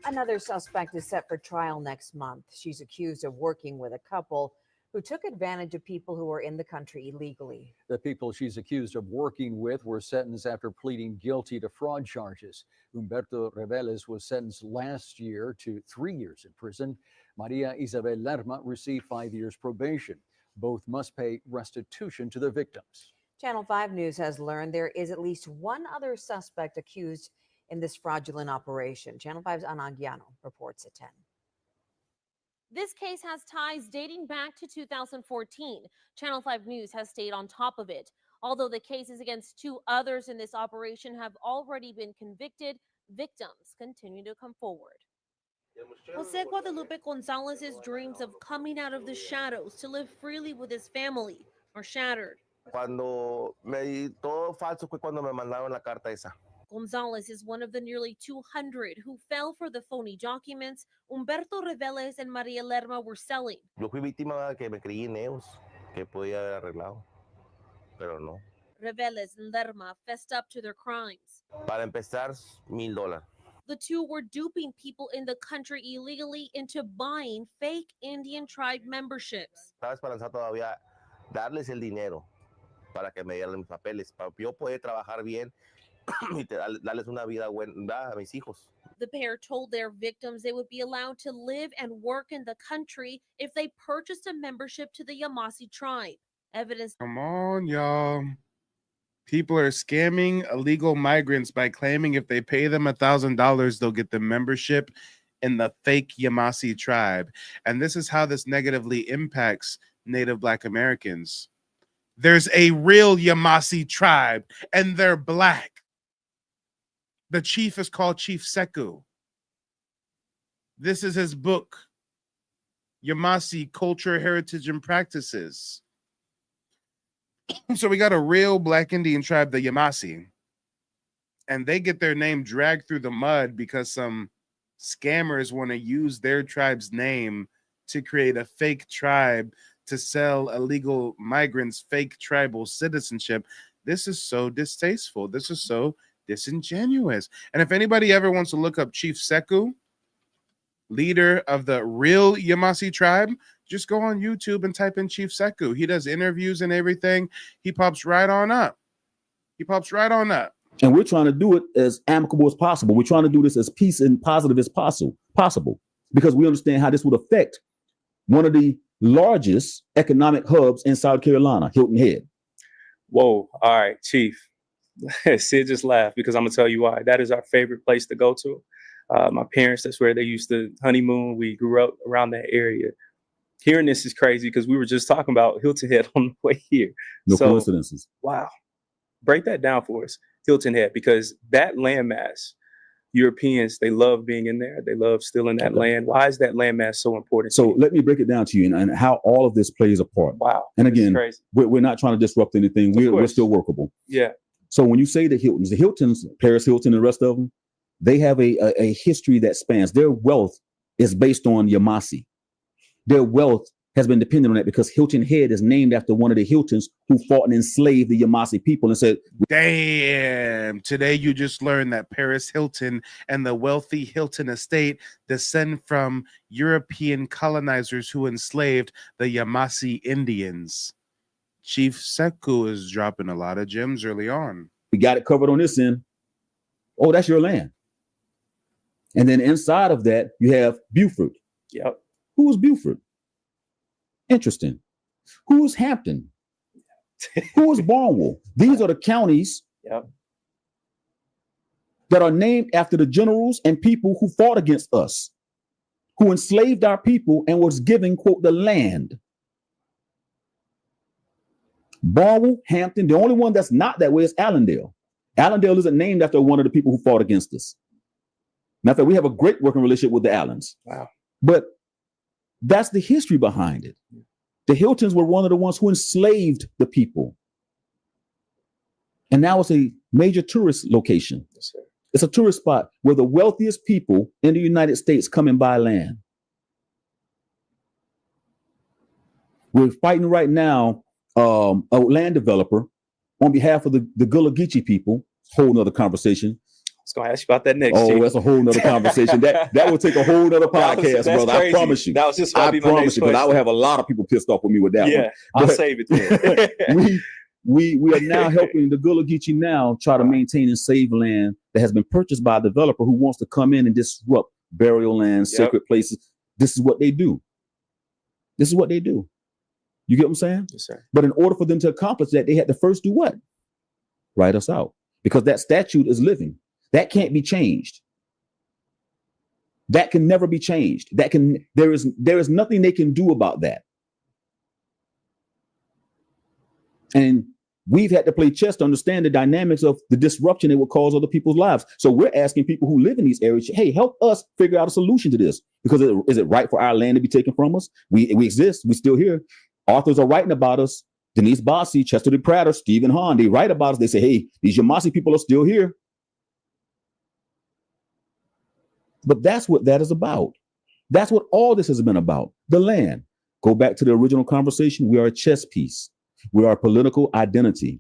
Another suspect is set for trial next month. She's accused of working with a couple who took advantage of people who were in the country illegally. The people she's accused of working with were sentenced after pleading guilty to fraud charges. Humberto Reveles was sentenced last year to 3 years in prison. Maria Isabel Lerma received 5 years probation. Both must pay restitution to their victims. Channel 5 News has learned there is at least one other suspect accused in this fraudulent operation. Channel 5's Ana Aguiano reports at 10. This case has ties dating back to 2014. Channel 5 News has stayed on top of it. Although the cases against 2 others in this operation have already been convicted, victims continue to come forward. Jose Guadalupe Gonzalez's dreams of coming out of the shadows to live freely with his family are shattered. Cuando me di todo falso fue cuando me mandaron la carta esa. Gonzalez is one of the nearly 200 who fell for the phony documents Humberto Reveles and Maria Lerma were selling. Yo fui víctima que me creí en ellos, que podía haber arreglado, pero no. Reveles and Lerma fessed up to their crimes. Para empezar, $1,000. The two were duping people in the country illegally into buying fake Indian tribe memberships. Estaba esperanzado todavía darles el dinero para que me dieran mis papeles, para yo poder trabajar bien y darles una vida buena a mis hijos. The pair told their victims they would be allowed to live and work in the country if they purchased a membership to the Yamasee tribe. Evidence. Come on, y'all. People are scamming illegal migrants by claiming if they pay them $1,000, they'll get the membership in the fake Yamasee tribe. And this is how this negatively impacts Native Black Americans. There's a real Yamasee tribe, and they're Black. The chief is called Chief Sekou. This is his book, Yamasee Culture, Heritage, and Practices. So we got a real Black Indian tribe, the Yamasee, and they get their name dragged through the mud because some scammers want to use their tribe's name to create a fake tribe to sell illegal migrants fake tribal citizenship. This is so distasteful. This is so disingenuous. And if anybody ever wants to look up Chief Sekou, leader of the real Yamasee tribe, just go on YouTube and type in Chief Sekou. He does interviews and everything. He pops right on up. He pops right on up. And we're trying to do it as amicable as possible. We're trying to do this as peace and positive as possible, because we understand how this would affect one of the largest economic hubs in South Carolina, Hilton Head. Whoa. All right, Chief. Sid just laughed because I'm going to tell you why. That is our favorite place to go to. My parents, that's where they used to honeymoon. We grew up around that area. Hearing this is crazy because we were just talking about Hilton Head on the way here. No coincidences. Wow. Break that down for us, Hilton Head, because that landmass Europeans, they love being in there. They love stealing that land. Why is that landmass so important? So let me break it down to you and how all of this plays a part. Wow. And again, we're not trying to disrupt anything. We're still workable. Yeah. So when you say the Hiltons, Paris Hilton and the rest of them, they have a history that spans. Their wealth is based on Yamasee. Their wealth has been dependent on that because Hilton Head is named after one of the Hiltons who fought and enslaved the Yamasee people and said, damn, today you just learned that Paris Hilton and the wealthy Hilton estate descend from European colonizers who enslaved the Yamasee Indians. Chief Sekou is dropping a lot of gems early on. We got it covered on this end. Oh, that's your land. And then inside of that, you have Beaufort. Yep. Who is Beaufort? Interesting. Who's Hampton? Who is Barnwell? These are the counties that are named after the generals and people who fought against us, who enslaved our people and was given, quote, the land. Barnwell, Hampton, the only one that's not that way is Allendale. Allendale isn't named after one of the people who fought against us. Matter of fact, we have a great working relationship with the Allens. Wow. But that's the history behind it. The Hiltons were one of the ones who enslaved the people. And now it's a major tourist location. Yes, sir. It's a tourist spot where the wealthiest people in the United States come and buy land. We're fighting right now a land developer on behalf of the Gullah Geechee people. Whole nother conversation. I was going to ask you about that next. Oh, Chief. that's a whole nother conversation. That will take a whole nother podcast, brother. Crazy. I promise you. That was just I be my promise next you, because I question. would have a lot of people pissed off with me with that one. Yeah, I'll save it then. we are now helping the Gullah Geechee now try to maintain and save land that has been purchased by a developer who wants to come in and disrupt burial lands, sacred places. This is what they do. This is what they do. You get what I'm saying? Yes, sir. But in order for them to accomplish that, they had to first do what? Write us out. Because that statute is living. That can't be changed. That can never be changed. There is nothing they can do about that. And we've had to play chess to understand the dynamics of the disruption it will cause other people's lives. So we're asking people who live in these areas, hey, help us figure out a solution to this. Because is it right for our land to be taken from us? We exist. We're still here. Authors are writing about us. Denise Bossy, Chester D. Prater, Stephen Hahn, they write about us. They say, hey, these Yamasee people are still here. But that's what that is about. That's what all this has been about. The land. Go back to the original conversation. We are a chess piece. We are a political identity.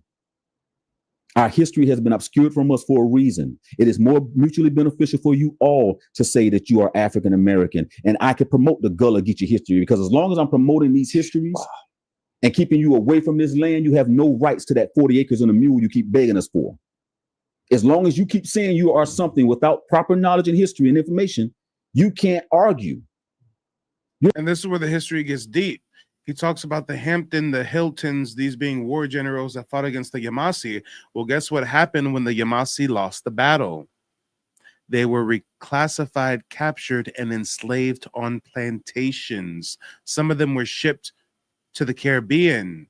Our history has been obscured from us for a reason. It is more mutually beneficial for you all to say that you are African American. And I can promote the Gullah Geechee history, because as long as I'm promoting these histories and keeping you away from this land, you have no rights to that 40 acres and a mule you keep begging us for. As long as you keep saying you are something without proper knowledge and history and information, you can't argue. And this is where the history gets deep. He talks about the Hampton, the Hiltons, these being war generals that fought against the Yamasee. Well, guess what happened when the Yamasee lost the battle? They were reclassified, captured, and enslaved on plantations. Some of them were shipped to the Caribbean.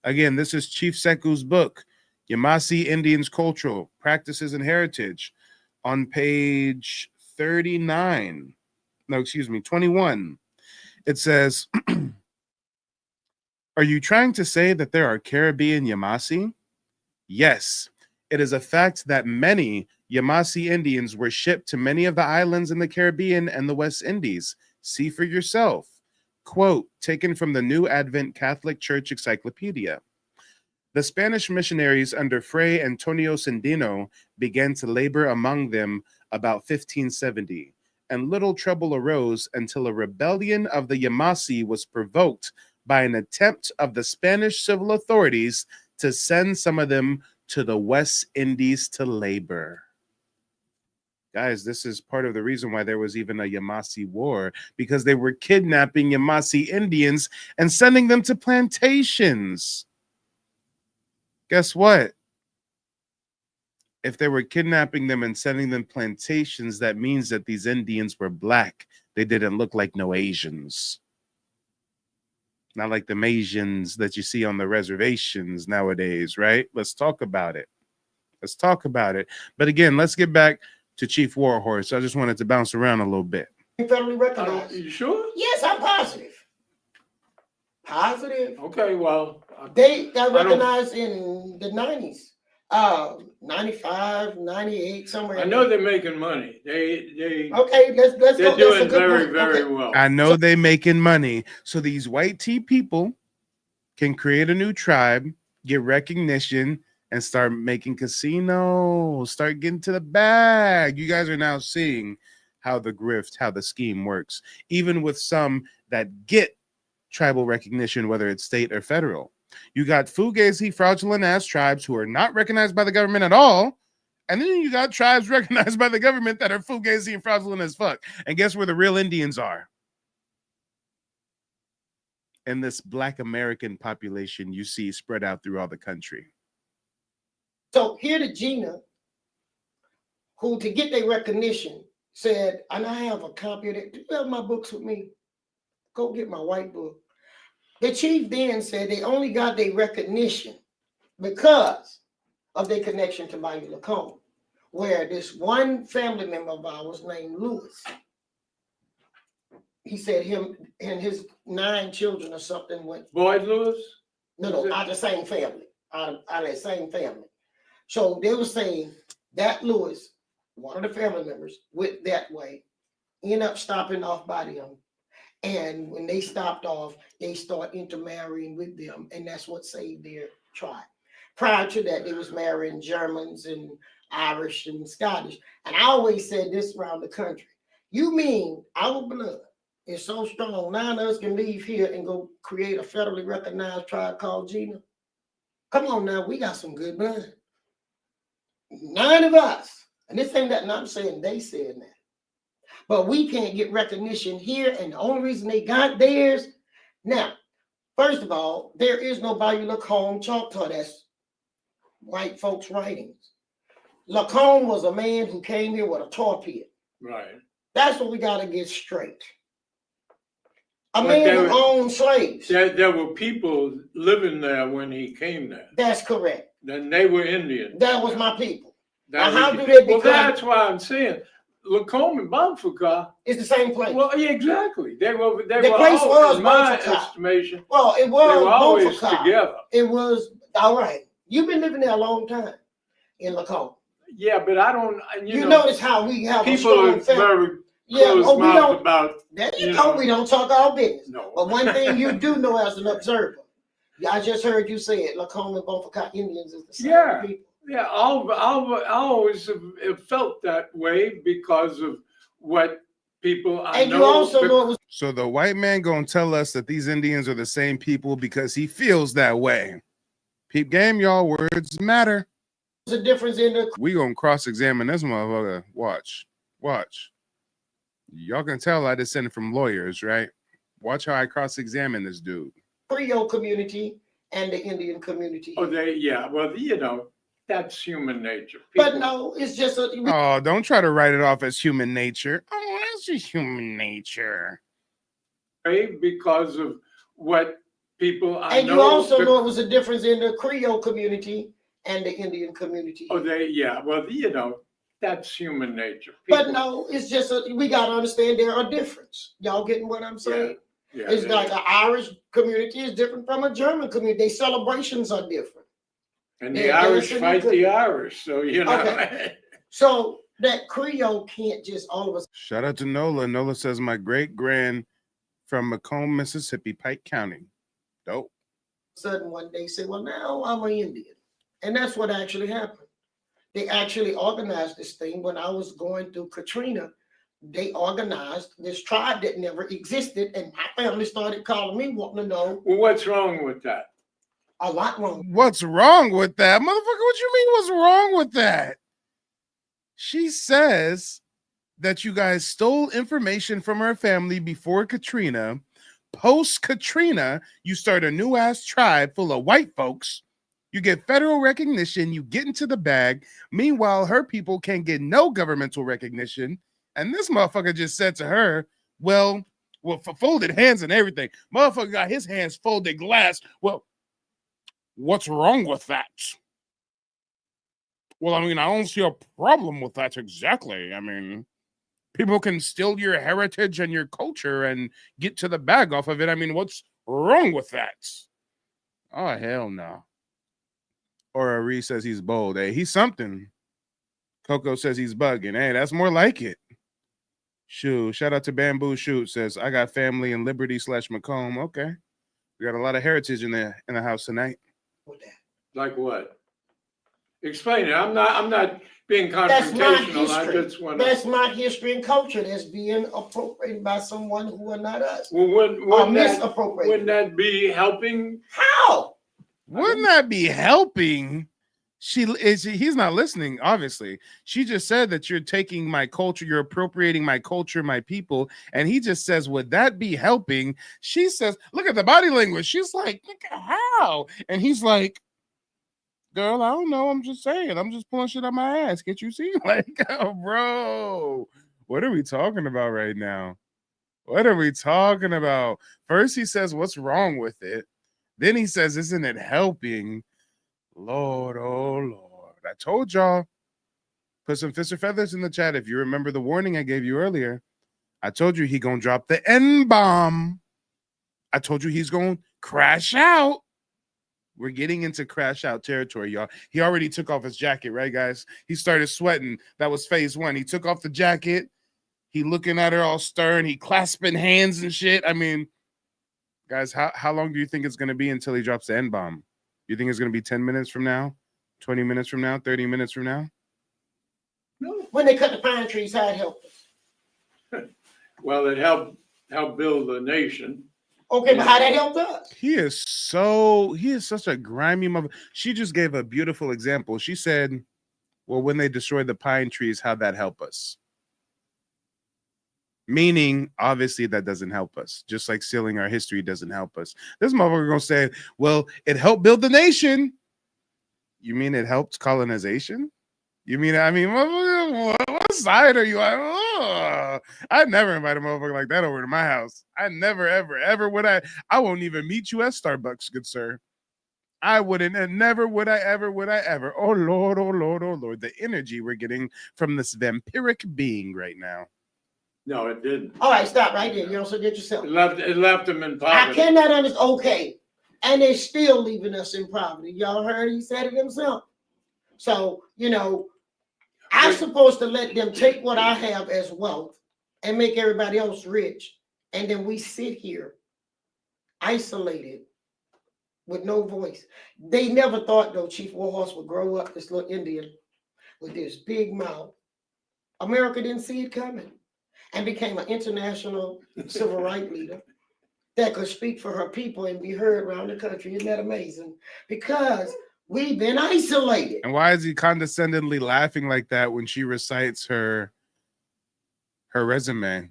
Again, this is Chief Sekou's book, Yamasee Indians Cultural Practices and Heritage, on page 21. It says, are you trying to say that there are Caribbean Yamasee? Yes, it is a fact that many Yamasee Indians were shipped to many of the islands in the Caribbean and the West Indies. See for yourself. Quote, taken from the New Advent Catholic Church Encyclopedia. The Spanish missionaries under Fray Antonio Sandino began to labor among them about 1570, and little trouble arose until a rebellion of the Yamasee was provoked by an attempt of the Spanish civil authorities to send some of them to the West Indies to labor. Guys, this is part of the reason why there was even a Yamasee war, because they were kidnapping Yamasee Indians and sending them to plantations. Guess what? If they were kidnapping them and sending them plantations, that means that these Indians were black. They didn't look like no Asians. Not like the Asians that you see on the reservations nowadays, right? Let's talk about it. Let's talk about it. But again, let's get back to Chief Warhorse. I just wanted to bounce around a little bit. Federally recognized. You sure? Yes, I'm positive. Positive. Okay, well. They got recognized in the 90s. 95, 98, somewhere. I know they're making money. They okay, let's they're go. doing very well. I know they making money. So these white tea people can create a new tribe, get recognition, and start making casinos, start getting to the bag. You guys are now seeing how the grift, how the scheme works, even with some that get tribal recognition, whether it's state or federal. You got fugazi, fraudulent ass tribes who are not recognized by the government at all. And then you got tribes recognized by the government that are fugazi and fraudulent as fuck. And guess where the real Indians are? In this Black American population you see spread out through all the country. So here to Gina, who to get their recognition said, and I have a copy of it. Do you have my books with me? Go get my white book. The chief then said they only got their recognition because of their connection to Bayou Lacombe, where this one family member of ours named Lewis, he said him and his 9 children or something went. Boyd Lewis? No, out of the same family, out of that same family. So they were saying that Lewis, one of the family members, went that way, ended up stopping off by them. And when they stopped off, they start intermarrying with them, and that's what saved their tribe. Prior to that, they was marrying Germans and Irish and Scottish. And I always said this around the country. You mean our blood is so strong, none of us can leave here and go create a federally recognized tribe called Gina? Come on now, we got some good blood. 9 of us. And this ain't that, I'm saying they said that. But we can't get recognition here, and the only reason they got theirs. Now, first of all, there is no Bayou Lacombe Choctaw. That's white folks' writings. Lacombe was a man who came here with a tar pit. Right. That's what we got to get straight. A man who owned slaves. There were people living there when he came there. That's correct. Then they were Indians. That was my people. Now, how do they become? Well, that's why I'm saying Lacombe and Bonfaka is the same place. Well, yeah, exactly. They were. The place was in my Bonfaka. estimation. Well, it was. They were always Bonfaka. together. It was all right. You've been living there a long time in Lacombe. Yeah, but I don't. You know, notice how we have people a strong are family. very Yeah, close we mouthed don't. about. You know, we don't talk our business. No. But one thing you do know as an observer, I just heard you say it. Lacombe and Bonfaka Indians is the same people. Yeah. I always have felt that way because of what people I And know. you also know it was. So the white man gonna tell us that these Indians are the same people because he feels that way. Peep game, y'all. Words matter. There's a difference in the. We gonna cross-examine this motherfucker. Watch. Y'all can tell I descended from lawyers, right? Watch how I cross-examine this dude. Creole community and the Indian community. Oh, well, you know, that's human nature. But no, it's just a. Oh, don't try to write it off as human nature. Oh, that's just human nature. Because of what people I And know. you also know it was a difference in the Creole community and the Indian community. Oh, well, you know, that's human nature. But no, it's just we got to understand there are differences. Y'all getting what I'm saying? Yeah, it's like an Irish community is different from a German community. Their celebrations are different. And the Irish fight the Irish, so you know. Okay. So that Creole can't just all of a Shout out to Nola. Nola says my great-grand from Macomb, Mississippi, Pike County. Dope. sudden one day say, well, now I'm an Indian. And that's what actually happened. They actually organized this thing when I was going through Katrina. They organized this tribe that never existed, and my family started calling me, wanting to know. Well, what's wrong with that? A lot wrong. What's wrong with that? Motherfucker, what you mean what's wrong with that? She says that you guys stole information from her family before Katrina. Post Katrina, you start a new ass tribe full of white folks. You get federal recognition, you get into the bag. Meanwhile, her people can't get no governmental recognition. And this motherfucker just said to her, well, for folded hands and everything. Motherfucker got his hands folded glass. Well, what's wrong with that? Well, I mean, I don't see a problem with that exactly. I mean, people can steal your heritage and your culture and get to the bag off of it. I mean, what's wrong with that? Oh, hell no. Or Ari says he's bold. Hey, he's something. Coco says he's bugging. Hey, that's more like it. Shoo. Shout out to Bamboo Shoot says, I got family in Liberty / Macomb. Okay. We got a lot of heritage in the house tonight. Like what? Explain it. I'm not being That's my confrontational. I history. just want to. That's my history and culture that's being appropriated by someone who are not us. Well, wouldn't that be helping? How? Wouldn't that be helping? He's not listening, obviously. She just said that you're taking my culture, you're appropriating my culture, my people, and he just says, would that be helping? She says, look at the body language. She's like, look at how? And he's like, girl, I don't know. I'm just saying. I'm just pulling shit out my ass. Can't you see? Like, oh, bro, what are we talking about right now? What are we talking about? First, he says, what's wrong with it? Then he says, isn't it helping? Lord, oh Lord. I told y'all. Put some fists or feathers in the chat if you remember the warning I gave you earlier. I told you he gonna drop the N-bomb. I told you he's gonna crash out. We're getting into crash out territory, y'all. He already took off his jacket, right, guys? He started sweating. That was phase 1. He took off the jacket. He looking at her all stern. He clasping hands and shit. I mean, guys, how long do you think it's going to be until he drops the N-bomb? You think it's going to be 10 minutes from now, 20 minutes from now, 30 minutes from now? When they cut the pine trees, how it helped us? Well, it helped build the nation. Okay, but how that helped us? He is such a grimy mother. She just gave a beautiful example. She said, well, when they destroyed the pine trees, how'd that help us? Meaning, obviously, that doesn't help us. Just like stealing our history doesn't help us. This motherfucker gonna say, well, it helped build the nation. You mean it helped colonization? You mean, I mean, what side are you on? Oh, I'd never invite a motherfucker like that over to my house. I never, ever would I won't even meet you at Starbucks, good sir. I wouldn't, and never would I ever. Oh Lord, oh Lord, oh Lord. The energy we're getting from this vampiric being right now. No, it didn't. All right, stop right there. You also did yourself. It left him in poverty. I cannot understand. Okay. And they're still leaving us in poverty. Y'all heard he said it himself. So, I'm supposed to let them take what I have as wealth and make everybody else rich. And then we sit here isolated with no voice. They never thought, though, Chief Warhorse would grow up this little Indian with this big mouth. America didn't see it coming and became an international civil rights leader that could speak for her people and be heard around the country. Isn't that amazing? Because we've been isolated. And why is he condescendingly laughing like that when she recites her resume?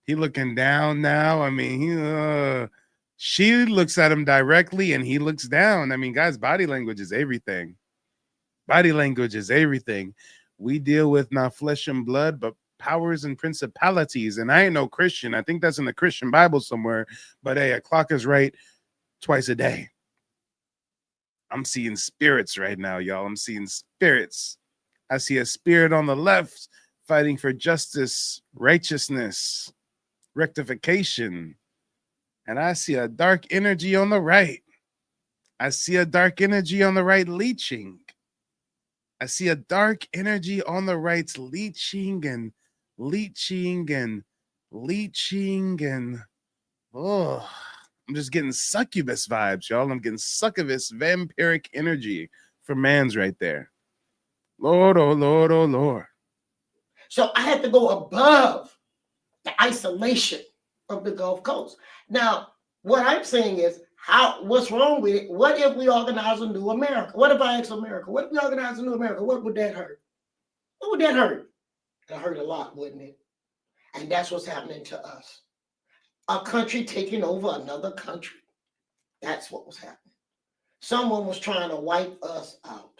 He looking down now. I mean, she looks at him directly and he looks down. I mean, guys, body language is everything. Body language is everything. We deal with not flesh and blood, but powers and principalities. And I ain't no Christian. I think that's in the Christian Bible somewhere. But hey, a clock is right twice a day. I'm seeing spirits right now, y'all. I'm seeing spirits. I see a spirit on the left fighting for justice, righteousness, rectification. And I see a dark energy on the right. I see a dark energy on the right leeching. I see a dark energy on the right's leeching and leeching and leeching and oh, I'm just getting succubus vibes, y'all. I'm getting succubus vampiric energy for man's right there. Lord, oh Lord, oh Lord. So I had to go above the isolation of the Gulf Coast. Now, what I'm saying is, what's wrong with it? What if we organize a new America? What if I ask America? What if we organize a new America? What would that hurt? What would that hurt? It hurt a lot, wouldn't it? And that's what's happening to us. A country taking over another country. That's what was happening. Someone was trying to wipe us out.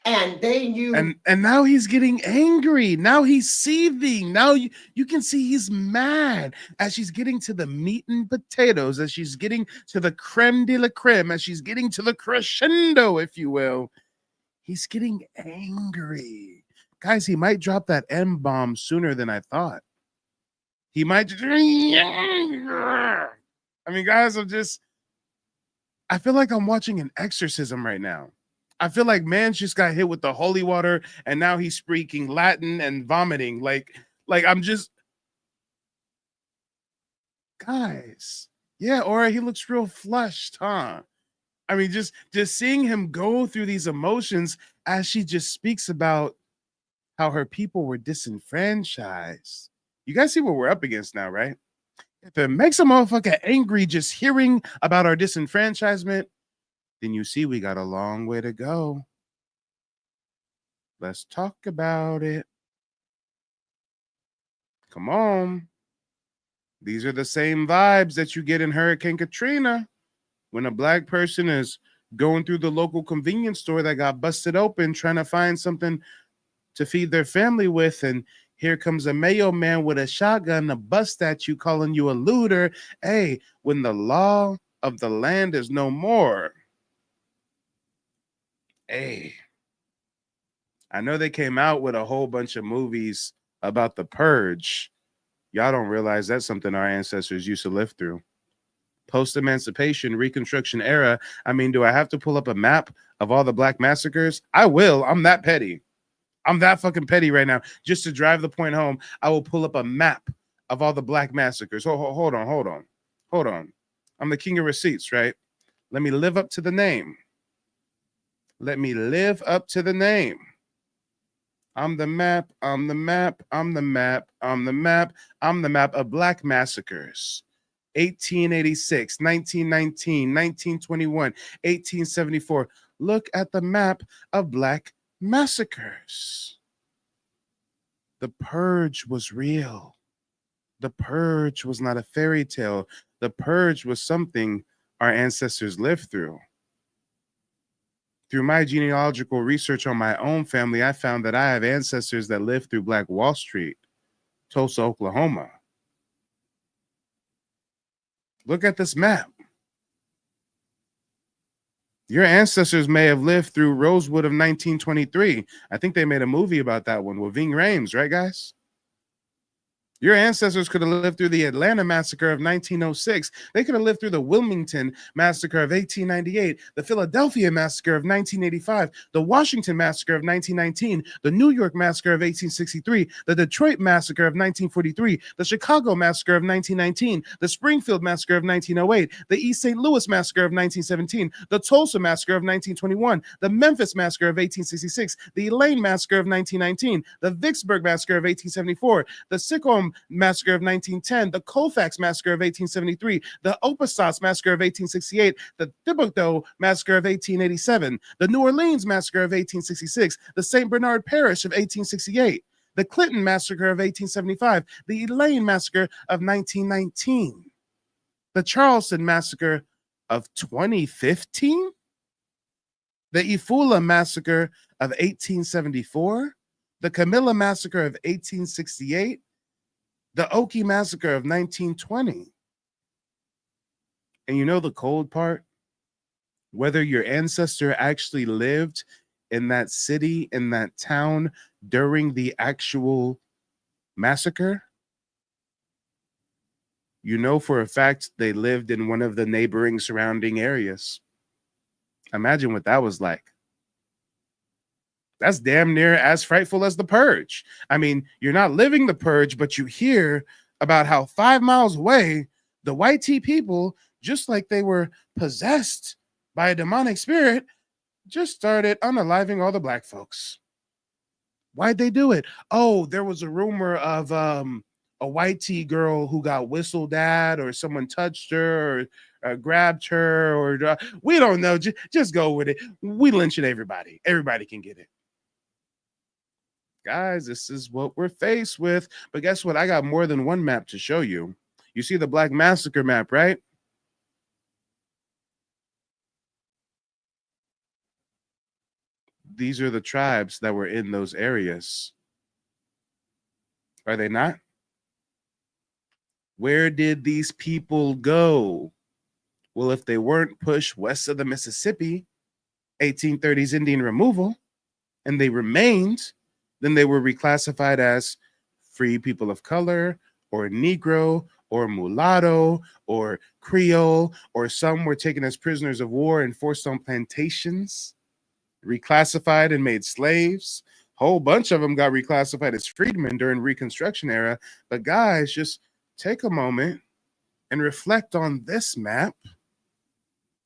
And they knew. And now he's getting angry. Now he's seething. Now you can see he's mad as she's getting to the meat and potatoes, as she's getting to the creme de la creme, as she's getting to the crescendo, if you will. He's getting angry. Guys, he might drop that M-bomb sooner than I thought. He might just... I mean, guys, I feel like I'm watching an exorcism right now. I feel like man's just got hit with the holy water and now he's speaking Latin and vomiting. Like I'm just... Guys. Yeah, Aura, he looks real flushed, huh? I mean, just seeing him go through these emotions as she just speaks about how her people were disenfranchised. You guys see what we're up against now, right? If it makes a motherfucker angry just hearing about our disenfranchisement, then you see we got a long way to go. Let's talk about it. Come on. These are the same vibes that you get in Hurricane Katrina when a black person is going through the local convenience store that got busted open trying to find something to feed their family with, and here comes a Mayo man with a shotgun to bust at you, calling you a looter. Hey, when the law of the land is no more. Hey, I know they came out with a whole bunch of movies about the purge. Y'all don't realize that's something our ancestors used to live through. Post-emancipation, Reconstruction era. I mean, do I have to pull up a map of all the black massacres? I will. I'm that petty. I'm that fucking petty right now. Just to drive the point home, I will pull up a map of all the black massacres. Hold on. I'm the king of receipts, right? Let me live up to the name. Let me live up to the name. I'm the map. I'm the map. I'm the map. I'm the map. I'm the map of black massacres. 1886, 1919, 1921, 1874. Look at the map of black massacres. The purge was real. The purge was not a fairy tale. The purge was something our ancestors lived through. Through my genealogical research on my own family, I found that I have ancestors that lived through Black Wall Street, Tulsa, Oklahoma. Look at this map. Your ancestors may have lived through Rosewood of 1923. I think they made a movie about that one with Ving Rhames, right, guys? Your ancestors could have lived through the Atlanta massacre of 1906. They could have lived through the Wilmington massacre of 1898, the Philadelphia massacre of 1985, the Washington massacre of 1919, the New York massacre of 1863, the Detroit massacre of 1943, the Chicago massacre of 1919, the Springfield massacre of 1908, the East St. Louis massacre of 1917, the Tulsa massacre of 1921, the Memphis massacre of 1866, the Elaine massacre of 1919, the Vicksburg massacre of 1874, the Sycamore massacre of 1910, the Colfax massacre of 1873, the Opestoss massacre of 1868, the Thibodeau massacre of 1887, the New Orleans massacre of 1866, the St. Bernard Parish of 1868, the Clinton massacre of 1875, the Elaine massacre of 1919, the Charleston massacre of 2015, the Ifula massacre of 1874, the Camilla massacre of 1868, the Oki massacre of 1920. And you know the cold part? Whether your ancestor actually lived in that city, in that town during the actual massacre, you know for a fact they lived in one of the neighboring surrounding areas. Imagine what that was like. That's damn near as frightful as the purge. I mean, you're not living the purge, but you hear about how 5 miles away, the white tea people, just like they were possessed by a demonic spirit, just started unaliving all the black folks. Why'd they do it? Oh, there was a rumor of a white tea girl who got whistled at, or someone touched her, or grabbed her, or we don't know. Just go with it. We lynching everybody. Everybody can get it. Guys, this is what we're faced with. But guess what? I got more than one map to show you. You see the Black Massacre map, right? These are the tribes that were in those areas. Are they not? Where did these people go? Well, if they weren't pushed west of the Mississippi, 1830s Indian removal, and they remained, then they were reclassified as free people of color, or Negro, or mulatto, or Creole, or some were taken as prisoners of war and forced on plantations, reclassified and made slaves. Whole bunch of them got reclassified as freedmen during Reconstruction era. But guys, just take a moment and reflect on this map,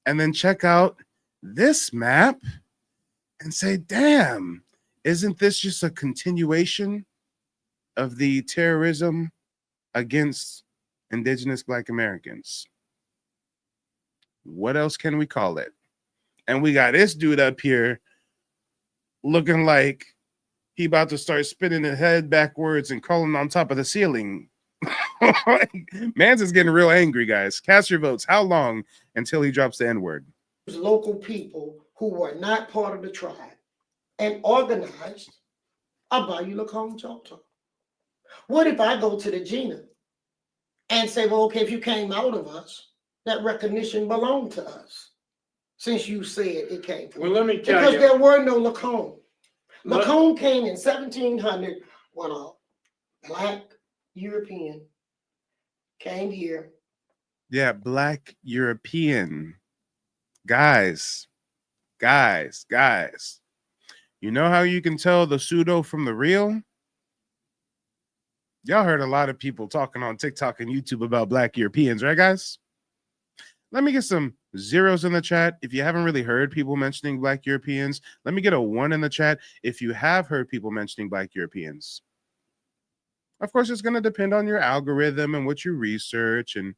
and then check out this map and say, damn, isn't this just a continuation of the terrorism against indigenous Black Americans? What else can we call it? And we got this dude up here looking like he about to start spinning his head backwards and crawling on top of the ceiling. Mans is getting real angry, guys. Cast your votes. How long until he drops the N-word? Local people who were not part of the tribe and organized a Bayou Lacombe Choctaw. What if I go to the Gina and say, well, okay, if you came out of us, that recognition belonged to us, since you said it came from Well, let me tell because you. there were no Lacombe. Lacombe came in 1700 when a Black European came here. Yeah, Black European. Guys. You know how you can tell the pseudo from the real? Y'all heard a lot of people talking on TikTok and YouTube about Black Europeans, right, guys? Let me get some zeros in the chat if you haven't really heard people mentioning Black Europeans. Let me get a 1 in the chat if you have heard people mentioning Black Europeans. Of course, it's going to depend on your algorithm and what you research. And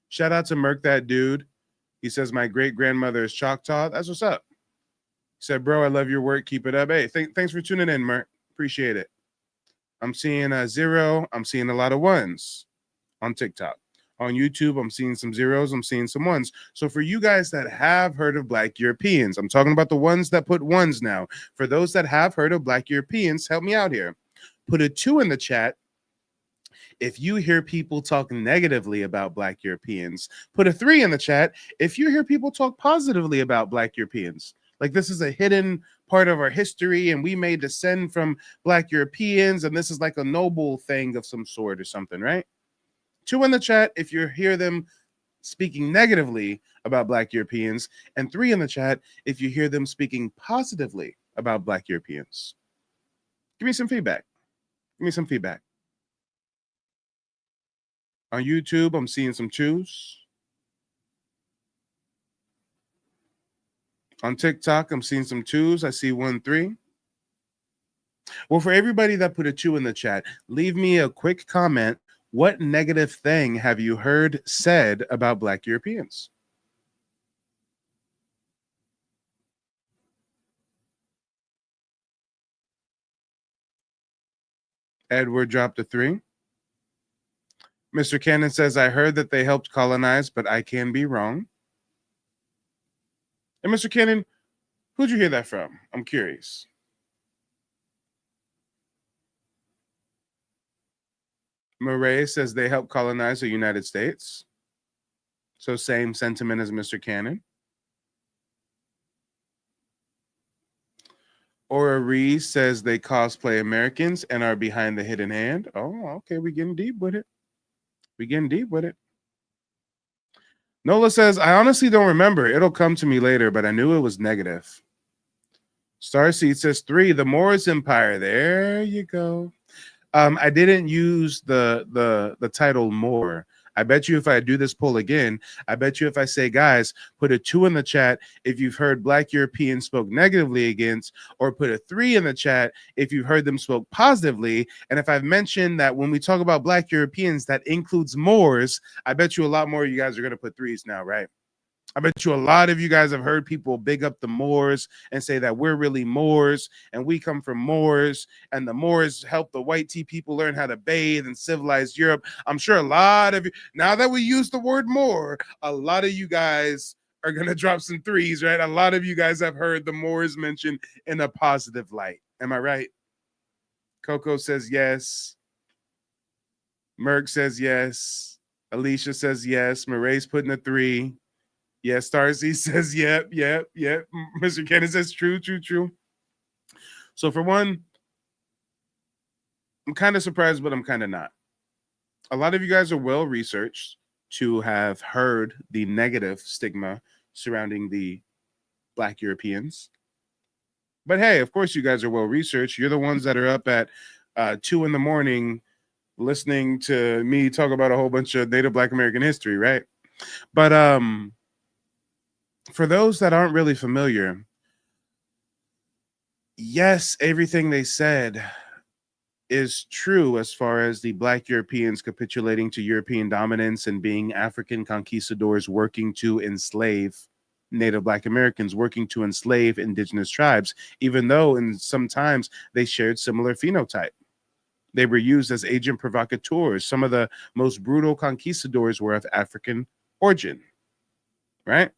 shout out to Merc, that dude. He says, my great-grandmother is Choctaw. That's what's up. He said, bro, I love your work. Keep it up. Hey, thanks for tuning in, Merc. Appreciate it. I'm seeing a 0. I'm seeing a lot of 1s on TikTok. On YouTube, I'm seeing some 0s. I'm seeing some 1s. So for you guys that have heard of Black Europeans, I'm talking about the ones that put 1s now. For those that have heard of Black Europeans, help me out here. Put a 2 in the chat if you hear people talk negatively about Black Europeans. Put a 3 in the chat if you hear people talk positively about Black Europeans. Like, this is a hidden part of our history, and we may descend from Black Europeans, and this is like a noble thing of some sort or something, right? 2 in the chat if you hear them speaking negatively about Black Europeans, and 3 in the chat if you hear them speaking positively about Black Europeans. Give me some feedback. Give me some feedback. On YouTube, I'm seeing some 2s. On TikTok, I'm seeing some 2s. I see 1, 3. Well, for everybody that put a 2 in the chat, leave me a quick comment. What negative thing have you heard said about Black Europeans? Edward dropped a 3. Mr. Cannon says, I heard that they helped colonize, but I can be wrong. And Mr. Cannon, who'd you hear that from? I'm curious. Murray says they helped colonize the United States. So same sentiment as Mr. Cannon. Aura Reese says they cosplay Americans and are behind the hidden hand. Oh, okay. We're getting deep with it. We're getting deep with it. Nola says, I honestly don't remember. It'll come to me later, but I knew it was negative. Starseed says 3, the Moors Empire. There you go. I didn't use the title Moor. I bet you if I do this poll again, I bet you if I say, guys, put a 2 in the chat if you've heard Black Europeans spoke negatively against, or put a 3 in the chat if you've heard them spoke positively. And if I've mentioned that when we talk about Black Europeans, that includes Moors, I bet you a lot more of you guys are going to put 3s now, right? I bet you a lot of you guys have heard people big up the Moors and say that we're really Moors and we come from Moors and the Moors helped the white tea people learn how to bathe in civilized Europe. I'm sure a lot of you, now that we use the word Moor, a lot of you guys are going to drop some 3s, right? A lot of you guys have heard the Moors mentioned in a positive light. Am I right? Coco says yes. Merck says yes. Alicia says yes. Moray's putting a 3. Yes, Starcy says, yep. Mr. Kenneth says, true. So for one, I'm kind of surprised, but I'm kind of not. A lot of you guys are well researched to have heard the negative stigma surrounding the Black Europeans. But hey, of course, you guys are well researched. You're the ones that are up at 2 a.m. listening to me talk about a whole bunch of Native Black American history, right? But for those that aren't really familiar, yes, everything they said is true as far as the Black Europeans capitulating to European dominance and being African conquistadors working to enslave Native Black Americans, working to enslave indigenous tribes, even though in sometimes they shared similar phenotype. They were used as agent provocateurs. Some of the most brutal conquistadors were of African origin, right?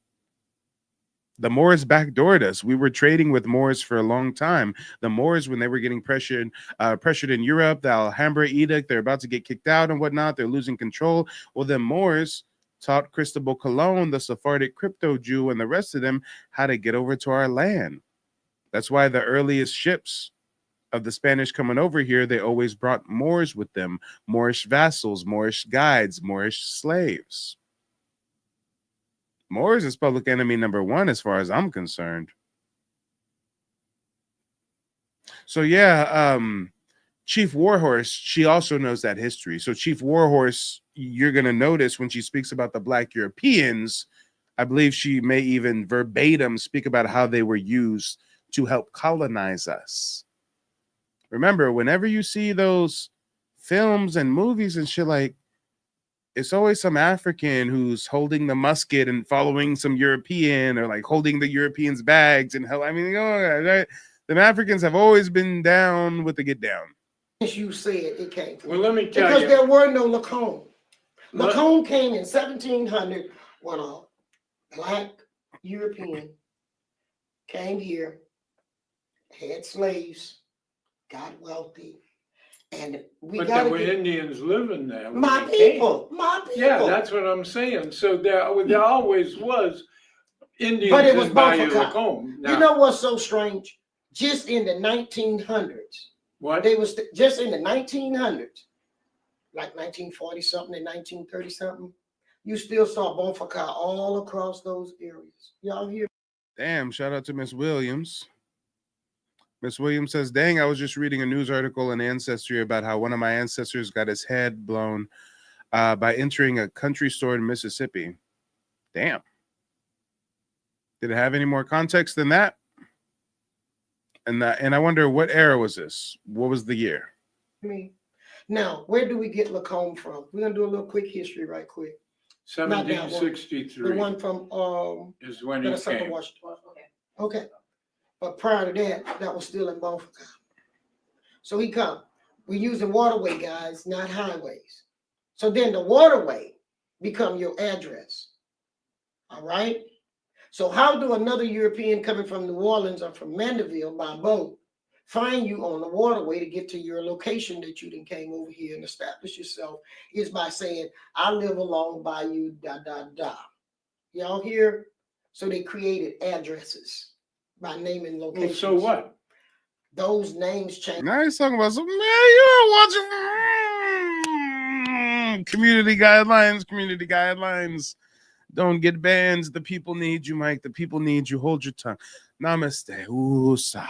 The Moors backdoored us. We were trading with Moors for a long time. The Moors, when they were getting pressured in Europe, the Alhambra Edict, they're about to get kicked out and whatnot. They're losing control. Well, the Moors taught Cristobal Colon, the Sephardic crypto Jew, and the rest of them how to get over to our land. That's why the earliest ships of the Spanish coming over here, they always brought Moors with them, Moorish vassals, Moorish guides, Moorish slaves. Moors is public enemy number one as far as I'm concerned. So yeah, Chief Warhorse, she also knows that history. So Chief Warhorse, you're going to notice when she speaks about the Black Europeans, I believe she may even verbatim speak about how they were used to help colonize us. Remember, whenever you see those films and movies and shit, like, it's always some African who's holding the musket and following some European, or like holding the Europeans' bags and hell. I mean, the Africans have always been down with the get down. As you said, it came from. Well, let me tell because you. there were no Lacombe. Lacombe came in 1700 when a Black European came here, had slaves, got wealthy, and but there were Indians living there. My people. Yeah, that's what I'm saying. So there always was Indians But it was in Bayou Bonfaka. Lacombe. You know what's so strange? Just in the 1900s. What? They was just in the 1900s, like 1940 something and 1930 something. You still saw Bonfaka all across those areas. Y'all hear? Damn! Shout out to Miss Williams. Miss Williams says, dang, I was just reading a news article in Ancestry about how one of my ancestors got his head blown by entering a country store in Mississippi. Damn. Did it have any more context than that? And I wonder, what era was this? What was the year? Now, where do we get Lacombe from? We're going to do a little quick history right quick. 1763. The one from is when he came. Okay. But prior to that, that was still in Bonfaka. So he come. We're using waterway, guys, not highways. So then the waterway become your address. All right? So how do another European coming from New Orleans or from Mandeville by boat find you on the waterway to get to your location that you then came over here and establish yourself? Is by saying, I live along Bayou da da da. Y'all hear? So they created addresses by naming locations. Well, so what? Those names change. Now he's talking about some, man, you're watching community guidelines. Don't get banned. The people need you, Mike. The people need you. Hold your tongue. Namaste. Oosa.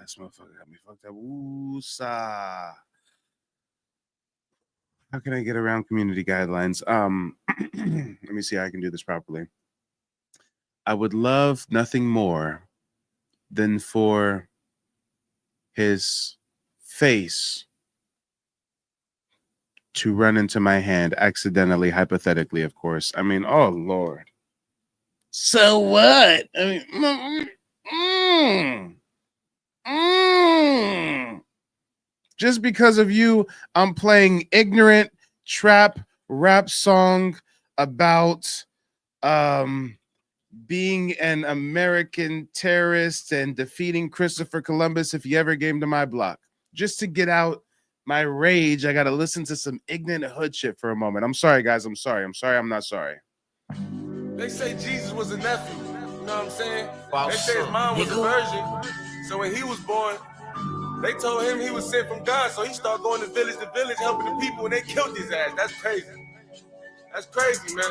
This motherfucker got me fucked up. Oosa. How can I get around community guidelines? Let me see how I can do this properly. I would love nothing more than for his face to run into my hand accidentally, hypothetically, of course. I mean, oh Lord. So what? I mean, just because of you, I'm playing ignorant trap rap song about being an American terrorist and defeating Christopher Columbus if he ever came to my block. Just to get out my rage, I got to listen to some ignorant hood shit for a moment. I'm sorry, guys. I'm sorry. I'm not sorry. They say Jesus was a nephew. know what I'm saying? They say his mom was a virgin. So when he was born, they told him he was sent from God. So he started going to village, helping the people, and they killed his ass. That's crazy. That's crazy, man.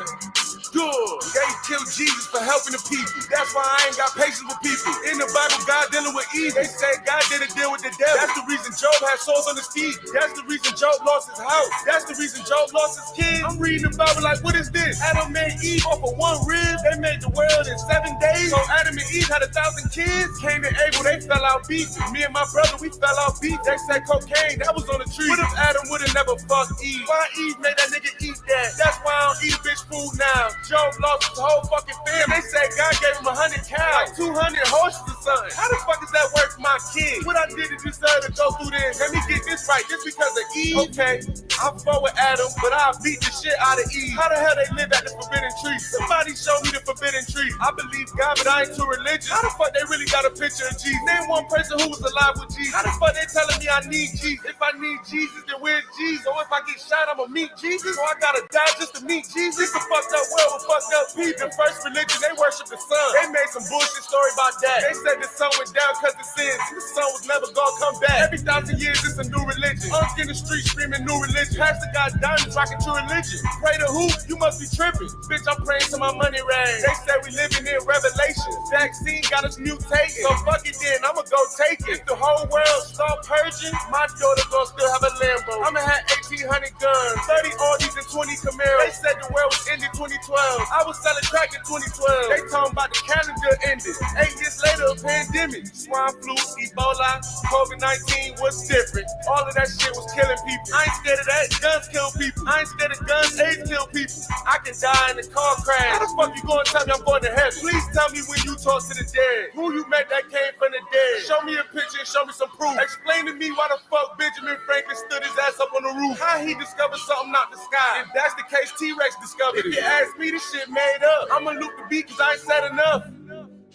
Good. They killed Jesus for helping the people. That's why I ain't got patience with people. In the Bible, God dealing with evil. They said God didn't deal with the devil. That's the reason Job had sores on his feet. That's the reason Job lost his house. That's the reason Job lost his kids. I'm reading the Bible like, what is this? Adam made Eve off of one rib. They made the world in 7 days. So Adam and Eve had 1,000 kids. Cain and Abel, they fell out beefing. Me and my brother, we fell out beefing. They said cocaine, that was on the tree. What if Adam would have never fucked Eve? Why Eve made that nigga eat that? That's why I don't eat a bitch food now. Job lost his whole fucking family. They said God gave him 100 cows, like 200 horses or something. How the fuck is that worth for my kid? What I did to deserve to go through this? Let me get this right. Just because of Eve? Okay, I'm for with Adam, but I'll beat the shit out of Eve. How the hell they live at the forbidden tree? Somebody show me the forbidden tree. I believe God, but I ain't too religious. How the fuck they really got a picture of Jesus? Name one person who was alive with Jesus. How the fuck they telling me I need Jesus? If I need Jesus, then where's Jesus? Or if I get shot, I'ma meet Jesus? So I gotta die just to meet Jesus? It's a fucked up world with fucked up people. The first religion, they worship the sun. They made some bullshit story about that. They said the sun went down because of sins. The sun was never gonna come back. Every 1,000 years, it's a new religion. Unk in the street screaming new religion. Pastor got diamonds rocking true religion. Pray to who? You must be tripping. Bitch, I'm praying to my money rag. They said we living in Revelation. Vaccine got us mutating. So fuck it then, I'ma go take it. If the whole world start purging, my daughter gonna still have a Lambo. I'ma have 1,800 guns, 30 Audis and 20 Camaros. They said the world was ended 2012. I was selling crack in 2012. They talking about the calendar ended. 8 years later, a pandemic. Swine flu, Ebola, COVID-19 was different. All of that shit was killing people. I ain't scared of that. Guns kill people. I ain't scared of guns. AIDS kill people. I can die in a car crash. How the fuck you gonna tell me I'm going to heaven? Please tell me when you talk to the dead. Who you met that came from the dead? Show me a picture and show me some proof. Explain to me why the fuck Benjamin Franklin stood his ass up on the roof. How he discovered something out the sky? If that's the case, T-Rex discovered it. If you ask me, this shit made up. I'ma loop the beat cause I ain't said enough.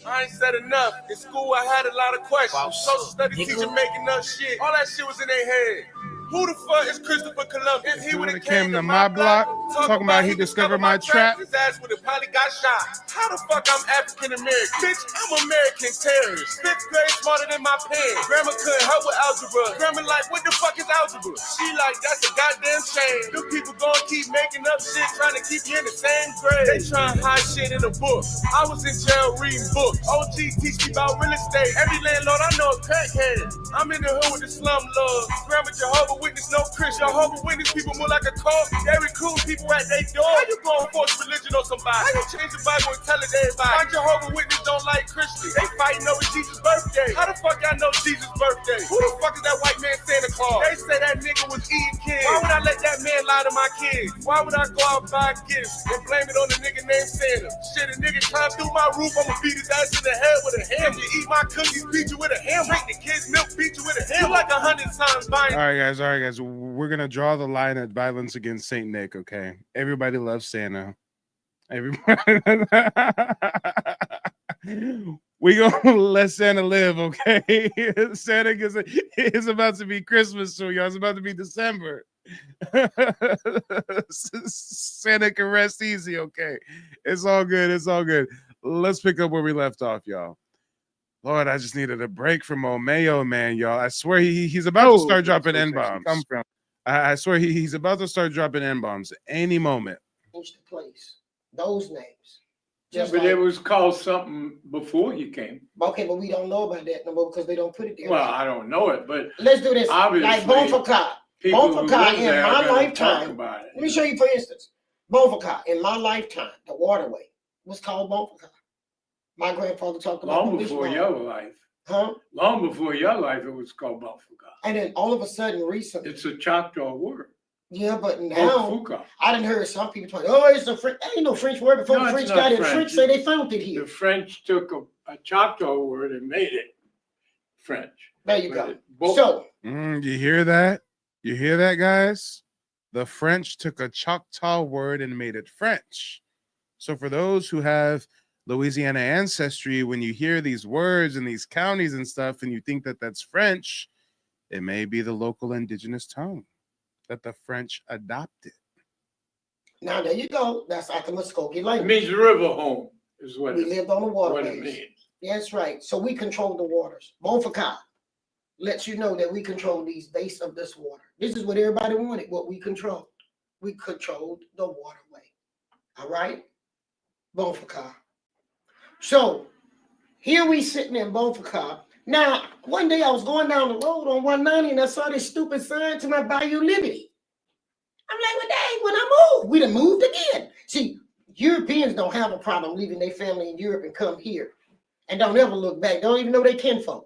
I ain't said enough. In school, I had a lot of questions. Social studies teacher making up shit. All that shit was in their head. Who the fuck is Christopher Columbus? If he would have came to my block, talking about he discovered my trap. his ass would have probably got shot. How the fuck I'm African American? Bitch, I'm American terrorist. 5th grade smarter than my parents. Grandma couldn't help with algebra. Grandma like, what the fuck is algebra? She like, that's a goddamn shame. Them people gonna keep making up shit, trying to keep you in the same grade. They trying to hide shit in a book. I was in jail reading books. OG teach me about real estate. Every landlord I know a crackhead. I'm in the hood with the slum love. Grandma Jehovah Witness, no Christian. Jehovah Witness people move like a cult. They recruit people at their door. How you gonna force religion on somebody? How you change the Bible and tell it to everybody? My Jehovah Witness don't like Christians. They fighting over Jesus' birthday. How the fuck y'all know Jesus' birthday? Who the fuck is that white man Santa Claus? They say that nigga was eating kids. Why would I let that man lie to my kids? Why would I go out and buy gifts and blame it on a nigga named Santa? Shit, a nigga climb through my roof, I'ma beat his ass in the head with a hammer. You eat my cookies, beat you with a hammer. Drink the kids' milk, beat you with a hammer. You like 100 times buying. All right, guys. We're gonna draw the line at violence against Saint Nick. Okay, everybody loves Santa. Everybody, we gonna let Santa live. Okay, Santa is about to be Christmas soon, y'all. It's about to be December. Santa can rest easy. Okay, it's all good. It's all good. Let's pick up where we left off, y'all. Lord, I just needed a break from Omeo, man, y'all. I swear he's about to start dropping N-bombs. I swear he's about to start dropping N-bombs any moment. Change the place. Those names. Yeah, but it was called something before he came. Okay, but we don't know about that no more because they don't put it there. Well, I don't know it, but let's do this. Like Bonfaka. Bonfaka in my lifetime. Let me show you, for instance. Bonfaka in my lifetime, the waterway was called Bonfaka. My grandfather talked about long before your life. Huh? Long before your life, it was called Bonfaka. And then all of a sudden, recently, it's a Choctaw word. Yeah, but now I didn't hear some people talking. Oh, it's a French. Ain't no French word before the French got it. French say they found it here. The French took a Choctaw word and made it French. There you go. So you hear that? You hear that, guys? The French took a Choctaw word and made it French. So for those who have Louisiana ancestry, when you hear these words and these counties and stuff, and you think that that's French, it may be the local indigenous tongue that the French adopted. Now there you go. That's like the Muskogee language. It means river home. is what We lived on the what it waterways. means. That's right. So we control the waters. Bonfaka lets you know that we control these base of this water. This is what everybody wanted, what we controlled. We controlled the waterway. All right? Bonfaka. So here we sitting in Bonfaka. Now, one day I was going down the road on 190 and I saw this stupid sign to my Bayou Liberty. I'm like, well, dang, when I moved, we done moved again. See, Europeans don't have a problem leaving their family in Europe and come here and don't ever look back. Don't even know they kinfolks.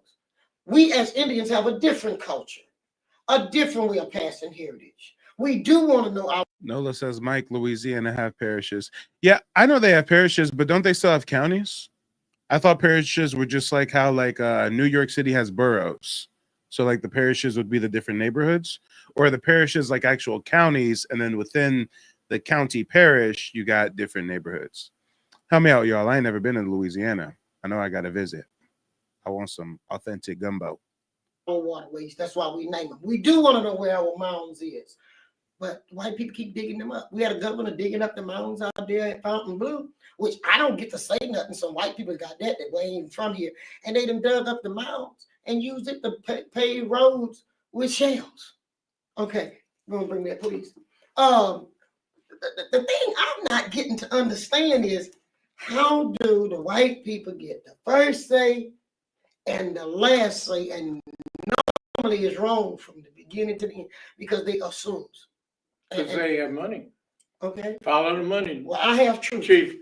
We as Indians have a different culture, a different way of passing heritage. We do want to know our. Nola says, Mike, Louisiana have parishes. Yeah, I know they have parishes, but don't they still have counties? I thought parishes were just like how New York City has boroughs. So like the parishes would be the different neighborhoods, or the parishes like actual counties, and then within the county parish, you got different neighborhoods. Help me out, y'all. I ain't never been in Louisiana. I know I got to visit. I want some authentic gumbo. Waterways. That's why we name them. We do want to know where our mounds is, but white people keep digging them up. We had a governor digging up the mounds out there at Fontainebleau, which I don't get to say nothing. Some white people got that ain't even from here, and they done dug up the mounds and used it to pave roads with shells. Okay, go and bring that, please. The thing I'm not getting to understand is how do the white people get the first say and the last say, and normally is wrong from the beginning to the end because they assume. Because they have money. Okay. Follow the money. Well, I have truth. Chief,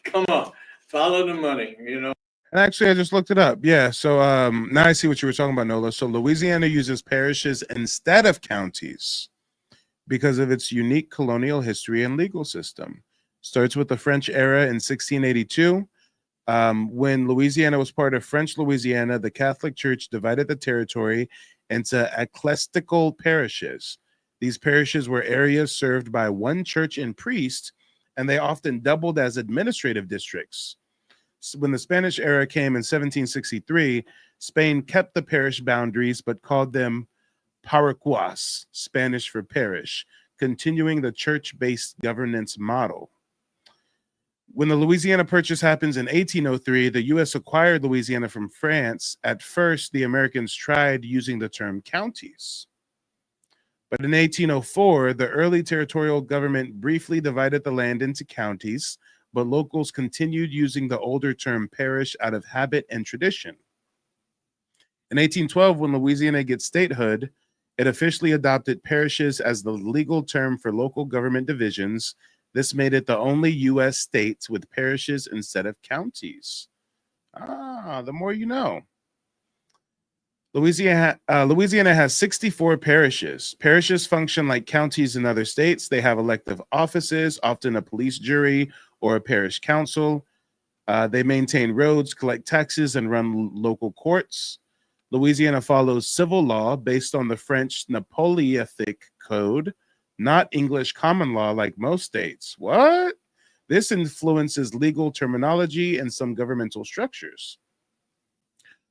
come on. Follow the money, you know. And actually, I just looked it up. Yeah. So now I see what you were talking about, Nola. So Louisiana uses parishes instead of counties because of its unique colonial history and legal system. Starts with the French era in 1682. When Louisiana was part of French Louisiana, the Catholic Church divided the territory into ecclesiastical parishes. These parishes were areas served by one church and priest, and they often doubled as administrative districts. When the Spanish era came in 1763, Spain kept the parish boundaries but called them parroquias, Spanish for parish, continuing the church-based governance model. When the Louisiana Purchase happens in 1803, the U.S. acquired Louisiana from France. At first, the Americans tried using the term counties. But in 1804, the early territorial government briefly divided the land into counties, but locals continued using the older term parish out of habit and tradition. In 1812, when Louisiana gets statehood, it officially adopted parishes as the legal term for local government divisions. This made it the only U.S. state with parishes instead of counties. The more you know. Louisiana has 64 parishes. Parishes function like counties in other states. They have elective offices, often a police jury or a parish council. They maintain roads, collect taxes, and run local courts. Louisiana follows civil law based on the French Napoleonic Code, not English common law like most states. What? This influences legal terminology and some governmental structures.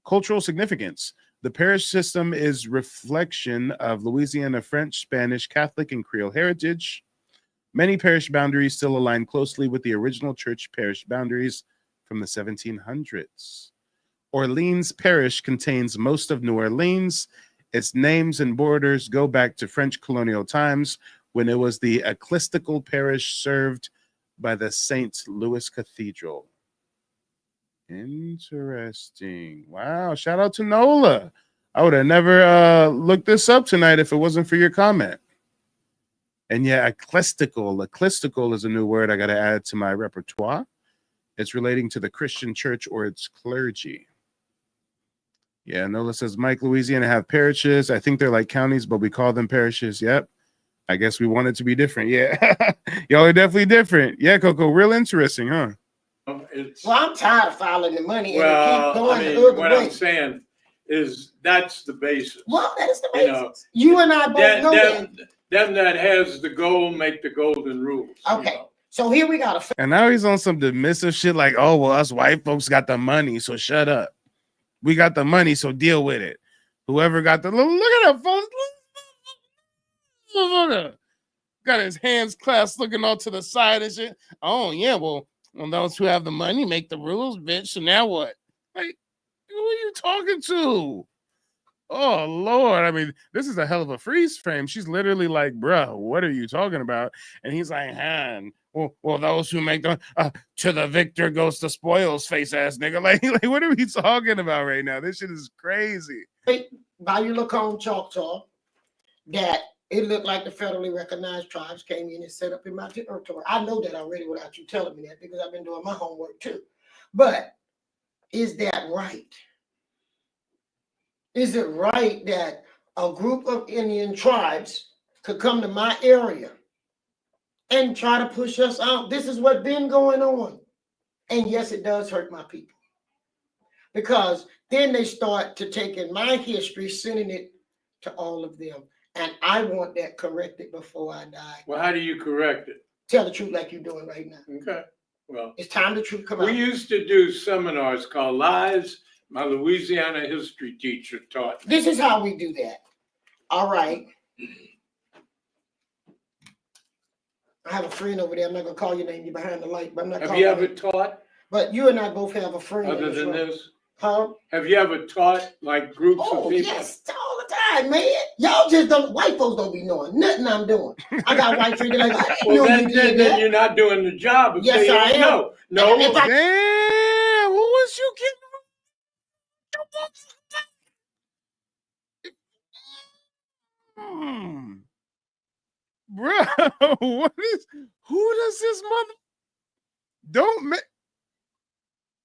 Cultural significance. The parish system is reflection of Louisiana French, Spanish, Catholic, and Creole heritage. Many parish boundaries still align closely with the original church parish boundaries from the 1700s. Orleans Parish contains most of New Orleans. Its names and borders go back to French colonial times when it was the ecclesiastical parish served by the St. Louis Cathedral. Interesting. Wow. Shout out to Nola. I would have never looked this up tonight if it wasn't for your comment. And yeah, ecclesiastical. Ecclesiastical is a new word I got to add to my repertoire. It's relating to the Christian church or its clergy. Yeah, Nola says, Mike, Louisiana have parishes. I think they're like counties, but we call them parishes. Yep. I guess we want it to be different. Yeah. Y'all are definitely different. Yeah, Coco, real interesting, huh? Well, I'm tired of following the money and Well, keep going I mean, the other what way. I'm saying is that's the basis. Well, that is the You basis. know, You and I both know that. Them that has the gold make the golden rules. Okay. So here we got a. And now he's on some dismissive shit like, oh, well, us white folks got the money, so shut up. We got the money, so deal with it. Whoever got the look at that folks. Got his hands clasped, looking all to the side and shit. Oh yeah, well, Well, those who have the money make the rules, bitch. So now what? Like, who are you talking to? Oh Lord! I mean, this is a hell of a freeze frame. She's literally like, "Bruh, what are you talking about?" And he's like, "Han, well, those who make the to the victor goes the spoils, face ass nigga." Like, what are we talking about right now? This shit is crazy. By you look on Choctaw, that it looked like the federally recognized tribes came in and set up in my territory. I know that already without you telling me that because I've been doing my homework too. But is that right? Is it right that a group of Indian tribes could come to my area and try to push us out? This is what's been going on. And yes, it does hurt my people. Because then they start to taking my history, sending it to all of them. And I want that corrected before I die. Well, how do you correct it? Tell the truth like you're doing right now. Okay. Well, it's time the truth come out. We used to do seminars called Lives. My Louisiana history teacher taught me. This is how we do that. All right. I have a friend over there. I'm not gonna call your name. You're behind the light, but I'm not. Have you ever taught? But you and I both have a friend. Other than this? Huh? Have you ever taught like groups of people? Yes, all the time, man. Y'all just don't. White folks don't be knowing nothing I'm doing. I got white friends like, I didn't know you did that. Then you're not doing the job. Yes, I am. No. Damn, who was you kidding? Bro, what is? Who does this mother? Don't make.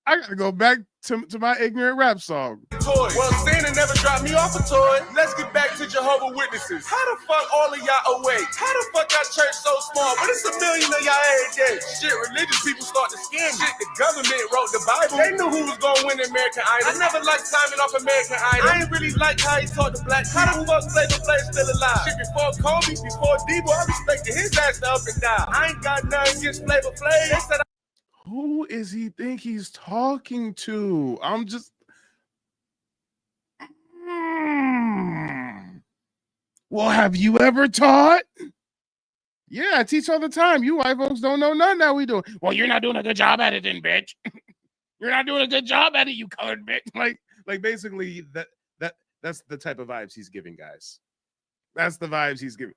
I gotta go back to my ignorant rap song. Toy. Well, Santa never dropped me off a toy. Let's get back to Jehovah's Witnesses. How the fuck all of y'all awake? How the fuck our church so small? But it's a million of y'all every day. Shit, religious people start to scam. Shit, the government wrote the Bible. They knew who was gonna win American Idol. I never liked Simon off American Idol. I ain't really like how he talked to black people. How the fuck Flavor Flav still alive? Shit, before Kobe, before Debo, I respected his ass to up and down. I ain't got nothing against Flavor Flav. They said who is he think he's talking to? I'm just. Well, have you ever taught? Yeah, I teach all the time. You white folks don't know nothing how we do. Well, you're not doing a good job at it then, bitch. You're not doing a good job at it, you colored bitch. Like basically that's the type of vibes he's giving, guys. That's the vibes he's giving.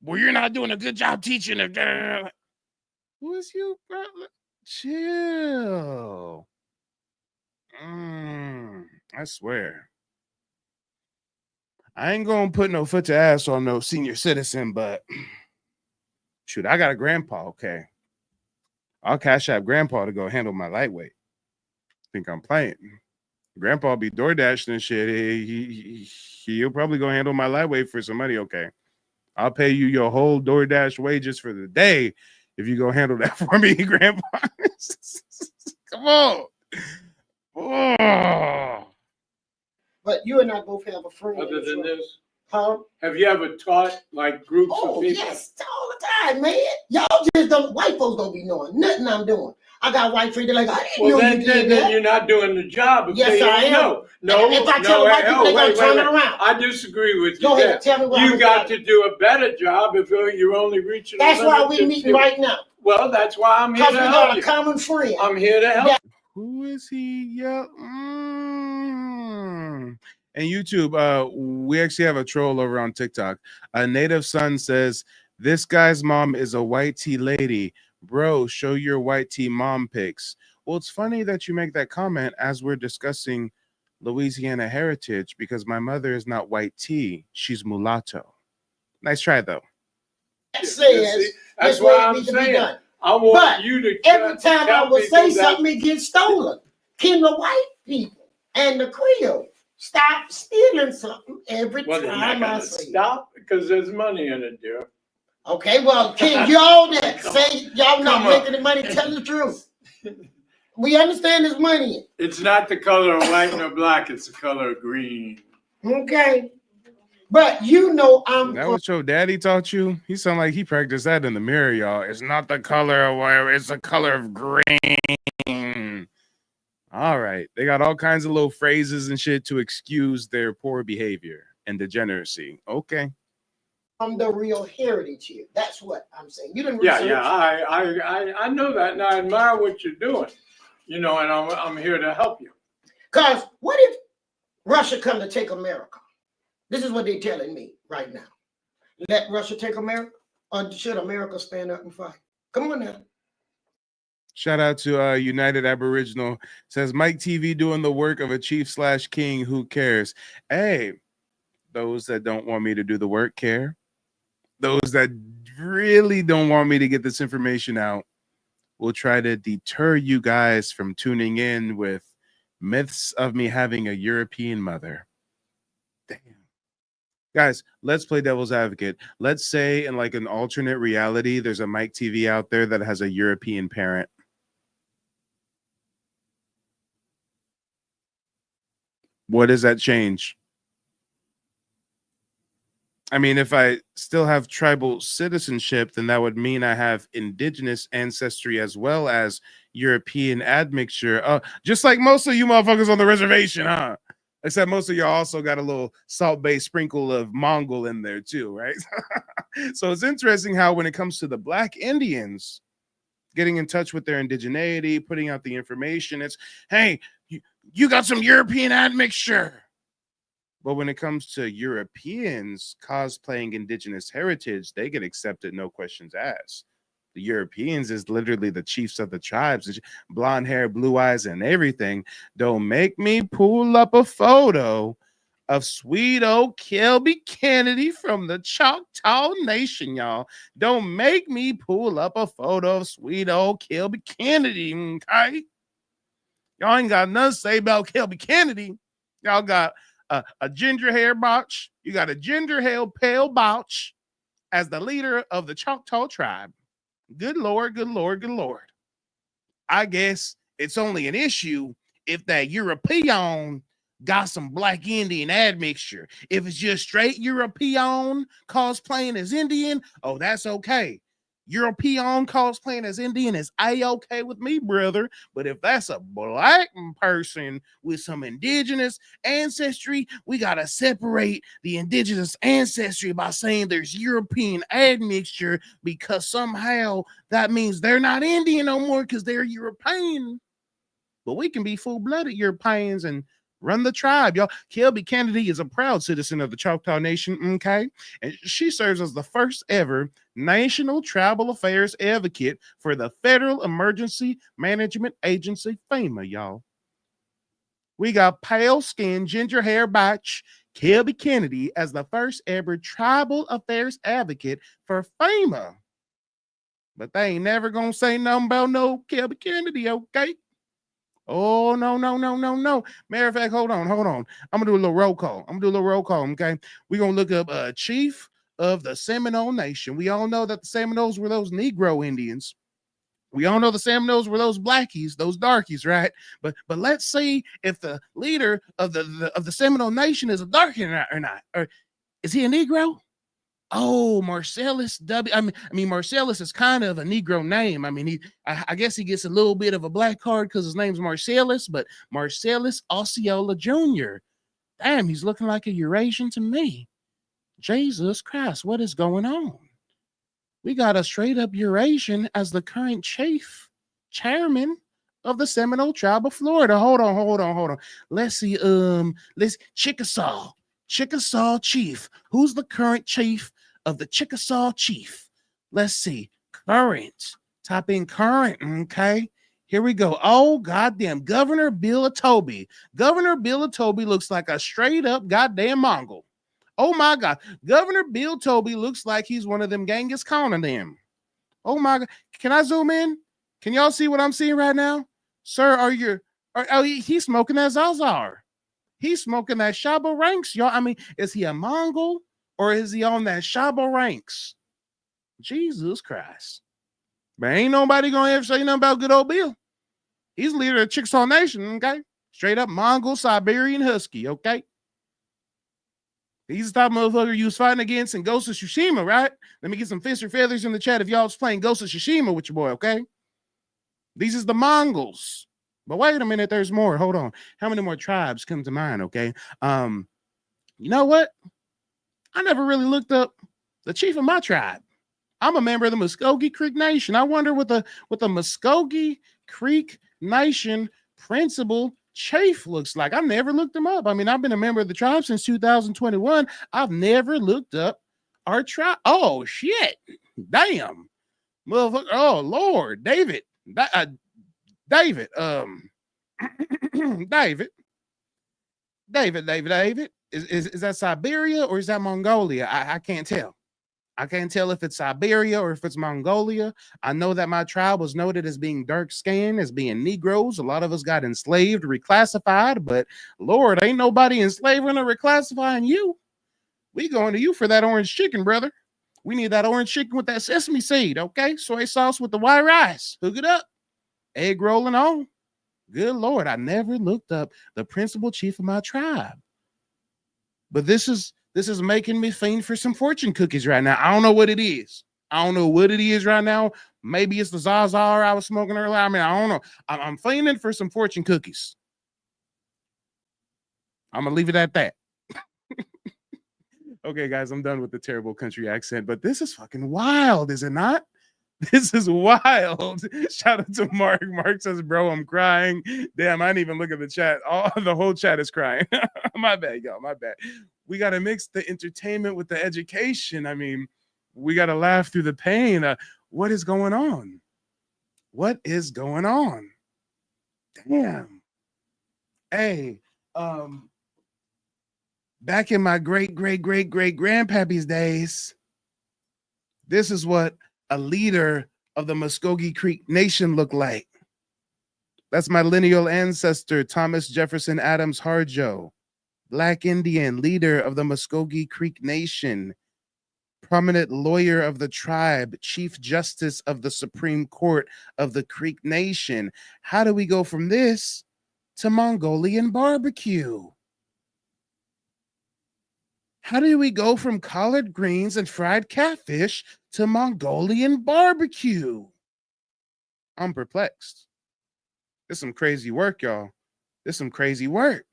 Well, you're not doing a good job teaching it. Who is you, bro? Chill. I swear. I ain't gonna put no foot to ass on no senior citizen, but shoot, I got a grandpa, okay. I'll cash out grandpa to go handle my lightweight. Think I'm playing. Grandpa be door dashing and shit. He'll probably go handle my lightweight for some money, okay. I'll pay you your whole DoorDash wages for the day if you go handle that for me, grandpa. Come on. Oh. But you and I both have a friend. Other than this? Huh? Have you ever taught like groups of people? Yes, all the time, man. Y'all just don't. White folks don't be knowing nothing I'm doing. I got white friends. They're like, I didn't know you did that. Then you're not doing the job. Yes, I am. No. If I tell the white people, they're gonna turn it around. I disagree with you. Go ahead, tell me what you got to do a better job if you're only reaching. That's why we're meeting right now. Well, that's why I'm here to help you. Because we got a common friend. I'm here to help. Who is he? Yeah. And YouTube, we actually have a troll over on TikTok. A native son says, this guy's mom is a white tea lady. Bro, show your white tea mom pics. Well, it's funny that you make that comment as we're discussing Louisiana heritage because my mother is not white tea. She's mulatto. Nice try, though. That's why I'm saying. I want you to. Every time I would say something, it gets stolen. Can the white people and the Creole stop stealing something every time I say stop? Because there's money in it, dear. Okay, well, can y'all that say y'all not making the money tell the truth? We understand there's money. It's not the color of white nor black, it's the color of green. Okay. But you know that what your daddy taught you? He sound like he practiced that in the mirror, y'all. It's not the color of whatever, it's the color of green. All right. They got all kinds of little phrases and shit to excuse their poor behavior and degeneracy. Okay. from the real heritage here. That's what I'm saying. You didn't Yeah, research. yeah, I know that, and I admire what you're doing. You know, and I'm here to help you. Because what if Russia come to take America? This is what they're telling me right now. Let Russia take America, or should America stand up and fight? Come on now. Shout out to United Aboriginal. Says Mike TV doing the work of a chief/king. Who cares? Hey, those that don't want me to do the work care. Those that really don't want me to get this information out will try to deter you guys from tuning in with myths of me having a European mother. Damn. Guys, let's play devil's advocate. Let's say in like an alternate reality, there's a Mike TV out there that has a European parent. What does that change? I mean, if I still have tribal citizenship, then that would mean I have indigenous ancestry as well as European admixture. Just like most of you motherfuckers on the reservation, huh? Except most of y'all also got a little salt-based sprinkle of Mongol in there too, right? So it's interesting how when it comes to the Black Indians getting in touch with their indigeneity, putting out the information, it's, hey, you got some European admixture. But when it comes to Europeans cosplaying indigenous heritage, they get accepted, no questions asked. The Europeans is literally the chiefs of the tribes, blonde hair, blue eyes, and everything. Don't make me pull up a photo of sweet old Kelby Kennedy from the Choctaw Nation, y'all. Don't make me pull up a photo of sweet old Kelby Kennedy, okay? Y'all ain't got nothing to say about Kelby Kennedy. Y'all got a ginger hair botch. You got a ginger hair pale botch as the leader of the Choctaw tribe. Good Lord, good Lord, good Lord. I guess it's only an issue if that European got some Black Indian admixture. If it's just straight European cosplaying as Indian, oh, that's okay. European cosplaying as Indian is a-okay with me, brother. But if that's a Black person with some indigenous ancestry, we got to separate the indigenous ancestry by saying there's European admixture, because somehow that means they're not Indian no more because they're European. But we can be full-blooded Europeans and run the tribe, y'all. Kelby Kennedy is a proud citizen of the Choctaw Nation, okay? And she serves as the first ever National Tribal Affairs Advocate for the Federal Emergency Management Agency, FEMA, y'all. We got pale skin, ginger hair botch, Kelby Kennedy as the first ever Tribal Affairs Advocate for FEMA. But they ain't never gonna say nothing about no Kelby Kennedy, okay? Oh, no. Matter of fact, hold on. I'm gonna do a little roll call. Okay? We're gonna look up chief of the Seminole Nation. We all know that the Seminoles were those Negro Indians. We all know the Seminoles were those blackies, those darkies, right? But let's see if the leader of the Seminole Nation is a darky or not. Or is he a Negro? Oh, Marcellus W. I mean, Marcellus is kind of a Negro name. I mean, I guess he gets a little bit of a black card because his name's Marcellus, but Marcellus Osceola Jr. Damn, he's looking like a Eurasian to me. Jesus Christ, what is going on? We got a straight up Eurasian as the current chairman of the Seminole Tribe of Florida. Hold on. Let's see. Let's Chickasaw Chief. Who's the current chief of the Chickasaw Chief? Let's see. Current. Type in current. Okay. Here we go. Oh, goddamn. Governor Bill Toby. Governor Bill Toby looks like a straight up goddamn Mongol. Oh my God. Governor Bill Toby looks like he's one of them Genghis Khan of them. Oh my God. Can I zoom in? Can y'all see what I'm seeing right now? Sir, he's smoking that Zazar. He's smoking that Shaba Ranks, y'all. I mean, is he a Mongol or is he on that Shaba Ranks? Jesus Christ. But ain't nobody gonna ever say nothing about good old Bill. He's the leader of Chickasaw Nation, okay? Straight up Mongol Siberian Husky, okay? He's the type of motherfucker you was fighting against in Ghost of Tsushima, right? Let me get some fist or feathers in the chat if y'all was playing Ghost of Tsushima with your boy, okay? These is the Mongols. But wait a minute, there's more. Hold on. How many more tribes come to mind, okay? You know what? I never really looked up the chief of my tribe. I'm a member of the Muskogee Creek Nation. I wonder what the Muskogee Creek Nation principal chief looks like. I've never looked him up. I mean, I've been a member of the tribe since 2021. I've never looked up our tribe. Oh shit! Damn, motherfucker! Oh Lord, David, David, David. Is that Siberia or is that Mongolia? I can't tell. I can't tell if it's Siberia or if it's Mongolia. I know that my tribe was noted as being dark skinned, as being Negroes. A lot of us got enslaved, reclassified, but Lord, ain't nobody enslaving or reclassifying you. We going to you for that orange chicken, brother. We need that orange chicken with that sesame seed, okay? Soy sauce with the white rice. Hook it up. Egg rolling on. Good Lord, I never looked up the principal chief of my tribe. But this is making me fiend for some fortune cookies right now. I don't know what it is. I don't know what it is right now. Maybe it's the Zaza I was smoking earlier. I mean, I don't know. I'm fiending for some fortune cookies. I'm going to leave it at that. Okay, guys, I'm done with the terrible country accent, but this is fucking wild, is it not? This is wild. Shout out to Mark. Mark says, bro, I'm crying. Damn, I didn't even look at the chat. The whole chat is crying. My bad, y'all. My bad. We got to mix the entertainment with the education. I mean, we got to laugh through the pain. What is going on? What is going on? Damn. Hey, back in my great grandpappy's days, this is what a leader of the Muskogee Creek Nation looked like. That's my lineal ancestor, Thomas Jefferson Adams Harjo, Black Indian, leader of the Muskogee Creek Nation, prominent lawyer of the tribe, Chief Justice of the Supreme Court of the Creek Nation. How do we go from this to Mongolian barbecue? How do we go from collard greens and fried catfish to Mongolian barbecue? I'm perplexed. This is some crazy work, y'all. This is some crazy work.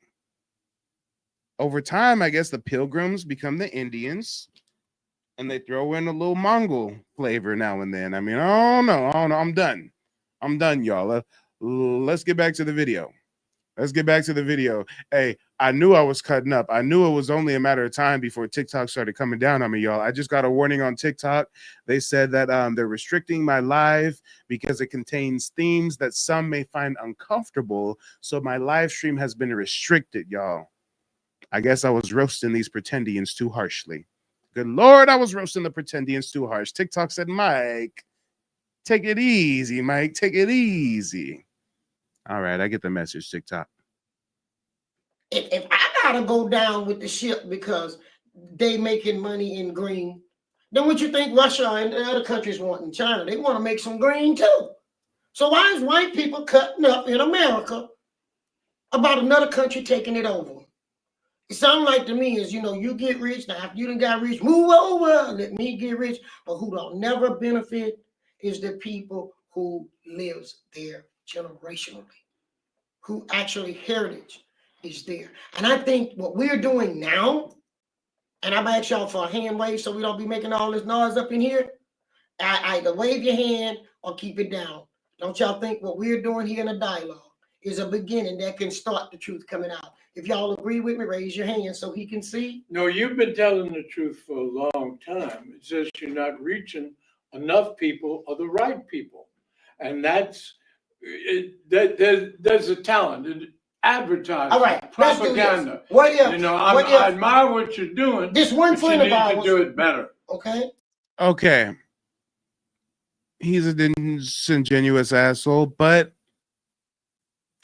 Over time, I guess the Pilgrims become the Indians, and they throw in a little Mongol flavor now and then. I mean, I don't know. I'm done. I'm done, y'all. Let's get back to the video. Hey, I knew I was cutting up. I knew it was only a matter of time before TikTok started coming down on me, y'all. I just got a warning on TikTok. They said that they're restricting my live because it contains themes that some may find uncomfortable. So my live stream has been restricted, y'all. I guess I was roasting these pretendians too harshly. Good Lord, I was roasting the pretendians too harsh. TikTok said, Mike, take it easy, Mike. Take it easy. All right, I get the message, TikTok. If I gotta go down with the ship because they making money in green, then what you think Russia and the other countries want in China? They want to make some green too. So why is white people cutting up in America about another country taking it over? It sounds like to me is, you get rich, now after you done got rich, move over, let me get rich. But who don't never benefit is the people who lives there generationally, who actually heritage is there. And I think what we're doing now, and I'm asking y'all for a hand wave so we don't be making all this noise up in here. I either wave your hand or keep it down. Don't y'all think what we're doing here in a dialogue is a beginning that can start the truth coming out? If y'all agree with me, raise your hand so he can see. No, you've been telling the truth for a long time. It's just you're not reaching enough people or the right people. And that's it. There's a talent. Advertising, all right, propaganda. What if, I admire what you're doing. This one friend of ours, you need to do it better. Okay. He's a disingenuous asshole, but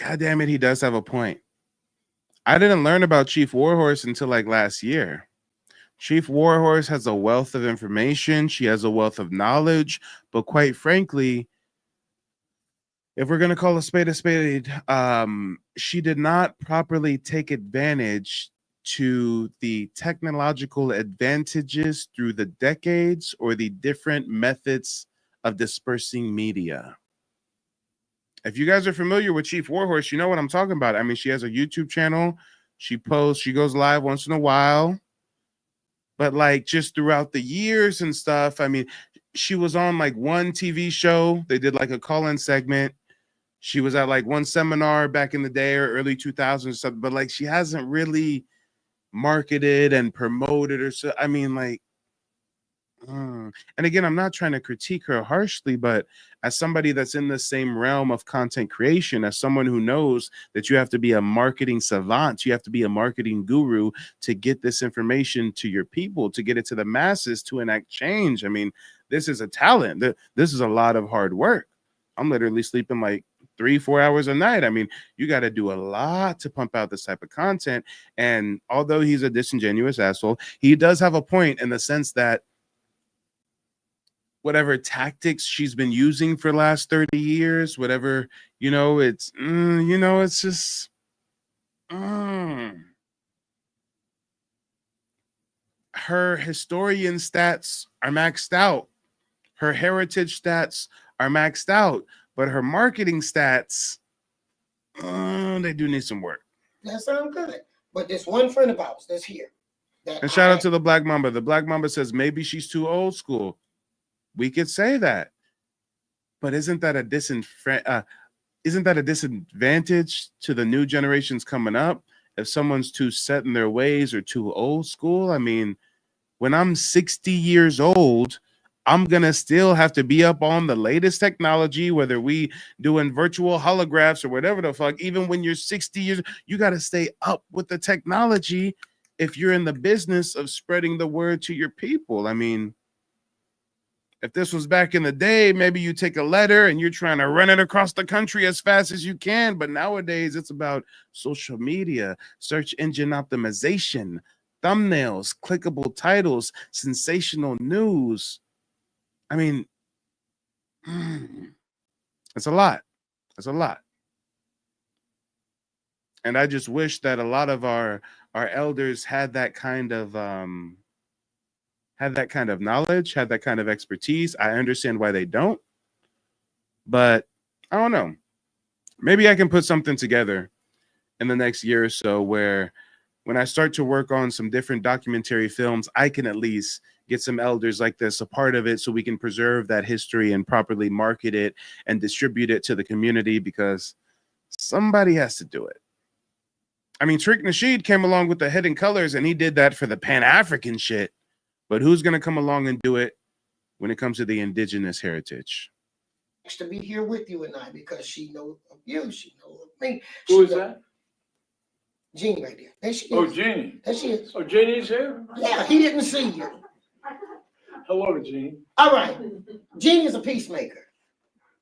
God damn it, he does have a point. I didn't learn about Chief Warhorse until like last year. Chief Warhorse has a wealth of information. She has a wealth of knowledge, but quite frankly, if we're going to call a spade, she did not properly take advantage to the technological advantages through the decades or the different methods of dispersing media. If you guys are familiar with Chief Warhorse, you know what I'm talking about. I mean, she has a YouTube channel. She posts, she goes live once in a while. but like just throughout the years and stuff, I mean, she was on like one TV show. They did like a call-in segment. She was at like one seminar back in the day or early 2000s or something, but like she hasn't really marketed and promoted or so. I mean, like, and again, I'm not trying to critique her harshly, but as somebody that's in the same realm of content creation, as someone who knows that you have to be a marketing savant, you have to be a marketing guru to get this information to your people, to get it to the masses, to enact change. I mean, this is a talent. This is a lot of hard work. I'm literally sleeping like 3-4 hours a night. I mean, you got to do a lot to pump out this type of content. And although he's a disingenuous asshole, he does have a point in the sense that whatever tactics she's been using for the last 30 years, whatever, it's, it's just, her historian stats are maxed out. Her heritage stats are maxed out, but her marketing stats, they do need some work. That sounds good. But there's one friend of ours that's here. And shout out to the Black Mamba. The Black Mamba says maybe she's too old school. We could say that, but isn't that a disadvantage to the new generations coming up if someone's too set in their ways or too old school? I mean, when I'm 60 years old, I'm gonna still have to be up on the latest technology, whether we doing virtual holographs or whatever the fuck. Even when you're 60 years, you got to stay up with the technology if you're in the business of spreading the word to your people. I mean, if this was back in the day, maybe you take a letter and you're trying to run it across the country as fast as you can. But nowadays, it's about social media, search engine optimization, thumbnails, clickable titles, sensational news. I mean, it's a lot. It's a lot. And I just wish that a lot of our elders had that kind of knowledge, had that kind of expertise. I understand why they don't, but I don't know. Maybe I can put something together in the next year or so where when I start to work on some different documentary films, I can at least get some elders like this a part of it so we can preserve that history and properly market it and distribute it to the community, because somebody has to do it. I mean, Tariq Nasheed came along with the Hidden Colors and he did that for the Pan-African shit. But who's going to come along and do it when it comes to the indigenous heritage? To be here with you and I, because she knows of you, she knows of me. Who is that? Jeannie right there. There she is. Oh, Jeannie. There she is. Oh, Jeannie's here? Yeah, he didn't see you. Hello, Jeannie. All right. Jeannie is a peacemaker.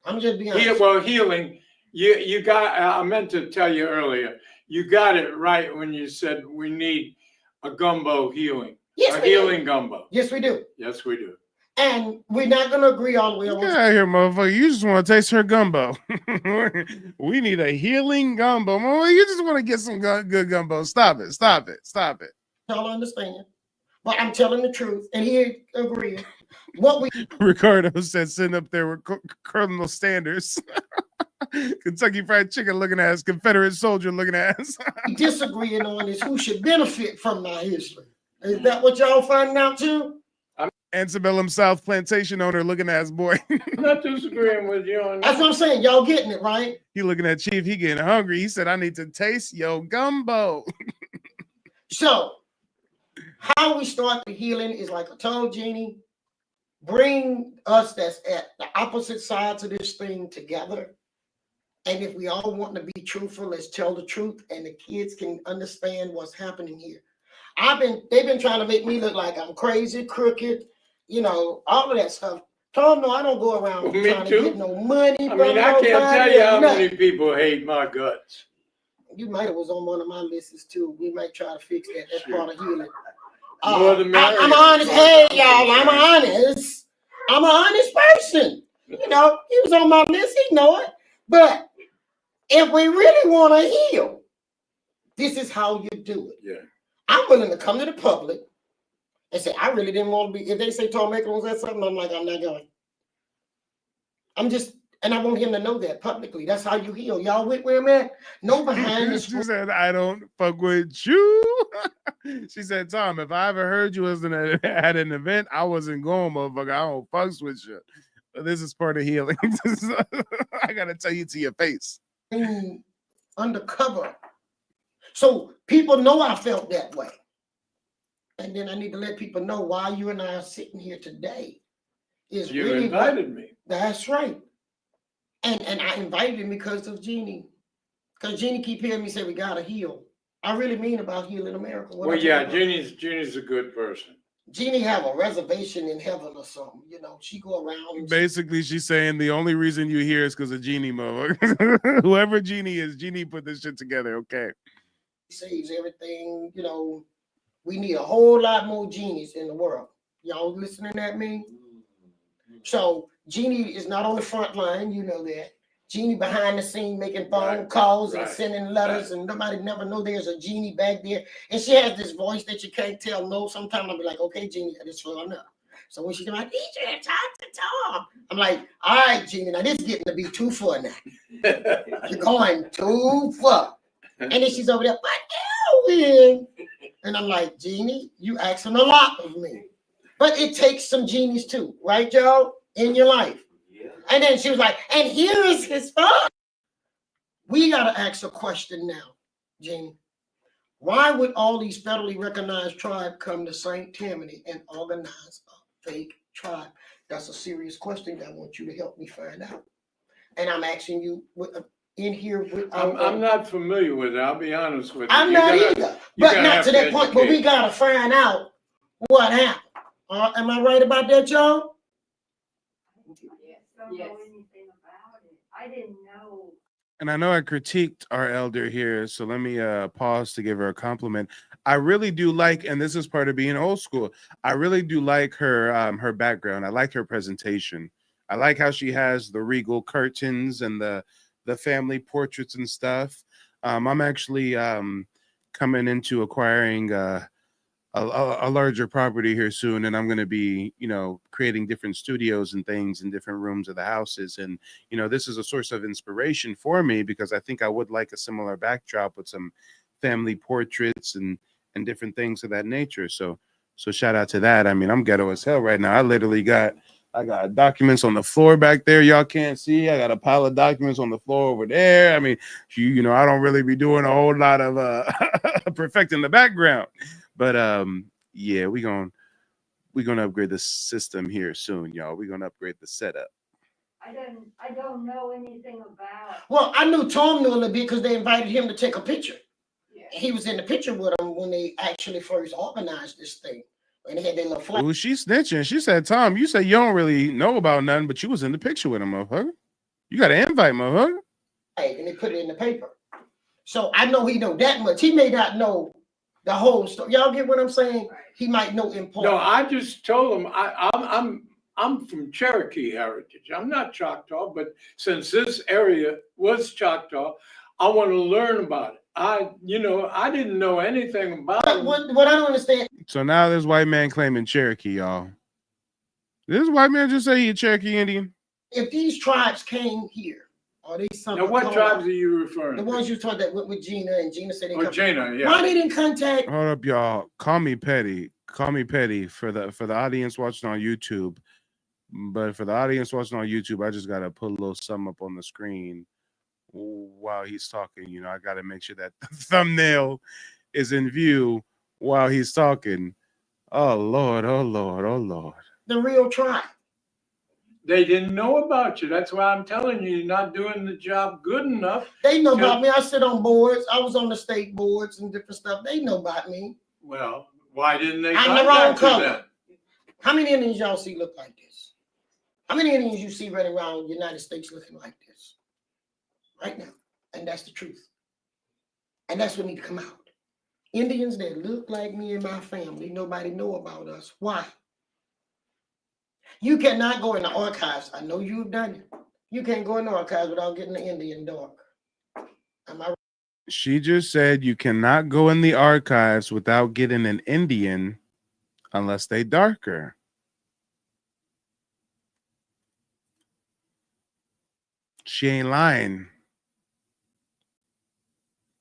I'm just being honest. Well, healing. You got, I meant to tell you earlier, you got it right when you said we need a gumbo healing. Yes, a healing gumbo. Yes, we do. Yes, we do. And we're not going to agree all the way on. Get out of here, motherfucker. You just want to taste her gumbo. We need a healing gumbo. You just want to get some good gumbo. Stop it. Stop it. Stop it. Y'all understand. But I'm telling the truth. And he agreed. What we Ricardo said sitting up there with Colonel Sanders. Kentucky Fried Chicken looking ass, Confederate soldier looking ass. disagreeing on is who should benefit from my history. Is that what y'all finding out too? Antebellum South plantation owner looking ass boy. I'm not disagreeing with you on that. That's what I'm saying. Y'all getting it, right? He looking at Chief, he getting hungry. He said, I need to taste your gumbo. So, how we start the healing is like I told Jeannie, bring us that's at the opposite sides of this thing together. And if we all want to be truthful, let's tell the truth and the kids can understand what's happening here. They've been trying to make me look like I'm crazy, crooked, all of that stuff. Tom, no, I don't go around trying to get no money. I mean, I can't tell you how many people hate my guts. You might have was on one of my lists too. We might try to fix that. That's part of healing. I'm honest. Hey, y'all, I'm honest. I'm an honest person. He was on my list. He know it. But if we really want to heal, this is how you do it. Yeah. I'm willing to come to the public and say, I really didn't want to be. If they say Tom Maker was that something, I'm like, I'm not going. And I want him to know that publicly. That's how you heal. Y'all with where I'm at? No behind the She screen. said, I don't fuck with you. She said, Tom, if I ever heard you was at an event, I wasn't going, motherfucker. I don't fucks with you. But this is part of healing. I gotta tell you to your face. Undercover. So people know I felt that way. And then I need to let people know why you and I are sitting here today. Is You really invited me. That's right. And I invited him because of Jeannie. Because Jeannie keep hearing me say we gotta heal. I really mean about healing America. Well, yeah, Jeannie's a good person. Jeannie have a reservation in heaven or something. You know, she go around. And basically, she's saying the only reason you here is because of Jeannie, motherfucker. Whoever Jeannie is, Jeannie put this shit together. Okay. Saves everything. You know, we need a whole lot more Jeannies in the world. Y'all listening at me? So Jeannie is not on the front line. You know that. Jeannie behind the scene making phone calls and sending letters, and nobody never know there's a Jeannie back there. And she has this voice that you can't tell no. Sometimes I'll be like, okay, Jeannie, this for enough. So when she's like, teacher, talk to Tom, I'm like, all right, Jeannie, now this is getting to be too far now. You're going too far. And then she's over there, but Elwin. And I'm like, Jeannie, you asking a lot of me. But it takes some Jeannies too, right, Joe, in your life. And then she was like, and here is his phone. We got to ask a question now, Jeannie. Why would all these federally recognized tribes come to St. Tammany and organize a fake tribe? That's a serious question that I want you to help me find out. And I'm asking you in here. I'm not familiar with it. I'll be honest with you. I'm not either. But not to that point. But we got to find out what happened. Am I right about that, Joe? Yes. Anything about it. I didn't know. And I know I critiqued our elder here, so let me pause to give her a compliment. I really do like, and this is part of being old school, I really do like her background. I like her presentation. I like how she has the regal curtains and the family portraits and stuff. I'm actually coming into acquiring a larger property here soon, and I'm going to be, creating different studios and things in different rooms of the houses. And, this is a source of inspiration for me because I think I would like a similar backdrop with some family portraits and different things of that nature. So shout out to that. I mean, I'm ghetto as hell right now. I got documents on the floor back there. Y'all can't see. I got a pile of documents on the floor over there. I mean, I don't really be doing a whole lot of perfecting the background. But yeah, we're gonna upgrade the system here soon, y'all. We're gonna upgrade the setup. I don't know anything about. Well, I knew Tom knew a little bit because they invited him to take a picture. Yeah. He was in the picture with them when they actually first organized this thing. And they had their little flag. Ooh, she's snitching. She said, Tom, you said you don't really know about nothing, but you was in the picture with him, motherfucker. You got an invite, motherfucker. Right, and they put it in the paper. So I know he know that much. He may not know the whole story. Y'all get what I'm saying? He might know important. No, I just told him I'm from Cherokee heritage. I'm not Choctaw, but since this area was Choctaw, I want to learn about it. I didn't know anything about it. What I don't understand. So now this white man claiming Cherokee, y'all. Did this white man just say he a Cherokee Indian? If these tribes came here, are they something? Now, what tribes are you referring to? The ones you talked that went with Gina, and Gina said they Gina, yeah. Why they didn't contact? Hold up, y'all. Call me petty. Call me petty for the audience watching on YouTube. But for the audience watching on YouTube, I just gotta put a little something up on the screen while he's talking. I gotta make sure that the thumbnail is in view while he's talking. Oh Lord, oh Lord, oh Lord. The real tribe. They didn't know about you. That's why I'm telling you, you're not doing the job good enough. They know about me. I sit on boards. I was on the state boards and different stuff. They know about me. Well, why didn't they I'm the wrong contact you color. then? How many Indians y'all see look like this? How many Indians you see running around the United States looking like this? Right now. And that's the truth. And that's what need to come out. Indians that look like me and my family, nobody know about us. Why? You cannot go in the archives. I know you've done it. You can't go in the archives without getting the Indian dark. Am I right? She just said you cannot go in the archives without getting an Indian unless they darker. She ain't lying.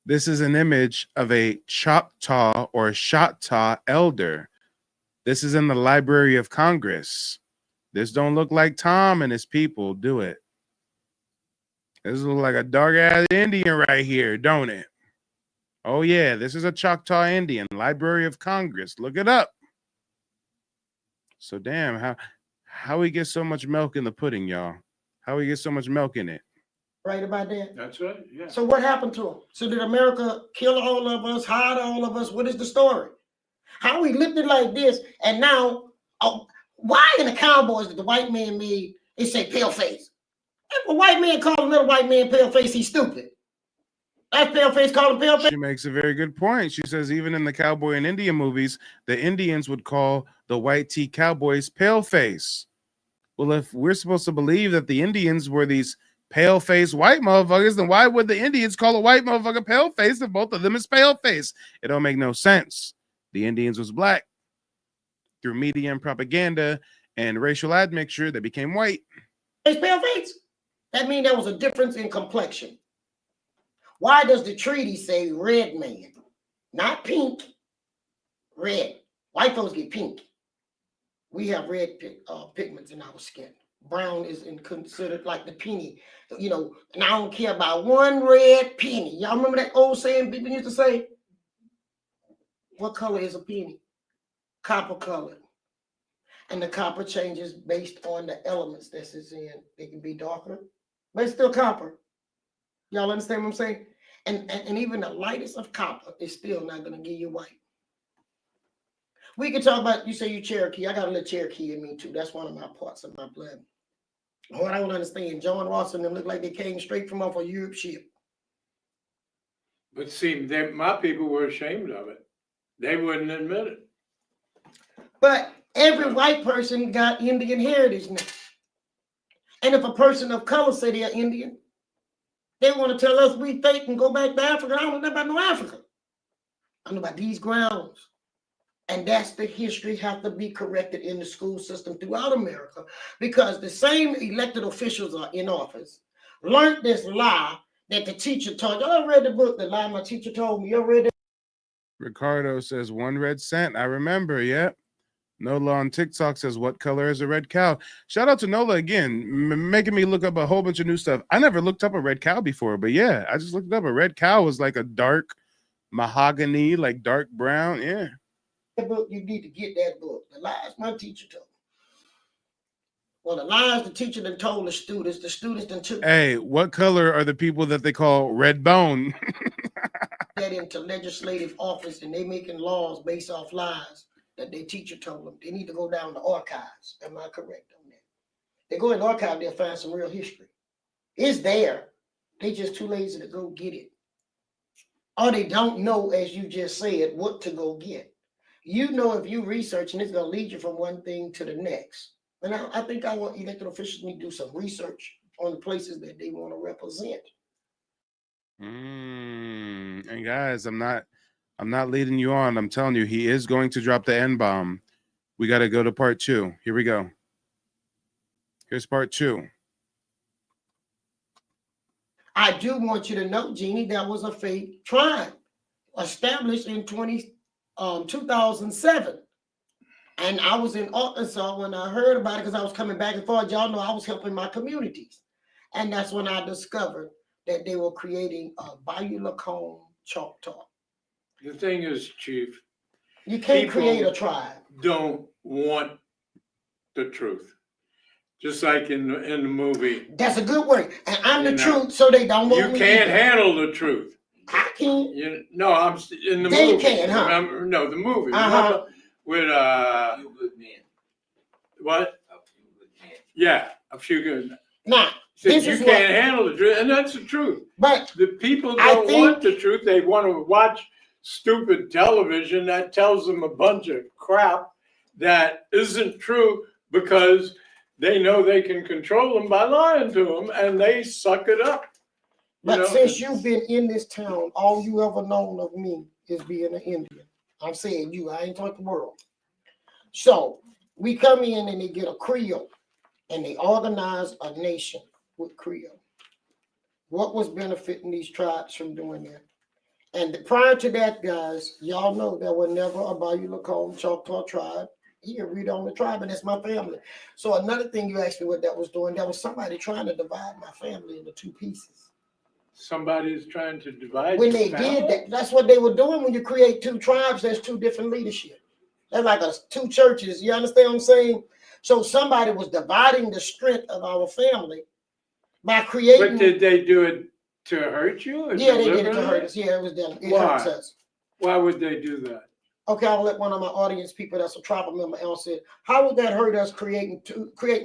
This is an image of a Choctaw or Choctaw elder. This is in the Library of Congress. This don't look like Tom and his people, do it? This looks like a dark-ass Indian right here, don't it? Oh, yeah, this is a Choctaw Indian, Library of Congress. Look it up. So, damn, how we get so much milk in the pudding, y'all? How we get so much milk in it? Right about that? That's right, yeah. So what happened to them? So did America kill all of us, hide all of us? What is the story? How we lived it like this, and now, why in the Cowboys did the white man made, it say pale face? If a white man called another white man pale face, he's stupid. That pale face called him pale face. She makes a very good point. She says even in the cowboy and Indian movies, the Indians would call the white tea cowboys pale face. Well, if we're supposed to believe that the Indians were these pale face white motherfuckers, then why would the Indians call a white motherfucker pale face if both of them is pale face? It don't make no sense. The Indians was black. Through media and propaganda and racial admixture, they became white. It's pale face. That means there was a difference in complexion. Why does the treaty say red man? Not pink, red. White folks get pink. We have red pigments in our skin. Brown is considered like the penny. You know, and I don't care about one red penny. Y'all remember that old saying people used to say? What color is a penny? Copper colored. And the copper changes based on the elements that it's in. It can be darker, but it's still copper. Y'all understand what I'm saying? And even the lightest of copper is still not going to give you white. We can talk about, you say you Cherokee. I got a little Cherokee in me too. That's one of my parts of my blood. What I don't understand, John Ross and them look like they came straight from off a Europe ship. But see, my people were ashamed of it. They wouldn't admit it. But every white person got Indian heritage now. And if a person of color say they're Indian, they want to tell us we fake and go back to Africa. I don't know about no Africa. I know about these grounds. And that's the history have to be corrected in the school system throughout America, because the same elected officials are in office learned this lie that the teacher taught. Y'all read the book, The Lie My Teacher Told Me? You read it? Ricardo says 1 red cent. I remember, yep. Nola on TikTok says, what color is a red cow? Shout out to Nola again, making me look up a whole bunch of new stuff. I never looked up a red cow before, but yeah, I just looked it up. A red cow was like a dark mahogany, like dark brown. Yeah. That book, you need to get that book. The Lies My Teacher Told Me. Well, the lies the teacher done told the students done took. Hey, what color are the people that they call red bone? That into legislative office, and they making laws based off lies that their teacher told them. They need to go down to archives. Am I correct on that? They go in the archive, they'll find some real history. It's there. They just too lazy to go get it. Or they don't know, as you just said, what to go get. You know, if you research, and it's going to lead you from one thing to the next. And I think I want elected officials to do some research on the places that they want to represent. And guys, I'm not leading you on. I'm telling you, he is going to drop the N-bomb. We got to go to part 2. Here we go. Here's part 2. I do want you to know, Jeannie, that was a fake tribe established in 2007. And I was in Arkansas when I heard about it, because I was coming back and forth. Y'all know I was helping my communities. And that's when I discovered that they were creating a Bayou Lacombe Choctaw. The thing is, Chief, you can't create a tribe. Don't want the truth. Just like in the movie. That's a good word. And I'm the truth, so they don't want me. You can't handle the truth. I can. No, I'm in the they movie. Can, huh? Remember, no, the movie. Uh-huh. With what? Yeah, a few good men. Now, this you can't handle the truth, and that's the truth. But the people don't want the truth. They want to watch stupid television that tells them a bunch of crap that isn't true, because they know they can control them by lying to them, and they suck it up. But since you've been in this town, all you ever known of me is being an Indian. I'm saying you, I ain't talking the world. So we come in and they get a Creole, and they organize a nation with Creole. What was benefiting these tribes from doing that? And prior to that, guys, y'all know there were never a Bayou Lacombe Choctaw tribe. Here, read on the tribe, and it's my family. So another thing you asked me what that was doing, that was somebody trying to divide my family into two pieces. Somebody is trying to divide. When they did that, that's what they were doing. When you create two tribes, there's two different leadership. That's like two churches. You understand what I'm saying? So somebody was dividing the strength of our family by creating. But did they do it to hurt you? Yeah, they did it to hurt us. Yeah, it was them. It hurts us. Why would they do that? Okay, I'll let one of my audience people that's a tribal member answer it. How would that hurt us creating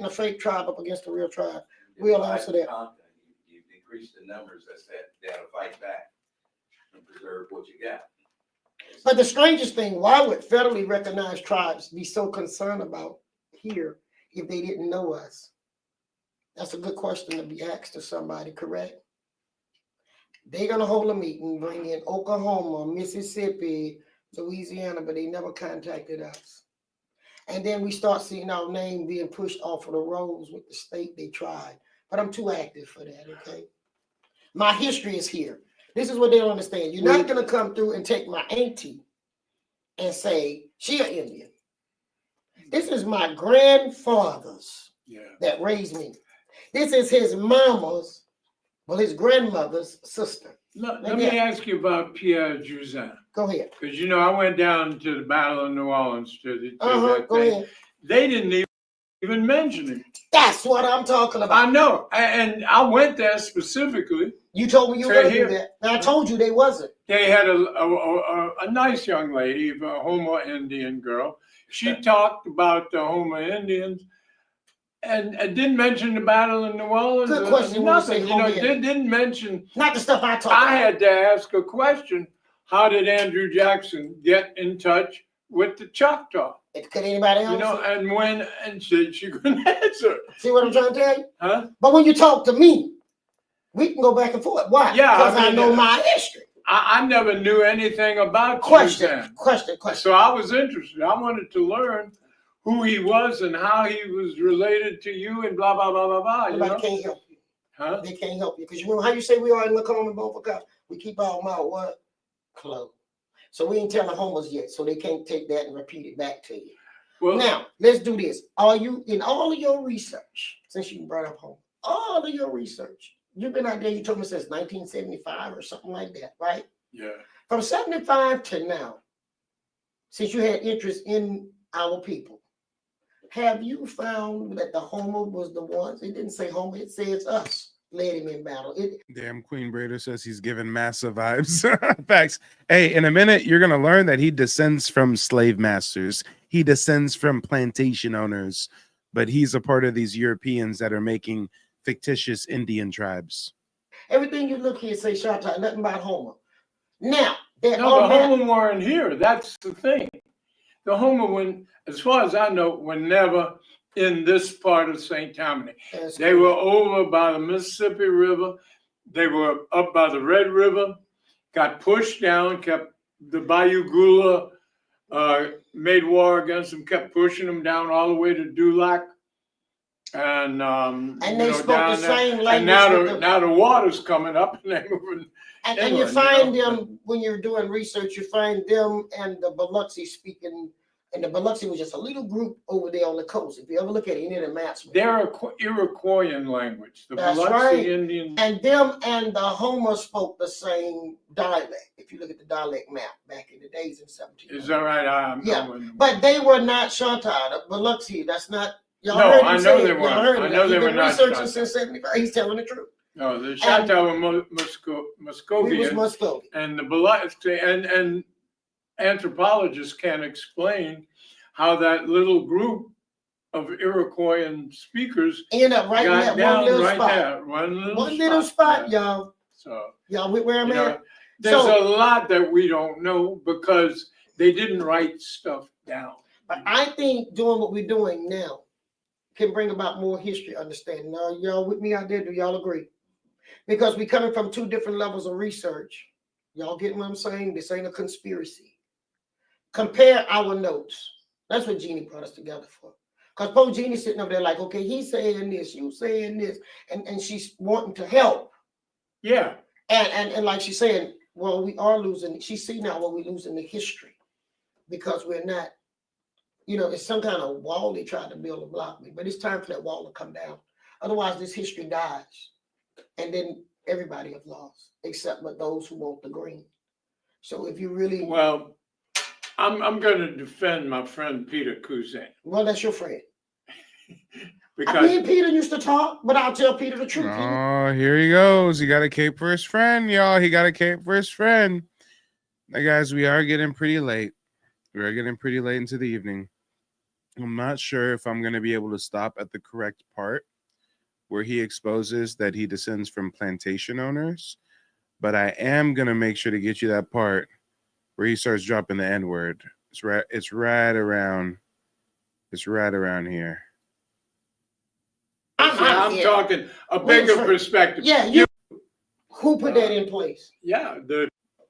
a fake tribe up against a real tribe? We'll answer that. You decrease the numbers that'll fight back and preserve what you got. But the strangest thing, why would federally recognized tribes be so concerned about here if they didn't know us? That's a good question to be asked to somebody, correct? They're going to hold a meeting, bring in Oklahoma, Mississippi, Louisiana, but they never contacted us. And then we start seeing our name being pushed off of the rolls with the state they tried. But I'm too active for that, okay? My history is here. This is what they don't understand. You're not going to come through and take my auntie and say, she an Indian. This is my grandfather's that raised me. This is his mama's, well, his grandmother's sister. Let me ask you about Pierre Juzin. Go ahead. Because, you know, I went down to the Battle of New Orleans to Go ahead. They didn't even mention it. That's what I'm talking about. I know. And I went there specifically. You told me you were going to do that. And I told you they wasn't. They had a nice young lady, a Homo Indian girl. She talked about the Homo Indians and didn't mention the Battle of New Orleans. Good question. Nothing. You know, didn't mention. Not the stuff I talked about. I had to ask a question. How did Andrew Jackson get in touch with the Choctaw? Could anybody else? You know, and she couldn't answer. See what I'm trying to tell you? Huh? But when you talk to me, we can go back and forth. Why? Yeah, because I know my history. I never knew anything about question. So I was interested. I wanted to learn who he was and how he was related to you and blah, blah, blah, blah, blah. Nobody can't help you. Huh? They can't help you. Because you remember how you say we are in Lacombe and Beaufort County? We keep our mouth what? Closed. So we ain't telling homers yet, so they can't take that and repeat it back to you. Well, now, let's do this. Are you, in all of your research, since you brought up home, all of your research, you've been out there, you told me since 1975 or something like that, right? Yeah. From 75 to now, since you had interest in our people, have you found that the Homo was the ones? It didn't say Homo, it says us. Led him in battle. Damn, Queen Brader says he's giving massive vibes. Facts. Hey, in a minute, you're going to learn that he descends from slave masters. He descends from plantation owners, but he's a part of these Europeans that are making fictitious Indian tribes. Everything you look here say Shatta, nothing about Homer. Now, the Homer weren't here. That's the thing. The Homer, as far as I know, were never in this part of St. Tammany. They were over by the Mississippi River. They were up by the Red River, got pushed down, kept the Bayou Gula, made war against them, kept pushing them down all the way to Dulac. And they spoke the same language. And now the water's coming up and they're moving. And you find them, when you're doing research, you find them and the Biloxi speaking. And the Biloxi was just a little group over there on the coast. If you ever look at any of the maps, they're Iroquoian language. The That's Biloxi right. Indians. And them and the Homer spoke the same dialect. If you look at the dialect map back in the days in 17. Is that right? Yeah, but they were not Shanta. The Biloxi. That's not. Y'all no, I know they weren't. I know they were not. Researching since 75. He's telling the truth. No, the Shanta were Muscovian. We was Muscovy. And the Biloxi and anthropologists can explain how that little group of Iroquoian speakers end up right in that one little spot. There, one little spot, y'all. So y'all where I'm at. There's a lot that we don't know because they didn't write stuff down. But I think doing what we're doing now can bring about more history understanding. Now, y'all with me out there? Do y'all agree? Because we're coming from two different levels of research. Y'all getting what I'm saying? This ain't a conspiracy. Compare our notes. That's what Jeannie brought us together for. Because Poe Jeannie's sitting up there like, okay, he's saying this, you saying this, and she's wanting to help. Yeah. And like she's saying, well, we are losing. She see now what we're losing the history because we're not. It's some kind of wall they tried to build to block me, but it's time for that wall to come down. Otherwise, this history dies, and then everybody have lost except but those who want the green. So if you really I'm going to defend my friend Peter Cousin. Well, that's your friend. Because me and Peter used to talk, but I'll tell Peter the truth. Oh, here he goes. He got a cape for his friend, y'all. He got a cape for his friend. Now, guys, we are getting pretty late. We are getting pretty late into the evening. I'm not sure if I'm going to be able to stop at the correct part where he exposes that he descends from plantation owners, but I am going to make sure to get you that part where he starts dropping the N-word. It's right around here. I'm talking a bigger perspective. Yeah, who put that in place? Yeah,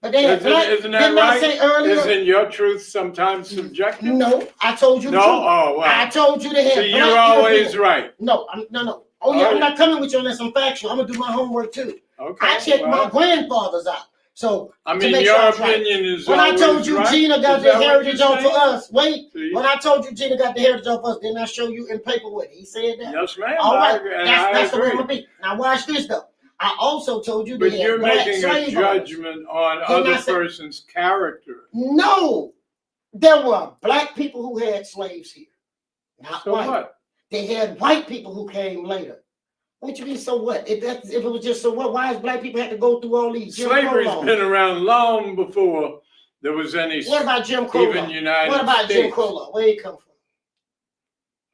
but they isn't that didn't right? I say earlier? Isn't your truth sometimes subjective? No, I told you the no? truth. Oh, well. I told you to have. So you're always right. No, no. Oh yeah, I'm not coming with you unless I'm factual. I'm gonna do my homework too. Okay. I checked my grandfathers out. So I mean, your opinion is when I told you right? Gina got the heritage off for us. Wait, See? when I told you Gina got the heritage off us, didn't I show you in paper what he said that? Yes, ma'am. All right, that's the way I I'm gonna be. Now watch this though. I also told you But that you're black making a slave judgment on owners. other person's character. No, there were black people who had slaves here, not So white. what? They had white people who came later. What you mean, so what? If it was just so what, why does black people have to go through all these Jim Crow Slavery's laws? been around long before there was any. What about Jim Crow even law? United What about States. Jim Crow law? Where it come from?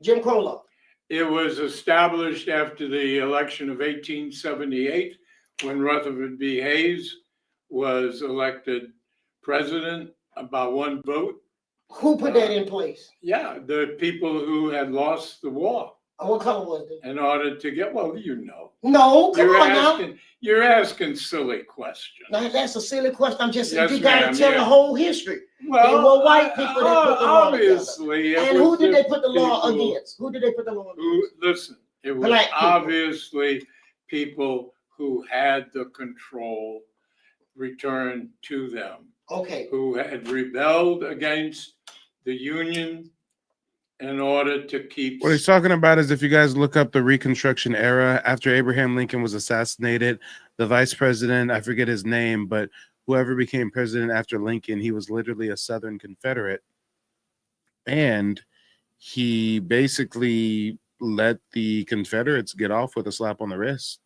Jim Crow law. It was established after the election of 1878 when Rutherford B. Hayes was elected president by one vote. Who put that in place? Yeah, the people who had lost the war. What color was it? In order to get, No, come on now. You're asking silly questions. Now that's a silly question. I'm just Yes, you gotta ma'am, tell yeah. the whole history. Well, they were white people that put the law obviously, together. it And who was did the they put the law people against? Who did they put the law against? Listen, it was Black people. obviously people who had the control returned to them. Okay. Who had rebelled against the Union in order to keep. What he's talking about is if you guys look up the Reconstruction era, after Abraham Lincoln was assassinated, the vice president, I forget his name, but whoever became president after Lincoln, he was literally a Southern Confederate. And he basically let the Confederates get off with a slap on the wrist.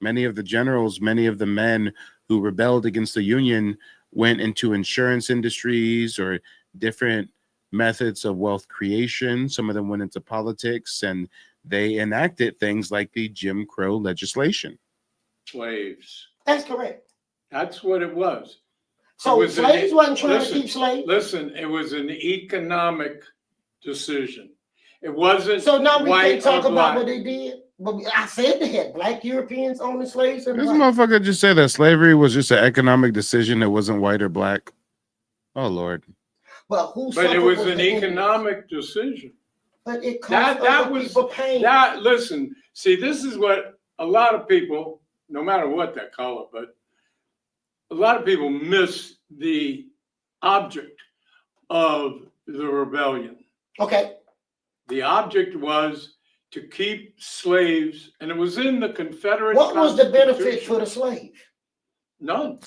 Many of the generals, many of the men who rebelled against the Union went into insurance industries or different methods of wealth creation. Some of them went into politics, and they enacted things like the Jim Crow legislation. Slaves. That's correct. That's what it was. So slaves wasn't trying to keep slaves? Listen, it was an economic decision. It wasn't. So now we white can't talk or about black. what they did. But I said they had black Europeans owning slaves. And This black. motherfucker just said that slavery was just an economic decision. It wasn't white or black. Oh, Lord. But who? But it was an the Indians? economic decision. But it caused That was pain. that. Listen, see, this is what a lot of people, no matter what they call it, but a lot of people miss the object of the rebellion. Okay. The object was to keep slaves, and it was in the Confederate. What was the benefit Constitution. for the slave? None.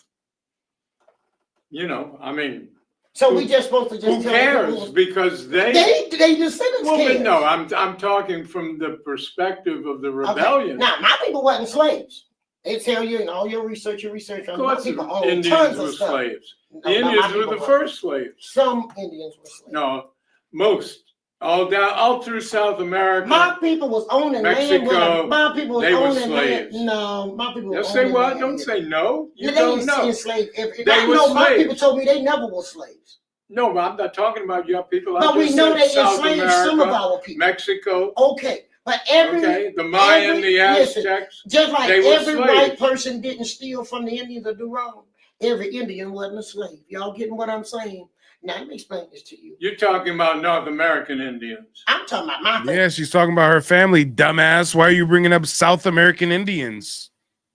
You know, I mean. So we just supposed to just Who tell cares? people- Because they descendants well, cares. but no, I'm talking from the perspective of the Okay. rebellion. Now my people wasn't slaves. They tell you in all your research, Of my course, people the own Indians tons were of stuff. slaves. No, The not my Indians were people the weren't. first slaves. Some Indians were slaves. No, most. All through South America. My people was owning land. Mexico, My people was they were owning land. slaves. No, my people was Yes, they owning were. land. Don't say no. You They don't was know. enslaved. They I were know my slaves. people told me they never were slaves. No, but I'm not talking about your people. But we know they South enslaved America, some of our people. Mexico. Okay, but The Mayan, the listen, Aztecs. just like they were every slaves. white person didn't steal from the Indians or do wrong, every Indian wasn't a slave. Y'all getting what I'm saying? Now let me explain this to you. You're talking about North American Indians. I'm talking about my Yeah, she's talking about her family, dumbass. Why are you bringing up South American Indians?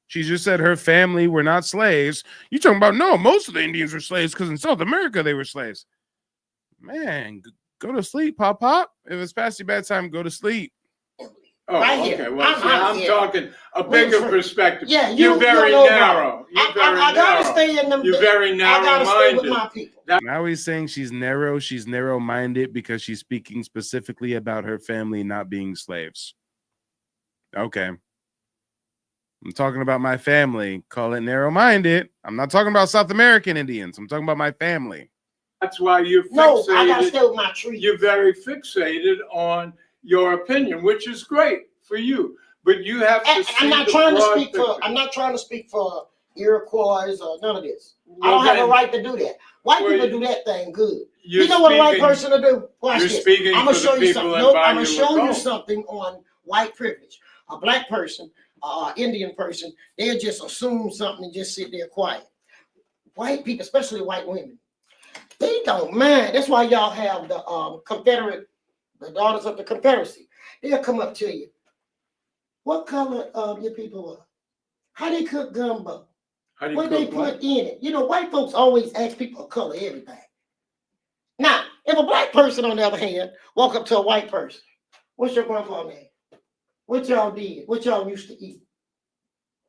She just said her family were not slaves. You talking about, no, most of the Indians were slaves because in South America they were slaves. Man, go to sleep, Pop Pop. If it's past your bedtime, go to sleep. Oh, Right okay. here. Well, I'm talking a bigger perspective. Yeah, you're very know, narrow. You're very I gotta narrow. stay in them. You're very I gotta stay with narrow-minded. my people. Now he's saying she's narrow-minded because she's speaking specifically about her family not being slaves. Okay. I'm talking about my family. Call it narrow-minded. I'm not talking about South American Indians. I'm talking about my family. That's why you're fixated. No, I gotta stay with my tree. You're very fixated on your opinion, which is great for you. But you have to see I'm not the trying to broad speak picture. for. I'm not trying to speak for Iroquois or none of this. I Well, don't have a then- right to do that. White Well, people do that thing good. you're You know what a white speaking- person to do? Watch you're this. speaking I'm gonna for the show you people something. in Nope, I'm Bayou gonna show you Lacombe. something on white privilege. A black person, Indian person, they'll just assume something and just sit there quiet. White people, especially white women, they don't mind. That's why y'all have the Confederate, the Daughters of the Confederacy. They'll come up to you. What color your people are? How they cook gumbo? How do you What they cook what? put in it? You know, white folks always ask people of color everything. Now, if a black person, on the other hand, walk up to a white person, what's your grandpa name? What y'all did? What y'all used to eat?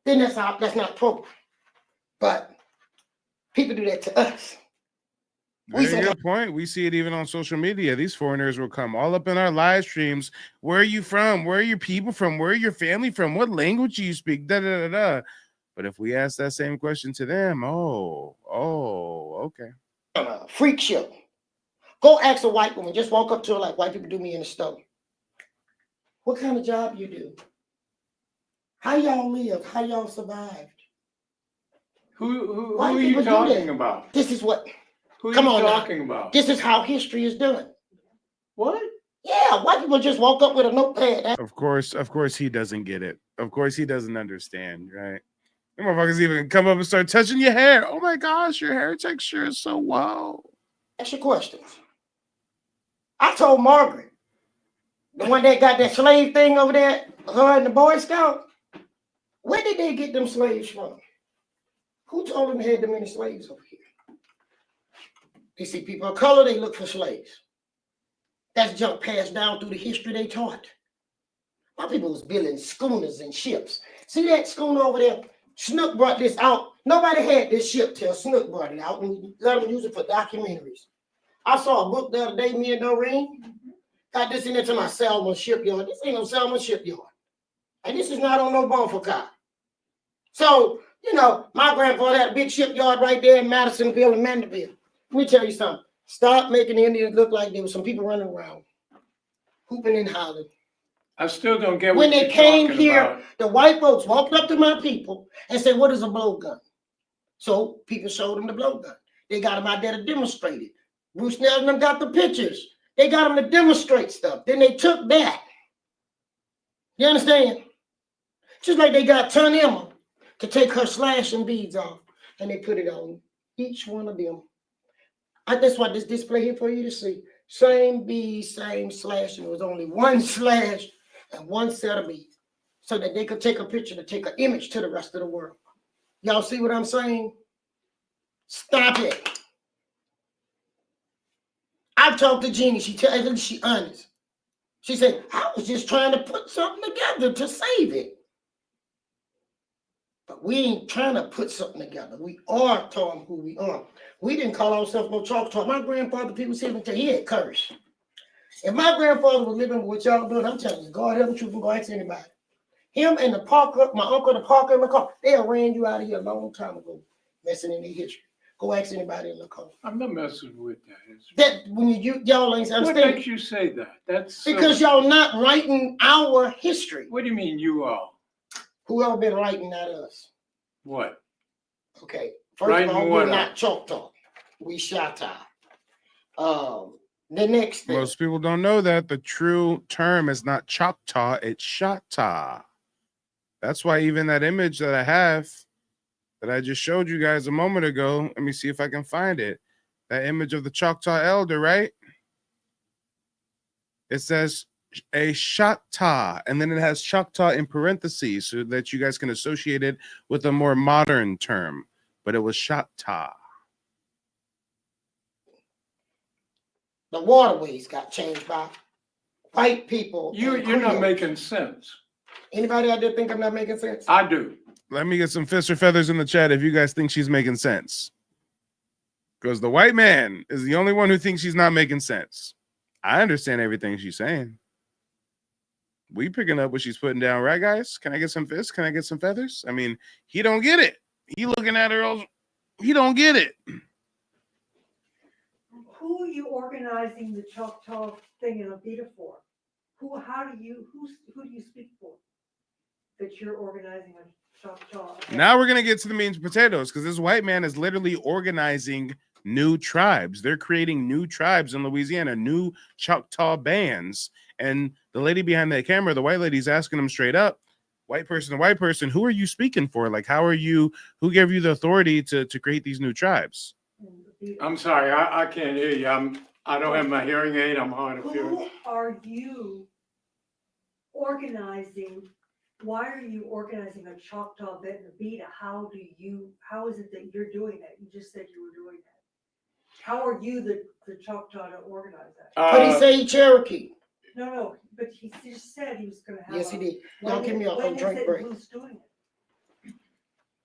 Then that's not appropriate. But people do that to us. Very good point. We see it even on social media. These foreigners will come all up in our live streams. Where are you from? Where are your people from? Where are your family from? What language do you speak? Da da da da. But if we ask that same question to them, okay. Freak show. Go ask a white woman. Just walk up to her like white people do me in the store. What kind of job you do? How y'all live? How y'all survived? Who White are you people do talking that. about? This is what. Who are Come you on now. talking about? This is how history is done. What? Yeah, white people just walk up with a notepad. Of course, he doesn't get it. Of course, he doesn't understand, right? The motherfuckers even come up and start touching your hair. Oh my gosh, your hair texture is so wow. Ask your questions. I told Margaret, the one that got that slave thing over there, her and the Boy Scout, where did they get them slaves from? Who told them they had them many slaves over here? They see people of color, they look for slaves. That's junk passed down through the history they taught. My people was building schooners and ships. See that schooner over there? Snook brought this out. Nobody had this ship till Snook brought it out and let them use it for documentaries. I saw a book the other day, me and Doreen. Got this in there to my Salmon shipyard. This ain't no Salmon shipyard. And this is not on no Bonfire. So, you know, my grandfather had a big shipyard right there in Madisonville and Mandeville. Let me tell you something. Stop making the Indians look like there was some people running around, hooping and hollering. I still don't get When what they you're came talking here, about. the white folks walked up to my people and said, what is a blowgun? So people showed them the blowgun. They got them out there to demonstrate it. Bruce Nelson and them got the pictures. They got them to demonstrate stuff. Then they took that. You understand? Just like they got Ton Emma to take her slashing beads off and they put it on each one of them. That's why this display here for you to see. Same beads, same slash, and it was only one slash and one set of beads so that they could take a picture to take an image to the rest of the world. Y'all see what I'm saying? Stop it. I've talked to Jeannie. She honest. She said, I was just trying to put something together to save it. But we ain't trying to put something together. We are telling who we are. We didn't call ourselves no Choctaw. My grandfather, people said until he had cursed. If my grandfather was living with what y'all doing, I'm telling you, God help the truth and go ask anybody. Him and the Parker, my uncle, the Parker and McCall, they ran you out of here a long time ago, messing in their history. Go ask anybody in the car. I'm not messing with that. That when y'all ain't understand. What makes you say that? That's because y'all not writing our history. What do you mean you all? Whoever been writing, not us. What? Okay. First Writing of all, what we're up? not Choctaw. We Shatta. The next thing. Most people don't know that the true term is not Choctaw, it's Shatta. That's why even that image that I have that I just showed you guys a moment ago, let me see if I can find it. That image of the Choctaw elder, right? It says a Choctaw, and then it has Choctaw in parentheses so that you guys can associate it with a more modern term. But it was Choctaw. The waterways got changed by white people. You're not making sense. Anybody out there think I'm not making sense? I do. Let me get some fist or feathers in the chat if you guys think she's making sense. Because the white man is the only one who thinks she's not making sense. I understand everything she's saying. We picking up what she's putting down, right, guys? Can I get some fists? Can I get some feathers? I mean, he don't get it. He looking at her, he don't get it. Who are you organizing the Choctaw thing in Abita for? Who do you speak for? That you're organizing a Choctaw. Now we're gonna get to the meat and potatoes because this white man is literally organizing new tribes. They're creating new tribes in Louisiana, new Choctaw bands. And the lady behind that camera, the white lady's asking him straight up, white person, who are you speaking for? Like, who gave you the authority to create these new tribes? I'm sorry, I can't hear you. I don't have my hearing aid. I'm hard of hearing. Who are you organizing? Why are you organizing a Choctaw event in Abita? How is it that you're doing that? You just said you were doing that. How are you the Choctaw to organize that? But he said he Cherokee. No, but he just said he was going to have. Yes, he did. Y'all give me a drink it, break. Who's doing it?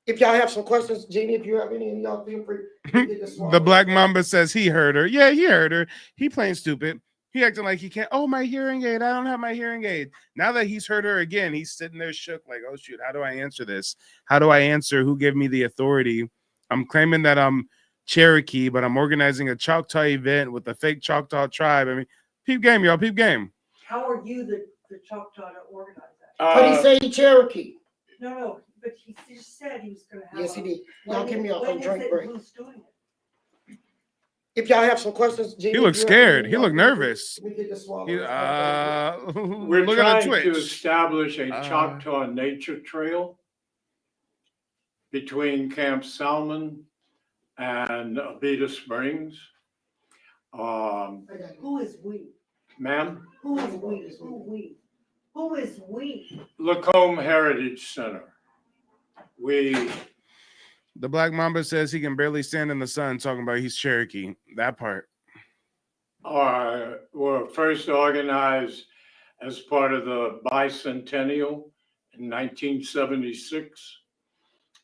If y'all have some questions, Jeannie, if you have any, y'all feel free. The Black Mamba says he heard her. Yeah, he heard her. He playing stupid. He acting like he can't. Oh, my hearing aid. I don't have my hearing aid. Now that he's heard her again, he's sitting there shook like, oh, shoot, how do I answer this? How do I answer? Who gave me the authority? I'm claiming that I'm Cherokee, but I'm organizing a Choctaw event with a fake Choctaw tribe. I mean, peep game, y'all. Peep game. How are you the Choctaw to organize that? But he said he Cherokee. No, but he just said he was going to have. Yes, he did. Y'all give me a drink break. Who's doing it? If y'all have some questions, Jeannie, He looked scared. He looked nervous. We're Look at trying the to Twitch. establish a Choctaw nature trail between Camp Salmon and Abita Springs. Who is we? Ma'am? Who is we? Who is we? Lacombe Heritage Center. The Black Mamba says he can barely stand in the sun, talking about he's Cherokee. That part. Were first organized as part of the bicentennial in 1976,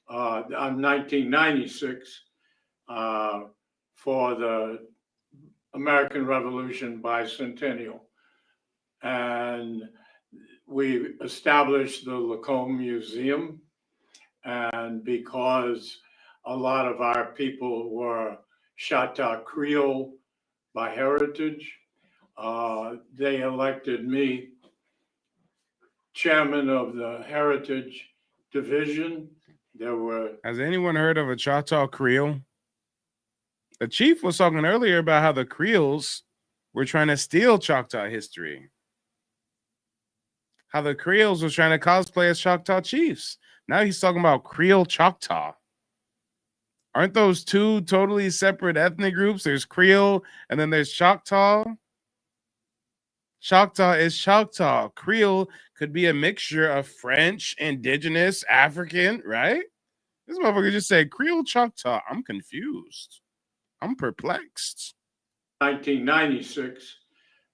1996, for the American Revolution bicentennial. And we established the Lacombe Museum. And because a lot of our people were Choctaw Creole by heritage, they elected me chairman of the Heritage Division. Has anyone heard of a Choctaw Creole? The chief was talking earlier about how the Creoles were trying to steal Choctaw history. How the Creoles was trying to cosplay as Choctaw chiefs. Now he's talking about Creole Choctaw. Aren't those two totally separate ethnic groups? There's Creole and then there's Choctaw. Choctaw is Choctaw. Creole could be a mixture of French, indigenous, African, right? This motherfucker just said Creole Choctaw. I'm confused. I'm perplexed. 1996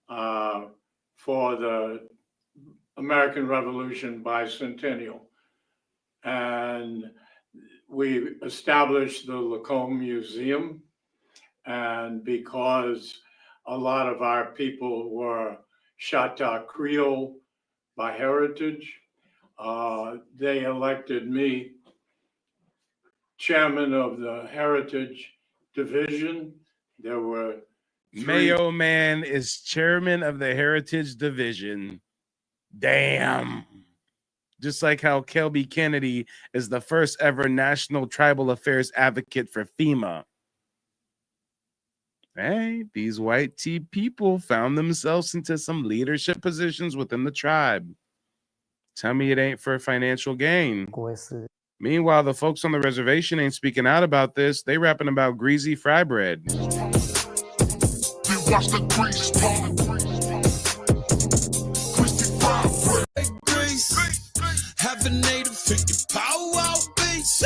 for the American Revolution bicentennial. And we established the Lacombe Museum. And because a lot of our people were Choctaw Creole by heritage, they elected me chairman of the Heritage Division. There were Mayo Man is chairman of the Heritage Division. Damn. Just like how Kelby Kennedy is the first ever National Tribal Affairs advocate for FEMA. Hey, these white tea people found themselves into some leadership positions within the tribe. Tell me it ain't for financial gain. Meanwhile, the folks on the reservation ain't speaking out about this. They rapping about greasy fry bread. caffeinated, 50 power wow bass.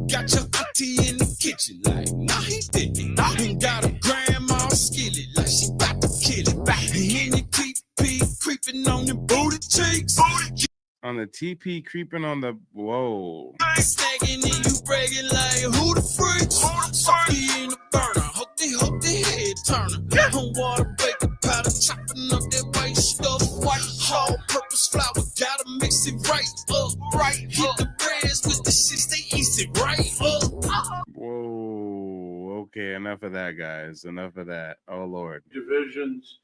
Got your auntie in the kitchen like, nah, he didn't. And got a grandma skillet like she about to kill it. And then you keep creeping on the booty cheeks. On the TP creeping on the whoa. Snagging and you bragging like who the freaks? Socky in the burner, hope they head turner. On water baking powder, chopping up that white stuff. All purpose flour, gotta mix it right up, right. Hit the brands with the shit, they easy right up. Whoa. Okay, enough of that, guys. Enough of that. Oh Lord. Divisions,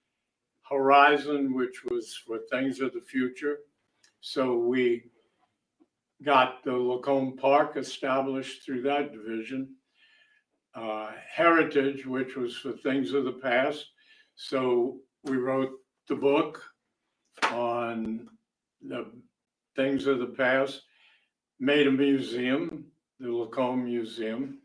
Horizon, which was for things of the future. So we got the Lacombe Park established through that division. Heritage, which was for things of the past. So we wrote the book on the things of the past, made a museum, the Lacombe Museum,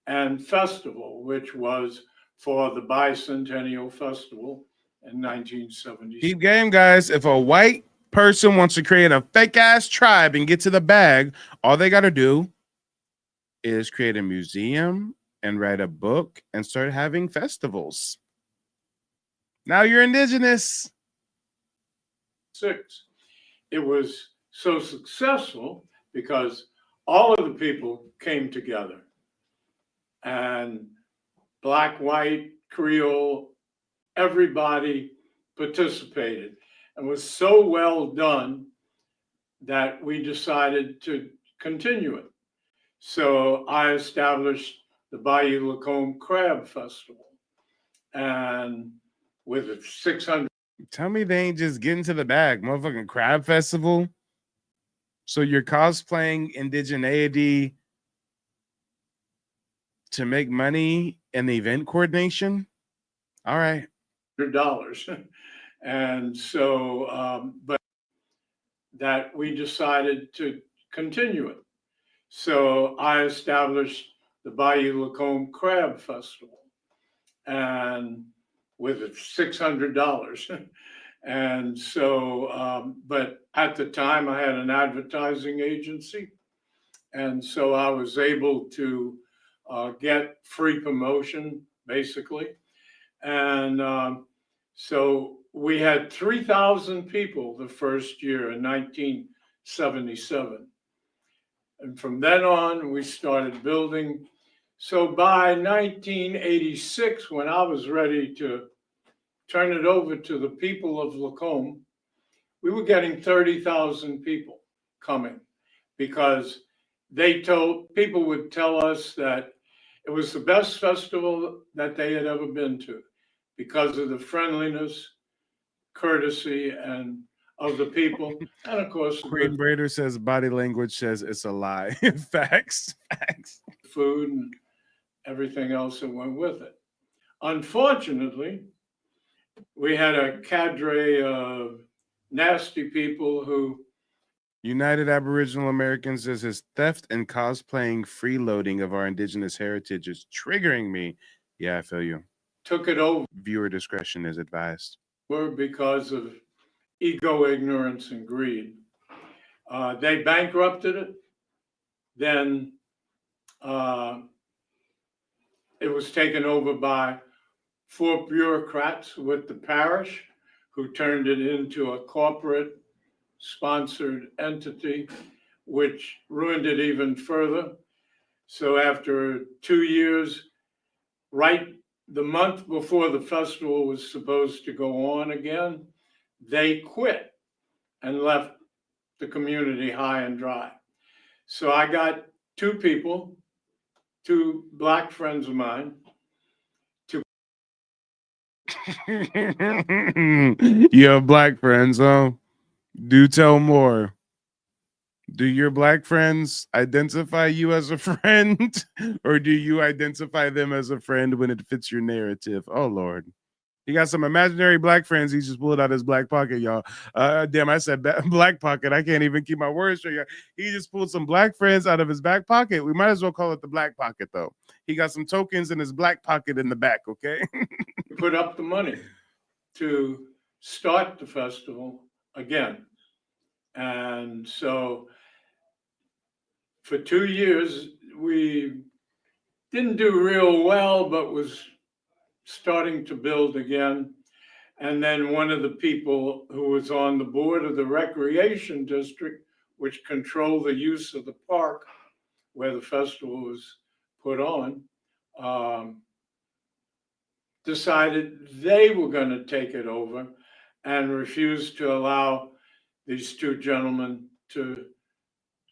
and festival, which was for the Bicentennial Festival in 1970. Keep game, guys. If a white person wants to create a fake ass tribe and get to the bag, all they got to do is create a museum and write a book and start having festivals. Now you're indigenous. It was so successful because all of the people came together, and Black, white, Creole, everybody participated, and was so well done that we decided to continue it. So I established the Bayou Lacombe Crab Festival, and with 600. Tell me they ain't just getting to the bag. Motherfucking crab festival. So you're cosplaying indigeneity to make money in the event coordination? All right. $100. And so, but that we decided to continue it. So I established the Bayou Lacombe Crab Festival, and with $600. And so, but at the time I had an advertising agency. And so I was able to get free promotion, basically. And so we had 3,000 people the first year in 1977. And from then on, we started building. So by 1986, when I was ready to turn it over to the people of Lacombe, we were getting 30,000 people coming, because people would tell us that it was the best festival that they had ever been to because of the friendliness, courtesy, and of the people. And of course, Queen Brader says body language says it's a lie. Facts. Food and everything else that went with it. Unfortunately, we had a cadre of nasty people who. United Aboriginal Americans says his theft and cosplaying freeloading of our indigenous heritage is triggering me. Yeah, I feel you. Took it over. Viewer discretion is advised. Because of ego, ignorance, and greed. They bankrupted it. Then it was taken over by 4 bureaucrats with the parish, who turned it into a corporate sponsored entity, which ruined it even further. So after 2 years, right the month before the festival was supposed to go on again, they quit and left the community high and dry. So I got 2 people, 2 Black friends of mine. You have Black friends, huh? Do tell more. Do your Black friends identify you as a friend, or do you identify them as a friend when it fits your narrative? Oh, Lord. He got some imaginary Black friends. He just pulled out his black pocket, y'all. Damn, I said black pocket. I can't even keep my words straight. He just pulled some Black friends out of his back pocket. We might as well call it the black pocket, though. He got some tokens in his black pocket in the back, okay? Put up the money to start the festival again. And so for 2 years, we didn't do real well, but was starting to build again. And then one of the people who was on the board of the recreation district, which controlled the use of the park where the festival was put on, decided they were going to take it over and refused to allow these two gentlemen to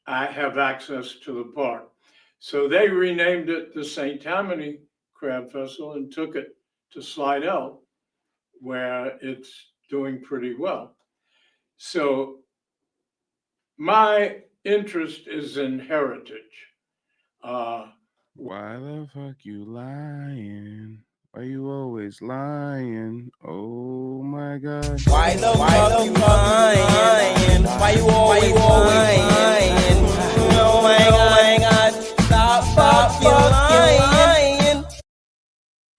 have access to the park. So they renamed it the St. Tammany Crab Festival and took it to Slidell, where it's doing pretty well. So my interest is in heritage. Why the fuck you lying? Why you always lying? Oh my God. Why the fuck you lying? Why you always lying? Oh my God, stop fucking lying.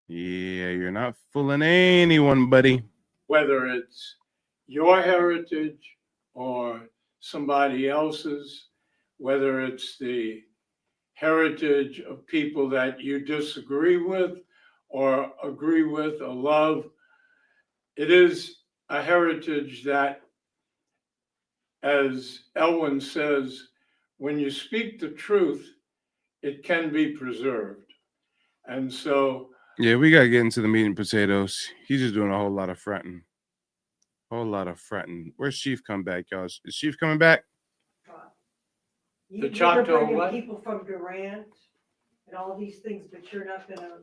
Yeah, you're not fooling anyone, buddy. Whether it's your heritage or somebody else's, whether it's the heritage of people that you disagree with or agree with or love, it is a heritage that, as Elwin says, when you speak the truth, it can be preserved. And so, Yeah, we gotta get into the meat and potatoes. He's just doing a whole lot of fronting. Whole lot of fronting. Where's Chief come back, y'all? Is Chief coming back? You're Choctaw bringing what? people from Durant and all these things, but you're not gonna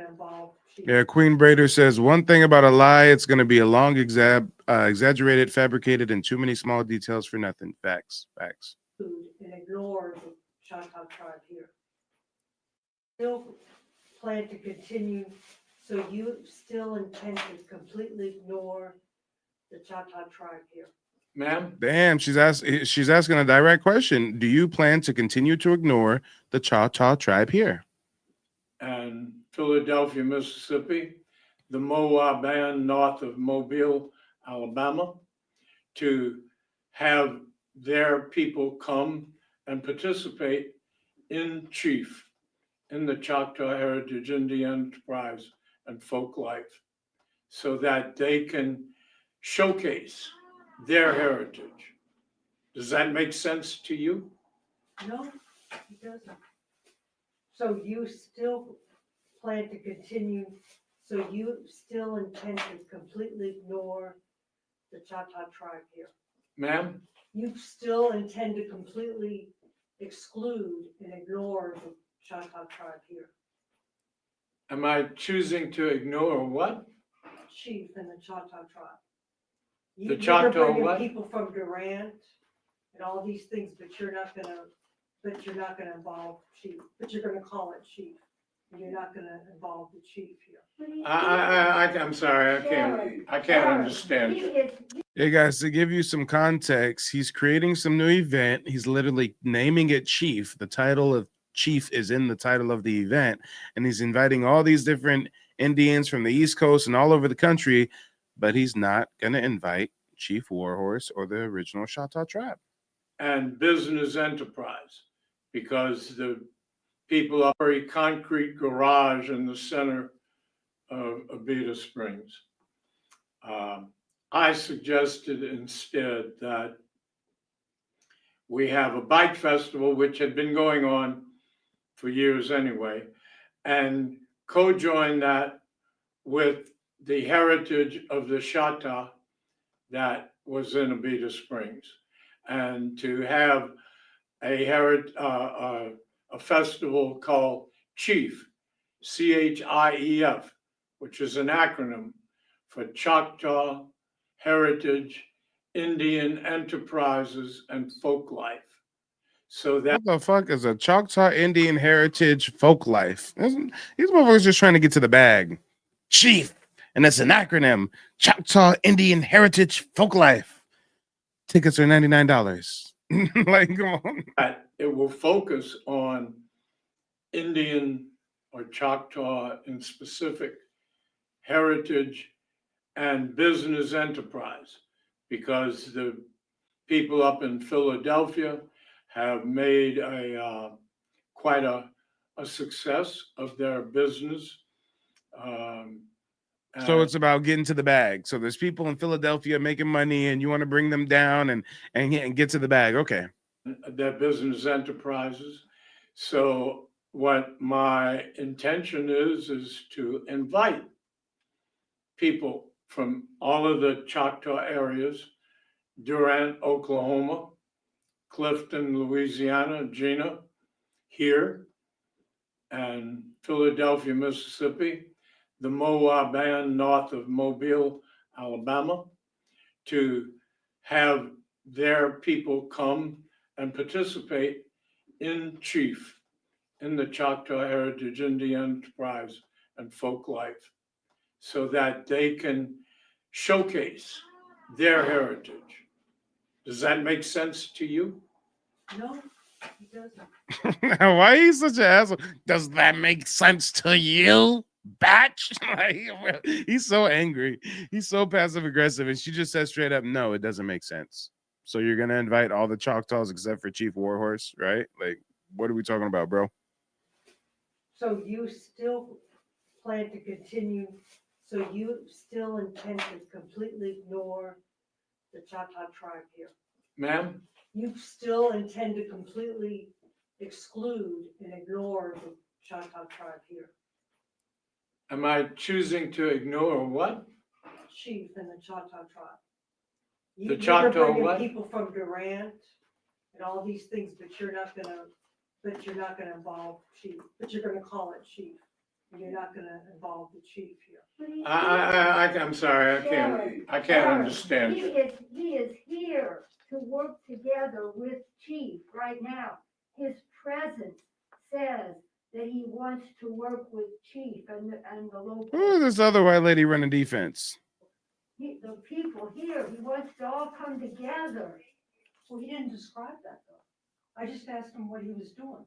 involve. Yeah, Queen Braider says one thing about a lie, it's gonna be a long exaggerated, fabricated, and too many small details for nothing. Facts. Facts. And ignore the Choctaw tribe here. Still plan to continue, so you still intend to completely ignore the Choctaw tribe here. Ma'am? Damn, she's asking a direct question. Do you plan to continue to ignore the Choctaw tribe here? And Philadelphia, Mississippi, the Moab Band north of Mobile, Alabama, to have their people come and participate in Chief, in the Choctaw Heritage Indian Enterprise and Folk Life, so that they can showcase their heritage. Does that make sense to you? No, it doesn't. So you still plan to continue, so you still intend to completely ignore the Choctaw tribe here? Ma'am? You still intend to completely exclude and ignore the Choctaw tribe here? Am I choosing to ignore what? Chief and the Choctaw tribe. The Choctaw You're bringing what? people from Durant and all these things, but you're not gonna involve Chief, but you're gonna call it Chief. And you're not gonna involve the Chief here. I'm sorry, I can't understand you. Hey guys, to give you some context, he's creating some new event. He's literally naming it Chief. The title of Chief is in the title of the event, and he's inviting all these different Indians from the East Coast and all over the country, but he's not going to invite Chief Warhorse or the original Choctaw tribe. And business enterprise, because the people are very concrete garage in the center of Abita Springs. I suggested instead that we have a bike festival, which had been going on for years anyway, and co-join that with the heritage of the Choctaw that was in Abita Springs, and to have a festival called Chief, CHIEF, which is an acronym for Choctaw Heritage, Indian Enterprises, and Folk Life. So that What the fuck is a Choctaw Indian Heritage Folk Life? These motherfuckers just trying to get to the bag. Chief, and it's an acronym. Choctaw Indian Heritage Folk Life. Tickets are $99. Like, come on. it will focus on Indian or Choctaw in specific heritage and business enterprise, because the people up in Philadelphia have made quite a success of their business. So it's about getting to the bag. So there's people in Philadelphia making money, and you want to bring them down and get to the bag. Okay. Their business enterprises. So what my intention is to invite people from all of the Choctaw areas, Durant, Oklahoma, Clifton, Louisiana, Gina, here, and Philadelphia, Mississippi, the Moab Band north of Mobile, Alabama, to have their people come and participate in Chief, in the Choctaw Heritage Indian Enterprise and Folk Life, so that they can showcase their heritage. Does that make sense to you? No, it doesn't. Why are you such an asshole? Does that make sense to you, batch? Like, he's so angry. He's so passive aggressive, and she just says straight up, no, it doesn't make sense. So you're gonna invite all the Choctaws except for Chief Warhorse, right? Like, what are we talking about, bro? So you still plan to continue, so you still intend to completely ignore the Choctaw tribe here? Ma'am? You still intend to completely exclude and ignore the Choctaw tribe here? Am I choosing to ignore what? Chief and the Choctaw tribe. The You're Choctaw bringing what? people from Durant and all these things, but you're not gonna involve Chief, but you're gonna call it Chief. And you're not gonna involve the Chief here. I'm sorry, I can't understand He you. is here to work together with Chief right now. His presence says that he wants to work with Chief and the local. Who is this other white lady running defense? The people here, he wants to all come together. Well, he didn't describe that though. I just asked him what he was doing.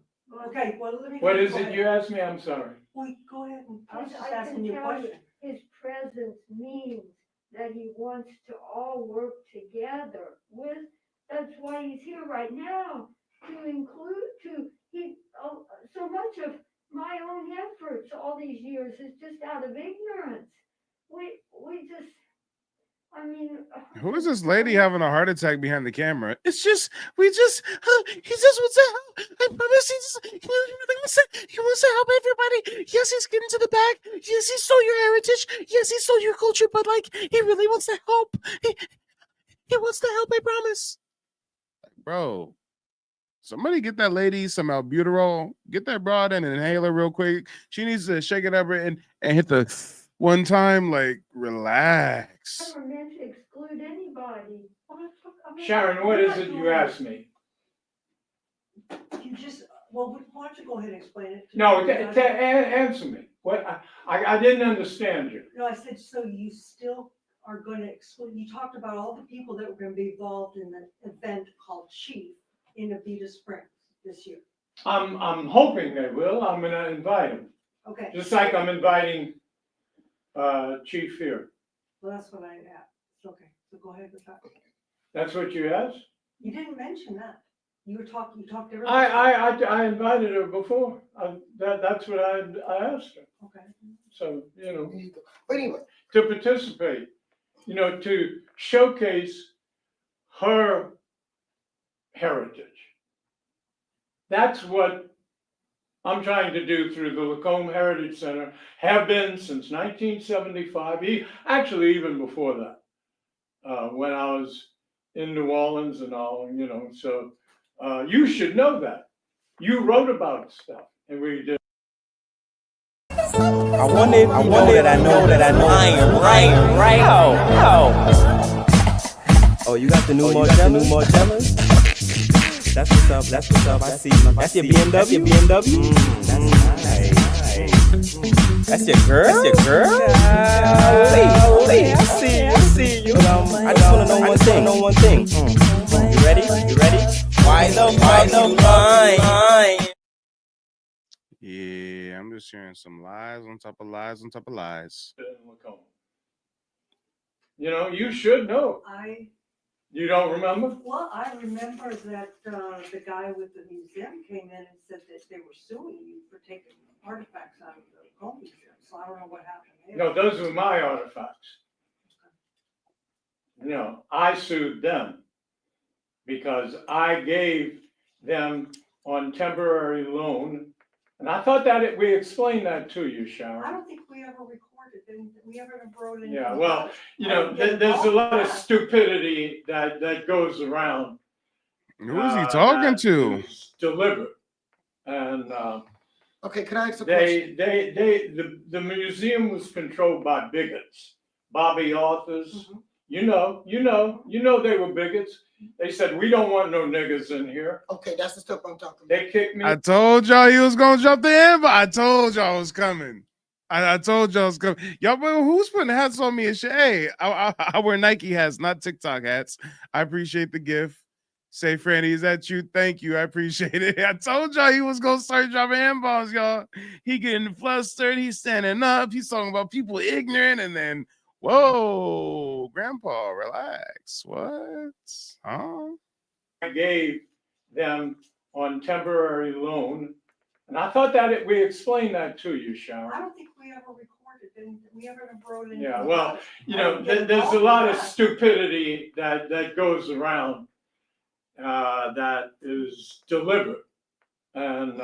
Okay, well, let me. What is go it ahead. you asked me? I'm sorry. Well, go ahead. I was just I asking can you a tell you, question. his presence means that he wants to all work together with, that's why he's here right now, to include, so much of my own efforts all these years is just out of ignorance. We just, I mean. Who is this lady having a heart attack behind the camera? He just wants to help. I promise he wants to help everybody. Yes, he's getting to the bag. Yes, he stole your heritage. Yes, he stole your culture, but like, he really wants to help. He wants to help, I promise. Bro, somebody get that lady some albuterol. Get that broad in an inhaler real quick. She needs to shake it up and hit the one time. Like, relax. Never meant to exclude anybody. Sharon, what is it you asked me? You just, well, why don't you go ahead and explain it? to No, me? answer me. What? I didn't understand you. No, I said, so you still are gonna exclude, you talked about all the people that were gonna be involved in the event called Chief in Avita Springs this year. I'm hoping they will. I'm gonna invite them. Okay. Just like I'm inviting Chief here. Well, that's what I asked. Okay, so go ahead with that. That's what you asked? You didn't mention that. You talked to everybody. I invited her before. That's what I asked her. Okay. So, you know. But anyway. To participate, you know, to showcase her heritage. That's what I'm trying to do through the Lacombe Heritage Center, have been since 1975, actually even before that, when I was in New Orleans and all, you know, so you should know that. You wrote about stuff, and we did. I wonder if you know that I know I am right. Oh, you got the new Margellas? That's what's up, I see. That's your BMW? That's your girl? Golly, I see you. I just wanna know one thing. You ready? Why the line? Yeah, I'm just hearing some lies on top of lies on top of lies. You know, you should know. I You don't remember? Well, I remember that the guy with the museum came in and said that they were suing you for taking artifacts out of the gold museum. So I don't know what happened there. No, those were my artifacts. No, I sued them because I gave them on temporary loan. And I thought that we explained that to you, Sharon. I don't think we ever recorded, didn't we ever wrote anything? Yeah, well, you I know, didn't get there's a involved lot with of that. stupidity that goes around. Who is he talking to? Is deliberate. And okay, can I ask a question? the museum was controlled by bigots, Bobby authors. You know they were bigots. They said, we don't want no niggas in here. Okay, that's the stuff I'm talking about. They kicked me. I told y'all he was gonna jump the end, but I told y'all it was coming. I told y'all it was coming. Y'all, who's putting hats on me and shit? Hey, I wear Nike hats, not TikTok hats. I appreciate the gift. Say, Franny, is that you? Thank you. I appreciate it. I told y'all he was gonna start dropping M-bombs, y'all. He getting flustered. He's standing up. He's talking about people ignorant, and then, whoa, Grandpa, relax. What? Huh? I gave them on temporary loan. And I thought that we explained that to you, Sharon. I don't think we ever recorded, didn't we ever wrote anything? Yeah, well, you I know, didn't get there's a involved lot with of that. stupidity that goes around that is deliberate. And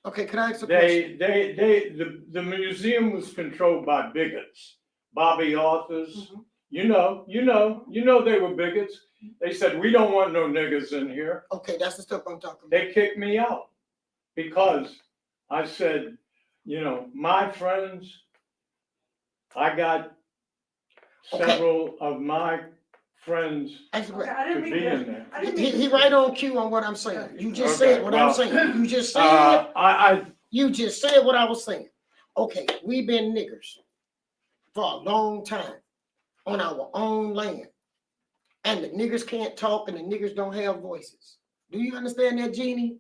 okay, can I ask a question? the museum was controlled by bigots, Bobby authors. You know they were bigots. They said, we don't want no niggas in here. Okay, that's the stuff I'm talking about. They kicked me out because I said, you know, my friends, I got several of my friends to be in there. He right on cue on what I'm saying. You just Okay, said what well, I'm saying. You just said I you just said what I was saying. Okay, we've been niggers for a long time on our own land. And the niggers can't talk and the niggers don't have voices. Do you understand that, Jeannie?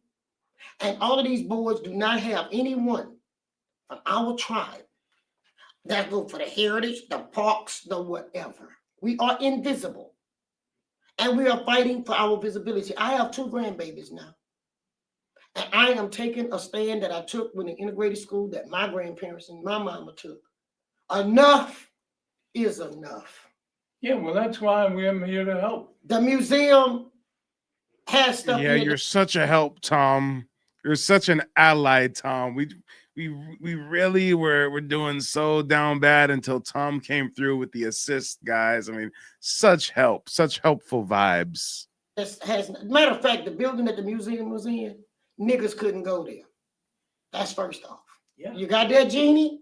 And all of these boards do not have anyone from our tribe that go for the heritage, the parks, the whatever. We are invisible. And we are fighting for our visibility. I have 2 grandbabies now. And I am taking a stand that I took when in integrated school that my grandparents and my mama took. Enough is enough. Yeah, well, that's why I'm here to help. The museum has stuff. Yeah, you're such a help, Tom. You're such an ally, Tom. We really were doing so down bad until Tom came through with the assist, guys. I mean, such help, such helpful vibes. Matter of fact, the building that the museum was in, niggas couldn't go there. That's first off. Yeah. You got that, Jeannie?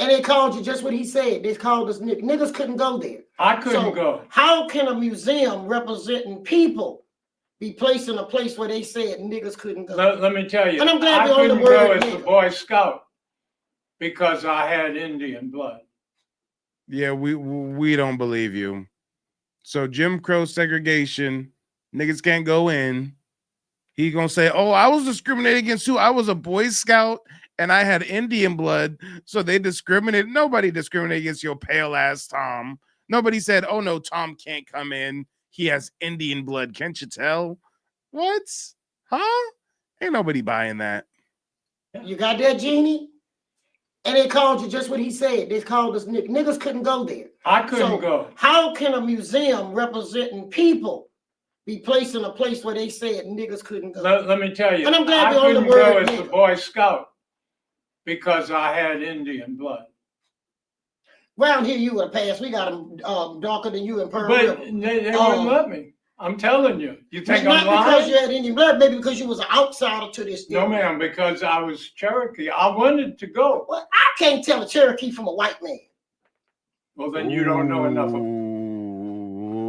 And they called you just what he said. They called us niggas. Niggas couldn't go there. I couldn't go. How can a museum representing people be placed in a place where they said niggas couldn't go? Let me tell you, And I'm glad I we're on the couldn't word go as a nigga. Boy Scout because I had Indian blood. Yeah, we don't believe you. So Jim Crow segregation, niggas can't go in. He gonna say, "Oh, I was discriminated against too. I was a Boy Scout and I had Indian blood, so they discriminated." Nobody discriminated against your pale ass Tom. Nobody said, "Oh no, Tom can't come in. He has Indian blood." Can't you tell? What? Huh? Ain't nobody buying that. You got that, Jeannie? And they called you just what he said. They called us niggas. Niggas couldn't go there. I couldn't go. How can a museum representing people be placed in a place where they said niggas couldn't go? Let me tell you, And I'm glad I we're on the couldn't go word as a nigga. Boy Scout because I had Indian blood. Round here, you would have passed. We got them darker than you in Pearl But River. they wouldn't let me. I'm telling you. You think Not I'm lying? because you had Indian blood, maybe because you was an outsider to this. No, ma'am, because I was Cherokee. I wanted to go. Well, I can't tell a Cherokee from a white man. Well, then you don't know enough.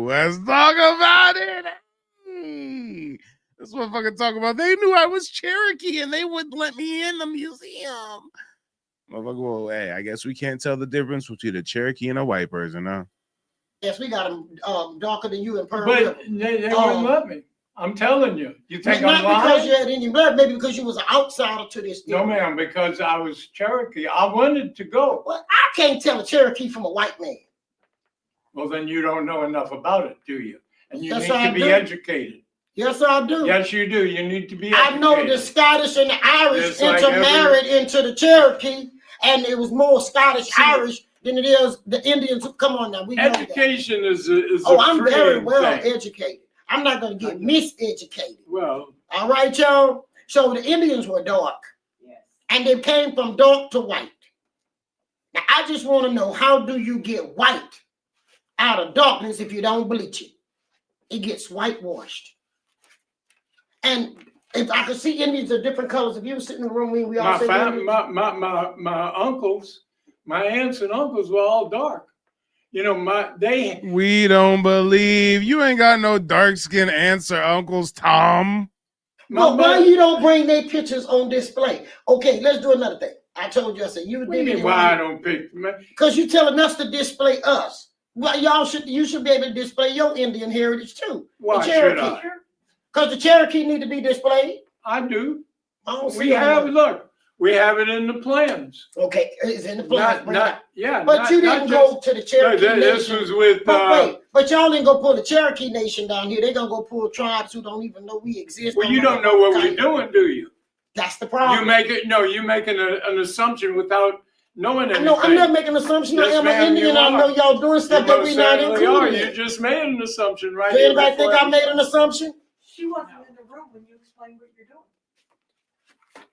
Let's talk about it. Hey, this motherfucker talk about they knew I was Cherokee and they wouldn't let me in the museum. Motherfucker, well, hey, I guess we can't tell the difference between a Cherokee and a white person, huh? Yes, we got them darker than you in Pearl River. But they wouldn't let me. I'm telling you. You think Not I'm lying? because you had Indian blood, maybe because you was an outsider to this. No, ma'am, because I was Cherokee. I wanted to go. Well, I can't tell a Cherokee from a white man. Well, then you don't know enough about it, do you? and you Yes, need I to be do. educated. Yes, I do. Yes, you do. You need to be I educated. know the Scottish and the Irish Just like intermarried into the Cherokee, and it was more Scottish Irish than it is the Indians. Come on now, we know that. Education is I'm very freeing well thing. educated. I'm not going to get miseducated. Well, all right, y'all. So the Indians were dark, and they came from dark to white. Now I just want to know, how do you get white out of darkness if you don't bleach it? It gets whitewashed. And if I could see Indians of different colors, if you were sitting in the room, we all say my uncles, my aunts and uncles were all dark. You know, We don't believe you ain't got no dark skinned aunts or uncles, Tom. Well, why you don't bring their pictures on display? Okay, let's do another thing. I told you, I said you. What do you mean, why I don't pick? Because you telling us to display us. Well, you should be able to display your Indian heritage too. Why should I? Because the Cherokee need to be displayed. I do. We have it in the plans. Okay, it's in the plans. Yeah, but you didn't go to the Cherokee Nation. This was with. But y'all didn't go pull the Cherokee Nation down here. They're gonna go pull tribes who don't even know we exist. Well, you don't know what we're doing, do you? That's the problem. You're making an assumption without knowing anything. No, I'm not making an assumption. Yes, I am an Indian. I know y'all doing stuff that we not included. You just made an assumption, right? Does anybody think I made an assumption? She wasn't in the room when you explained what you're doing.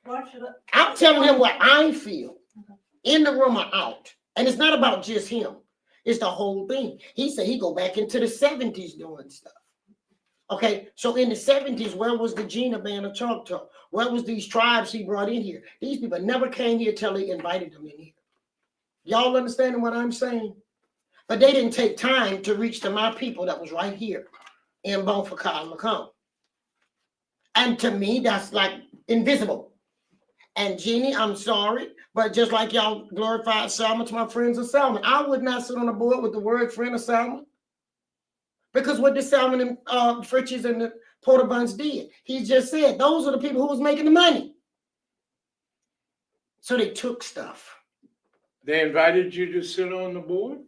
Why should I'm telling him what I feel. In the room or out. And it's not about just him. It's the whole thing. He said he go back into the 70s doing stuff. Okay, so in the 70s, where was the Gina Band of Choctaw? Where was these tribes he brought in here? These people never came here till they invited them in here. Y'all understanding what I'm saying? But they didn't take time to reach to my people that was right here in Bonfaka and Macomb. And to me, that's like invisible. And Jeannie, I'm sorry, but just like y'all glorified Salmon to my friends of Salmon, I would not sit on a board with the word friend of Salmon. Because what did Salmon and Fritches and the Porter Buns did? He just said, those are the people who was making the money. So they took stuff. They invited you to sit on the board?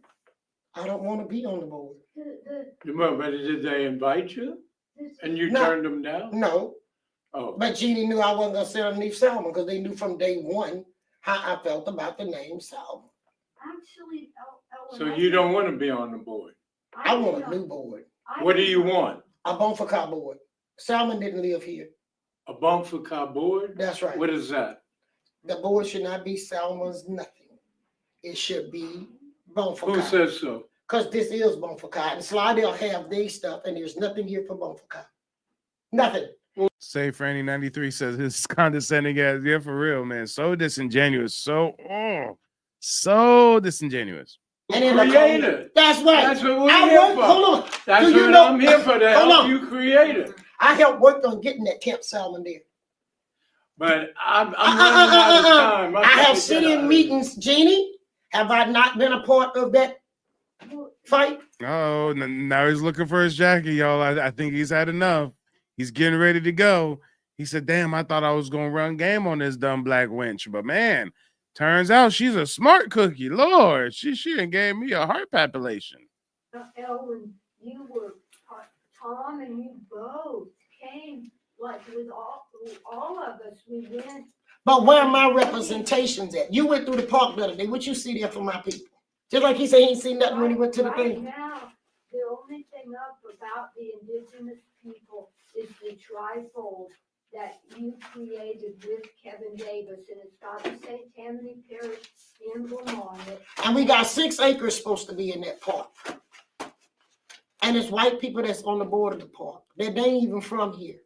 I don't want to be on the board. But did they invite you? And you turned them down? No. Oh. But Jeannie knew I wasn't going to sit underneath Salmon because they knew from day one how I felt about the name Salmon. Actually, So you don't want to be on the board? I want a new board. What do you want? A Bonfaka board. Salmon didn't live here. A Bonfaka board? That's right. What is that? The board should not be Salmon's nothing. It should be Bonfaka. Who says so? Because this is Bonfaka. And Slidell have their stuff, and there's nothing here for Bonfaka. Nothing. Say Franny 93 says his condescending ass. Yeah, for real, man. So disingenuous. So disingenuous. And in created. That's right. That's what we're here for. Hold on. That's what I'm here for, to help you create it. I helped work on getting that Camp Salmon there. But I'm running out of time. I have sit-in meetings, Jeannie. Have I not been a part of that fight? Oh, now he's looking for his jacket, y'all. I think he's had enough. He's getting ready to go. He said, damn, I thought I was going to run game on this dumb black wench. But, man, turns out she's a smart cookie. Lord, she done gave me a heart palpitation. Elwin, you were, Tom and you both came, like with all of us, we went. But where are my representations at? You went through the park the other day. What you see there for my people? Just like he said he ain't seen nothing when he went to the thing. Now, the only thing up about the indigenous people is the trifold that you created with Kevin Davis, and it's got the St. Tammany Parish emblem on it. And we got 6 acres supposed to be in that park. And it's white people that's on the board of the park. They ain't even from here.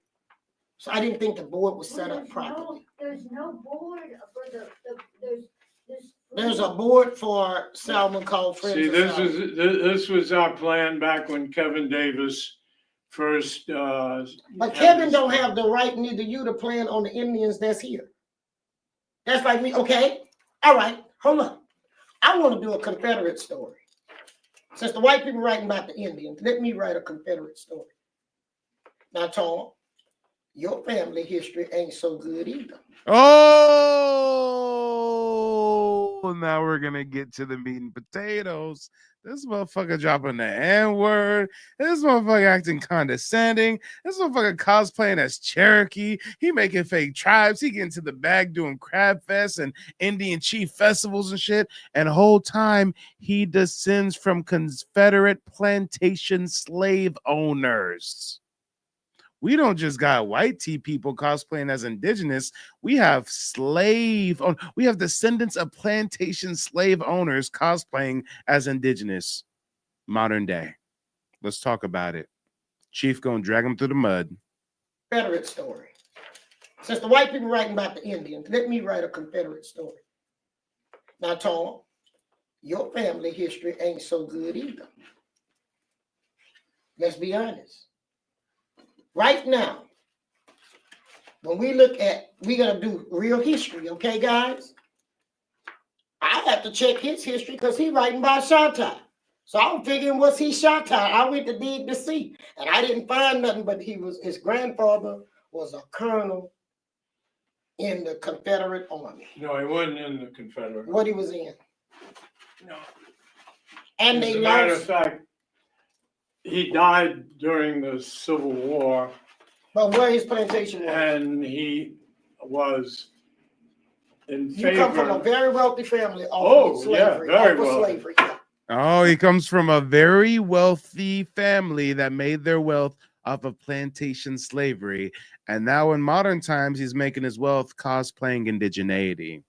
So I didn't think the board was set up properly. There's no board for There's a board for Salmon called Friends See, of Salmon. this was our plan back when Kevin Davis first. But Kevin don't have the right, neither you, to plan on the Indians that's here. That's like me. Okay, all right, hold on. I want to do a Confederate story. Since the white people writing about the Indians, let me write a Confederate story. Now, Tom, your family history ain't so good either. Oh. now we're gonna get to the meat and potatoes. This motherfucker dropping the N-word. This motherfucker acting condescending. This motherfucker cosplaying as Cherokee. He making fake tribes. He getting to the bag doing crab fest and Indian chief festivals and shit. And the whole time he descends from Confederate plantation slave owners. We don't just got white tea people cosplaying as indigenous. We have we have descendants of plantation slave owners cosplaying as indigenous modern day. Let's talk about it. Chief gonna drag him through the mud. Confederate story. Since the white people writing about the Indians, let me write a Confederate story. Now, Tom, your family history ain't so good either. Let's be honest. Right now, when we look at, we're going to do real history, okay, guys? I have to check his history because he's writing by Shatta. So I'm figuring, was he Shatta? I went to dig to see, and I didn't find nothing, but his grandfather was a colonel in the Confederate Army. No, he wasn't in the Confederate. What he was in. No. And As they a matter of lost. fact, he died during the Civil War. But where his plantation was? And he was in You favor. come from a very wealthy family. Off of slavery, yeah, very off of wealthy. slavery. Oh, he comes from a very wealthy family that made their wealth off of plantation slavery. And now in modern times, he's making his wealth cosplaying indigeneity.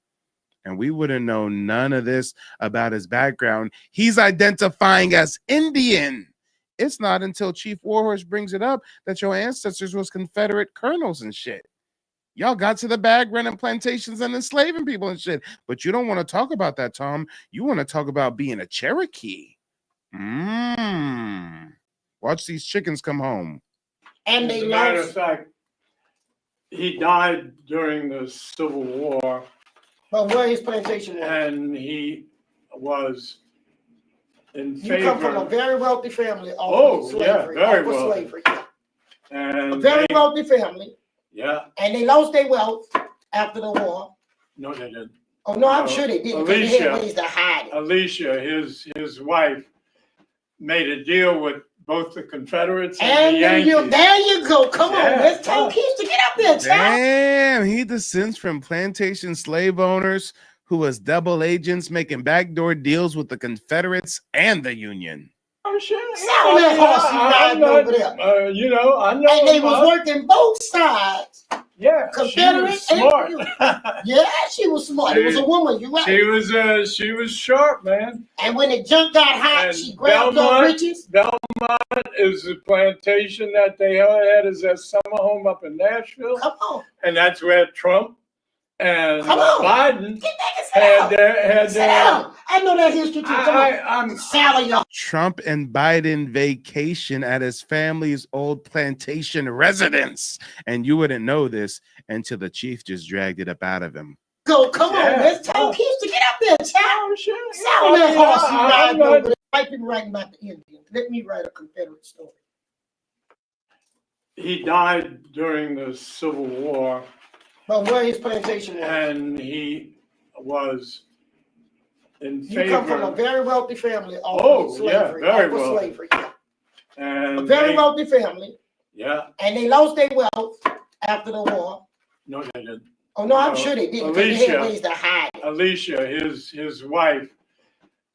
And we wouldn't know none of this about his background. He's identifying as Indian. It's not until Chief Warhorse brings it up that your ancestors was Confederate colonels and shit. Y'all got to the bag running plantations and enslaving people and shit. But you don't want to talk about that, Tom. You want to talk about being a Cherokee. Watch these chickens come home. And As they a matter of lost. fact, he died during the Civil War. But where his plantation was? And he was in You favor. come from a very wealthy family. Off of slavery, very off of wealthy. slavery. And A very wealthy family. Yeah. And they lost their wealth after the war. No, they didn't. Oh, no, I'm sure they did. Because they had ways to hide it. Alicia, his wife, made a deal with both the Confederates and And the Yankees. there you go. Come on, Yeah, let's talk history. Get up there, child. Damn, he descends from plantation slave owners who was double agents making backdoor deals with the Confederates and the Union. I'm sure. Sound that horse you riding over there. You know, I know. And they was working both sides. Yeah, Confederate she was smart. and Union. Yeah, she was smart. It was a woman, you right. She was sharp, man. And when the junk got hot, And she grabbed her britches. Belmont is the plantation that they had as their summer home up in Nashville. Come on. And that's where Trump and Come on. Biden Sit had down. I know that history too. Come on. I'm Sally, y'all. Trump and Biden vacation at his family's old plantation residence. And you wouldn't know this until the chief just dragged it up out of him. Go, come on, let's talk history. Get up there, child. Sound that Yeah, horse you I'm riding not- over there. White people writing about the Indians. Let me write a Confederate story. He died during the Civil War. But where his plantation was? And he was in You favor. come from a very wealthy family. Off of slavery, very off of wealthy. slavery. And A very they- wealthy family. Yeah. And they lost their wealth after the war. No, they didn't. Oh, no, I'm sure they did. Because they had ways to hide it. Alicia, his wife,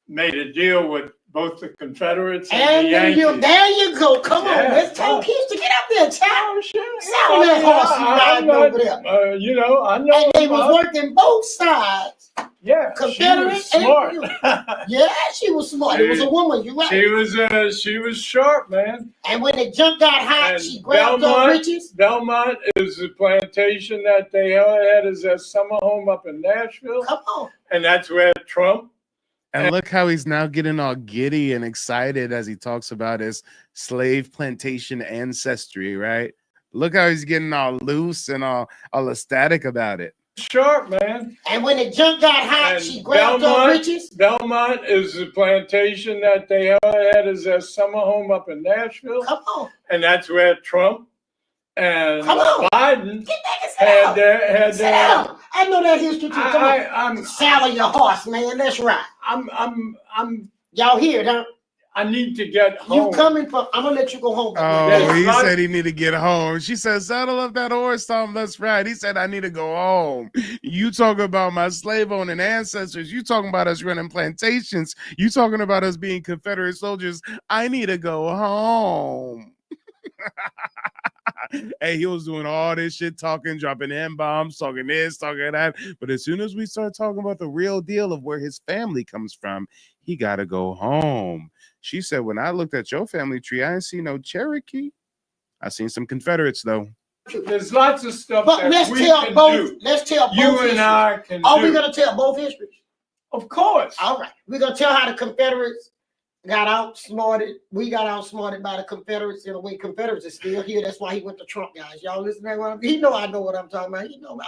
made a deal with both the Confederates and the And Yankees. there you go. Come on, Yeah, let's talk history. Get up there, child. Sound that Yeah, horse you I'm riding not- over there. You know, I know. And they was working both sides. Yeah, Confederate she was smart. and Union. Yeah, she was smart. It was a woman, you right. She was sharp, man. And when the junk got hot, And she grabbed her britches. Belmont is the plantation that they had as their summer home up in Nashville. Come on. And that's where Trump. And look how he's now getting all giddy and excited as he talks about his slave plantation ancestry, right? Look how he's getting all loose and all ecstatic about it. Sharp, man. And when the junk got hot, And she grabbed her britches. Belmont is the plantation that they had as their summer home up in Nashville. Come on. And that's where Trump and Come on. Biden Get back and sit had down. their Sit down. I know that history too. Come on. I'm saddle your horse, man. That's right. I'm y'all here, huh? I need to get home. You coming from? I'm gonna let you go home. Oh, he said he need to get home. She said, "Saddle up that horse, Tom." That's right. He said, "I need to go home." You talking about my slave owning ancestors? You talking about us running plantations? You talking about us being Confederate soldiers? I need to go home. Hey, he was doing all this shit, talking, dropping M-bombs, talking this, talking that. But as soon as we start talking about the real deal of where his family comes from, he got to go home. She said, when I looked at your family tree, I didn't see no Cherokee. I seen some Confederates, though. There's lots of stuff But that let's we tell can both. do. Let's tell both. You histories. and I can Are do. we gonna tell both histories? Of course. All right. We're gonna tell how the Confederates got outsmarted. We got outsmarted by the Confederates in a way. Confederates are still here. That's why he went to Trump, guys. Y'all listen to what he know. I know what I'm talking about. He know.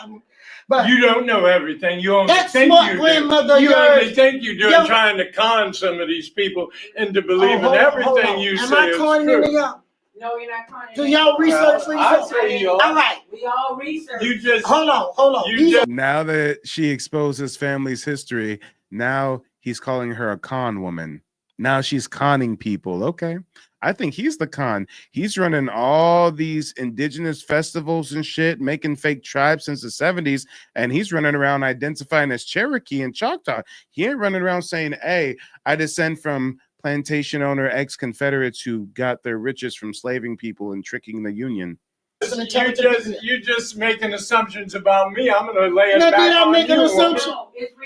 But you don't know everything. You only that think smart you grandmother do. You yours, only think you do, yo- trying to con some of these people into believing hold everything on. you Am say I is conning true. into y'all? No, you're not conning. Do y'all research for I yourself? say you are. All right. We all research. You just hold on. You just Now that she exposed his family's history, now he's calling her a con woman. Now she's conning people. Okay. I think he's the con. He's running all these indigenous festivals and shit, making fake tribes since the 70s, and he's running around identifying as Cherokee and Choctaw. He ain't running around saying, hey, I descend from plantation owner ex-Confederates who got their riches from slaving people and tricking the Union. You just making assumptions about me. I'm gonna lay it Now, back did I on make you. an assumption?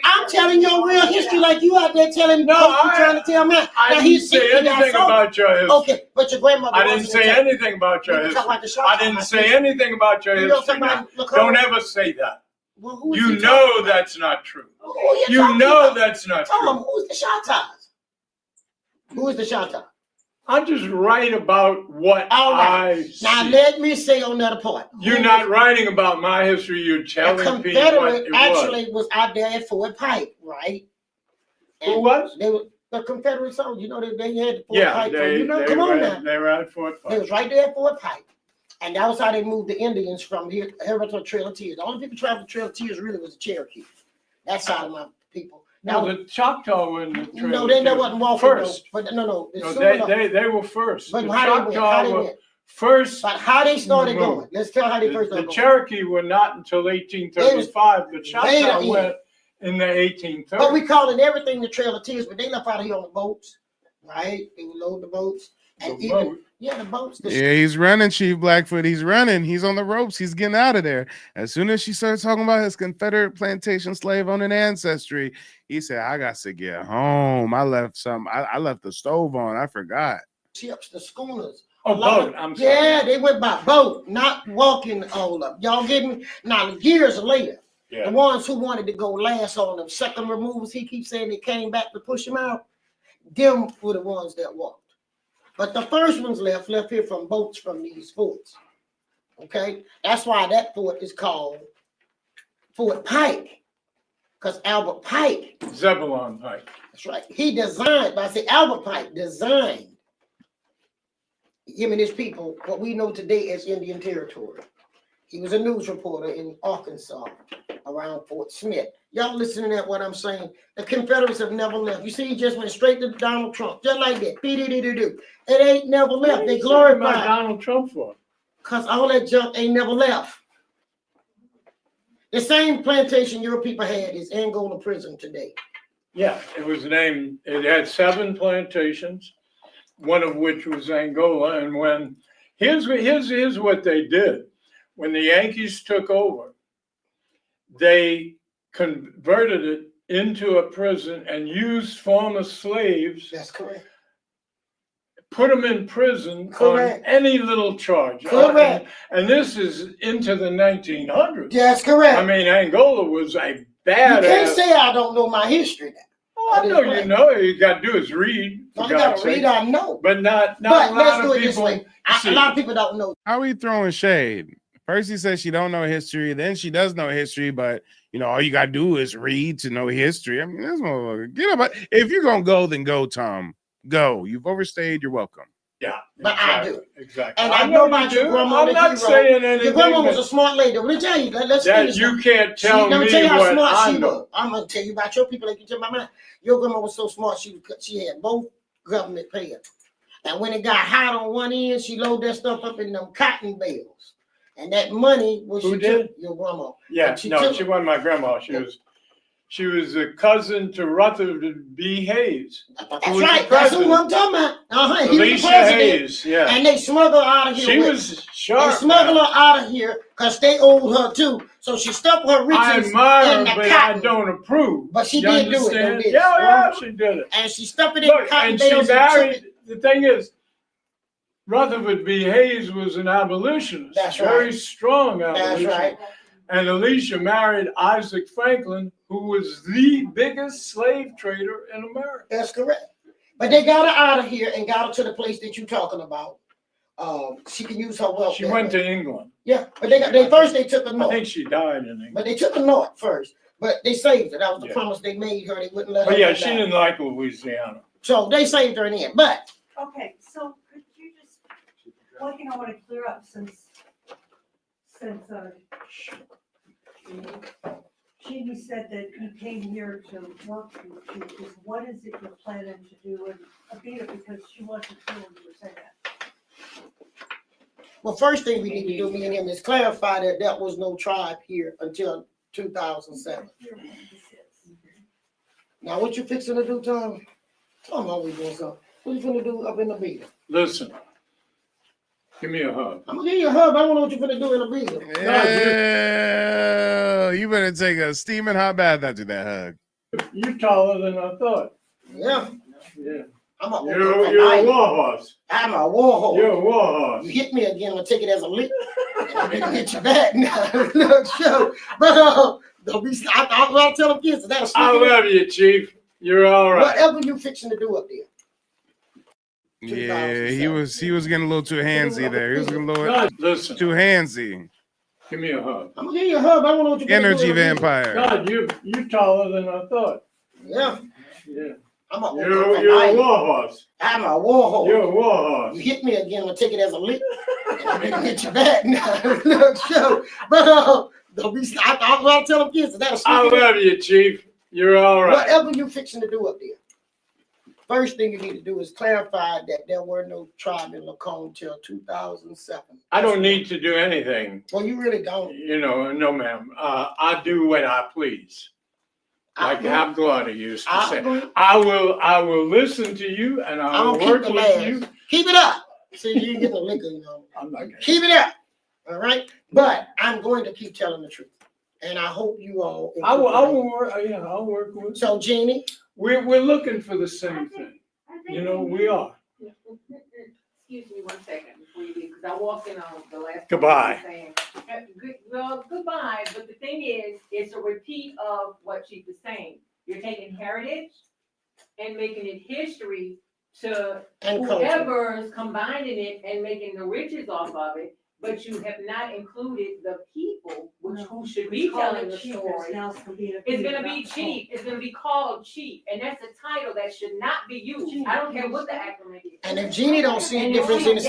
I'm telling your real history like you out there telling trying to tell me. I didn't say anything about your history. Okay, but your grandmother. I didn't say anything about your history. I didn't say anything about your history. Don't ever say that. You know that's not true. You know that's not true. Who's the Choctaws? Who is the Choctaw? I just write about what I see. Now let me say on that part. You're not writing about my history. You're telling people what Confederate it actually was out there at Fort Pike, right? Who was? They were the Confederate soldiers. You know they had Fort Yeah, Pike. they come on were, now. They were at Fort Pike. They was right there at Fort Pike. And that was how they moved the Indians from here to Trail of Tears. The only people traveling Trail of Tears really was the Cherokee. That side of my people. No, the Choctaw were in the Trail. No, they wasn't walking first. But no. They were first. But The how they were went? first. But how they started going? Let's tell how they first started The going. Cherokee were not until 1835. The Choctaw later went in the 1830s. But we calling everything the Trail of Tears, but they left out of here on the boats, right? They would load the boats. And The even, boat? yeah, the boats. Yeah, he's running, Chief Blackfoot. He's running. He's on the ropes. He's getting out of there. As soon as she started talking about his Confederate plantation slave owning ancestry, he said, I got to get home. I left I left the stove on. I forgot. Ships, the schooners. Oh, boat. I'm sorry. Yeah, they went by boat, not walking all up. Y'all get me? Now, years later, the ones who wanted to go last on them second removals, he keeps saying they came back to push him out. Them were the ones that walked. But the first ones left here from boats from these forts. Okay? That's why that fort is called Fort Pike. Because Albert Pike. Zebulon Pike. That's right. He designed, but I say Albert Pike designed him and his people what we know today as Indian Territory. He was a news reporter in Arkansas around Fort Smith. Y'all listening to what I'm saying? The Confederates have never left. You see, he just went straight to Donald Trump, just like that. It ain't never left. They glorified Donald Trump for? Because all that junk ain't never left. The same plantation your people had is Angola prison today. Yeah, it was named, it had 7 plantations, one of which was Angola. And when, here's what they did. When the Yankees took over, they converted it into a prison and used former slaves. That's correct. Put them in prison Correct. on any little charge. Correct. And this is into the 1900s. That's correct. I mean, Angola was a bad. You can't say I don't know my history now. Oh, I know you know. You got to do is read. All you got to read, I know. But not But a let's lot do of it this people. way. A lot of people don't know. How are we throwing shade? First he says she don't know history, then she does know history, but you know, all you gotta do is read to know history. I mean, this motherfucker, get up. If you're gonna go, then go, Tom. Go. You've overstayed, you're welcome. Yeah, But I do. Exactly. And I know about your grandma. I'm not saying anything. Your grandma was a smart lady. Let me tell you. Let's that finish. you now. can't tell Let me me tell you how what smart I she know. was. I'm gonna tell you about your people. Like you tell my mind. Your grandma was so smart. She had both government payers. And when it got hot on one end, she loaded that stuff up in them cotton bales. And that money was Who did? Your grandma. Yeah, she wasn't my grandma. She was a cousin to Rutherford B. Hayes. That's right. That's who I'm talking about. He was the Alicia president. Hayes, yeah. And they smuggled her out of here. She was sharp. They smuggled her out of here because they owed her too. So she stuck her riches I admire in her, the but cotton. I don't approve. But she You did do it. understand? Though, did Yeah, she did it. And she stuffed it in Look, cotton and she bales. married. The thing is, Rutherford B. Hayes was an abolitionist. That's very right. strong abolitionist. That's right. And Alicia married Isaac Franklin, who was the biggest slave trader in America. That's correct. But they got her out of here and got her to the place that you're talking about. She can use her wealth. She went to England. Yeah, but they took her north. I think she died in England. But they took her north first. But they saved her. That was the promise they made her. They wouldn't let her. But yeah, die. she didn't like Louisiana. So they saved her in the end. But Okay, so could you just, one thing I want to clear up since Jeannie said that you came here to work with you, is what is it you're planning to do? And Abita, because she wasn't sure when you were saying that. well, first thing we need to do, me and him, is clarify that there was no tribe here until 2007. Now, what you fixing to do, Tom? Tom always doing something. What you finna do up in the beat? Listen, give me a hug. I'm gonna give you a hug. But I don't know what you finna do in the beat. Yeah, you better take a steaming hot bath after that hug. You're taller than I thought. Yeah. Yeah. You're a war horse. I'm a war horse. You're a war horse. You hit me again, I'm gonna take it as a lick. I'm gonna hit you back now. Look, show. But don't be. I'll tell them kids that. I love you, Chief. You're all right. Whatever you fixing to do up there. Yeah, he was getting a little too handsy there. He was getting a little listen. too handsy. Give me a hug. I'm gonna give you a hug. I don't know what you're Energy vampire. God, you're taller than I thought. Yeah. Yeah. You're a war horse. I'm a war horse. You're a war horse. You hit me again, I'm gonna take it as a lick. I'm gonna hit you back now. Look, show. But don't be. I'll tell them kids that. I love you, Chief. You're all right. Whatever you fixing to do up there. First thing you need to do is clarify that there were no tribe in Lacombe till 2007. I don't need to do anything. Well, you really don't. You know, no, ma'am. I do what I please. Like Abdullah used to say. I will listen to you and I will work with you. Keep it up. See, you get the liquor, you know. I'm not Keep it up. All right. But I'm going to keep telling the truth. And I hope you all. I will work. Yeah, I'll work with. So, Jeannie, we're looking for the same thing. You know, we are. Excuse me 1 second before you leave, because I walked in on the last. Goodbye. Goodbye. But the thing is, it's a repeat of what she was saying. You're taking heritage and making it history to whoever's combining it and making the riches off of it. But you have not included the people, who should be telling the story. It's going to be chief. It's going to be called chief, and that's a title that should not be used. I don't care what the acronym is. and if Jeannie don't see a difference in it,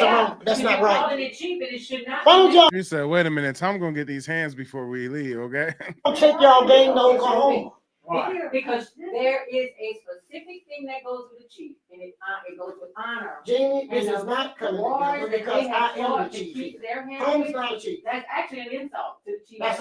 that's not right. Calling it chief, and it should not. Why don't y'all You said, wait a minute, Tom gonna get these hands before we leave, okay? take y'all game to Oklahoma? Because there is a specific thing that goes with the chief, and it goes with honor. Jeannie, this And is not coming wars together that because they I have am fought the to chief. keep their hands Holmes with not a you, chief. That's actually an insult to the chief. It's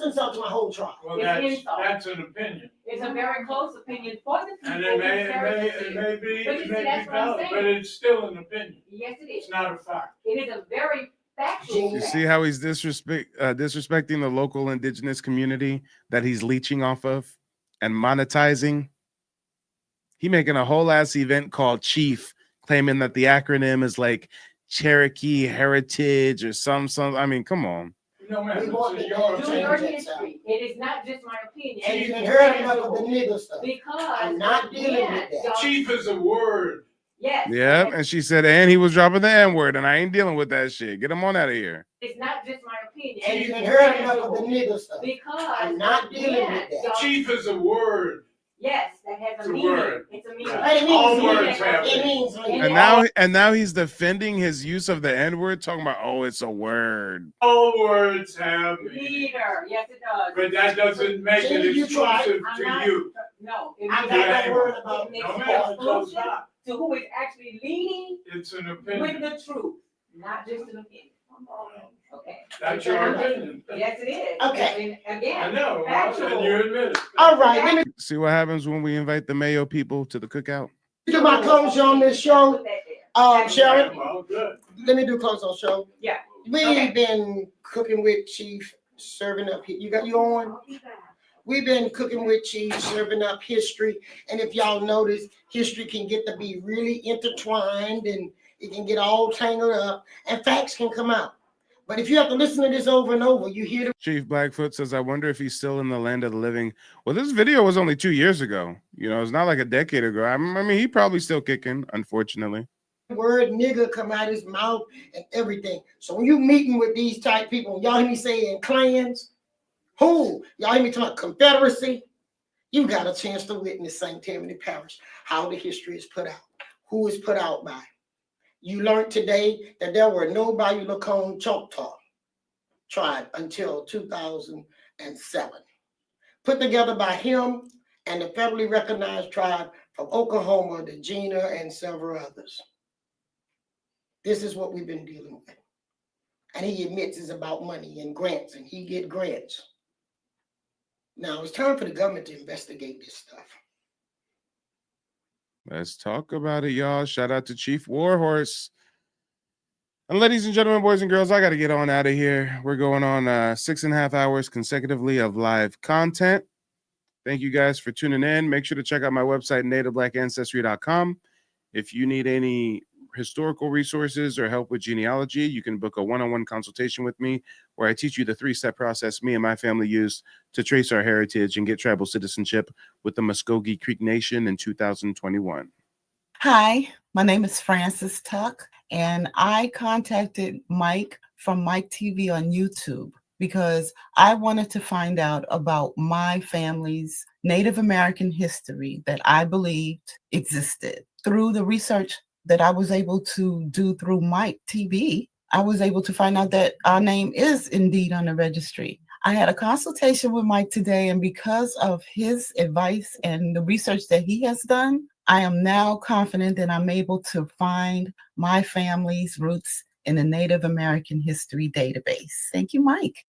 an insult to my whole tribe. Well, It's that's an opinion. It's a very close opinion for the people. And it may be But you see, that's what I'm valid, saying. but it's still an opinion. Yes, it is. It's not a fact. It is a very factual. You see how he's disrespecting the local indigenous community that he's leeching off of and monetizing? He making a whole ass event called Chief, claiming that the acronym is like Cherokee Heritage or some. I mean, come on. No, man, Do your history. It is not just my opinion. And you can hear enough of the nigger stuff. Because I'm not dealing with that. Chief is a word. Yes. Yeah, and she said, and he was dropping the N-word, and I ain't dealing with that shit. Get him on out of here. It's not just my opinion. And you can hear enough of the nigger stuff. Because I'm not dealing with that. Chief is a word. Yes, that has It's a a meaning. word. It's a meaning. All words have It means And now he's defending his use of the N-word, talking about, oh, it's a word. All words have Leader, yes it does. But that doesn't make it exclusive to you. No. I'm not gonna worry about it. No, Makes ma'am, it exclusive stop. to who is actually leading It's an with opinion. the truth, not just an opinion. Okay. That's your opinion. Yes, it is. Okay. And again, I know, factual. and you admit it. All right, let me See what happens when we invite the Mayo people to the cookout? do my close on this show. Sharon, Well, good. let me do close on show. Yeah. We've been cooking with Chief, serving up. You on? We've been cooking with Chief, serving up history. And if y'all notice, history can get to be really intertwined and it can get all tangled up and facts can come out. But if you have to listen to this over and over, you hear the Chief Blackfoot says, I wonder if he's still in the land of the living. Well, this video was only 2 years ago. You know, it's not like a decade ago. I mean, he probably still kicking, unfortunately. word nigga come out his mouth and everything. So when you meeting with these type people, y'all hear me saying clans, who? Y'all hear me talking about Confederacy? You got a chance to witness St. Tammany Parish, how the history is put out, who is put out by. You learned today that there were no Bayou Lacone Choctaw tribe until 2007. Put together by him and the federally recognized tribe from Oklahoma, the Gina, and several others. This is what we've been dealing with. And he admits it's about money and grants, and he get grants. Now it's time for the government to investigate this stuff. Let's talk about it, y'all. Shout out to Chief Warhorse. And ladies and gentlemen, boys and girls, I got to get on out of here. We're going on 6.5 hours consecutively of live content. Thank you guys for tuning in. Make sure to check out my website, nativeblackancestry.com. If you need any historical resources or help with genealogy, you can book a one-on-one consultation with me where I teach you the 3-step process me and my family used to trace our heritage and get tribal citizenship with the Muskogee Creek Nation in 2021. Hi, my name is Frances Tuck, and I contacted Mike from Mike TV on YouTube because I wanted to find out about my family's Native American history that I believed existed. Through the research that I was able to do through Mike TV, I was able to find out that our name is indeed on the registry. I had a consultation with Mike today, and because of his advice and the research that he has done, I am now confident that I'm able to find my family's roots in the Native American History database. Thank you, Mike.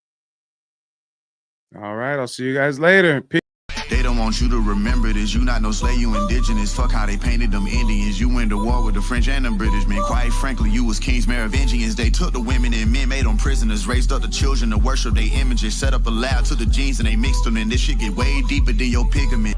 All right, I'll see you guys later. Peace. They don't want you to remember this. You not no slave, you indigenous. Fuck how they painted them Indians. You went to war with the French and the British men. Quite frankly, you was kings, Merovingians. They took the women and men, made them prisoners. Raised up the children to worship their images. Set up a lab to the genes and they mixed them. And this shit get way deeper than your pigment.